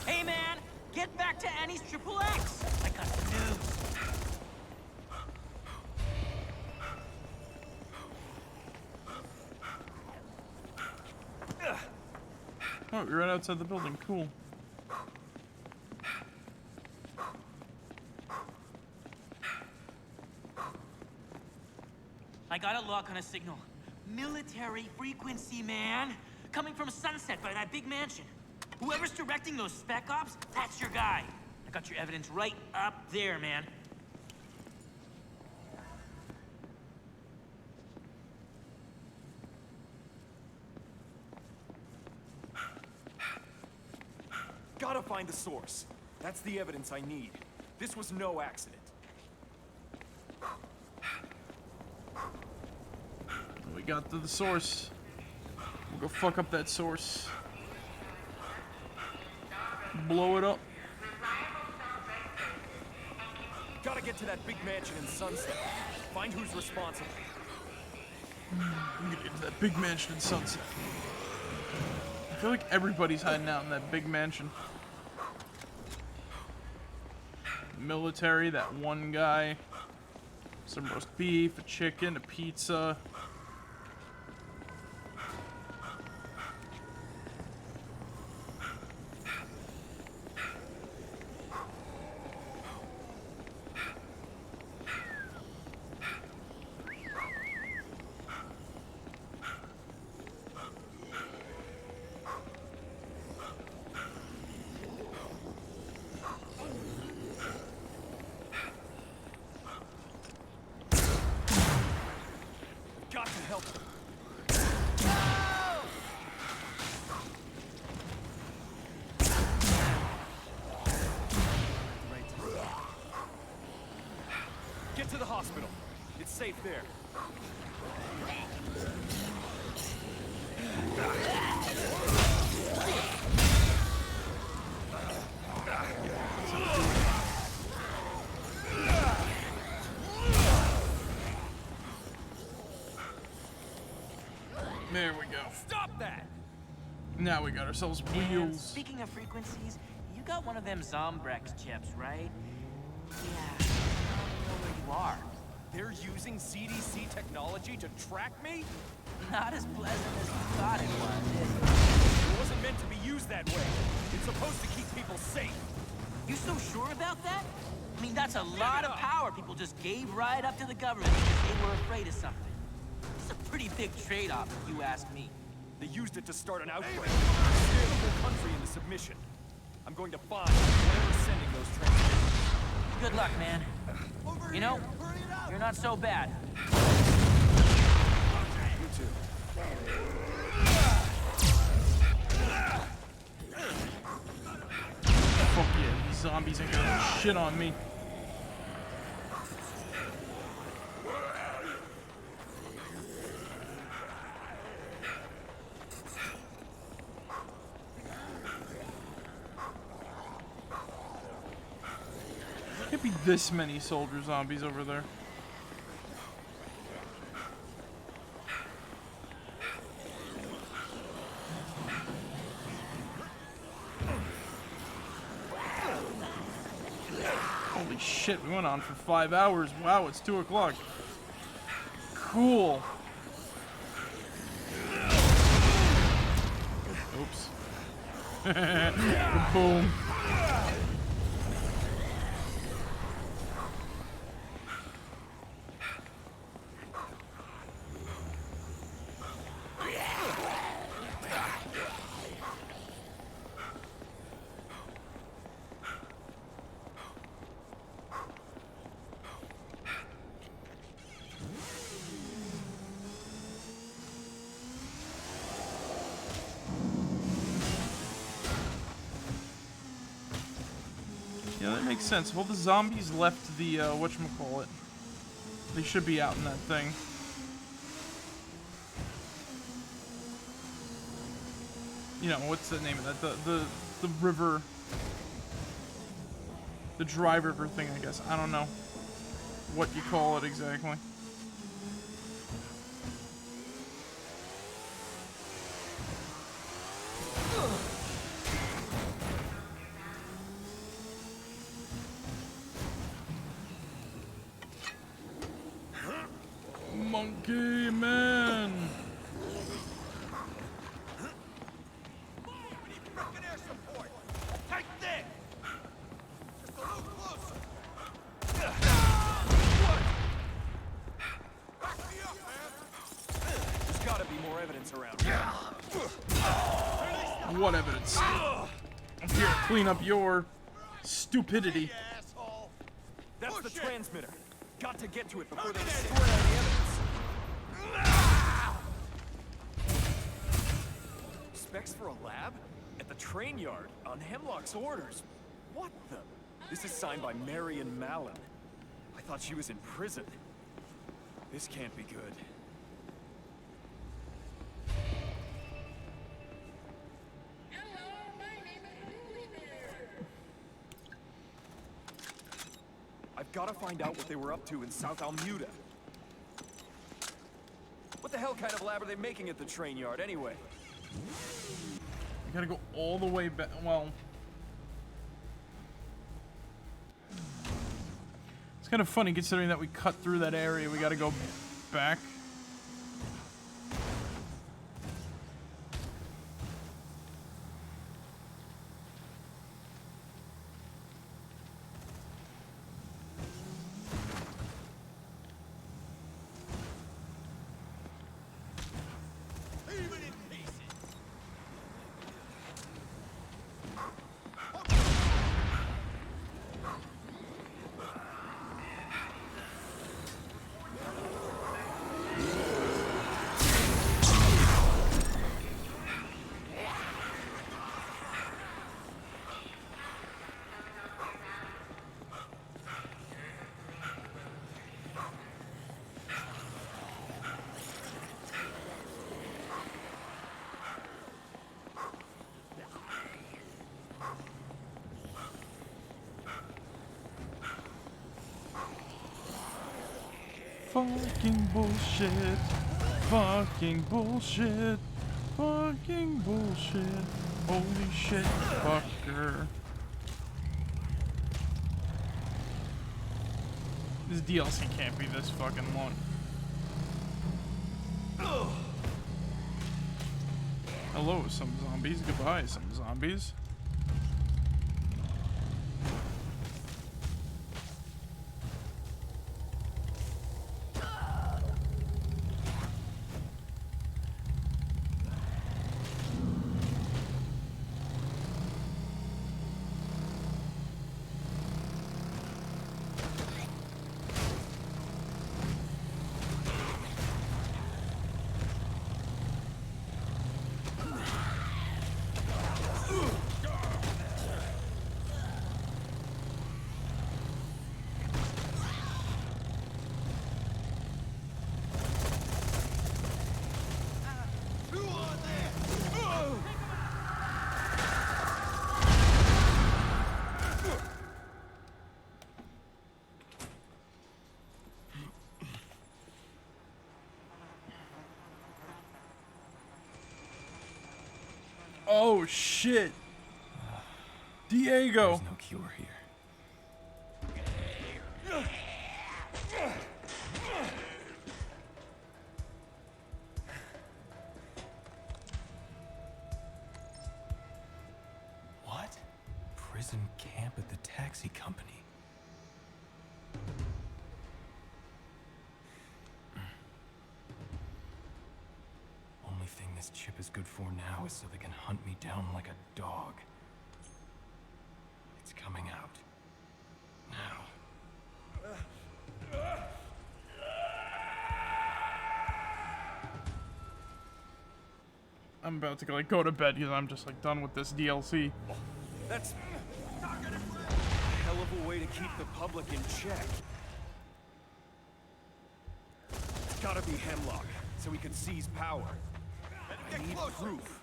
Hey man, get back to Annie's Triple X. I got the news. Oh, you're right outside the building. Cool. I got a lock on a signal. Military frequency, man. Coming from Sunset by that big mansion. Whoever's directing those spec ops, that's your guy. I got your evidence right up there, man. Gotta find the source. That's the evidence I need. This was no accident. We got to the source. We'll go fuck up that source. Blow it up. Gotta get to that big mansion in Sunset. Find who's responsible. I'm gonna get to that big mansion in Sunset. I feel like everybody's hiding out in that big mansion. Military, that one guy. Some roast beef, a chicken, a pizza. Got to help. Get to the hospital. It's safe there. There we go. Stop that! Now we got ourselves wheels. Speaking of frequencies, you got one of them Zombrex chips, right? Yeah, I don't know where you are. They're using CDC technology to track me? Not as pleasant as you thought it was, is It wasn't meant to be used that way. It's supposed to keep people safe. You so sure about that? I mean, that's a lot of power people just gave right up to the government because they were afraid of something. It's a pretty big trade-off, if you ask me. They used it to start an outbreak. Scare the whole country into submission. I'm going to find whoever's sending those transmissions. Good luck, man. You know, you're not so bad. You too. Fuck yeah, these zombies ain't gonna do shit on me. Can't be this many soldier zombies over there. Holy shit, we went on for 5 hours. Wow, it's 2 o'clock. Cool. Oops. Boom. Yeah, that makes sense. If all the zombies left the, whatchamacallit, they should be out in that thing. You know, what's the name of that? The river. The dry river thing, I guess. I don't know what you call it exactly. Monkey man. Take this! Just a little closer. Back me up, man. There's gotta be more evidence around. What evidence? I'm here to clean up your stupidity. That's the transmitter. Got to get to it before they destroy all the evidence. Specs for a lab? At the train yard, on Hemlock's orders. What the? This is signed by Marion Mallon. I thought she was in prison. This can't be good. I've Gotta find out what they were up to in South Almuda. What the hell kind of lab are they making at the train yard, anyway? We gotta go all the way back. Well, it's kind of funny considering that we cut through that area. We gotta go back. Fucking bullshit. Fucking bullshit. Fucking bullshit. Holy shit, fucker. This DLC can't be this fucking long. Hello, some zombies. Goodbye, some zombies. Oh shit! Diego! There's no cure here. What? Prison camp at the taxi company. Only thing this chip is good for now is so they can hunt me down like a dog. It's coming out. Now. I'm about to like go to bed because I'm just like done with this DLC. That's a hell of a way to keep the public in check. It's gotta be Hemlock, so we can seize power. I need proof.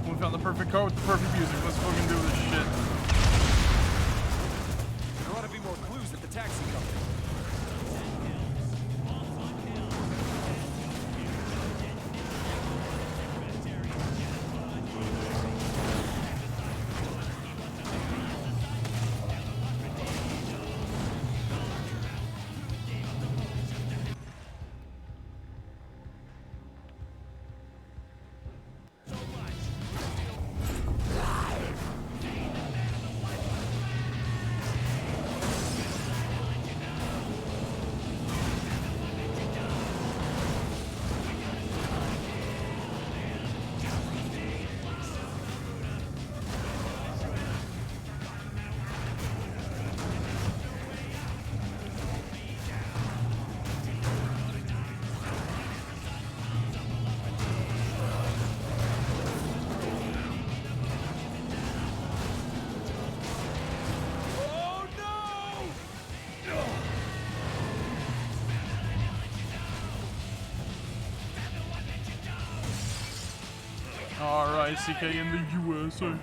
We found the perfect code with the perfect music. Let's fucking do this shit. There ought to be more clues at the taxi company. R-I-C-K in the USA.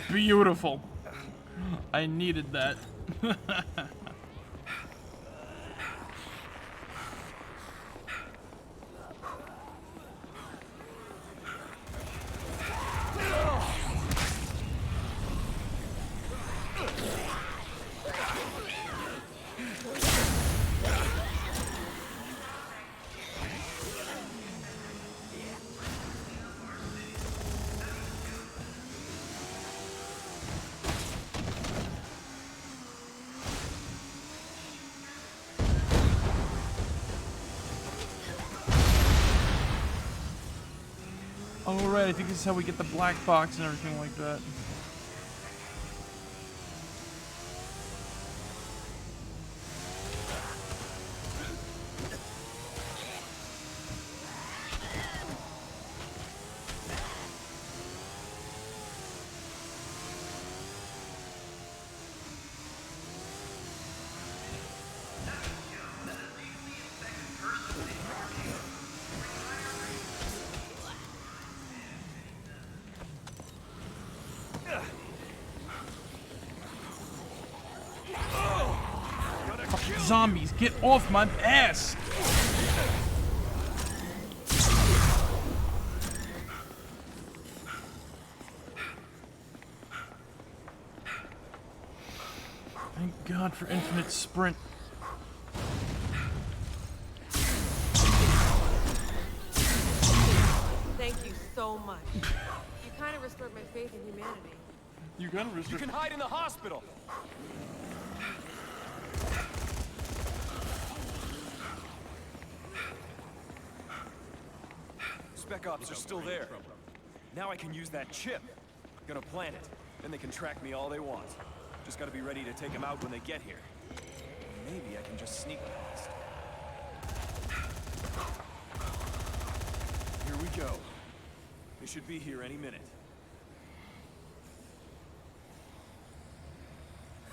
Beautiful. I needed that. Oh, right, I think this is how we get the black box and everything like that. Zombies, get off my ass! Thank God for infinite sprint. Thank you so much. You kind of restored my faith in humanity. You gotta restore. You can hide in the hospital. Spec Ops are still there. Now I can use that chip. Gonna plant it. Then they can track me all they want. Just gotta be ready to take them out when they get here. Maybe I can just sneak past. Here we go. They should be here any minute.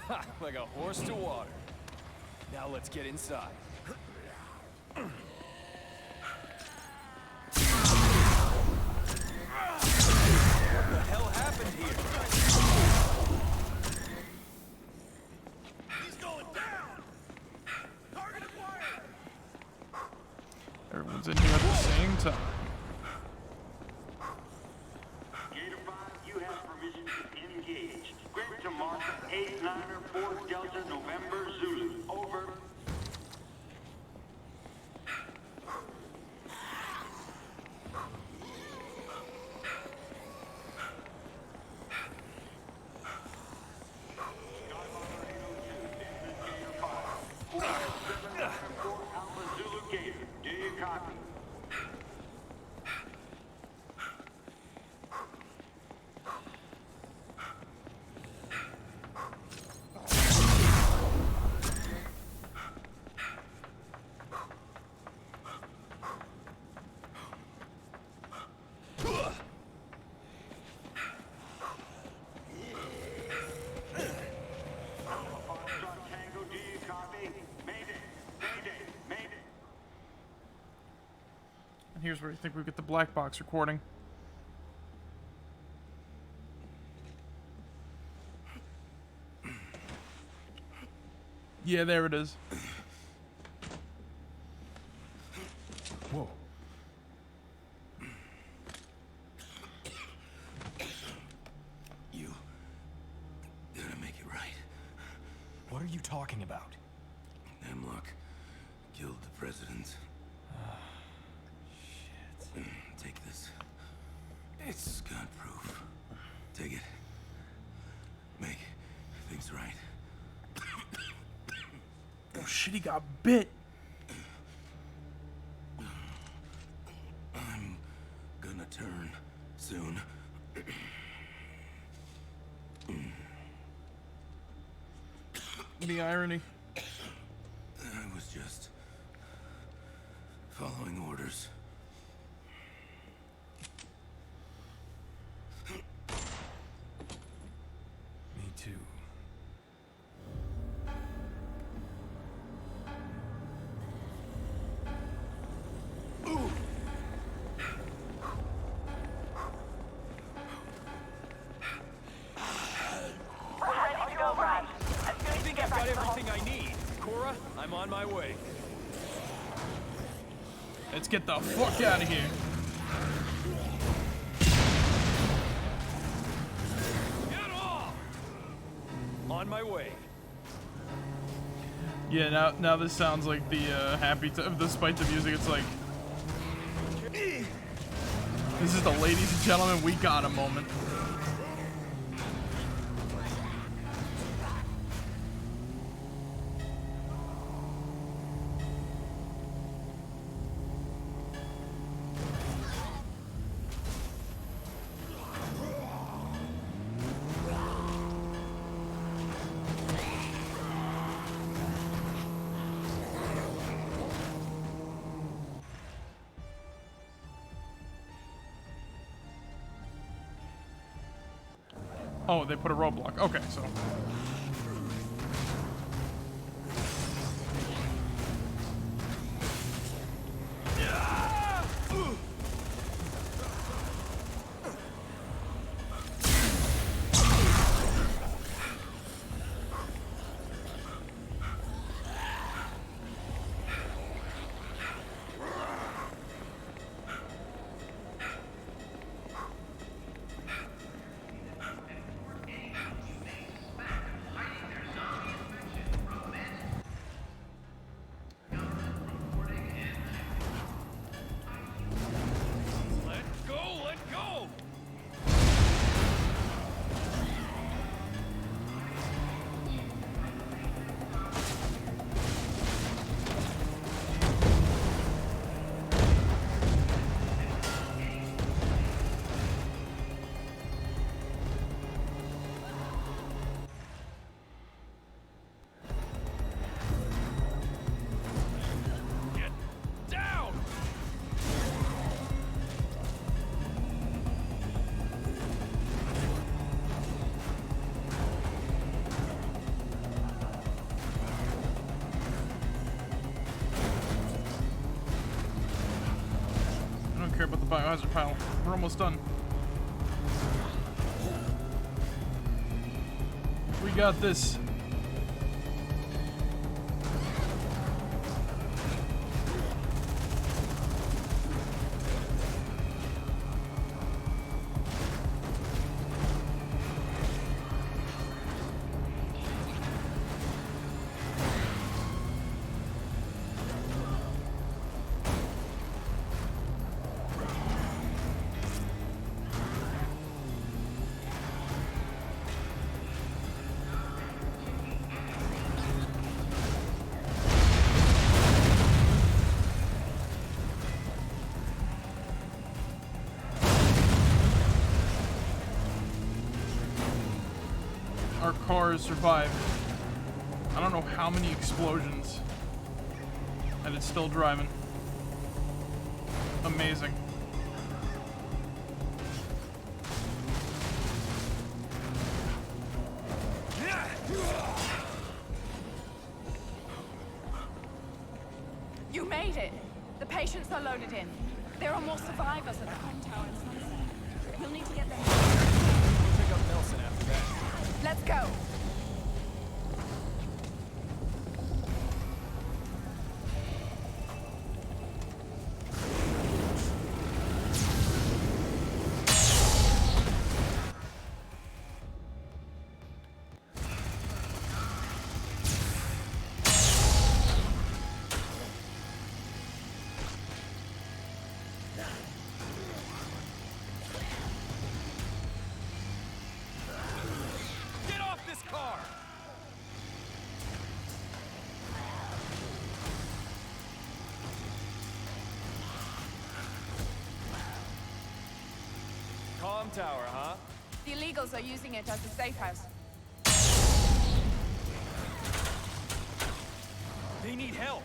Ha! Like a horse to water. Now let's get inside. What the hell happened here? He's going down! Target acquired! Everyone's in here at the same time. Gator 5, you have permission to engage. Grip to mark 8-9er 4 Delta November Zulu. Over. And here's where I think we get the black box recording. Yeah, there it is. Whoa. You gotta make it right. What are you talking about? Hemlock killed the president. Shit. Take this. It's gun proof. Take it. Make things right. Oh shit, he got bit. I'm gonna turn soon. The irony. I was just following orders. Me too. I'm on my way. Let's get the fuck out of here. Get off! On my way. Yeah, now this sounds like the despite the music, it's like this is the ladies and gentlemen, we got a moment. Oh, they put a roadblock. Okay, so. Care about the biohazard pile. We're almost done. We got this. Our car has survived. I don't know how many explosions. And it's still driving. Amazing. You made it. The patients are loaded in. There are more survivors at the home tower in Sunset. You'll need to get them. We'll pick up Nelson after that. Let's go. Tower, huh? The illegals are using it as a safe house. They need help.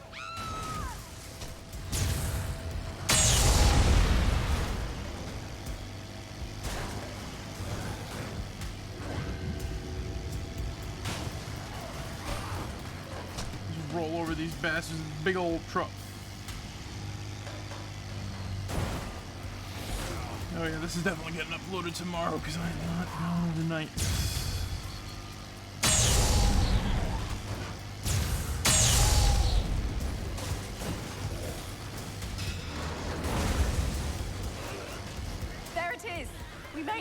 Just roll over these bastards in a big old truck. Oh yeah, this is definitely getting uploaded tomorrow because I'm not home tonight.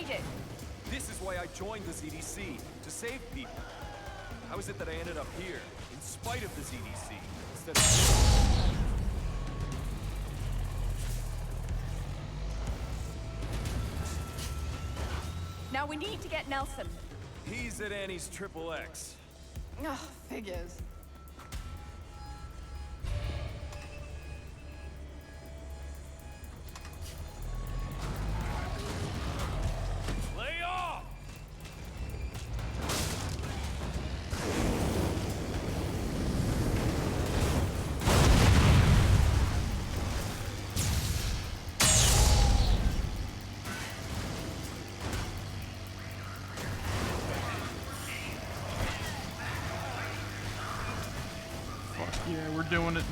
did. This is why I joined the ZDC, to save people. How is it that I ended up here, in spite of the ZDC, instead of... Now we need to get Nelson. He's at Annie's Triple X. Ugh, figures. Lay off! Fuck yeah, we're doing it.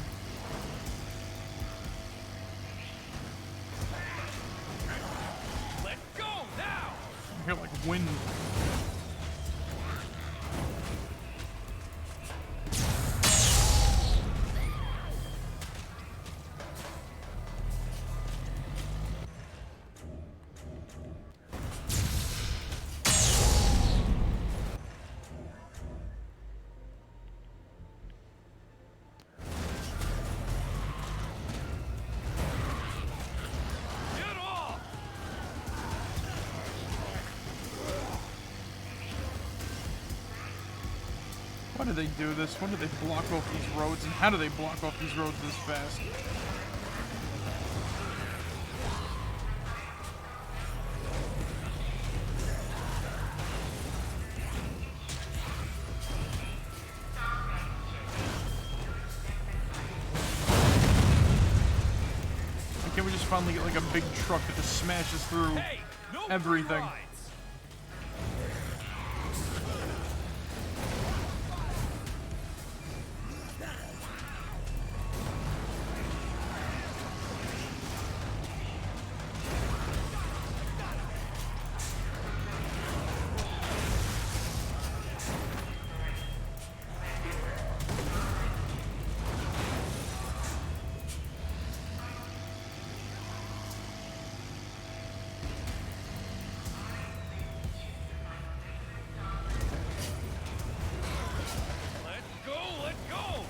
Let go now! I hear like wind. Get off! Why do they do this? Why do they block off these roads? And how do they block off these roads this fast? Why can't we just finally get like a big truck that just smashes through everything? Let go, let go!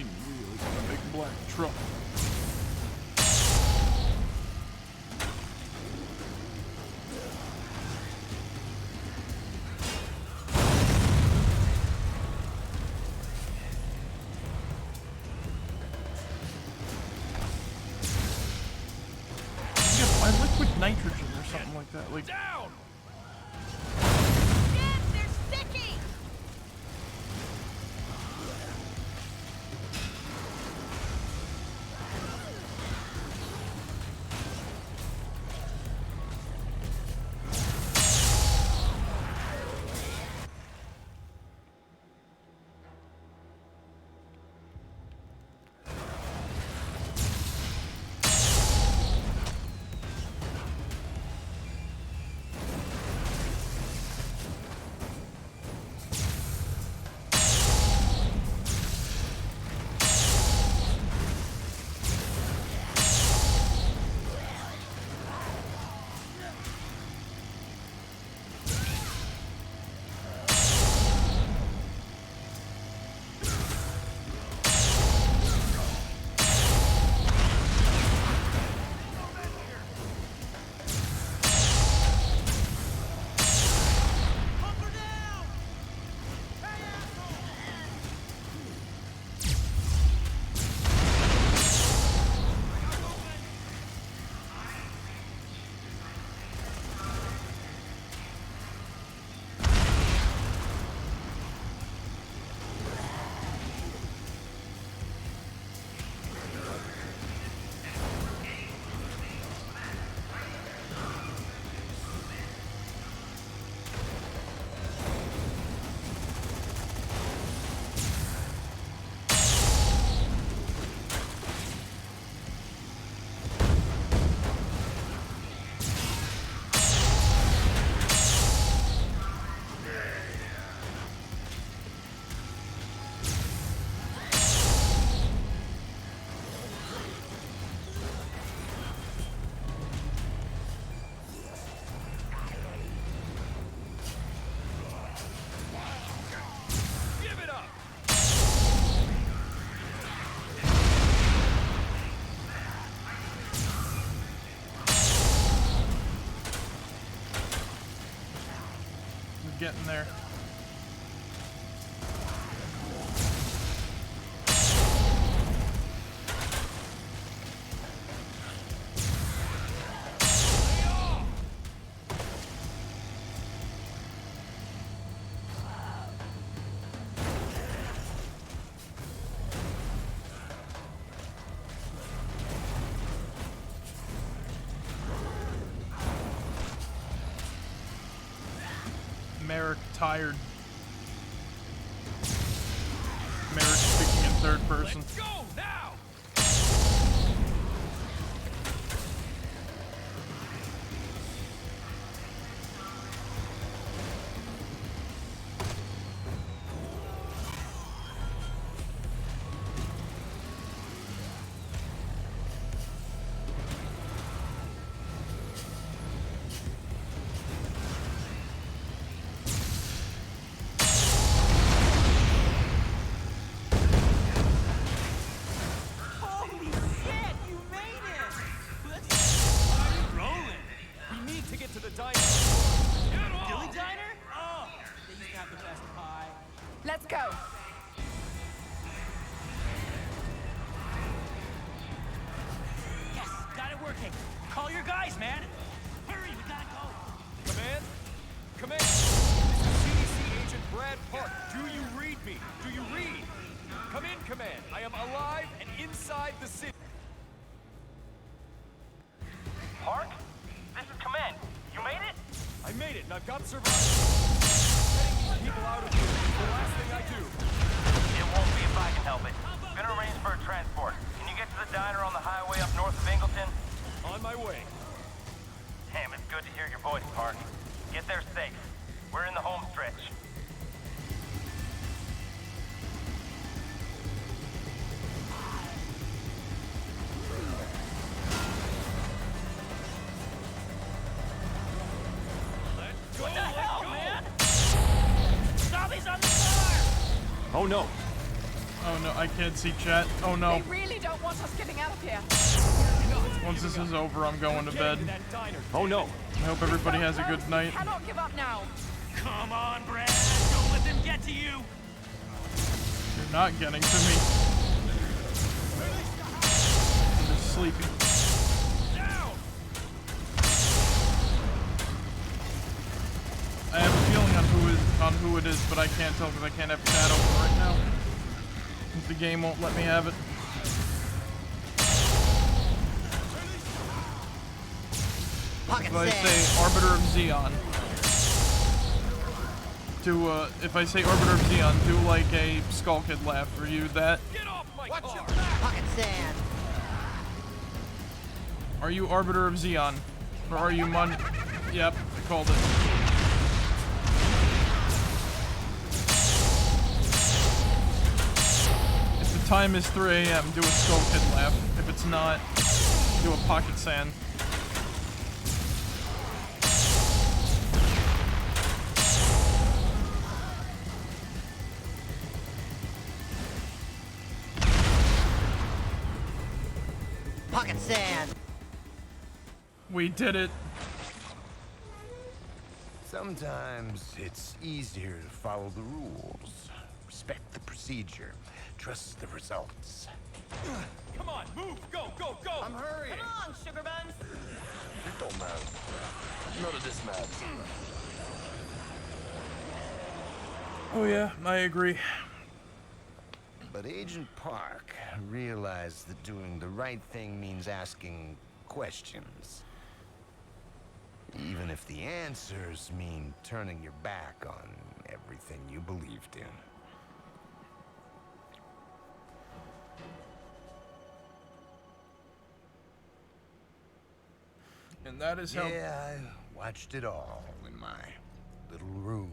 Wheels on a big black truck. You gotta buy liquid nitrogen or something like that. Like Down! They're sticky! getting there. Marek tired. Marek speaking in third person. Let's go now! Holy shit, you made it! Rolling. We need to get to the diner. Dilly Diner? Oh, they used to have the best pie. Let's go. Yes, got it working. Call your guys, man. Hurry, we gotta go. Command? Command! This is CDC Agent Brad Park. Do you read me? Do you read? Come in, Command. I am alive and inside the city. Park? This is Command. You made it? I made it, and I've got survivors. Getting these people out of here is the last thing I do. It won't be if I can help it. Gonna arrange for a transport. Can you get to the diner on the highway up north of Ingleton? On my way. Damn, it's good to hear your voice, Park. Get there safe. We're in the home stretch. What the hell, man? Zombies on the car! Oh no. Oh no, I can't see chat. Oh no. They really don't want us getting out of here. Once this is over, I'm going to bed. Oh no. I hope everybody has a good night. Cannot give up now. Come on, Brad. Don't let them get to you. You're not getting to me. I'm just sleepy. I have a feeling on who it is, but I can't tell because I can't have chat open right now. The game won't let me have it. If I say Arbiter of Xeon, if I say Arbiter of Xeon, do like a Skull Kid laugh. Are you that? Pocket sand. Are you Arbiter of Xeon? Or are you Mon... Yep, I called it. If the time is 3 AM, do a Skull Kid laugh. If it's not, do a Pocket Sand. Pocket sand. We did it. Sometimes it's easier to follow the rules. Respect the procedure. Trust the results. Come on, move! Go, go, go! I'm hurrying! Come on, sugar buns! It don't matter. None of this matters. Oh yeah, I agree. But Agent Park realized that doing the right thing means asking questions. Even if the answers mean turning your back on everything you believed in. And that is how... Yeah, I watched it all in my little room.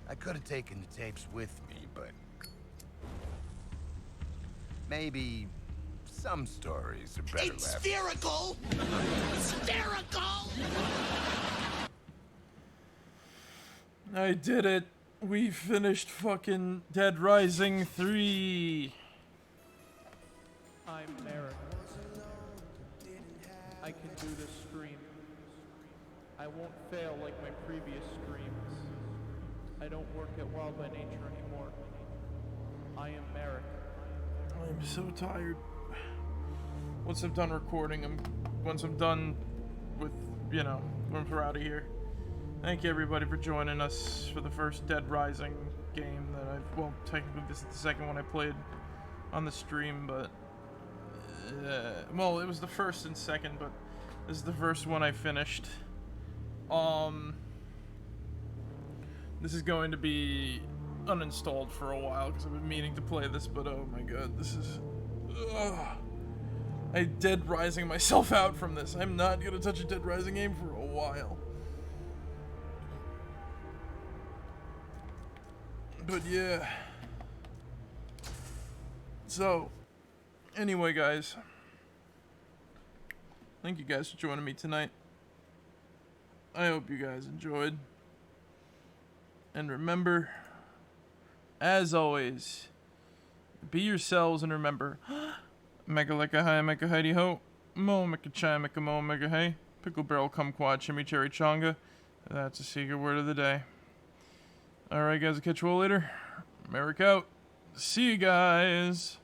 I could have taken the tapes with me, but... maybe some stories are better left. Spherical! Spherical! I did it. We finished fucking Dead Rising 3. I'm Marek. I can do this stream. I won't fail like my previous streams. I don't work at Wild by Nature anymore. I am Marek. I'm so tired. Once I'm done recording, once I'm done with, you know, once we're out of here. Thank you everybody for joining us for the first Dead Rising game that well, technically this is the second one I played on the stream, but, well, it was the first and second, but this is the first one I finished. This is going to be uninstalled for a while because I've been meaning to play this, but oh my god, this is... I'm Dead Rising myself out from this. I'm not gonna touch a Dead Rising game for a while. But yeah. So, anyway guys. Thank you guys for joining me tonight. I hope you guys enjoyed. And remember, as always, be yourselves and remember, mega like a hi, mega heidi ho, mo mega chai, mega mo mega hey, pickle barrel kumquat chimichurri chonga. That's a secret word of the day. Alright guys, I'll catch you all later. Marek out. See you guys.